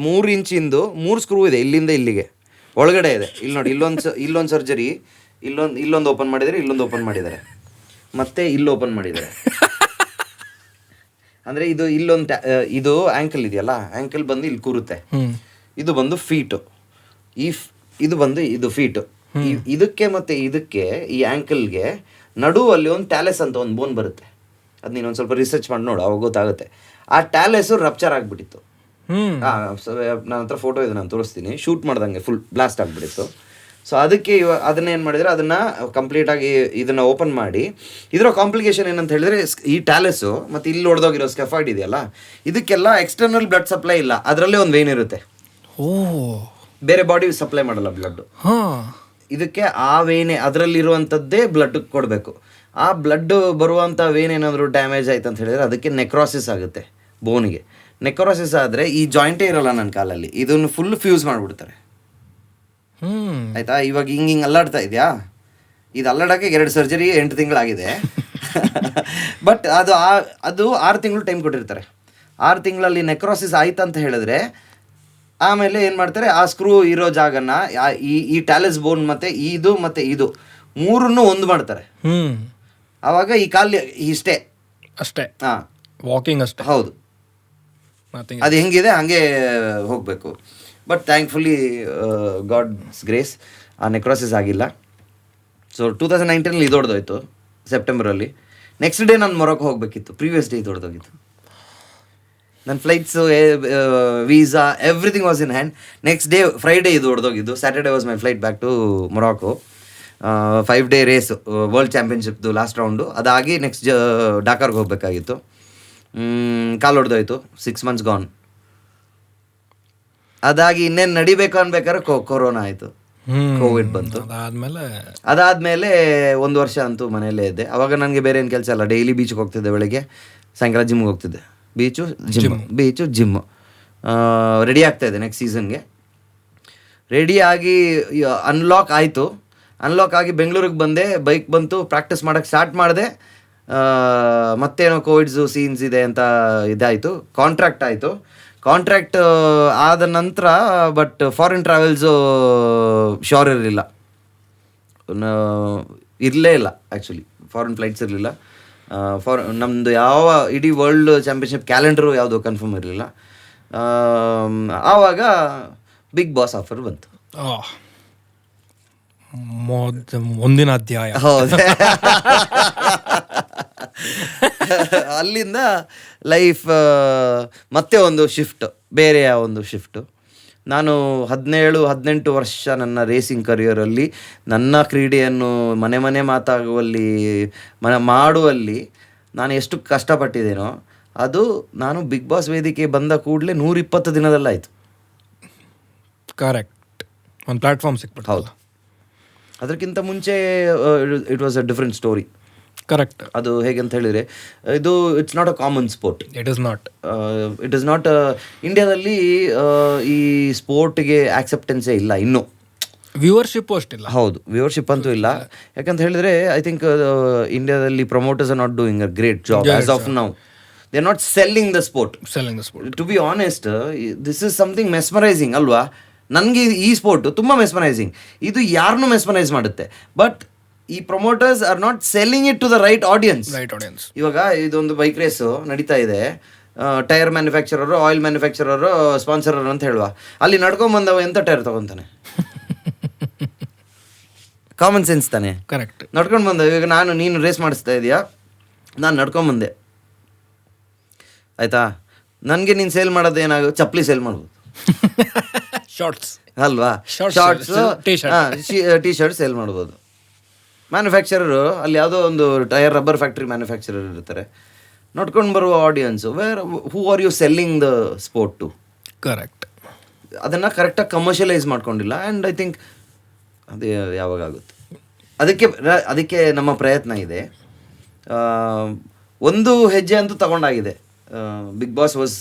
3 ಇಂಚಿಂದು 3 ಸ್ಕ್ರೂ ಇದೆ ಇಲ್ಲಿಂದ ಇಲ್ಲಿಗೆ ಒಳಗಡೆ ಇದೆ. ಇಲ್ಲಿ ನೋಡಿ, ಇಲ್ಲೊಂದು ಸರ್ಜರಿ, ಇಲ್ಲೊಂದು ಓಪನ್ ಮಾಡಿದ್ದಾರೆ, ಇಲ್ಲೊಂದು ಓಪನ್ ಮಾಡಿದ್ದಾರೆ, ಮತ್ತೆ ಇಲ್ಲಿ ಓಪನ್ ಮಾಡಿದ್ದಾರೆ. ಅಂದರೆ ಇದು ಇದು ಆ್ಯಂಕಲ್ ಇದೆಯಲ್ಲ, ಆ್ಯಂಕಲ್ ಬಂದು ಇಲ್ಲಿ ಕೂರುತ್ತೆ. ಇದು ಬಂದು ಫೀಟು, ಇದು ಬಂದು ಇದು ಫೀಟು. ಇದಕ್ಕೆ ಮತ್ತೆ ಇದಕ್ಕೆ ಈ ಆ್ಯಂಕಲ್ಗೆ ನಡುವಲ್ಲಿ ಒಂದು ಟ್ಯಾಲೆಸ್ ಅಂತ ಒಂದು ಬೋನ್ ಬರುತ್ತೆ. ಅದು ನೀನೊಂದು ಸ್ವಲ್ಪ ರಿಸರ್ಚ್ ಮಾಡಿ ನೋಡು, ಅವಾಗ ಗೊತ್ತಾಗುತ್ತೆ. ಆ ಟ್ಯಾಲೆಸು ರಪ್ಚರ್ ಆಗಿಬಿಟ್ಟಿತ್ತು. ನನ್ನ ಹತ್ರ ಫೋಟೋ ಇದೆ, ನಾನು ತೋರಿಸ್ತೀನಿ. ಶೂಟ್ ಮಾಡ್ದಂಗೆ ಫುಲ್ ಬ್ಲಾಸ್ಟ್ ಆಗಿಬಿಟ್ಟಿತ್ತು. ಸೊ ಅದಕ್ಕೆ ಅದನ್ನ ಏನು ಮಾಡಿದರೆ, ಅದನ್ನು ಕಂಪ್ಲೀಟಾಗಿ ಇದನ್ನು ಓಪನ್ ಮಾಡಿ, ಇದರ ಕಾಂಪ್ಲಿಕೇಶನ್ ಏನಂತ ಹೇಳಿದ್ರೆ, ಈ ಟ್ಯಾಲೆಸು ಮತ್ತು ಇಲ್ಲಿ ಹೊಡೆದೋಗಿರೋ ಸ್ಕೆಫಾಯ್ಡ್ ಇದೆಯಲ್ಲ, ಇದಕ್ಕೆಲ್ಲ ಎಕ್ಸ್ಟರ್ನಲ್ ಬ್ಲಡ್ ಸಪ್ಲೈ ಇಲ್ಲ. ಅದರಲ್ಲೇ ಒಂದು ವೇನ್ ಇರುತ್ತೆ. ಬೇರೆ ಬಾಡಿ ಸಪ್ಲೈ ಮಾಡಲ್ಲ ಬ್ಲಡ್. ಇದಕ್ಕೆ ಆ ವೇನೆ ಅದರಲ್ಲಿರುವಂಥದ್ದೇ ಬ್ಲಡ್ ಕೊಡಬೇಕು. ಆ ಬ್ಲಡ್ ಬರುವಂಥ ವೇನ್ ಏನಾದರೂ ಡ್ಯಾಮೇಜ್ ಆಯ್ತು ಅಂತ ಹೇಳಿದ್ರೆ ಅದಕ್ಕೆ ನೆಕ್ರಾಸಿಸ್ ಆಗುತ್ತೆ ಬೋನಿಗೆ. ನೆಕ್ರಾಸಿಸ್ ಆದರೆ ಈ ಜಾಯಿಂಟೇ ಇರೋಲ್ಲ ನನ್ನ ಕಾಲಲ್ಲಿ, ಇದನ್ನು ಫುಲ್ ಫ್ಯೂಸ್ ಮಾಡಿಬಿಡ್ತಾರೆ. ಆಯಿತಾ? ಇವಾಗ ಹಿಂಗೆ ಅಲ್ಲಾಡ್ತಾ ಇದೆಯಾ, ಇದು ಅಲ್ಲಾಡೋಕ್ಕೆ 2 ಸರ್ಜರಿ 8 ತಿಂಗಳಾಗಿದೆ. ಬಟ್ ಅದು 6 ತಿಂಗಳು ಟೈಮ್ ಕೊಟ್ಟಿರ್ತಾರೆ. 6 ತಿಂಗಳಲ್ಲಿ ನೆಕ್ರಾಸಿಸ್ ಆಯ್ತು ಅಂತ ಹೇಳಿದ್ರೆ ಆಮೇಲೆ ಏನು ಮಾಡ್ತಾರೆ, ಆ ಸ್ಕ್ರೂ ಇರೋ ಜಾಗನ ಈ ಟ್ಯಾಲೆಸ್ ಬೋನ್ ಮತ್ತು ಇದು 3 ಒಂದು ಮಾಡ್ತಾರೆ. ಆವಾಗ ಈ ಕಾಲು ಇಷ್ಟೇ ಅಷ್ಟೇ, ಹಾಂ, ವಾಕಿಂಗ್ ಅಷ್ಟೇ. ಹೌದು, ಅದು ಹೆಂಗಿದೆ ಹಾಗೆ ಹೋಗಬೇಕು. ಬಟ್ ಥ್ಯಾಂಕ್ಫುಲಿ ಗಾಡ್ಸ್ ಗ್ರೇಸ್ ಆ ನೆಕ್ರಾಸಿಸ್ ಆಗಿಲ್ಲ. ಸೊ 2019 ಇದು ಹೊಡೆದೋಯ್ತು ಸೆಪ್ಟೆಂಬರಲ್ಲಿ. ನೆಕ್ಸ್ಟ್ ಡೇ ನಾನು ಮೊರೊಕೊ ಹೋಗಬೇಕಿತ್ತು, ಪ್ರೀವಿಯಸ್ ಡೇ ಇದು ಹೊಡೆದೋಗಿತ್ತು. ನನ್ನ flights, visa, everything was in hand. Next day Friday ಇದು ಹೊಡೆದೋಗಿದ್ದು. Saturday was my flight back to Morocco. 5 day race, world ಚಾಂಪಿಯನ್ಶಿಪ್ದು ಲಾಸ್ಟ್ ರೌಂಡು. ಅದಾಗಿ ನೆಕ್ಸ್ಟ್ ಡಾಕಾರ್ಗೆ ಹೋಗಬೇಕಾಗಿತ್ತು. ಕಾಲು ಹೊಡೆದೋಯ್ತು, 6 ಮಂತ್ಸ್ ಗಾನ್. ಅದಾಗಿ ಇನ್ನೇನು ನಡಿಬೇಕು ಅನ್ಬೇಕಾದ್ರೆ ಕೊರೋನಾ ಆಯಿತು, ಕೋವಿಡ್ ಬಂತು. ಅದಾದಮೇಲೆ 1 ವರ್ಷ ಅಂತೂ ಮನೆಯಲ್ಲೇ ಇದ್ದೆ. ಅವಾಗ ನನಗೆ ಬೇರೆ ಏನು ಕೆಲಸ ಇಲ್ಲ. ಡೈಲಿ ಬೀಚ್ಗೆ ಹೋಗ್ತಿದ್ದೆ, ಬೆಳಗ್ಗೆ ಸಾಯಂಕಾಲ ಜಿಮ್ಗೆ ಹೋಗ್ತಿದ್ದೆ. ಬೀಚು ಜಿಮ್ಮು ರೆಡಿ ಆಗ್ತಾಯಿದೆ ನೆಕ್ಸ್ಟ್ ಸೀಸನ್ಗೆ. ರೆಡಿಯಾಗಿ ಅನ್ಲಾಕ್ ಆಯಿತು. ಅನ್ಲಾಕ್ ಆಗಿ ಬೆಂಗಳೂರಿಗೆ ಬಂದೆ, ಬೈಕ್ ಬಂತು, ಪ್ರಾಕ್ಟೀಸ್ ಮಾಡೋಕ್ಕೆ ಸ್ಟಾರ್ಟ್ ಮಾಡಿದೆ. ಮತ್ತೇನೋ ಕೋವಿಡ್ಸು ಸೀನ್ಸ್ ಇದೆ ಅಂತ ಇದಾಯಿತು. ಕಾಂಟ್ರಾಕ್ಟ್ ಆಯಿತು. ಕಾಂಟ್ರಾಕ್ಟ್ ಆದ ನಂತರ ಬಟ್ ಫಾರಿನ್ ಟ್ರಾವೆಲ್ಸು ಶೋರ್ ಇರಲೇ ಇಲ್ಲ ಆ್ಯಕ್ಚುಲಿ. ಫಾರಿನ್ ಫ್ಲೈಟ್ಸ್ ಇರಲಿಲ್ಲ. ನಮ್ಮದು ಯಾವ ಇಡೀ ವರ್ಲ್ಡ್ ಚಾಂಪಿಯನ್ಶಿಪ್ ಕ್ಯಾಲೆಂಡರು ಯಾವುದು ಕನ್ಫರ್ಮ್ ಇರಲಿಲ್ಲ. ಆವಾಗ ಬಿಗ್ ಬಾಸ್ ಆಫರ್ ಬಂತು. ಮುಂದಿನ ಅಧ್ಯಾಯ. ಹೌದು. ಅಲ್ಲಿಂದ ಲೈಫ್ ಮತ್ತೆ ಒಂದು ಶಿಫ್ಟ್, ಬೇರೆಯ ಒಂದು ಶಿಫ್ಟು. ನಾನು 17-18 ವರ್ಷ ನನ್ನ ರೇಸಿಂಗ್ ಕರಿಯರಲ್ಲಿ ನನ್ನ ಕ್ರೀಡೆಯನ್ನು ಮನೆ ಮಾತಾಗುವಲ್ಲಿ ಮಾಡುವಲ್ಲಿ ನಾನು ಎಷ್ಟು ಕಷ್ಟಪಟ್ಟಿದ್ದೇನೋ ಅದು ನಾನು ಬಿಗ್ ಬಾಸ್ ವೇದಿಕೆ ಬಂದ ಕೂಡಲೇ 120 ದಿನದಲ್ಲಾಯಿತು. ಕರೆಕ್ಟ್, ಒಂದು ಪ್ಲ್ಯಾಟ್ಫಾರ್ಮ್ ಸಿಕ್ಬಿಟ್ಟು. ಹೌದು, ಅದಕ್ಕಿಂತ ಮುಂಚೆ it was a different story. Correct. ಅದು ಹೇಗೆ ಅಂತ ಹೇಳಿದರೆ, ಇದು it's not a common sport. It is not ಇಂಡಿಯಾದಲ್ಲಿ ಈ ಸ್ಪೋರ್ಟ್ಗೆ ಆಕ್ಸೆಪ್ಟೆನ್ಸೇ ಇಲ್ಲ ಇನ್ನೂ. ವ್ಯೂವರ್ಶಿಪ್ ಅಷ್ಟಿಲ್ಲ. ಹೌದು, ವ್ಯೂವರ್ಶಿಪ್ ಅಂತೂ ಇಲ್ಲ. ಯಾಕಂತ ಹೇಳಿದರೆ ಐ ಥಿಂಕ್ ಇಂಡಿಯಾದಲ್ಲಿ promoters are not doing a great job as of now. They are not selling the sport. To be honest, this is something mesmerizing ಅಲ್ವಾ? ನನಗೆ ಈ ಸ್ಪೋರ್ಟು ತುಂಬ ಮೆಸ್ಮರೈಸಿಂಗ್. ಇದು ಯಾರನ್ನೂ ಮೆಸ್ಮರೈಸ್ ಮಾಡುತ್ತೆ. ಬಟ್ ಈ promoters are not selling it to the right audience. ಇವಾಗ ಇದೊಂದು ಬೈಕ್ ರೇಸು ನಡೀತಾ ಇದೆ, ಟೈರ್ ಮ್ಯಾನುಫ್ಯಾಕ್ಚರರು, ಆಯಿಲ್ ಮ್ಯಾನುಫ್ಯಾಕ್ಚರರು, ಸ್ಪಾನ್ಸರರು ಅಂತ ಹೇಳುವ, ಅಲ್ಲಿ ನಡ್ಕೊಂಬಂದವ ಎಂಥ ಟೈರ್ ತೊಗೊತಾನೆ? ಕಾಮನ್ ಸೆನ್ಸ್ ತಾನೆ. ಕರೆಕ್ಟ್. ನಡ್ಕೊಂಡು ಬಂದವ. ಈಗ ನೀನು ರೇಸ್ ಮಾಡಿಸ್ತಾ ಇದೆಯಾ, ನಾನು ನಡ್ಕೊಂಬಂದೆ ಆಯಿತಾ, ನನಗೆ ನೀನು ಸೇಲ್ ಮಾಡೋದು ಏನಾಗುತ್ತೆ? ಚಪ್ಪಲಿ ಸೇಲ್ ಮಾಡ್ಬೋದು, ಶಾರ್ಟ್ಸ್ ಅಲ್ವಾ? ಶಾರ್ಟ್ಸು, ಟಿ ಶರ್ಟ್ ಸೇಲ್ ಮಾಡ್ಬೋದು. ಮ್ಯಾನುಫ್ಯಾಕ್ಚರರು ಅಲ್ಲಿ ಯಾವುದೋ ಒಂದು ಟೈರ್ ರಬ್ಬರ್ ಫ್ಯಾಕ್ಟ್ರಿ ಮ್ಯಾನುಫ್ಯಾಕ್ಚರರ್ ಇರ್ತಾರೆ, ನೋಡ್ಕೊಂಡು ಬರುವ audience who are you selling the sport to. Correct. ಅದನ್ನು ಕರೆಕ್ಟಾಗಿ ಕಮರ್ಷಿಯಲೈಸ್ ಮಾಡ್ಕೊಂಡಿಲ್ಲ. ಆ್ಯಂಡ್ ಐ ಥಿಂಕ್ ಅದು ಯಾವಾಗ ಆಗುತ್ತೆ, ಅದಕ್ಕೆ ನಮ್ಮ ಪ್ರಯತ್ನ ಇದೆ. ಒಂದು ಹೆಜ್ಜೆ ಅಂತೂ ತಗೊಂಡಾಗಿದೆ. Bigg Boss was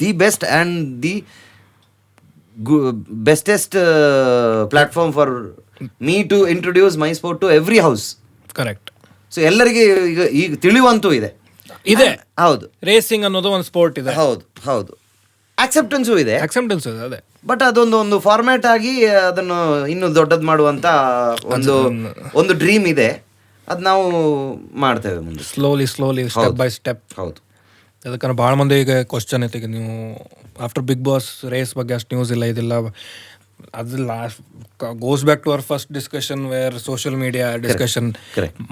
the best and the bestest platform for me to introduce my sport to every house. Correct. So ಎಲ್ಲರಿಗೆ ಈಗ ತಿಳಿಯುವಂತೂ ಇದೆ. ಹೌದು, ರೇಸಿಂಗ್ ಅನ್ನೋದು ಒಂದು ಸ್ಪೋರ್ಟ್ ಇದೆ. ಹೌದು ಆಕ್ಸೆಪ್ಟೆನ್ಸು ಇದೆ. ಅದೇ. ಬಟ್ ಅದೊಂದು ಫಾರ್ಮ್ಯಾಟ್ ಆಗಿ ಅದನ್ನು ಇನ್ನೂ ದೊಡ್ಡದು ಮಾಡುವಂತ ಒಂದು ಡ್ರೀಮ್ ಇದೆ. ಅದು ನಾವು ಮಾಡ್ತೇವೆ ಮುಂದೆ ಸ್ಲೋಲಿ ಸ್ಟೆಪ್ ಬೈ ಸ್ಟೆಪ್. ಹೌದು. ಅದಕ್ಕೆ ಭಾಳ ಮಂದಿ ಈಗ ಕ್ವಶನ್ ಐತೆ, ಈಗ ನೀವು ಆಫ್ಟರ್ ಬಿಗ್ ಬಾಸ್ ರೇಸ್ ಬಗ್ಗೆ ಅಷ್ಟು ನ್ಯೂಸ್ ಇಲ್ಲ, ಇದಿಲ್ಲ. ಅದು last goes back to our first discussion where social media discussion.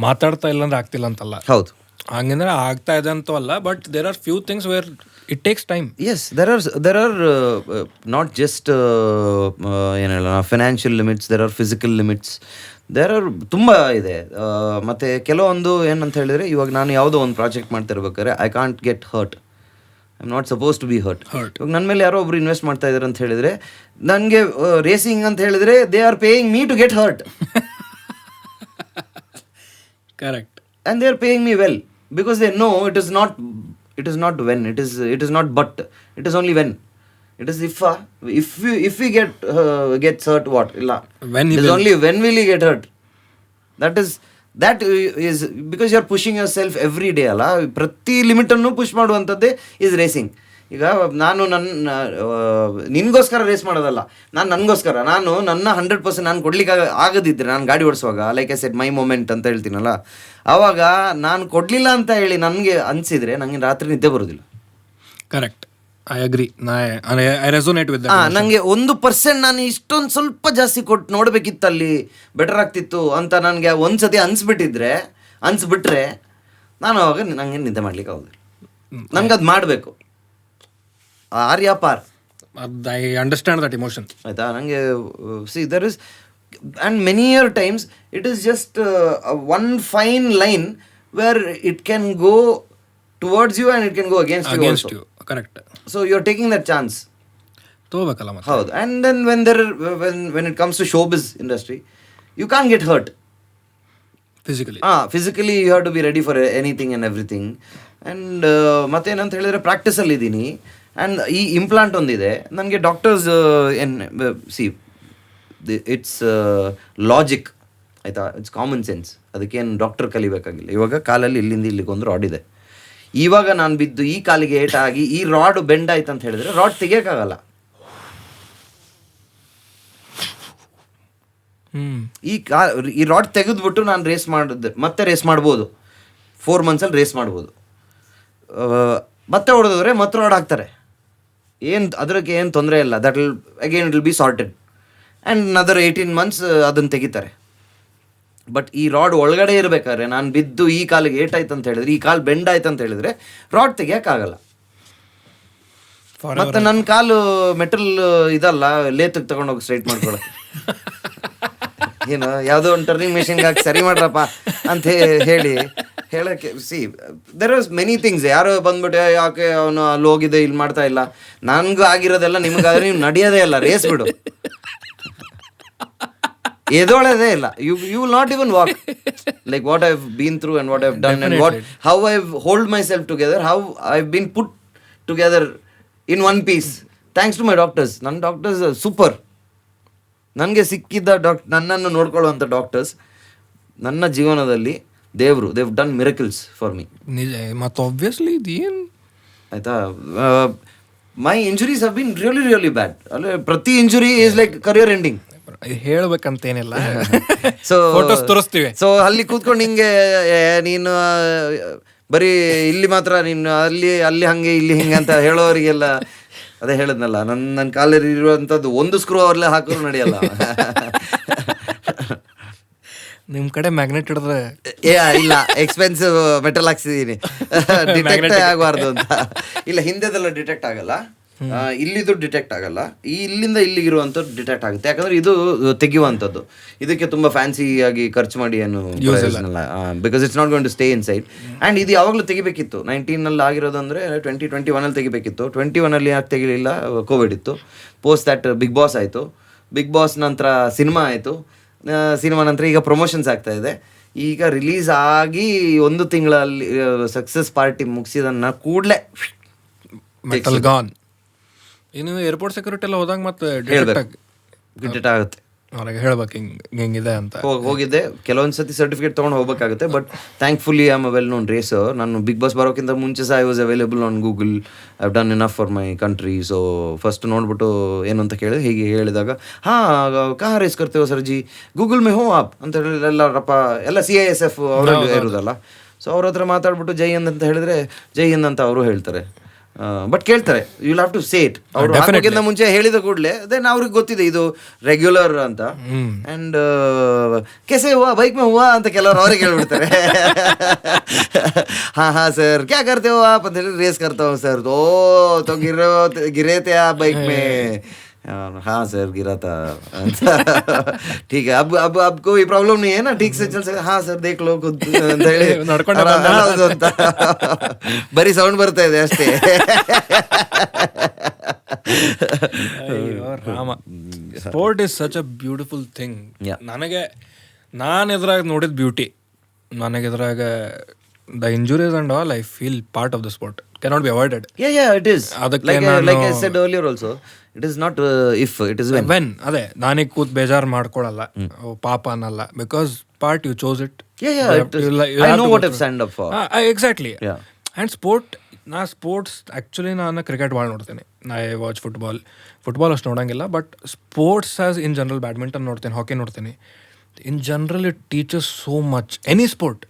ಮಾತಾಡ್ತಾ ಇಲ್ಲ ಅಂದ್ರೆ ಆಗ್ತಿಲ್ಲ ಅಂತಲ್ಲ. ಹೌದು, ಹಂಗಂದ್ರೆ ಆಗ್ತಾ ಇದೆ ಅಂತೂ ಅಲ್ಲ. But there are few things where it takes time. Yes, there are not just ಏನು ಹೇಳೋಣ, financial limits, there are physical limits, there are ತುಂಬ ಇದೆ. ಮತ್ತು ಕೆಲವೊಂದು ಏನಂತ ಹೇಳಿದರೆ, ಇವಾಗ ನಾನು ಯಾವುದೋ ಒಂದು ಪ್ರಾಜೆಕ್ಟ್ ಮಾಡ್ತಿರ್ಬೇಕಾದ್ರೆ I can't get hurt. I am not suppose to be hurt. ಇವಾಗ ನನ್ನ ಮೇಲೆ ಯಾರೋ ಒಬ್ರು ಇನ್ವೆಸ್ಟ್ ಮಾಡ್ತಾ ಇದ್ದಾರೆ ಅಂತ ಹೇಳಿದರೆ, ನನಗೆ ರೇಸಿಂಗ್ ಅಂತ ಹೇಳಿದರೆ they are paying me to get hurt. Correct. And they are paying me well because they know it is not when, it is not but, it is only when. It is if we gets hurt, what illa, when it is only when will he get hurt. That is because you are pushing yourself every day ಅಲ್ಲ. ಪ್ರತಿ ಲಿಮಿಟ್ ಅನ್ನು ಪುಷ್ ಮಾಡುವಂಥದ್ದೇ ಇಸ್ ರೇಸಿಂಗ್. ಈಗ ನಾನು ನಿನ್ಗೋಸ್ಕರ ರೇಸ್ ಮಾಡೋದಲ್ಲ, ನನಗೋಸ್ಕರ, ನನ್ನ 100% ನಾನು ಕೊಡ್ಲಿಕ್ಕೆ ಆಗದಿದ್ದರೆ, ನಾನು ಗಾಡಿ ಓಡಿಸುವಾಗ like I said my moment ಅಂತ ಹೇಳ್ತೀನಲ್ಲ, ಆವಾಗ ನಾನು ಕೊಡಲಿಲ್ಲ ಅಂತ ಹೇಳಿ ನನಗೆ ಅನಿಸಿದರೆ ನನಗೆ ರಾತ್ರಿ ನಿದ್ದೆ ಬರೋದಿಲ್ಲ. Correct, I agree, I resonate with that. ನನಗೆ 1% ನಾನು ಇಷ್ಟೊಂದು ಸ್ವಲ್ಪ ಜಾಸ್ತಿ ಕೊಟ್ಟು ನೋಡಬೇಕಿತ್ತು, ಅಲ್ಲಿ ಬೆಟರ್ ಆಗ್ತಿತ್ತು ಅಂತ ನನಗೆ ಒಂದ್ಸತಿ ಅನ್ಸ್ಬಿಟ್ರೆ ನಾನು ಅವಾಗ ನನಗೆ ನಿದ್ದೆ ಮಾಡ್ಲಿಕ್ಕೆ ಆಗೋದಿಲ್ಲ. ನನಗೆ ಅದು ಮಾಡಬೇಕು. ಪಾರ್. I understand that emotion. ಆಯಿತಾ? ನನಗೆ see there is, and many times it is just one fine line where it can go towards you and it can go against you. Correct. So you are taking that chance. ತಗೋಬೇಕಲ್ಲ ಮತ್ತೆ. ಹೌದು. And then when it comes to show biz industry, you can get hurt physically. You have to be ready for anything and everything. And ಮತ್ತೇನಂತ ಹೇಳಿದರೆ, ಪ್ರಾಕ್ಟೀಸಲ್ಲಿದ್ದೀನಿ. ಆ್ಯಂಡ್ ಈ ಇಂಪ್ಲಾಂಟ್ ಒಂದಿದೆ. ನನಗೆ ಡಾಕ್ಟರ್ಸ್ ಇಟ್ಸ್ ಲಾಜಿಕ್, ಆಯಿತಾ? It's common sense. ಅದಕ್ಕೇನು ಡಾಕ್ಟರ್ ಕಲಿಬೇಕಾಗಿಲ್ಲ. ಇವಾಗ ಕಾಲಲ್ಲಿ ಇಲ್ಲಿಂದ ಇಲ್ಲಿಗೊಂದು ರಾಡ್ ಇದೆ. ಇವಾಗ ನಾನು ಬಿದ್ದು ಈ ಕಾಲಿಗೆ ಏಟಾಗಿ ಈ ರಾಡ್ ಬೆಂಡ್ ಆಯ್ತು ಅಂತ ಹೇಳಿದ್ರೆ ರಾಡ್ ತೆಗಿಯೋಕ್ಕಾಗಲ್ಲ. ಈ ರಾಡ್ ತೆಗೆದ್ಬಿಟ್ಟು ನಾನು ಮತ್ತೆ ರೇಸ್ ಮಾಡ್ಬೋದು. 4 monthsಲ್ಲಿ ರೇಸ್ ಮಾಡ್ಬೋದು. ಮತ್ತೆ ಹೊಡೆದ್ರೆ ಮತ್ತೆ ರಾಡ್ ಹಾಕ್ತಾರೆ. ಅದಕ್ಕೆ ಏನು ತೊಂದರೆ ಇಲ್ಲ. That will be sorted. And another 18 months ಅದನ್ನು ತೆಗಿತಾರೆ. ಬಟ್ ಈ ರಾಡ್ ಒಳಗಡೆ ಇರಬೇಕಾದ್ರೆ ನಾನು ಬಿದ್ದು ಈ ಕಾಲಿಗೆ ಏಟಾಯ್ತು ಅಂತ ಹೇಳಿದ್ರೆ, ಈ ಕಾಲು ಬೆಂಡ್ ಆಯ್ತು ಅಂತ ಹೇಳಿದ್ರೆ ರಾಡ್ ತೆಗಿಯೋಕ್ಕಾಗಲ್ಲ. ಮತ್ತು ನನ್ನ ಕಾಲು ಮೆಟಲ್ ಇದಲ್ಲ, ಲೇತಕ್ಕೆ ತಗೊಂಡೋಗಿ ಸ್ಟ್ರೈಟ್ ಮಾಡ್ಕೊಳಕ್ಕೆ. ಏನು ಯಾವುದೋ ಒಂದು ಟರ್ನಿಂಗ್ ಮೆಷಿನ್ಗೆ ಹಾಕಿ ಸರಿ ಮಾಡ್ರಪ್ಪ ಅಂತ ಹೇಳೋಕ್ಕೆ. There are many things. ಯಾರೋ ಬಂದ್ಬಿಟ್ಟು ಯಾಕೆ ಅವನು ಅಲ್ಲಿ ಹೋಗಿದೆ ಇಲ್ಲಿ ಮಾಡ್ತಾ ಇಲ್ಲ, ನನಗೂ ಆಗಿರೋದೆಲ್ಲ ನಿಮಗಾದ್ರೆ ನೀವು ನಡೆಯೋದೇ ಇಲ್ಲ, ರೇಸ್ ಬಿಡು, ಎದೋಳೋದೇ ಇಲ್ಲ. You will not even walk. Like what I have been through and what I have done and how I have hold myself together, how I have been put together in one piece thanks to my doctors. ನನ್ನ ಡಾಕ್ಟರ್ಸ್ ಸೂಪರ್. ನನಗೆ ಸಿಕ್ಕಿದ್ದ ನನ್ನನ್ನು ನೋಡ್ಕೊಳ್ಳುವಂಥ ಡಾಕ್ಟರ್ಸ್ ನನ್ನ ಜೀವನದಲ್ಲಿ ದೇವರು. They have done miracles for me. ನಿಜ. ಮತ್ತು ಆಬ್ವಿಯಸ್ಲಿ ಇದೇನು ಆಯಿತಾ, my injuries have been really really ಬ್ಯಾಡ್. ಅಲ್ಲೇ ಪ್ರತಿ injury is like career ending. ಹೇಳ್ಬೇಕಂತೇನಿಲ್ಲ. ಸೊ ಫೋಟೋಸ್ ತೋರಿಸ್ತೀವಿ. ಸೊ ಅಲ್ಲಿ ಕೂತ್ಕೊಂಡು ಹಿಂಗೆ ನೀನು ಬರೀ ಇಲ್ಲಿ ಮಾತ್ರ ನೀನು ಅಲ್ಲಿ ಹಂಗೆ ಇಲ್ಲಿ ಹಿಂಗೆ ಅಂತ ಹೇಳೋರಿಗೆಲ್ಲ ಅದೇ ಹೇಳಿದ್ನಲ್ಲ, ನನ್ನ ಕಾಲಲ್ಲಿ ಇರುವಂಥದ್ದು ಒಂದು ಸ್ಕ್ರೂ ಅವ್ರಲ್ಲೇ ಹಾಕಿದ್ರು ನಡೆಯಲ್ಲ. ನಿಮ್ಮ ಕಡೆ ಮ್ಯಾಗ್ನೆಟ್ ಹಿಡಿದ್ರೆ ಇಲ್ಲ, ಎಕ್ಸ್ಪೆನ್ಸಿವ್ ಮೆಟಲ್ ಹಾಕ್ಸಿದ್ದೀನಿ ಡಿಟೆಕ್ಟ್ ಆಗಬಾರ್ದು ಅಂತ. ಇಲ್ಲ, ಹಿಂದೆದೆಲ್ಲ ಡಿಟೆಕ್ಟ್ ಆಗಲ್ಲ. ಇಲ್ಲಿದು ಡಿಟೆಕ್ಟ್ ಆಗಲ್ಲ, ಇಲ್ಲಿಂದ ಇಲ್ಲಿಗಿರುವಂಥದ್ದು ಡಿಟೆಕ್ಟ್ ಆಗುತ್ತೆ. ಯಾಕಂದ್ರೆ ಇದು ತೆಗೆಯುವಂಥದ್ದು, ಇದಕ್ಕೆ ತುಂಬ ಫ್ಯಾನ್ಸಿ ಆಗಿ ಖರ್ಚು ಮಾಡಿ ಏನು because it's not going to stay inside. And ಇದು ಯಾವಾಗಲೂ ತೆಗಿಬೇಕಿತ್ತು, 19 ಆಗಿರೋದಂದರೆ 2021 ತೆಗಿಬೇಕಿತ್ತು. 21 ಯಾಕೆ ತೆಗಿಲಿಲ್ಲ, ಕೋವಿಡ್ ಇತ್ತು. ಪೋಸ್ಟ್ ದ್ಯಾಟ್ ಬಿಗ್ ಬಾಸ್ ಆಯಿತು, ಬಿಗ್ ಬಾಸ್ ನಂತರ ಸಿನಿಮಾ ಆಯಿತು, ಸಿನಿಮಾ ನಂತರ ಈಗ ಪ್ರಮೋಷನ್ಸ್ ಆಗ್ತಾ ಇದೆ. ಈಗ ರಿಲೀಸ್ ಆಗಿ 1 ತಿಂಗಳಲ್ಲಿ ಸಕ್ಸಸ್ ಪಾರ್ಟಿ ಮುಗಿಸಿದನ್ನ ಕೂಡಲೇ ಮೆಟಲ್ ಗಾನ್. ಇನ್ನು ಏರ್ಪೋರ್ಟ್ ಸೆಕ್ಯೂರಿಟಿ ಎಲ್ಲ ಹೋದಾಗ ಮತ್ತೆ ಡಿಟೆಕ್ಟ್ ಆಗುತ್ತೆ, ಅವ್ರಿಗೆ ಹೇಳ್ಬೇಕು ಹಿಂಗಿದೆ ಅಂತ. ಹೋಗಿದ್ದೆ, ಕೆಲವೊಂದ್ಸತಿ ಸರ್ಟಿಫಿಕೇಟ್ ತೊಗೊಂಡು ಹೋಗ್ಬೇಕಾಗುತ್ತೆ. But thankfully I am a well known racer. ನಾನು ಬಿಗ್ ಬಾಸ್ ಬರೋಕ್ಕಿಂತ ಮುಂಚೆ ಸಹ I was available on Google. I have done enough for my country. So first ನೋಡ್ಬಿಟ್ಟು ಏನು ಅಂತ ಕೇಳಿದೆ, ಹೀಗೆ ಹೇಳಿದಾಗ ಕಹಾ ರೇಸ್ ಕರ್ತೇವೋ ಸರ್ ಜಿ, ಗೂಗಲ್ ಮೇ ಹೋ ಆಪ್ ಅಂತ ಹೇಳಿ ಎಲ್ಲರಪ್ಪ ಎಲ್ಲ CISF ಅವರಲ್ಲಿ ಇರೋದಲ್ಲ. ಸೊ ಅವ್ರ ಹತ್ರ ಮಾತಾಡ್ಬಿಟ್ಟು ಜೈ ಹಿಂದ್ ಅಂತ ಹೇಳಿದ್ರೆ ಜೈ ಹಿಂದ್ ಅಂತ ಅವರು ಹೇಳ್ತಾರೆ. ಬಟ್ ಕೇಳ್ತಾರೆ, you have to say it. ಅವ್ರು ಹಾಕೋಕ್ಕಿಂತ ಮುಂಚೆ ಹೇಳಿದ ಕೂಡಲೇ ದೆನ್ ಅವ್ರಿಗೆ ಗೊತ್ತಿದೆ ಇದು ರೆಗ್ಯುಲರ್ ಅಂತ. ಆ್ಯಂಡ್ ಕೆಸೆ ಹೂವಾ ಬೈಕ್ ಮೇ ಹೂವಾ ಅಂತ ಕೆಲವರು ಅವ್ರಿಗೆ ಹೇಳ್ಬಿಡ್ತಾರೆ. ಹಾ ಸರ್ ಕ್ಯಾ ಕರ್ತೆ ಹೋ ಆಪ್ ಅಂತ ಹೇಳಿ ರೇಸ್ ಕರ್ತಾ ಹೋ ಸರ್. ಓ ತೋ ಗಿರೇತೆ ಆ ಬೈಕ್ ಮೇ. हाँ सर गिरा था ठीक है अब कोई प्रॉब्लम नहीं है ना, ठीक से चल सकते. हाँ सर देख लो खुद ಅಂತ ಹೇಳಿ ಬರೀ ಸೌಂಡ್ ಬರ್ತಾ ಇದೆ ಅಷ್ಟೇ. Rama, sport is such a beautiful thing. ನಾನು ಎದುರಾಗ ನೋಡಿದ beauty, ನನಗೆದುರಾಗ the injuries and all, I feel part of the sport cannot be avoided. Yeah it is. Like I said earlier also, it is not if, it is when ಅದೇ ನಾನೀಗ ಕೂತ್ ಬೇಜಾರು ಮಾಡ್ಕೊಳಲ್ಲ, ಪಾಪ ಅನ್ನಲ್ಲ, because part you chose it. I know what I've signed up for. Exactly. And sports actually ನಾನು ಕ್ರಿಕೆಟ್ ಭಾಳ ನೋಡ್ತೇನೆ. ಐ ವಾಚ್ ಫುಟ್ಬಾಲ್ ಅಷ್ಟು ನೋಡೋಂಗಿಲ್ಲ. But sports as in general badminton ನೋಡ್ತೇನೆ, ಹಾಕಿ ನೋಡ್ತೀನಿ. In general it teaches so much. Any sport.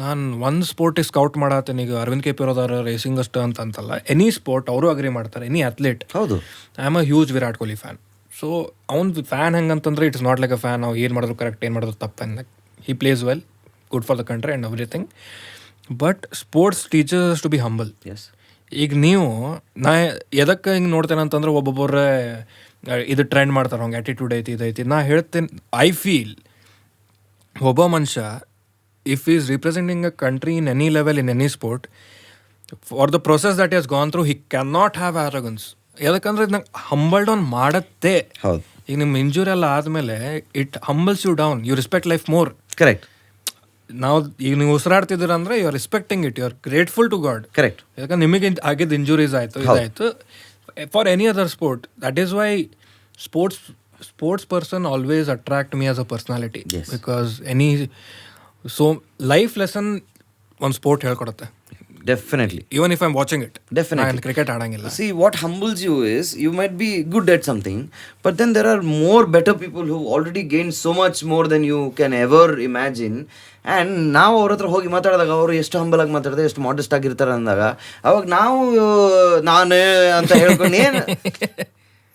ನಾನು ಒಂದು ಸ್ಪೋರ್ಟಿಗೆ ಸ್ಕೌಟ್ ಮಾಡತ್ತೇನೆ. ಈಗ ಅರವಿಂದ್ KP ಅವರದಾರ ರೇಸಿಂಗ್ ಅಷ್ಟು ಅಂತಲ್ಲ, ಎನಿ ಸ್ಪೋರ್ಟ್ ಅವರು ಅಗ್ರಿ ಮಾಡ್ತಾರೆ. Any athlete. ಹೌದು, I am a huge Virat Kohli fan. So ಅವ್ನು ಫ್ಯಾನ್ ಹೆಂಗಂತಂದ್ರೆ it's not like a fan. ನಾವು ಏನು ಮಾಡಿದ್ರು ಕರೆಕ್ಟ್, ಏನು ಮಾಡಿದ್ರು ತಪ್ಪು ಅನ್ನಕ್. He plays well, good for the country and everything. But sports teachers to be humble. ಈಗ ನೀವು ಎದಕ್ಕೆ ಹಿಂಗೆ ನೋಡ್ತೇನೆ ಅಂತಂದ್ರೆ ಒಬ್ಬೊಬ್ಬರೇ ಇದು ಟ್ರೆಂಡ್ ಮಾಡ್ತಾರೆ, ಹಂಗೆ ಆ್ಯಟಿಟ್ಯೂಡ್ ಐತಿ, ಇದೈತಿ. ನಾ ಹೇಳ್ತೇನೆ, ಐ ಫೀಲ್ ಒಬ್ಬ ಮನುಷ್ಯ if is representing a country in any level, in any sport, for the process that is gone through, he can not have arrogance. ಯಾಕಂದ್ರೆ ನಂಗೆ ಹಂಬಲ್ ಡೌನ್ ಮಾಡತ್ತೆ. ಈಗ ನಿಮ್ಮ ಇಂಜುರಿ ಎಲ್ಲ ಆದಮೇಲೆ it humbles you down, you respect life more. Correct. ನಾವು ಈಗ ನೀವು ಉಸಿರಾಡ್ತಿದ್ದೀರ ಅಂದ್ರೆ you are respecting it, you are grateful to God. Correct. ಯಾಕಂದ್ರೆ ನಿಮಗೆ ಆಗಿದ್ದು ಇಂಜುರೀಸ್ ಆಯಿತು, ಇದಾಯಿತು. For any other sport, that is why sports person always attract me as a personality. Because any life lesson one sport ಹೇಳ್ಕೊಡುತ್ತೆ. Definitely. Even if I'm watching it. Definitely. ನಾನು cricket ಆಡಂಗಿಲ್ಲ. See, what humbles you is, you might be good at something, but then there are more better people who already gained so much more than you can ever imagine. And ನಾವು ಅವ್ರ ಹತ್ರ ಹೋಗಿ ಮಾತಾಡಿದಾಗ ಅವರು ಎಷ್ಟು ಹಂಬಲ್ ಆಗಿ ಮಾತಾಡಿದ್ರೆ, ಎಷ್ಟು ಮಾಡೆಸ್ಟ್ ಆಗಿರ್ತಾರೆ ಅಂದಾಗ, ಅವಾಗ ನಾವು ನಾನೇ ಅಂತ ಹೇಳ್ಕೊಂಡು ಏನು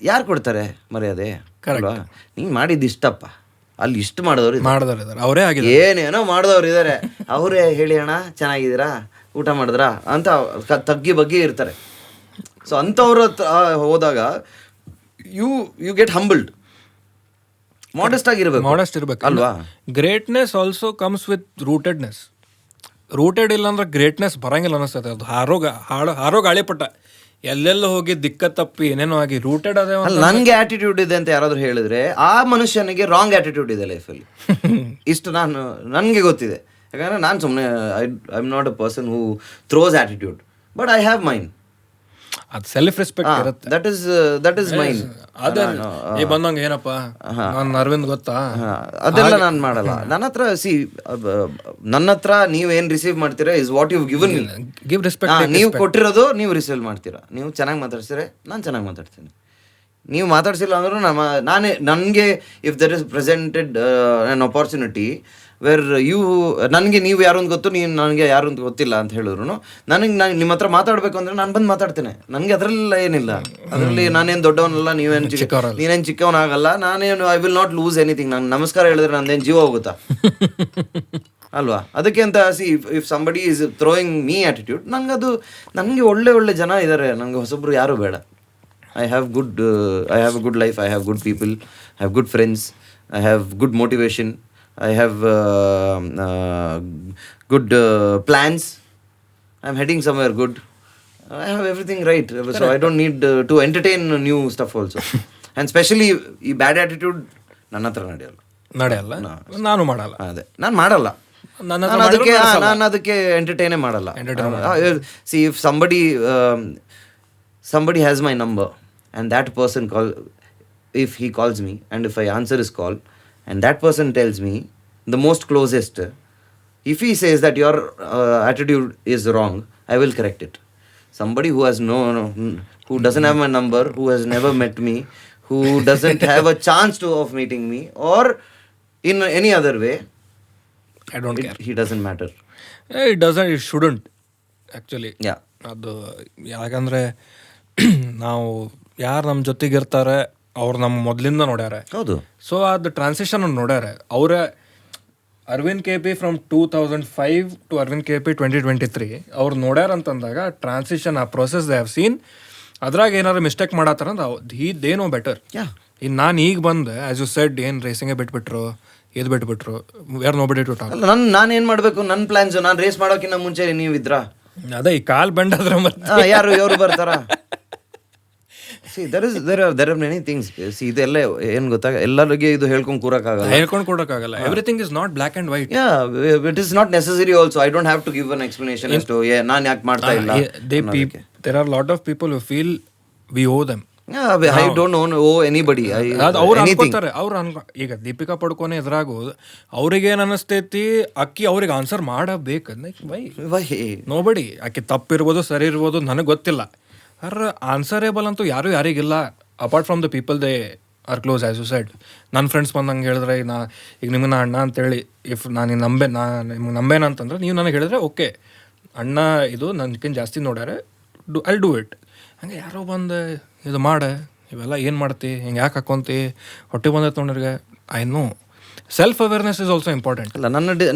ಯಾರು ಕೊಡ್ತಾರೆ ಮರ್ಯಾದೆ? ಅಲ್ವಾ? ನೀನು ಮಾಡಿದ್ದು ಇಷ್ಟಪ್ಪ, ಅಲ್ಲಿ ಇಷ್ಟು ಮಾಡಿದವ್ರು ಅವರೇ ಆಗಿದೆ, ಏನೇನೋ ಮಾಡಿದವ್ರು ಇದ್ದಾರೆ, ಅವರೇ ಹೇಳಿ ಅಣ್ಣ ಚೆನ್ನಾಗಿದ್ದೀರಾ, ಊಟ ಮಾಡಿದ್ರಾ ಅಂತ ತಗ್ಗಿ ಬಗ್ಗೆ ಇರ್ತಾರೆ. ಸೊ ಅಂಥವ್ರ ಹೋದಾಗ ಯು ಗೆಟ್ ಹಂಬಲ್ಡ್. ಮಾಡೆಸ್ಟ್ ಇರಬೇಕು ಅಲ್ವಾ? Greatness also comes with rootedness. Rooted ಇಲ್ಲ ಅಂದ್ರೆ ಗ್ರೇಟ್ನೆಸ್ ಬರಂಗಿಲ್ಲ ಅನಿಸ್ತದೆ. ಅದು ಹಾರೋ ಗಾಳಿಪಟ ಎಲ್ಲೆಲ್ಲ ಹೋಗಿ ದಿಕ್ಕ ತಪ್ಪಿ ಏನೇನೋ ಆಗಿ ರೂಟೆಡ್ ಅದೇ. ನನಗೆ ಆಟಿಟ್ಯೂಡ್ ಇದೆ ಅಂತ ಯಾರಾದ್ರೂ ಹೇಳಿದ್ರೆ ಆ ಮನುಷ್ಯನಿಗೆ ರಾಂಗ್ ಆಟಿಟ್ಯೂಡ್ ಇದೆ ಲೈಫಲ್ಲಿ. ಇಷ್ಟು ನನಗೆ ಗೊತ್ತಿದೆ. ಯಾಕಂದ್ರೆ ನಾನು ಸುಮ್ಮನೆ I am not a person who throws attitude, but I have main. ಅದು ಸೆಲ್ಫ್ ರೆಸ್ಪೆಕ್ಟ್ ಇರುತ್ತೆ. That is mine. ಅದೇ ಈ ಬಂದಂಗೆ ಏನಪ್ಪ ನಾನು ಅರವಿಂದ್ ಗೊತ್ತಾ, ಅದೆಲ್ಲ ನಾನು ಮಾಡಲ್ಲ. ನನ್ನ ಹತ್ರ ನೀವೇನು ರಿಸೀವ್ ಮಾಡ್ತೀರಾ is what you given me. Give respect. ನೀವು ಕೊಟ್ಟಿರೋದು ನೀವು ರಿಸೀವ್ ಮಾಡ್ತೀರಾ. ನೀವು ಚೆನ್ನಾಗಿ ಮಾತಾಡ್ಸಿದ್ರೆ ನಾನು ಚೆನ್ನಾಗಿ ಮಾತಾಡ್ತೀನಿ. ನೀವು ಮಾತಾಡ್ಸಿಲ್ಲ ಅಂದ್ರೂ ನನಗೆ if there is presented an opportunity where ನನಗೆ ನೀವು ಯಾರು ಅಂತ ಗೊತ್ತು, ನೀವು ನನಗೆ ಯಾರು ಅಂತ ಗೊತ್ತಿಲ್ಲ ಅಂತ ಹೇಳಿದ್ರು ನಾನು ನಿಮ್ಮ ಹತ್ರ ಮಾತಾಡಬೇಕು ಅಂದರೆ ನಾನು ಬಂದು ಮಾತಾಡ್ತೇನೆ. ನನಗೆ ಅದರಲ್ಲ ಏನಿಲ್ಲ, ಅದರಲ್ಲಿ ನಾನೇನು ದೊಡ್ಡವನಲ್ಲ, ನೀನೇನು ಚಿಕ್ಕವನಾಗಲ್ಲ, ನಾನೇನು I will not lose anything. ನಾನು ನಮಸ್ಕಾರ ಹೇಳಿದ್ರೆ ನಂದೇನು ಜೀವ ಹೋಗುತ್ತಾ ಅಲ್ವಾ? ಅದಕ್ಕೆ ಅಂತ if somebody is throwing me attitude, ನನಗೆ ಒಳ್ಳೆ ಜನ ಇದ್ದಾರೆ, ನನಗೆ ಹೊಸಬ್ರು ಯಾರು ಬೇಡ. I have a good life. I have good people. I have good friends. I have good motivation. I have good plans. I'm heading somewhere good. I have everything right. So I don't need to entertain new stuff also. And especially ಈ ಬ್ಯಾಡ್ ಆಟಿಟ್ಯೂಡ್ ನನ್ನ ಹತ್ರ ನಡೆಯಲ್ಲ. ನಾನು ಮಾಡಲ್ಲ. ಅದೇ ನಾನು ಮಾಡಲ್ಲ. ನಾನು ಅದಕ್ಕೆ ಎಂಟರ್ಟೈನೇ ಮಾಡಲ್ಲ. C if somebody has my number and that person if he calls me and if I answer his call and that person tells me the most closest, if he says that your attitude is wrong, I will correct it. Somebody who has who doesn't have my number, who has never met me, who doesn't have a chance of meeting me or in any other way, I don't care. He doesn't matter. It shouldn't actually. Yeah. ಅದು ಯಾಕಂದರೆ ನಾವು ಯಾರು ನಮ್ಮ ಜೊತೆಗೆ ಇರ್ತಾರೆ ಅವ್ರು ನಮ್ಮ ಮೊದಲಿಂದ ನೋಡ್ಯಾರ. ಹೌದು. ಸೊ ಅದು ಟ್ರಾನ್ಸಿಷನ್ ನೋಡ್ಯಾರ. ಅವರ Arvind K P from 2005 to Arvind K P 2023 ಅವ್ರು ನೋಡ್ಯಾರ ಅಂತಂದಾಗ ಟ್ರಾನ್ಸಿಷನ್ ಆ ಪ್ರೊಸೆಸ್ ದೇ ಹ್ಯಾವ್ ಸೀನ್. ಅದ್ರಾಗ ಏನಾದ್ರು ಮಿಸ್ಟೇಕ್ ಮಾಡತ್ತಾರ ಅಂದ್ರೆ ದೇ ನೋ ಬೆಟರ್. ಇನ್ನು ನಾನು ಈಗ ಬಂದೆ ಆ್ಯಸ್ ಯು ಸೆಡ್ ಏನು ರೇಸಿಂಗೇ ಬಿಟ್ಬಿಟ್ರು, ಇದು ಬಿಟ್ಬಿಟ್ರು, ವೇರ್ ನೋ ಬಡಿ ಟು ಟಾಕ್. ನಾನು ಏನು ಮಾಡಬೇಕು, ನನ್ನ ಪ್ಲಾನ್ಸ್, ನಾನು ರೇಸ್ ಮಾಡೋಕ್ಕಿಂತ ಮುಂಚೆ ನೀವಿದ್ರಾ? ಅದೇ ಈ ಕಾಲ್ ಬೆಂಡ್ ಆದ್ರೆ ಮತ್ತೆ ಯಾರು ಬರ್ತಾರ? See, there are many things. See, ಇದೆಲ್ಲ ಏನು ಗೊತ್ತಾಗ ಎಲ್ಲರಿಗೆ ಇದು ಹೇಳ್ಕೊಂಡು ಕೊಡಕ್ಕಾಗಲ್ಲ. Everything is not black and white. It is not necessary also. I don't have to give an explanation as to ನಾನು ಯಾಕೆ ಮಾಡ್ತಾ ಇಲ್ಲ. There are a lot of people who feel we owe them. I don't owe anybody. ಈಗ ದೀಪಿಕಾ ಪಡ್ಕೋನೆ ಎದುರಾಗು ಅವ್ರಿಗೇನು ಅನಿಸ್ತೈತಿ, ಅಕ್ಕಿ ಅವ್ರಿಗೆ ಆನ್ಸರ್ ಮಾಡಬೇಕು. ನೋಬಡಿ, ಆಕೆ ತಪ್ಪಿರ್ಬೋದು ಸರಿ ಇರ್ಬೋದು ನನಗೆ ಗೊತ್ತಿಲ್ಲ. ಆನ್ಸರೇಬಲ್ ಅಂತೂ ಯಾರಿಗಿಲ್ಲ apart from the people they are close. As you said, ನನ್ನ ಫ್ರೆಂಡ್ಸ್ ಬಂದಂಗೆ ಹೇಳಿದ್ರೆ ಈಗ ನಿಮಗೆ ಅಣ್ಣ ಅಂತೇಳಿ ಇಫ್ ನಾನು ನಿಮ್ಗೆ ನಂಬೇನ ಅಂತಂದ್ರೆ ನೀವು ನನಗೆ ಹೇಳಿದ್ರೆ ಓಕೆ ಅಣ್ಣ ಇದು ನನಗಿಂತ ಜಾಸ್ತಿ ನೋಡ್ಯಾರೆ, ಐ ಡೂ ಇಟ್. ಹಂಗೆ ಯಾರೋ ಬಂದು ಇದು ಮಾಡೆ ಇವೆಲ್ಲ ಏನು ಮಾಡ್ತಿ, ಹಿಂಗೆ ಯಾಕೆ ಹಾಕೊಂತಿ, ಹೊಟ್ಟೆ ಬಂದೈತೆ ನೋಡ್ರಿಗೆ. I know self awareness is also important. ಅಲ್ಲ,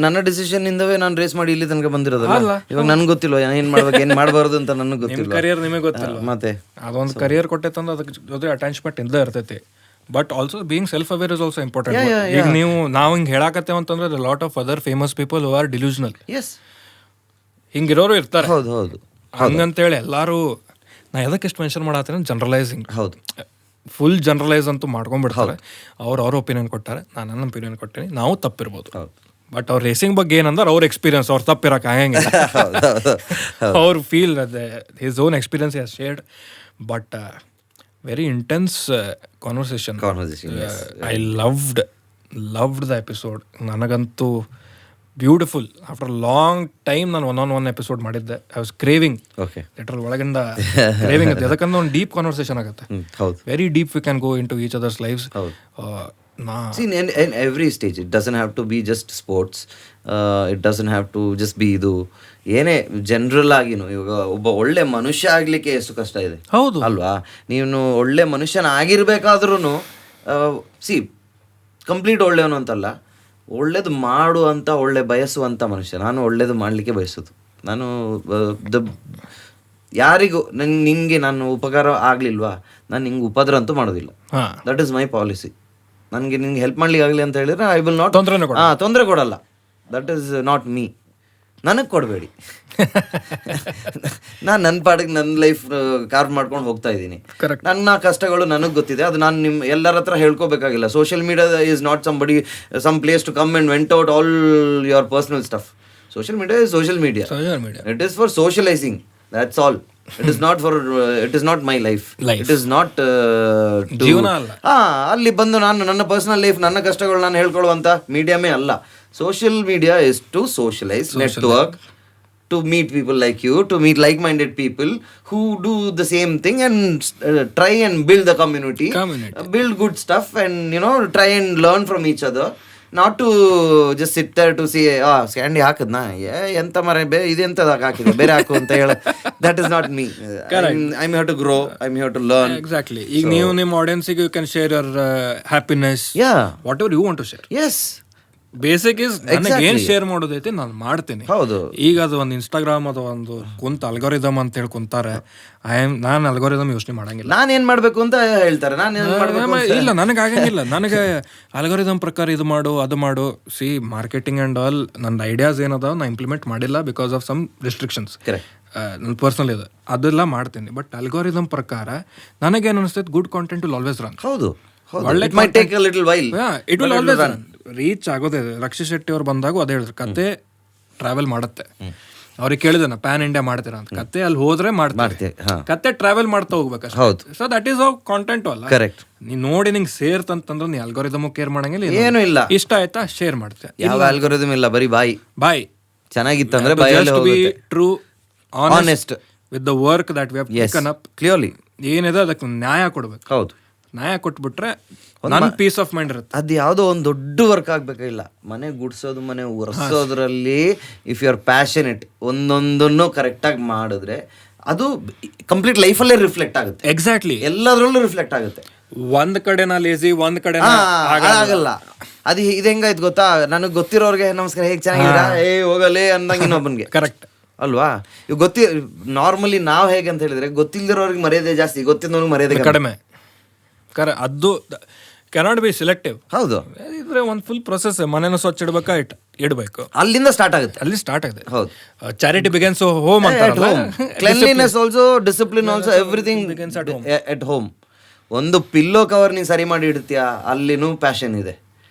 ನನ್ನ ಡಿಸಿಷನ್ ಇಂದವೇ ನಾನು ರೇಸ್ ಮಾಡಿ ಇಲ್ಲಿ ತನಕ ಬಂದಿರೋದಲ್ಲ. ಇವಾಗ ನನ್ಗೆ ಗೊತ್ತಿಲ್ಲ ಏನು ಮಾಡ್ಬೇಕು, ಏನು ಮಾಡಬಾರ್ದು ಅಂತ ನನಗೆ ಗೊತ್ತಿಲ್ಲ. ಕರಿಯರ್ ನಿಮಗೆ ಗೊತ್ತಿಲ್ಲ. ಮತ್ತೆ ಅದೊಂದು ಕರಿಯರ್ ಕೊಟ್ಟೈತಂದ್ರೆ ಅದಕ್ಕೆ ಜೊತೆ ಅಟ್ಯಾಚ್ಮೆಂಟ್ ಇದ್ದೇ ಇರ್ತೈತಿ. But also being self aware is also important. ಈಗ ನಾವು ಹಿಂಗೆ ಹೇಳಾಕತ್ತೇವೆ ಅಂತಂದ್ರೆ lot of other famous people who are delusional. ಹಿಂಗಿರೋರು ಇರ್ತಾರೆ. ಹೌದು. ಹಂಗಂತೇಳಿ ಎಲ್ಲರೂ ನಾ ಎದಕ್ಕೆ ಎಷ್ಟು ಮೆನ್ಷನ್ ಮಾಡತ್ತೀನಿ, ಜನರಲೈಸಿಂಗ್. ಹೌದು, ಫುಲ್ ಜನರಲೈಸ್ ಅಂತೂ ಮಾಡ್ಕೊಂಡ್ಬಿಡ್ತಾರೆ. ಅವ್ರ ಒಪಿನಿಯನ್ ಕೊಟ್ಟಾರೆ, ನಾನು ನನ್ನ ಒಪಿನಿಯನ್ ಕೊಟ್ಟೇನೆ. ನಾವು ತಪ್ಪಿರ್ಬೋದು, ಬಟ್ ಅವ್ರ ರೇಸಿಂಗ್ ಬಗ್ಗೆ ಏನಂದ್ರೆ ಅವ್ರ ಎಕ್ಸ್ಪೀರಿಯನ್ಸ್, ಅವ್ರು ತಪ್ಪಿರಕ್ಕೆ ಆಗಂಗಿಲ್ಲ. ಅವ್ರು feel his own experience has shared. But very intense conversation. I loved the episode. ನನಗಂತೂ ಬ್ಯೂಟಿಫುಲ್. ಆಫ್ಟರ್ ಲಾಂಗ್ ಟೈಮ್ ನಾನು ಒನ್ ಎಪಿಸೋಡ್ ಮಾಡಿದ್ದೆ. I was craving. ಲೆಟರ್ ಒಳಗಿಂದ ಕ್ರೇವಿಂಗ್ ಇತ್ತು. ಯಾಕಂದ್ರೆ ಒಂದು ಡೀಪ್ ಕಾನ್ವರ್ಸೇಷನ್ ಆಗುತ್ತೆ. Very deep. We can go into each other's lives. In every stage, it doesn't have to be just sports. It doesn't have to just be ಇದು ಏನೇ ಜನರಲ್ ಆಗಿನು. ಇವಾಗ ಒಬ್ಬ ಒಳ್ಳೆ ಮನುಷ್ಯ ಆಗ್ಲಿಕ್ಕೆ ಎಷ್ಟು ಕಷ್ಟ ಇದೆ. ಹೌದು ಅಲ್ವಾ? ನೀನು ಒಳ್ಳೆ ಮನುಷ್ಯನ ಆಗಿರ್ಬೇಕಾದ್ರೂ ಕಂಪ್ಲೀಟ್ ಒಳ್ಳೆಯವನು ಅಂತಲ್ಲ, ಒಳ್ಳೇದು ಮಾಡುವಂಥ, ಒಳ್ಳೆ ಬಯಸುವಂಥ ಮನುಷ್ಯ. ನಾನು ಒಳ್ಳೇದು ಮಾಡಲಿಕ್ಕೆ ಬಯಸೋದು. ನಾನು ಯಾರಿಗೂ ನಿಂಗೆ ನಾನು ಉಪಕಾರ ಆಗಲಿಲ್ವಾ, ನಾನು ನಿಂಗೆ ಉಪದ್ರ ಅಂತೂ ಮಾಡೋದಿಲ್ಲ. That is my policy. ನನಗೆ ನಿಂಗೆ ಹೆಲ್ಪ್ ಮಾಡ್ಲಿಕ್ಕೆ ಆಗಲಿ ಅಂತ ಹೇಳಿದ್ರೆ ಐ ವಿಲ್ ನಾಟ್ ತೊಂದರೆ ಕೊಡಲ್ಲ. That is not me. ನನಗೆ ಕೊಡಬೇಡಿ. ನಾನು ನನ್ನ ಪಾಡಿಗೆ ನನ್ನ ಲೈಫ್ ಕಾರ್ವ್ ಮಾಡ್ಕೊಂಡು ಹೋಗ್ತಾ ಇದ್ದೀನಿ. ನನ್ನ ಕಷ್ಟಗಳು ನನಗೆ ಗೊತ್ತಿದೆ. ಅದು ನಾನು ಎಲ್ಲರ ಹತ್ರ ಹೇಳ್ಕೋಬೇಕಾಗಿಲ್ಲ. Social media is not some place to come and vent out all your personal stuff. Social media is social media. It is for socialising. That's all. It is not for. It is not my life. It is not. ಅಲ್ಲಿ ಬಂದು ನಾನು ನನ್ನ ಪರ್ಸನಲ್ ಲೈಫ್, ನನ್ನ ಕಷ್ಟಗಳು ನಾನು ಹೇಳ್ಕೊಳ್ಳುವಂತ ಮೀಡಿಯಾಮೇ ಅಲ್ಲ. Social media is to socialize, network, to meet people like you, to meet like-minded people who do the same thing and try and build the community. Build good stuff and try and learn from each other. Not to just sit there to see ಸ್ಕ್ಯಾಂಡಿ ಹಾಕದ್ನಾ ಎಂತ ಮರ ಇದೆಂತದ ಹಾಕಿದೆ ಬೇರೆ ಹಾಕು ಅಂತ ಹೇಳ. That is not me. I am here to grow, I am here to learn. Exactly. ಈಗ ನೀವು ನಿಮ್ಮ ಆಡಿಯನ್ಸಿಗೆ you can share your happiness, whatever you want to share. Yes, basic is ನನಗೆ ಏನ್ ಶೇರ್ ಮಾಡೋದೈತೆ ನಾನು ಮಾಡ್ತೀನಿ. ಹೌದು. ಈಗ ಅದು ಒಂದು ಇನ್ಸ್ಟಾಗ್ರಾಮ್ ಅದು ಒಂದು ಕುಂತ ಅಲ್ಗೋರಿದಮ್ ಅಂತ ಹೇಳಿ ಕುಂತಾರೆ. ನಾನು ಅಲ್ಗೋರಿದಮ್ ಯೋಚನೆ ಮಾಡಂಗಿಲ್ಲ. ನಾನು ಏನ್ ಮಾಡ್ಬೇಕು ಅಂತ ಹೇಳ್ತಾರೆ, ನಾನು ಏನ್ ಮಾಡ್ಬೇಕು ಇಲ್ಲ, ನನಗೆ ಆಗಂಗಿಲ್ಲ. ನನಗೆ ಅಲ್ಗೋರಿದಮ್ ಪ್ರಕಾರ ಇದು ಮಾಡು ಅದು ಮಾಡು. ಸಿ ಮಾರ್ಕೆಟಿಂಗ್ ಅಂಡ್ ಆಲ್ ನನ್ನ ಐಡಿಯಾಸ್ ಏನದಾವ ನಾ ಇಂಪ್ಲಿಮೆಂಟ್ ಮಾಡಿಲ್ಲ ಬಿಕಾಸ್ ಆಫ್ ಸಮ್ ರಿಸ್ಟ್ರಿಕ್ಷನ್ಸ್. ನನ್ನ ಪರ್ಸನಲ್ ಇದೆ, ಅದೆಲ್ಲ ಮಾಡ್ತೀನಿ. ಬಟ್ ಅಲ್ಗೋರಿದಮ್ ಪ್ರಕಾರ ನನಗೇನು ಅನಿಸ್ತೈತೆ, good content will always run. ಹೌದು, ಒಳ್ಳೆ it might take a little while, it will always run. Reach ಆಗೋದೇ. ರಕ್ಷಿತ್ ಶೆಟ್ಟಿ ಅವ್ರು ಬಂದಾಗ ಅದೇ ಹೇಳಿದ್ರು, ಕತೆ ಟ್ರಾವೆಲ್ ಮಾಡುತ್ತೆ. ಅವ್ರಿಗೆ ಕೇಳಿದೆ ನಾ ಪ್ಯಾನ್ ಇಂಡಿಯಾ ಮಾಡ್ತೀರಾ ಅಂತ. ಕತೆ ಅಲ್ಲಿ ಹೋದ್ರೆ ಮಾಡ್ತೀವಿ, ಕತೆ ಟ್ರಾವೆಲ್ ಮಾಡ್ತಾ ಹೋಗ್ಬೇಕು. So that is our content ಅಲ್ಲ. ಕರೆಕ್ಟ್. ನೀ ನೋಡಿ ನಿಂಗೆ ಸೇರ್ತಂತಂದ್ರೆ ನೀ ಅಲ್ಗೋರಿದಮ್ ಕೇರ್ ಮಾಡಂಗಿಲ್ಲ, ಏನು ಇಲ್ಲ. ಇಷ್ಟ ಆಯ್ತಾ ಶೇರ್ ಮಾಡ್ತೀಯ. ಯಾವ ಅಲ್ಗೋರಿದಮ್ ಇಲ್ಲ, ಬರೀ ಬಾಯ್ ಚೆನ್ನಾಗಿತ್ತಂದ್ರೆ be true honest with the work that we have taken up. Clearly ಏನಿದೆ ಅದಕ್ಕೆ ನ್ಯಾಯ ಕೊಡ್ಬೇಕು. ಹೌದು, ನ್ಯಾಯ ಕೊಟ್ಬಿಟ್ರೆ ನನ್ನ ಪೀಸ್ ಆಫ್ ಮೈಂಡ್ ಇರುತ್ತೆ. ಅದು ಯಾವುದೋ ಒಂದು ದೊಡ್ಡ ವರ್ಕ್ ಆಗ್ಬೇಕಾಗಿಲ್ಲ, ಮನೆ ಗುಡ್ಸೋದು, ಮನೆ ಒರೆಸೋದ್ರಲ್ಲಿ ಇಫ್ ಯು ಆರ್ ಪ್ಯಾಷನೆಟ್, ಒಂದೊಂದನ್ನು ಕರೆಕ್ಟಾಗಿ ಮಾಡಿದ್ರೆ ಅದು ಕಂಪ್ಲೀಟ್ ಲೈಫಲ್ಲೇ ರಿಫ್ಲೆಕ್ಟ್ ಆಗುತ್ತೆ. ಎಕ್ಸಾಕ್ಟ್ಲಿ, ಎಲ್ಲದರಲ್ಲೂ ರಿಫ್ಲೆಕ್ಟ್ ಆಗುತ್ತೆ. ಒಂದ್ ಕಡೆ ನಾ ಲೇಜಿ, ಒಂದ್ ಕಡೆ ಆಗಲ್ಲ. ಅದು ಇದು ಹೆಂಗಾಯ್ತು ಗೊತ್ತಾ, ನನಗೆ ಗೊತ್ತಿರೋರ್ಗೆ ನಮಸ್ಕಾರ, ಹೇಗೆ ಚೆನ್ನಾಗಿದ್ದೀರಾ, ಹೋಗಲೇ ಅಂದಂಗೆ ಇನ್ನೊಬ್ಬನಿಗೆ. ಕರೆಕ್ಟ್ ಅಲ್ವಾ? ಇವ್ ನಾರ್ಮಲಿ ನಾವು ಹೇಗೆ ಅಂತ ಹೇಳಿದ್ರೆ, ಗೊತ್ತಿಲ್ದಿರೋರ್ಗೆ ಮರ್ಯಾದೆ ಜಾಸ್ತಿ, ಗೊತ್ತಿದ್ದವ್ರಿಗೆ ಮರ್ಯಾದೆ ಕಡಿಮೆ. ಅದು ಕೆನಾಟ್ ಬಿ ಸಿಲೆಕ್ಟಿವ್. ಹೌದು, ಇದ್ರೆ ಒಂದು ಫುಲ್ ಪ್ರೊಸೆಸ್. ಮನೇನ ಸ್ವಚ್ಛ ಇಡ್ಬೇಕಾ, ಇಡಬೇಕು, ಅಲ್ಲಿಂದ ಸ್ಟಾರ್ಟ್ ಆಗುತ್ತೆ. ಅಲ್ಲಿ ಸ್ಟಾರ್ಟ್ ಆಗಿದೆ. ಹೌದು, ಚಾರಿಟಿ ಬಿಗಿನ್ಸ್ ಹೋಮ್ ಅಂತ. Cleanliness also, discipline also, everything at home. ಒಂದು ಪಿಲ್ಲೋ ಕವರ್ ನೀನು ಸರಿ ಮಾಡಿ ಇಡ್ತೀಯಾ, ಅಲ್ಲಿನೂ ಪ್ಯಾಷನ್ ಇದೆ.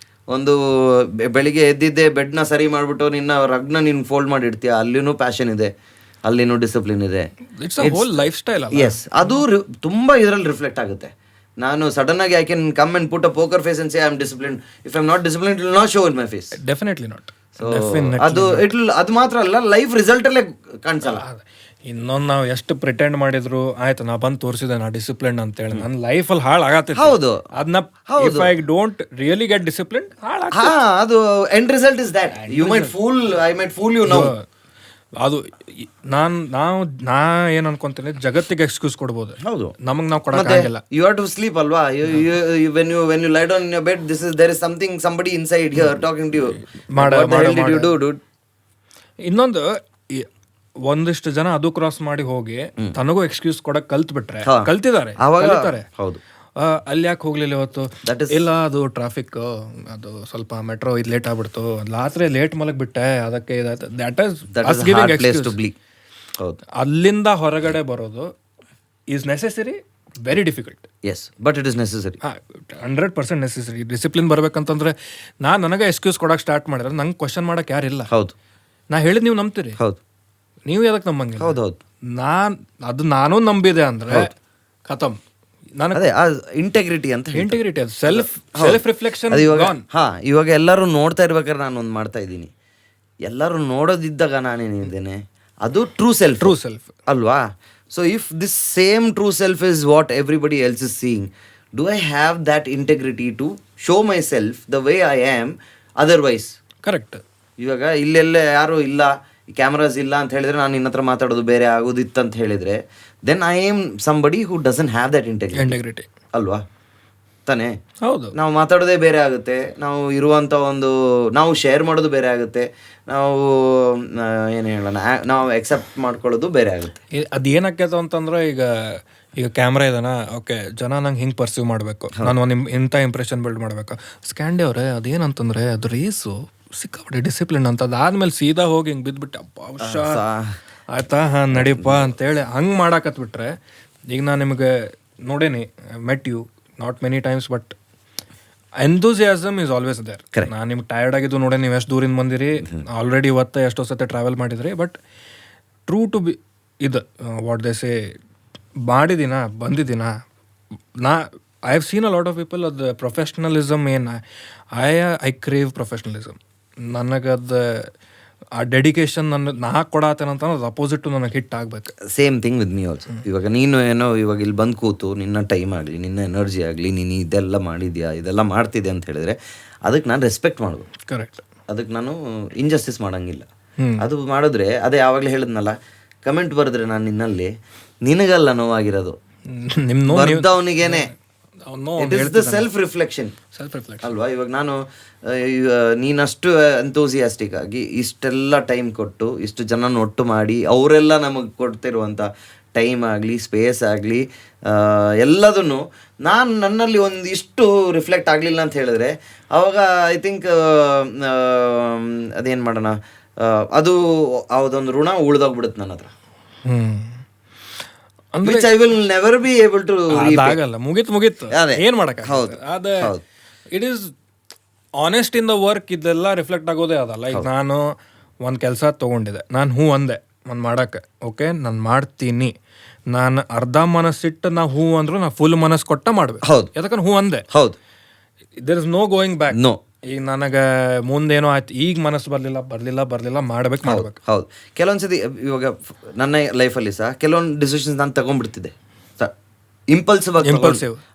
ಒಂದು ಬೆಳಿಗ್ಗೆ ಎದ್ದಿದ್ದೆ ಬೆಡ್ನ ಸರಿ ಮಾಡಿಬಿಟ್ಟು ನಿನ್ನ ರಗ್ನ ನೀನು ಫೋಲ್ಡ್ ಮಾಡಿ ಇಡ್ತೀಯಾ, ಅಲ್ಲಿನೂ ಪ್ಯಾಷನ್ ಇದೆ, ಅಲ್ಲಿನೂ ಡಿಸಿಪ್ಲಿನ್ ಇದೆ. It's a whole lifestyle. Yes, ಅದು ತುಂಬಾ ಇದರಲ್ಲಿ ರಿಫ್ಲೆಕ್ಟ್ ಆಗುತ್ತೆ. ನಾನು ಸಡನ್ ಆಗಿ I can come and put a poker face and say I am disciplined. If I am not disciplined, it will not show in my face. Definitely not. ಅದು ಮಾತ್ರ ಅಲ್ಲ, ಲೈಫ್ ರಿಸಲ್ಟ್ ಅಲ್ಲೇ ಕಾಣಿಸಲ್ಲ. ಇನ್ನೊಂದು ನಾವು ಎಷ್ಟು ಪ್ರಿಟೆಂಡ್ ಮಾಡಿದ್ರು ಆಯ್ತು, ನಾ ಬಂದು ತೋರಿಸಿದೆ ನಾ ಡಿಸಿಪ್ಲಿನ್ ಅಂತ ಹೇಳಿ, ನನ್ನ ಲೈಫಲ್ಲಿ ಹಾಳಾಗತ್ತೆ. ಹೌದು, ಅದನ್ನ if I don't really get discipline, ಅದು end result is that you might fool, I might fool you now. ಅದು ನಾ ಏನ್ ಅನ್ಕೊಂತೀನಿ, ಜಗತ್ತಿಗೆ ಎಕ್ಸ್ಕ್ಯೂಸ್ ಕೊಡ್ಬೋದು. ಹೌದು, ನಮಗ್ ನಾವು ಕೊಡಕ್ಕಾಗಿಲ್ಲ. ಯು ಹ್ಯಾವ್ ಟು ಸ್ಲೀಪ್ ಅಲ್ವಾ? when you lie down in your bed, there is somebody inside here talking to you. What the hell did you do, dude? ಇನ್ನೊಂದು, ಒಂದಿಷ್ಟು ಜನ ಅದು ಕ್ರಾಸ್ ಮಾಡಿ ಹೋಗಿ ತನಗೂ ಎಕ್ಸ್ಕ್ಯೂಸ್ ಕೊಡಕ್ ಕಲ್ತಿದ್ದಾರೆ. ಹೌದು, ಅಲ್ಲಿ ಯಾಕೆ ಹೋಗ್ಲಿಲ್ಲ ಇವತ್ತು, ಇಲ್ಲ ಅದು ಟ್ರಾಫಿಕ್, ಅದು ಸ್ವಲ್ಪ ಮೆಟ್ರೋ ಇದು ಲೇಟ್ ಆಗ್ಬಿಡ್ತು, ರಾತ್ರಿ ಲೇಟ್ ಮಲಗ್ ಬಿಟ್ಟೆ, ಅದಕ್ಕೆ ಅಲ್ಲಿಂದ ಹೊರಗಡೆ ಬರೋದು is necessary, very difficult. Yes, but it is necessary. 100% necessary. Discipline ಬರ್ಬೇಕಂತಂದ್ರೆ ನನಗೆ ಎಕ್ಸ್ಕ್ಯೂಸ್ ಕೊಡಕ್ ಸ್ಟಾರ್ಟ್ ಮಾಡಿದ್ರೆ ನಂಗೆ ಕ್ವಶನ್ ಮಾಡಕ್ ಯಾರಿಲ್ಲ. ಹೌದು, ನಾ ಹೇಳಿದ್ ನೀವು ನಂಬ್ತೀರಿ. ಹೌದು, ನೀವು ಯಾವ್ದಕ್ ನಂಬಂಗಿಲ್ಲ. ಹೌದು, ನಾನು ನಂಬಿದೆ ಅಂದ್ರೆ ಖತಮ್. ಇಂಟೆಗ್ರಿಟಿ ಅಂತ, ಇಂಟೆಗ್ರಿಟಿ, ಅದು ಸೆಲ್ಫ್ ರಿಫ್ಲೆಕ್ಷನ್. ಇವಾಗ ಎಲ್ಲರೂ ನೋಡ್ತಾ ಇರ್ಬೇಕಾದ್ರೆ ನಾನು ಒಂದು ಮಾಡ್ತಾ ಇದ್ದೀನಿ, ಎಲ್ಲರೂ ನೋಡೋದಿದ್ದಾಗ ನಾನೇನಿದ್ದೇನೆ, ಅದು ಟ್ರೂ ಸೆಲ್ಫ್ ಅಲ್ವಾ? So if this same true self is what everybody else is seeing, do I have that integrity to show myself the way I am? Otherwise correct. ಇವಾಗ ಇಲ್ಲೆಲ್ಲ ಯಾರು ಇಲ್ಲ, ಕ್ಯಾಮ್ರಾಸ್ ಇಲ್ಲ ಅಂತ ಹೇಳಿದ್ರೆ, ನಾನು ನಿನ್ನ ಹತ್ರ ಮಾತಾಡೋದು ಬೇರೆ ಆಗೋದಿತ್ತು ಅಂತ ಹೇಳಿದ್ರೆ, then I am somebody who doesn't have that integrity ಅಲ್ವಾ ತಾನೇ? ಹೌದು, ನಾವು ಮಾತಾಡೋದೇ ಬೇರೆ ಆಗುತ್ತೆ, ನಾವು ಇರುವಂಥ ನಾವು ಶೇರ್ ಮಾಡೋದು ಬೇರೆ ಆಗುತ್ತೆ, ನಾವು ಏನು ಹೇಳೋಣ, ನಾವು ಎಕ್ಸೆಪ್ಟ್ ಮಾಡ್ಕೊಳ್ಳೋದು ಬೇರೆ ಆಗುತ್ತೆ. ಅದೇನಾಕೈತೆ ಅಂತಂದ್ರೆ, ಈಗ ಕ್ಯಾಮ್ರಾ ಇದನ, ಓಕೆ, ಜನ ನಂಗೆ ಹಿಂಗೆ ಪರ್ಸೀವ್ ಮಾಡಬೇಕು, ನಾನು ಇಂಥ ಇಂಪ್ರೆಷನ್ ಬಿಲ್ಡ್ ಮಾಡಬೇಕು. ಸ್ಕ್ಯಾಂಡಿ ಅವರೇ ಅದೇನಂತಂದ್ರೆ, ಅದು ರೇಸು ಸಿಕ್ಕಾಬಿಟ್ಟೆ ಡಿಸಿಪ್ಲಿನ್ ಅಂತ. ಅದಾದ್ಮೇಲೆ ಸೀದಾ ಹೋಗಿ ಹಿಂಗೆ ಬಿದ್ದುಬಿಟ್ಟೆ, ಅಪ್ಪ ಆಯ್ತಾ, ಹಾಂ ನಡೀಪ ಅಂತೇಳಿ ಹಂಗೆ ಮಾಡಾಕತ್ಬಿಟ್ರೆ. ಈಗ ನಾನು ನಿಮಗೆ ನೋಡೇನಿ, met you not many times, but enthusiasm is always there. ನಾನು ನಿಮ್ಗೆ ಟಯರ್ಡ್ ಆಗಿದ್ದು ನೋಡಿ, ನೀವು ಎಷ್ಟು ದೂರಿಂದ ಬಂದಿರಿ, ಆಲ್ರೆಡಿ ಇವತ್ತು ಎಷ್ಟೋ ಸತಿ ಟ್ರಾವೆಲ್ ಮಾಡಿದ್ರಿ, ಬಟ್ ಟ್ರೂ ಟು ಬಿ ಇದು ವಾಟ್ ದೇ ಸೇ, ಮಾಡಿದ್ದೀನ ಬಂದಿದ್ದೀನ. I have seen a lot of people, ಅದು ಪ್ರೊಫೆಷ್ನಲಿಸಮ್ ಏನು, ಐ ಕ್ರೇವ್ ಪ್ರೊಫೆಷ್ನಲಿಸಮ್. ನನಗದು ಆ ಡೆಡಿಕೇಶನ್ ನಾ ಕೊಡತ್ತೇನಂತ ಅದು ಅಪೋಸಿಟ್ ನನಗೆ ಹಿಟ್ ಆಗ್ಬೇಕು. Same thing with me also. ಇವಾಗ ನೀನು ಏನೋ ಇವಾಗ ಇಲ್ಲಿ ಬಂದು ಕೂತು ನಿನ್ನ ಟೈಮ್ ಆಗಲಿ, ನಿನ್ನ ಎನರ್ಜಿ ಆಗಲಿ, ನೀನು ಇದೆಲ್ಲ ಮಾಡಿದ್ಯಾ, ಇದೆಲ್ಲ ಮಾಡ್ತಿದ್ದೆ ಅಂತ ಹೇಳಿದ್ರೆ ಅದಕ್ಕೆ ನಾನು ರೆಸ್ಪೆಕ್ಟ್ ಮಾಡ್ಬೋದು. ಕರೆಕ್ಟ್. ಅದಕ್ಕೆ ನಾನು ಇಂಜಸ್ಟಿಸ್ ಮಾಡೋಂಗಿಲ್ಲ. ಅದು ಮಾಡಿದ್ರೆ ಅದೇ ಯಾವಾಗಲೇ ಹೇಳಿದ್ನಲ್ಲ, ಕಮೆಂಟ್ ಬರೆದ್ರೆ ನಾನು ನಿನ್ನಲ್ಲಿ, ನಿನಗಲ್ಲ ನೋವಾಗಿರೋದು, ಬರ್ದವನಿಗೇನೆ. It is the self reflection ಅಲ್ವಾ? ಇವಾಗ ನಾನು ನೀನಷ್ಟು ಎಂತೂಸಿಯಾಸ್ಟಿಕ್ ಆಗಿ ಇಷ್ಟೆಲ್ಲ ಟೈಮ್ ಕೊಟ್ಟು ಇಷ್ಟು ಜನನ ಒಟ್ಟು ಮಾಡಿ ಅವರೆಲ್ಲ ನಮಗೆ ಕೊಡ್ತಿರುವಂಥ ಟೈಮ್ ಆಗಲಿ ಸ್ಪೇಸ್ ಆಗಲಿ ಎಲ್ಲದನ್ನು ನಾನು ನನ್ನಲ್ಲಿ ಒಂದಿಷ್ಟು ರಿಫ್ಲೆಕ್ಟ್ ಆಗಲಿಲ್ಲ ಅಂತ ಹೇಳಿದ್ರೆ ಅವಾಗ ಐ ಥಿಂಕ್ ಅದೇನು ಮಾಡೋಣ, ಅದು ಅದೊಂದು ಋಣ ಉಳ್ದೋಗ್ಬಿಡುತ್ತೆ ನನ್ನ ಹತ್ರ. Which I will never be able to ಆಗಲ್ಲ. ಮುಗೀತು ಏನ್ ಮಾಡಕ. ಅದೇ it is honest in the work. ಇದೆಲ್ಲ ರಿಫ್ಲೆಕ್ಟ್ ಆಗೋದೇ ಅದಲ್ಲ. ಈಗ ನಾನು ಒಂದು ಕೆಲಸ ತೊಗೊಂಡಿದ್ದೆ, ನಾನು ಅಂದೆ ಒಂದು ಮಾಡಕ್ಕೆ, ಓಕೆ ನಾನು ಮಾಡ್ತೀನಿ, ನಾನು ಅರ್ಧ ಮನಸ್ಸಿಟ್ಟು ನಾ ಅಂದ್ರು ನಾ ಫುಲ್ ಮನಸ್ಸು ಕೊಟ್ಟ ಮಾಡ್ಬೇಕು. ಹೌದು, ಯಾಕಂದ್ರೆ ಅಂದೆ. ಹೌದು, there is no going back. No. ಈಗ ನನಗೆ ಮುಂದೇನೋ ಆಯ್ತು, ಈಗ ಮನಸ್ಸು ಬರಲಿಲ್ಲ ಮಾಡ್ಬೇಕು. ಹೌದು. ಕೆಲವೊಂದ್ಸತಿ ಇವಾಗ ನನ್ನ ಲೈಫಲ್ಲಿ ಸಹ ಕೆಲವೊಂದು ಡಿಸಿಷನ್ಸ್ ನಾನು ತಗೊಂಡ್ಬಿಡ್ತಿದ್ದೆ, ಇಂಪಲ್ಸಿವ್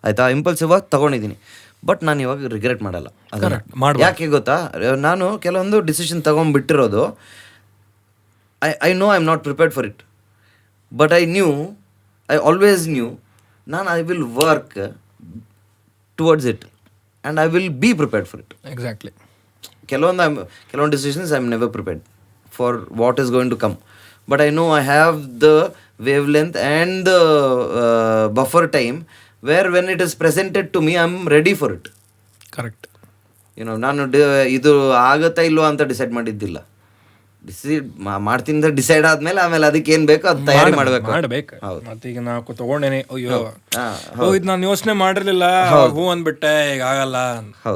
ಆಯ್ತಾ, ಇಂಪಲ್ಸಿವ್ ಆಗಿ ತಗೊಂಡಿದ್ದೀನಿ. ಬಟ್ ನಾನು ಇವಾಗ ರಿಗ್ರೆಟ್ ಮಾಡಲ್ಲ. ಯಾಕೆ ಗೊತ್ತಾ, ನಾನು ಕೆಲವೊಂದು ಡಿಸಿಷನ್ ತಗೊಂಡ್ಬಿಟ್ಟಿರೋದು I know I am not prepared for it, but I always knew I will work towards it and I will be prepared for it. Exactly. ಕೆಲವೊಂದು decisions I'm never prepared for what is going to come, but I know I have the wavelength and the buffer time where when it is presented to me I'm ready for it. Correct. ನಾನು ಇದು ಆಗುತ್ತಾ ಇಲ್ವೋ ಅಂತ ಡಿಸೈಡ್ ಮಾಡಿದ್ದಿಲ್ಲ. ಮಾಡ್ತೀನಿ ಡಿಸೈಡ್ ಆದ್ಮೇಲೆ ಆಮೇಲೆ ಅದಕ್ಕೆ ಏನ್ ಬೇಕೋ ಅದು ತಯಾರಿ ಮಾಡ್ಬೇಕು. ಮತ್ತೀಗ ನಾವು ತಗೊಂಡೇನೆ, ಅಯ್ಯೋ ಇದು ನಾನು ಯೋಚನೆ ಮಾಡಿರ್ಲಿಲ್ಲ, ಹೂ ಅಂದ್ಬಿಟ್ಟೆ, ಈಗ ಆಗಲ್ಲ.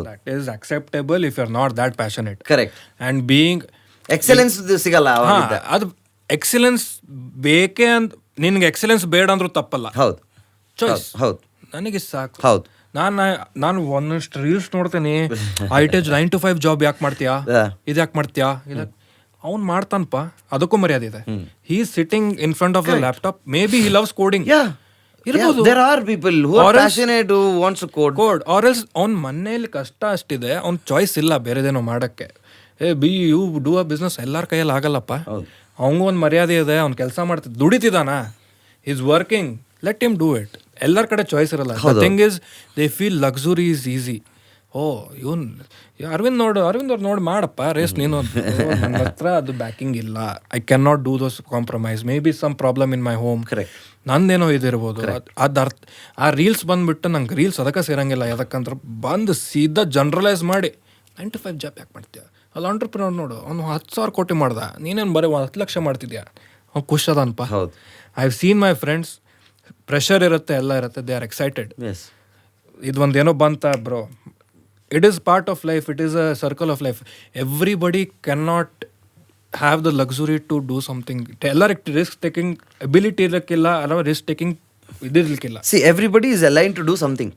That is acceptable if you are not that passionate. Correct. And being excellence ಸಿಗಲ್ಲ. ಅದು ಎಕ್ಸಲೆನ್ಸ್ ಬೇಕೇ ಅಂತ, ನಿನ್ಗೆ ಎಕ್ಸಲೆನ್ಸ್ ಬೇಡ ಅಂದ್ರೂ ತಪ್ಪಲ್ಲ. ಹೌದು, ಚಾಯ್ಸ್. ಹೌದು, ನನಗೆ ಸಾಕು. ಹೌದು. ನಾನು ಒಂದಷ್ಟು ರೀಲ್ಸ್ ನೋಡ್ತೇನೆ, ಐಟೇಜ್ 9 to 5 ಜಾಬ್ ಯಾಕೆ ಮಾಡ್ತೀಯಾ, ಇದು ಯಾಕೆ ಮಾಡ್ತೀಯಾ, ಅವ್ನು ಮಾಡ್ತಾನಪ್ಪ, ಅದಕ್ಕೂ ಮರ್ಯಾದೆ ಇದೆ. He is sitting in front of the laptop, may be he loves coding. There are people who are passionate who wants to code or else ಅವ್ನ ಮನೇಲಿ ಕಷ್ಟ ಅಷ್ಟಿದೆ, ಅವ್ನ ಚಾಯ್ಸ್ ಇಲ್ಲ ಬೇರೆದೇನೋ ಮಾಡಕ್ಕೆ. ಯು ಡೂ ಅ ಬಿಸ್ನೆಸ್, ಎಲ್ಲರ ಕೈಯಲ್ಲಿ ಆಗಲ್ಲಪ್ಪ. ಅವಂಗೂ ಒಂದು ಮರ್ಯಾದೆ ಇದೆ, ಅವ್ನು ಕೆಲಸ ಮಾಡ್ತಿದ್ದ, ದುಡಿತಿದ್ದಾನ, is working, let him do it. ಎಲ್ಲರ ಕಡೆ ಚಾಯ್ಸ್ ಇರಲ್ಲ. The thing is they feel luxury is easy. Arvind ಅವ್ರು ನೋಡಿ ಮಾಡಪ್ಪ ರೇಸ್, ನೀನು. ನನ್ನ ಹತ್ರ ಅದು ಬ್ಯಾಕಿಂಗ್ ಇಲ್ಲ, I can not do those compromise, maybe some problem in my home, ನಂದೇನೋ ಇದಿರ್ಬೋದು. ಆ ರೀಲ್ಸ್ ಬಂದ್ಬಿಟ್ಟು ನಂಗೆ ರೀಲ್ಸ್ ಅದಕ್ಕೆ ಸೇರಂಗಿಲ್ಲ. ಯಾಕಂದ್ರೆ ಬಂದು ಸೀದಾ ಜನರಲೈಸ್ ಮಾಡಿ 9 to 5 ಜಾಬ್ ಯಾಕೆ ಮಾಡ್ತೀಯ, ಅಲ್ಲಿ ಆಂಟ್ರಪ್ರಿನರ್ ನೋಡು, ಅವ್ನು 10,000 ಕೋಟಿ ಮಾಡ್ದ, ನೀನೇನು ಬರೀ 10 ಲಕ್ಷ ಮಾಡ್ತಿದ್ಯಾ, ಅವ್ನು ಖುಷ್ ಅದನಪ್ಪ. I have seen my friends, pressure ಇರುತ್ತೆ, ಎಲ್ಲ ಇರುತ್ತೆ, ದೇ ಆರ್ ಎಕ್ಸೈಟೆಡ್. ಇದು ಒಂದೇನೋ ಬಂತ bro, it is part of life, it is a circle of life. Everybody cannot have the luxury to do something. ಎಲ್ಲರಿಗೆ risk taking ability ಇರಕ್ಕಿಲ್ಲ, ಅಥವಾ risk taking ಇದಿರ್ಲಿಕ್ಕಿಲ್ಲ. See, everybody is aligned to do something,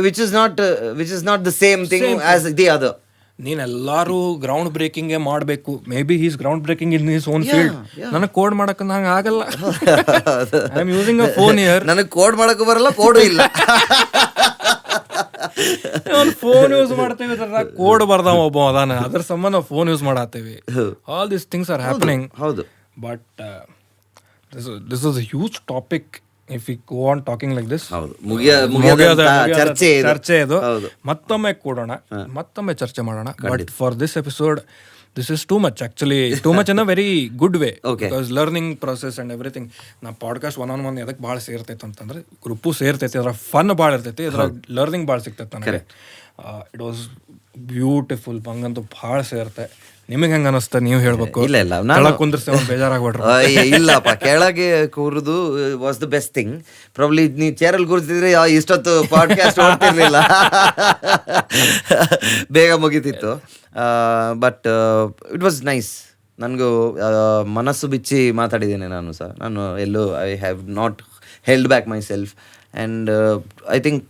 which is not the same thing as the other. ನೀನೆಲ್ಲಾರು ಗ್ರೌಂಡ್ ಬ್ರೇಕಿಂಗ್ ಮಾಡಬೇಕು, maybe he's ground breaking in his own field. ನನಗೆ ಕೋಡ್ ಮಾಡಕ್ ಹಂಗ ಆಗಲ್ಲ. I am using a phone here, ನನಗೆ ಕೋಡ್ ಮಾಡಕ್ ಬರಲ್ಲ, ಕೋಡು ಇಲ್ಲ. ಫೋನ್ ಯೂಸ್ ಮಾಡ್ತೇವೆ, ಕೋಡ್ ಬರ್ದಾವ ಒಬ್ಬ ಅದಾನ, ಅದ್ರ ಸಂಬಂಧ ಫೋನ್ ಯೂಸ್ ಮಾಡತ್ತೇವಿ. All these things are happening. ಹೌದು, but this is a huge topic. If you go on talking like this, ಚರ್ಚೆ ಇದು. ಮತ್ತೊಮ್ಮೆ ಕೂಡೋಣ, ಮತ್ತೊಮ್ಮೆ ಚರ್ಚೆ ಮಾಡೋಣ. But for this episode, this is too much, actually too much in a very good way. Because learning process and everything. ನಾ ಪಾಡ್ಕಾಸ್ಟ್ 1-on-1 ಎದಕ್ಕೆ ಭಾಳ ಸೇರ್ತೈತೆ ಅಂತಂದ್ರೆ, ಗ್ರೂಪು ಸೇರ್ತೈತಿ, ಅದ್ರ ಫನ್ ಭಾಳ ಇರ್ತೈತಿ, ಅದ್ರ ಲರ್ನಿಂಗ್ ಭಾಳ ಸಿಗ್ತೈತೆ ನನಗೆ. It was beautiful. ಹಂಗಂತೂ ಭಾಳ ಸೇರುತ್ತೆ. ನಿಮಗೆ ಹೆಂಗೆ ಅನಿಸ್ತಾ, ನೀವು ಹೇಳ್ಬೇಕು. ಇಲ್ಲ ಕುಂದ್ರಸ್ತೇವೆ, ಬೇಜಾರಾಗ್ಬಿಟ್ರೆ. ಇಲ್ಲಪ್ಪ, ಕೆಳಗೆ ಕೂರುದು was the best thing. Probably ನೀ ಚೇರಲ್ಲಿ ಕೂರ್ತಿದ್ರೆ ಇಷ್ಟೊತ್ತು ಪಾಡ್ಕಾಸ್ಟ್ ಓಡ್ತಿರ್ಲಿಲ್ಲ, ಬೇಗ ಮುಗಿತಿತ್ತು. But it was nice. ನನಗೂ ಮನಸ್ಸು ಬಿಚ್ಚಿ ಮಾತಾಡಿದ್ದೇನೆ ನಾನು ಸಹ. ನಾನು ಎಲ್ಲೂ I have not held back myself, and I think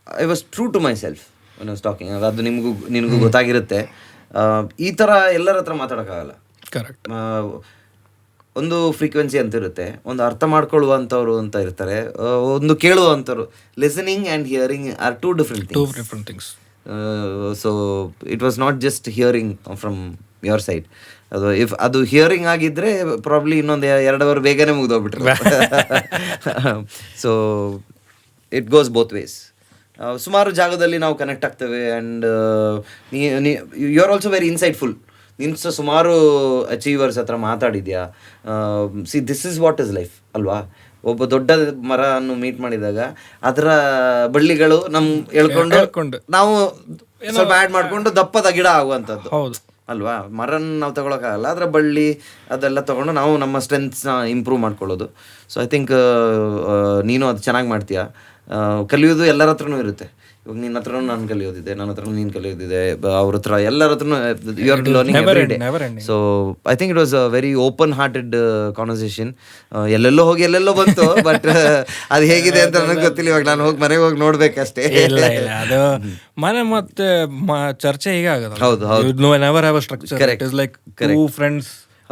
I was true to myself when I was talking. ಅದು ನಿನಗೂ ಗೊತ್ತಾಗಿರುತ್ತೆ. ಈ ಥರ ಎಲ್ಲರ ಹತ್ರ ಮಾತಾಡೋಕ್ಕಾಗಲ್ಲ. ಕರೆಕ್ಟ್. ಒಂದು ಫ್ರೀಕ್ವೆನ್ಸಿ ಅಂತ ಇರುತ್ತೆ, ಒಂದು ಅರ್ಥ ಮಾಡ್ಕೊಳ್ಳುವಂಥವ್ರು ಅಂತ ಇರ್ತಾರೆ, ಒಂದು ಕೇಳುವಂಥವ್ರು. Listening and hearing are two different things. So it was not just hearing from your side. ಅದು ಹಿಯರಿಂಗ್ ಆಗಿದ್ರೆ ಪ್ರಾಬ್ಲಿ ಇನ್ನೊಂದು 2 ಅವರ್ ಬೇಗನೆ ಮುಗಿದೋಗ್ಬಿಟ್ರೆ. So it goes both ways. ಸುಮಾರು ಜಾಗದಲ್ಲಿ ನಾವು ಕನೆಕ್ಟ್ ಆಗ್ತೇವೆ. And you are also very insightful. ನೀನು ಸಹ ಸುಮಾರು ಅಚೀವರ್ಸ್ ಹತ್ರ ಮಾತಾಡಿದ್ಯಾ. This is what is life ಅಲ್ವಾ. ಒಬ್ಬ ದೊಡ್ಡ ಮರವನ್ನು ಮೀಟ್ ಮಾಡಿದಾಗ ಅದರ ಬಳ್ಳಿಗಳು ಎಳ್ಕೊಂಡು ನಾವು ಸ್ವಲ್ಪ ಆ್ಯಡ್ ಮಾಡಿಕೊಂಡು ದಪ್ಪದ ಗಿಡ ಆಗುವಂಥದ್ದು ಅಲ್ವಾ. ಮರನ ನಾವು ತಗೊಳಕ್ಕಾಗಲ್ಲ, ಅದರ ಬಳ್ಳಿ ಅದೆಲ್ಲ ತೊಗೊಂಡು ನಾವು ನಮ್ಮ ಸ್ಟ್ರೆಂತ್ಸ್ನ ಇಂಪ್ರೂವ್ ಮಾಡ್ಕೊಳ್ಳೋದು. ಸೊ ಐ ಥಿಂಕ್ ನೀನು ಅದು ಚೆನ್ನಾಗಿ ಮಾಡ್ತೀಯಾ. ಕಲಿಯೋದು ಎಲ್ಲರ ಹತ್ರನೂ ಇರುತ್ತೆ. ಇವಾಗ ನಿನ್ನ ಹತ್ರನೂ ನಾನು ಕಲಿಯೋದಿದೆ, ನನ್ನ ಹತ್ರನೂ ನೀನು ಕಲಿಯೋದಿದೆ, ಅವ್ರ ಹತ್ರ ಎಲ್ಲರ ಹತ್ರನೂ you are learning every day. So I think it was a very open hearted conversation. ಎಲ್ಲೆಲ್ಲೋ ಹೋಗಿ ಎಲ್ಲೆಲ್ಲೋ ಬಂತು, ಬಟ್ ಅದು ಹೇಗಿದೆ ಅಂತ ನನಗೆ ಗೊತ್ತಿಲ್ಲ. ಇವಾಗ ನಾನು ಮನೆಗೆ ಹೋಗಿ ನೋಡ್ಬೇಕಷ್ಟೇ. ಅದು ಮನೆ ಮತ್ತೆ ಚರ್ಚೆ ಹೀಗೆ ಆಗೋದು. ಹೌದು ಹೌದು. Never have a structure. It is like two friends,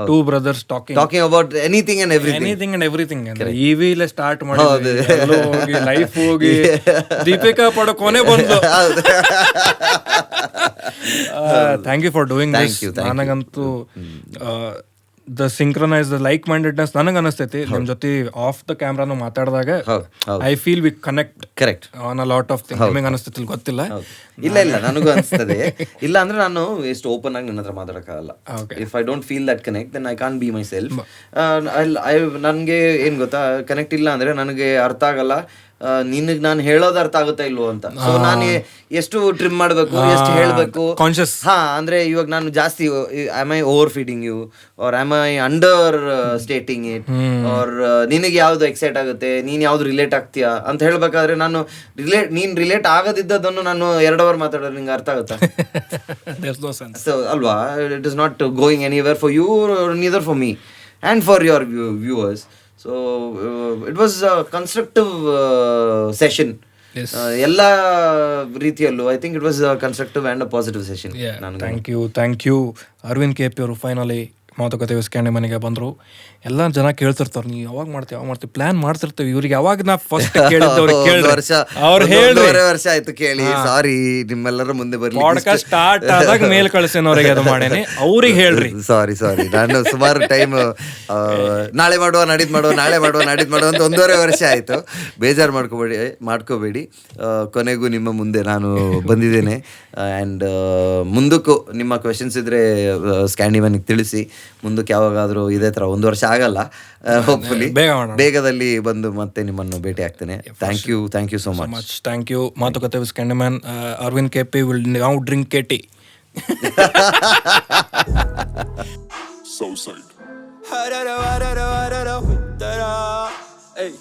two brothers talking about anything and everything. ಅಂದ್ರೆ ಇವಿಲೆ ಸ್ಟಾರ್ಟ್ ಮಾಡಿ ಲೈಫ್ ಹೋಗಿ ದೀಪಿಕಾ ಪಡುಕೋನೆ ಬಂದು. Thank you for doing this. ನನಗಂತೂ ದ ಸಿಂಕ್ರನೈಸ್ ಲೈಕ್ ಮೈಂಡೆಡ್ನೆಸ್ ನನಗೆ ಅನಿಸ್ತೈತಿ. ನಿಮ್ಮ ಜೊತೆ ಆಫ್ ದ ಕ್ಯಾಮ್ರಾನು ಮಾತಾಡಿದಾಗ I feel we connect on a lot of things. ನಿಮಗೆ ಅನಿಸ್ತೈತಿ ಗೊತ್ತಿಲ್ಲ. ಇಲ್ಲ ನನಗೂ ಅನಿಸ್ತದೆ. ಇಲ್ಲ ಅಂದ್ರೆ ನಾನು ಎಷ್ಟು ಓಪನ್ ಆಗಿ ನನ್ನ ಹತ್ರ ಮಾತಾಡೋಕ್ಕಾಗಲ್ಲ. If I don't feel that connect then I can't be myself. ನನಗೆ ಏನು ಗೊತ್ತಾ, ಕನೆಕ್ಟ್ ಇಲ್ಲ ಅಂದರೆ ನನಗೆ ಅರ್ಥ ಆಗಲ್ಲ ನಿನಗೆ ನಾನು ಹೇಳೋದು ಅರ್ಥ ಆಗುತ್ತಾ ಇಲ್ವೋ ಅಂತ. ಸೊ ನಾನು ಎಷ್ಟು ಟ್ರಿಮ್ ಮಾಡಬೇಕು, ಎಷ್ಟು ಹೇಳಬೇಕು. ಅಂದ್ರೆ ಇವಾಗ ನಾನು ಜಾಸ್ತಿ am I overfeeding you or am I understating it, or ನಿನಗೆ ಯಾವ್ದು ಎಕ್ಸೈಟ್ ಆಗುತ್ತೆ, ನೀನ್ ಯಾವ್ದು ರಿಲೇಟ್ ಆಗ್ತೀಯಾ ಅಂತ ಹೇಳ್ಬೇಕಾದ್ರೆ ನಾನು ನೀನ್ ರಿಲೇಟ್ ಆಗದಿದ್ದದನ್ನು ನಾನು 2 ಅವರ್ ಮಾತಾಡೋದು ನಿಂಗೆ ಅರ್ಥ ಆಗುತ್ತಾ? ಸೊ ಅಲ್ವಾ, it is not going anywhere for you, neither for me and for your viewers. So it was a constructive session. Yes. ಎಲ್ಲ ರೀತಿಯಲ್ಲೂ I think it was a constructive and a positive session. Thank you Arvind KP ಅವರು ಫೈನಲಿ ಮಾತುಕತೆ ಸ್ಕ್ಯಾಂಡಿಮನ್ಗೆ ಬಂದರು. ಎಲ್ಲ ಜನ ಕೇಳ್ತಿರ್ತಾರೆ, ನೀವು ಯಾವಾಗ ಮಾಡ್ತೀವಿ ಪ್ಲಾನ್ ಮಾಡ್ತಿರ್ತೇವೆ. ಇವ್ರಿಗೆ ಯಾವಾಗ ನಾ ಫಸ್ಟ್ ವರ್ಷ ಆಯ್ತು ಕೇಳಿ. ಸಾರಿ, ನಿಮ್ಮೆಲ್ಲರ ಮುಂದೆ ಬರ್ಲಿ ಪಾಡ್ಕಾಸ್ಟ್ ಸ್ಟಾರ್ಟ್ ಆದಾಗ ಮೇಲ್ ಕಳಿಸೇನವ್ರಿಗೆ ಅದು ಮಾಡೇನಿ, ಅವ್ರಿಗೆ ಹೇಳ್ರಿ. ಸಾರಿ ನಾನು ಸುಮಾರು ಟೈಮ್ ನಾಳೆ ಮಾಡುವ ನಾಡಿದ್ದು ಮಾಡುವ ಅಂತ 1.5 ವರ್ಷ ಆಯ್ತು. ಬೇಜಾರು ಮಾಡ್ಕೋಬೇಡಿ. ಕೊನೆಗೂ ನಿಮ್ಮ ಮುಂದೆ ನಾನು ಬಂದಿದ್ದೇನೆ. ಆ್ಯಂಡ್ ಮುಂದಕ್ಕೂ ನಿಮ್ಮ ಕ್ವೆಶನ್ಸ್ ಇದ್ರೆ ಸ್ಕ್ಯಾಂಡಿಮನ್ಗೆ ತಿಳಿಸಿ. ಮುಂದಕ್ಕೆ ಯಾವಾಗಾದರೂ ಇದೇ ಥರ 1 ವರ್ಷ ಆಗಲ್ಲ, ಹೋಪ್ಫುಲಿ ಬೇಗದಲ್ಲಿ ಬಂದು ಮತ್ತೆ ನಿಮ್ಮನ್ನು ಭೇಟಿ ಆಗ್ತೇನೆ. Thank you so much. Thank you. ಮಾತುಕತೆ ವಿತ್ ಸ್ಕ್ಯಾಂಡಿಮನ್. Arvind KP will now drink KT. Southside. Hey.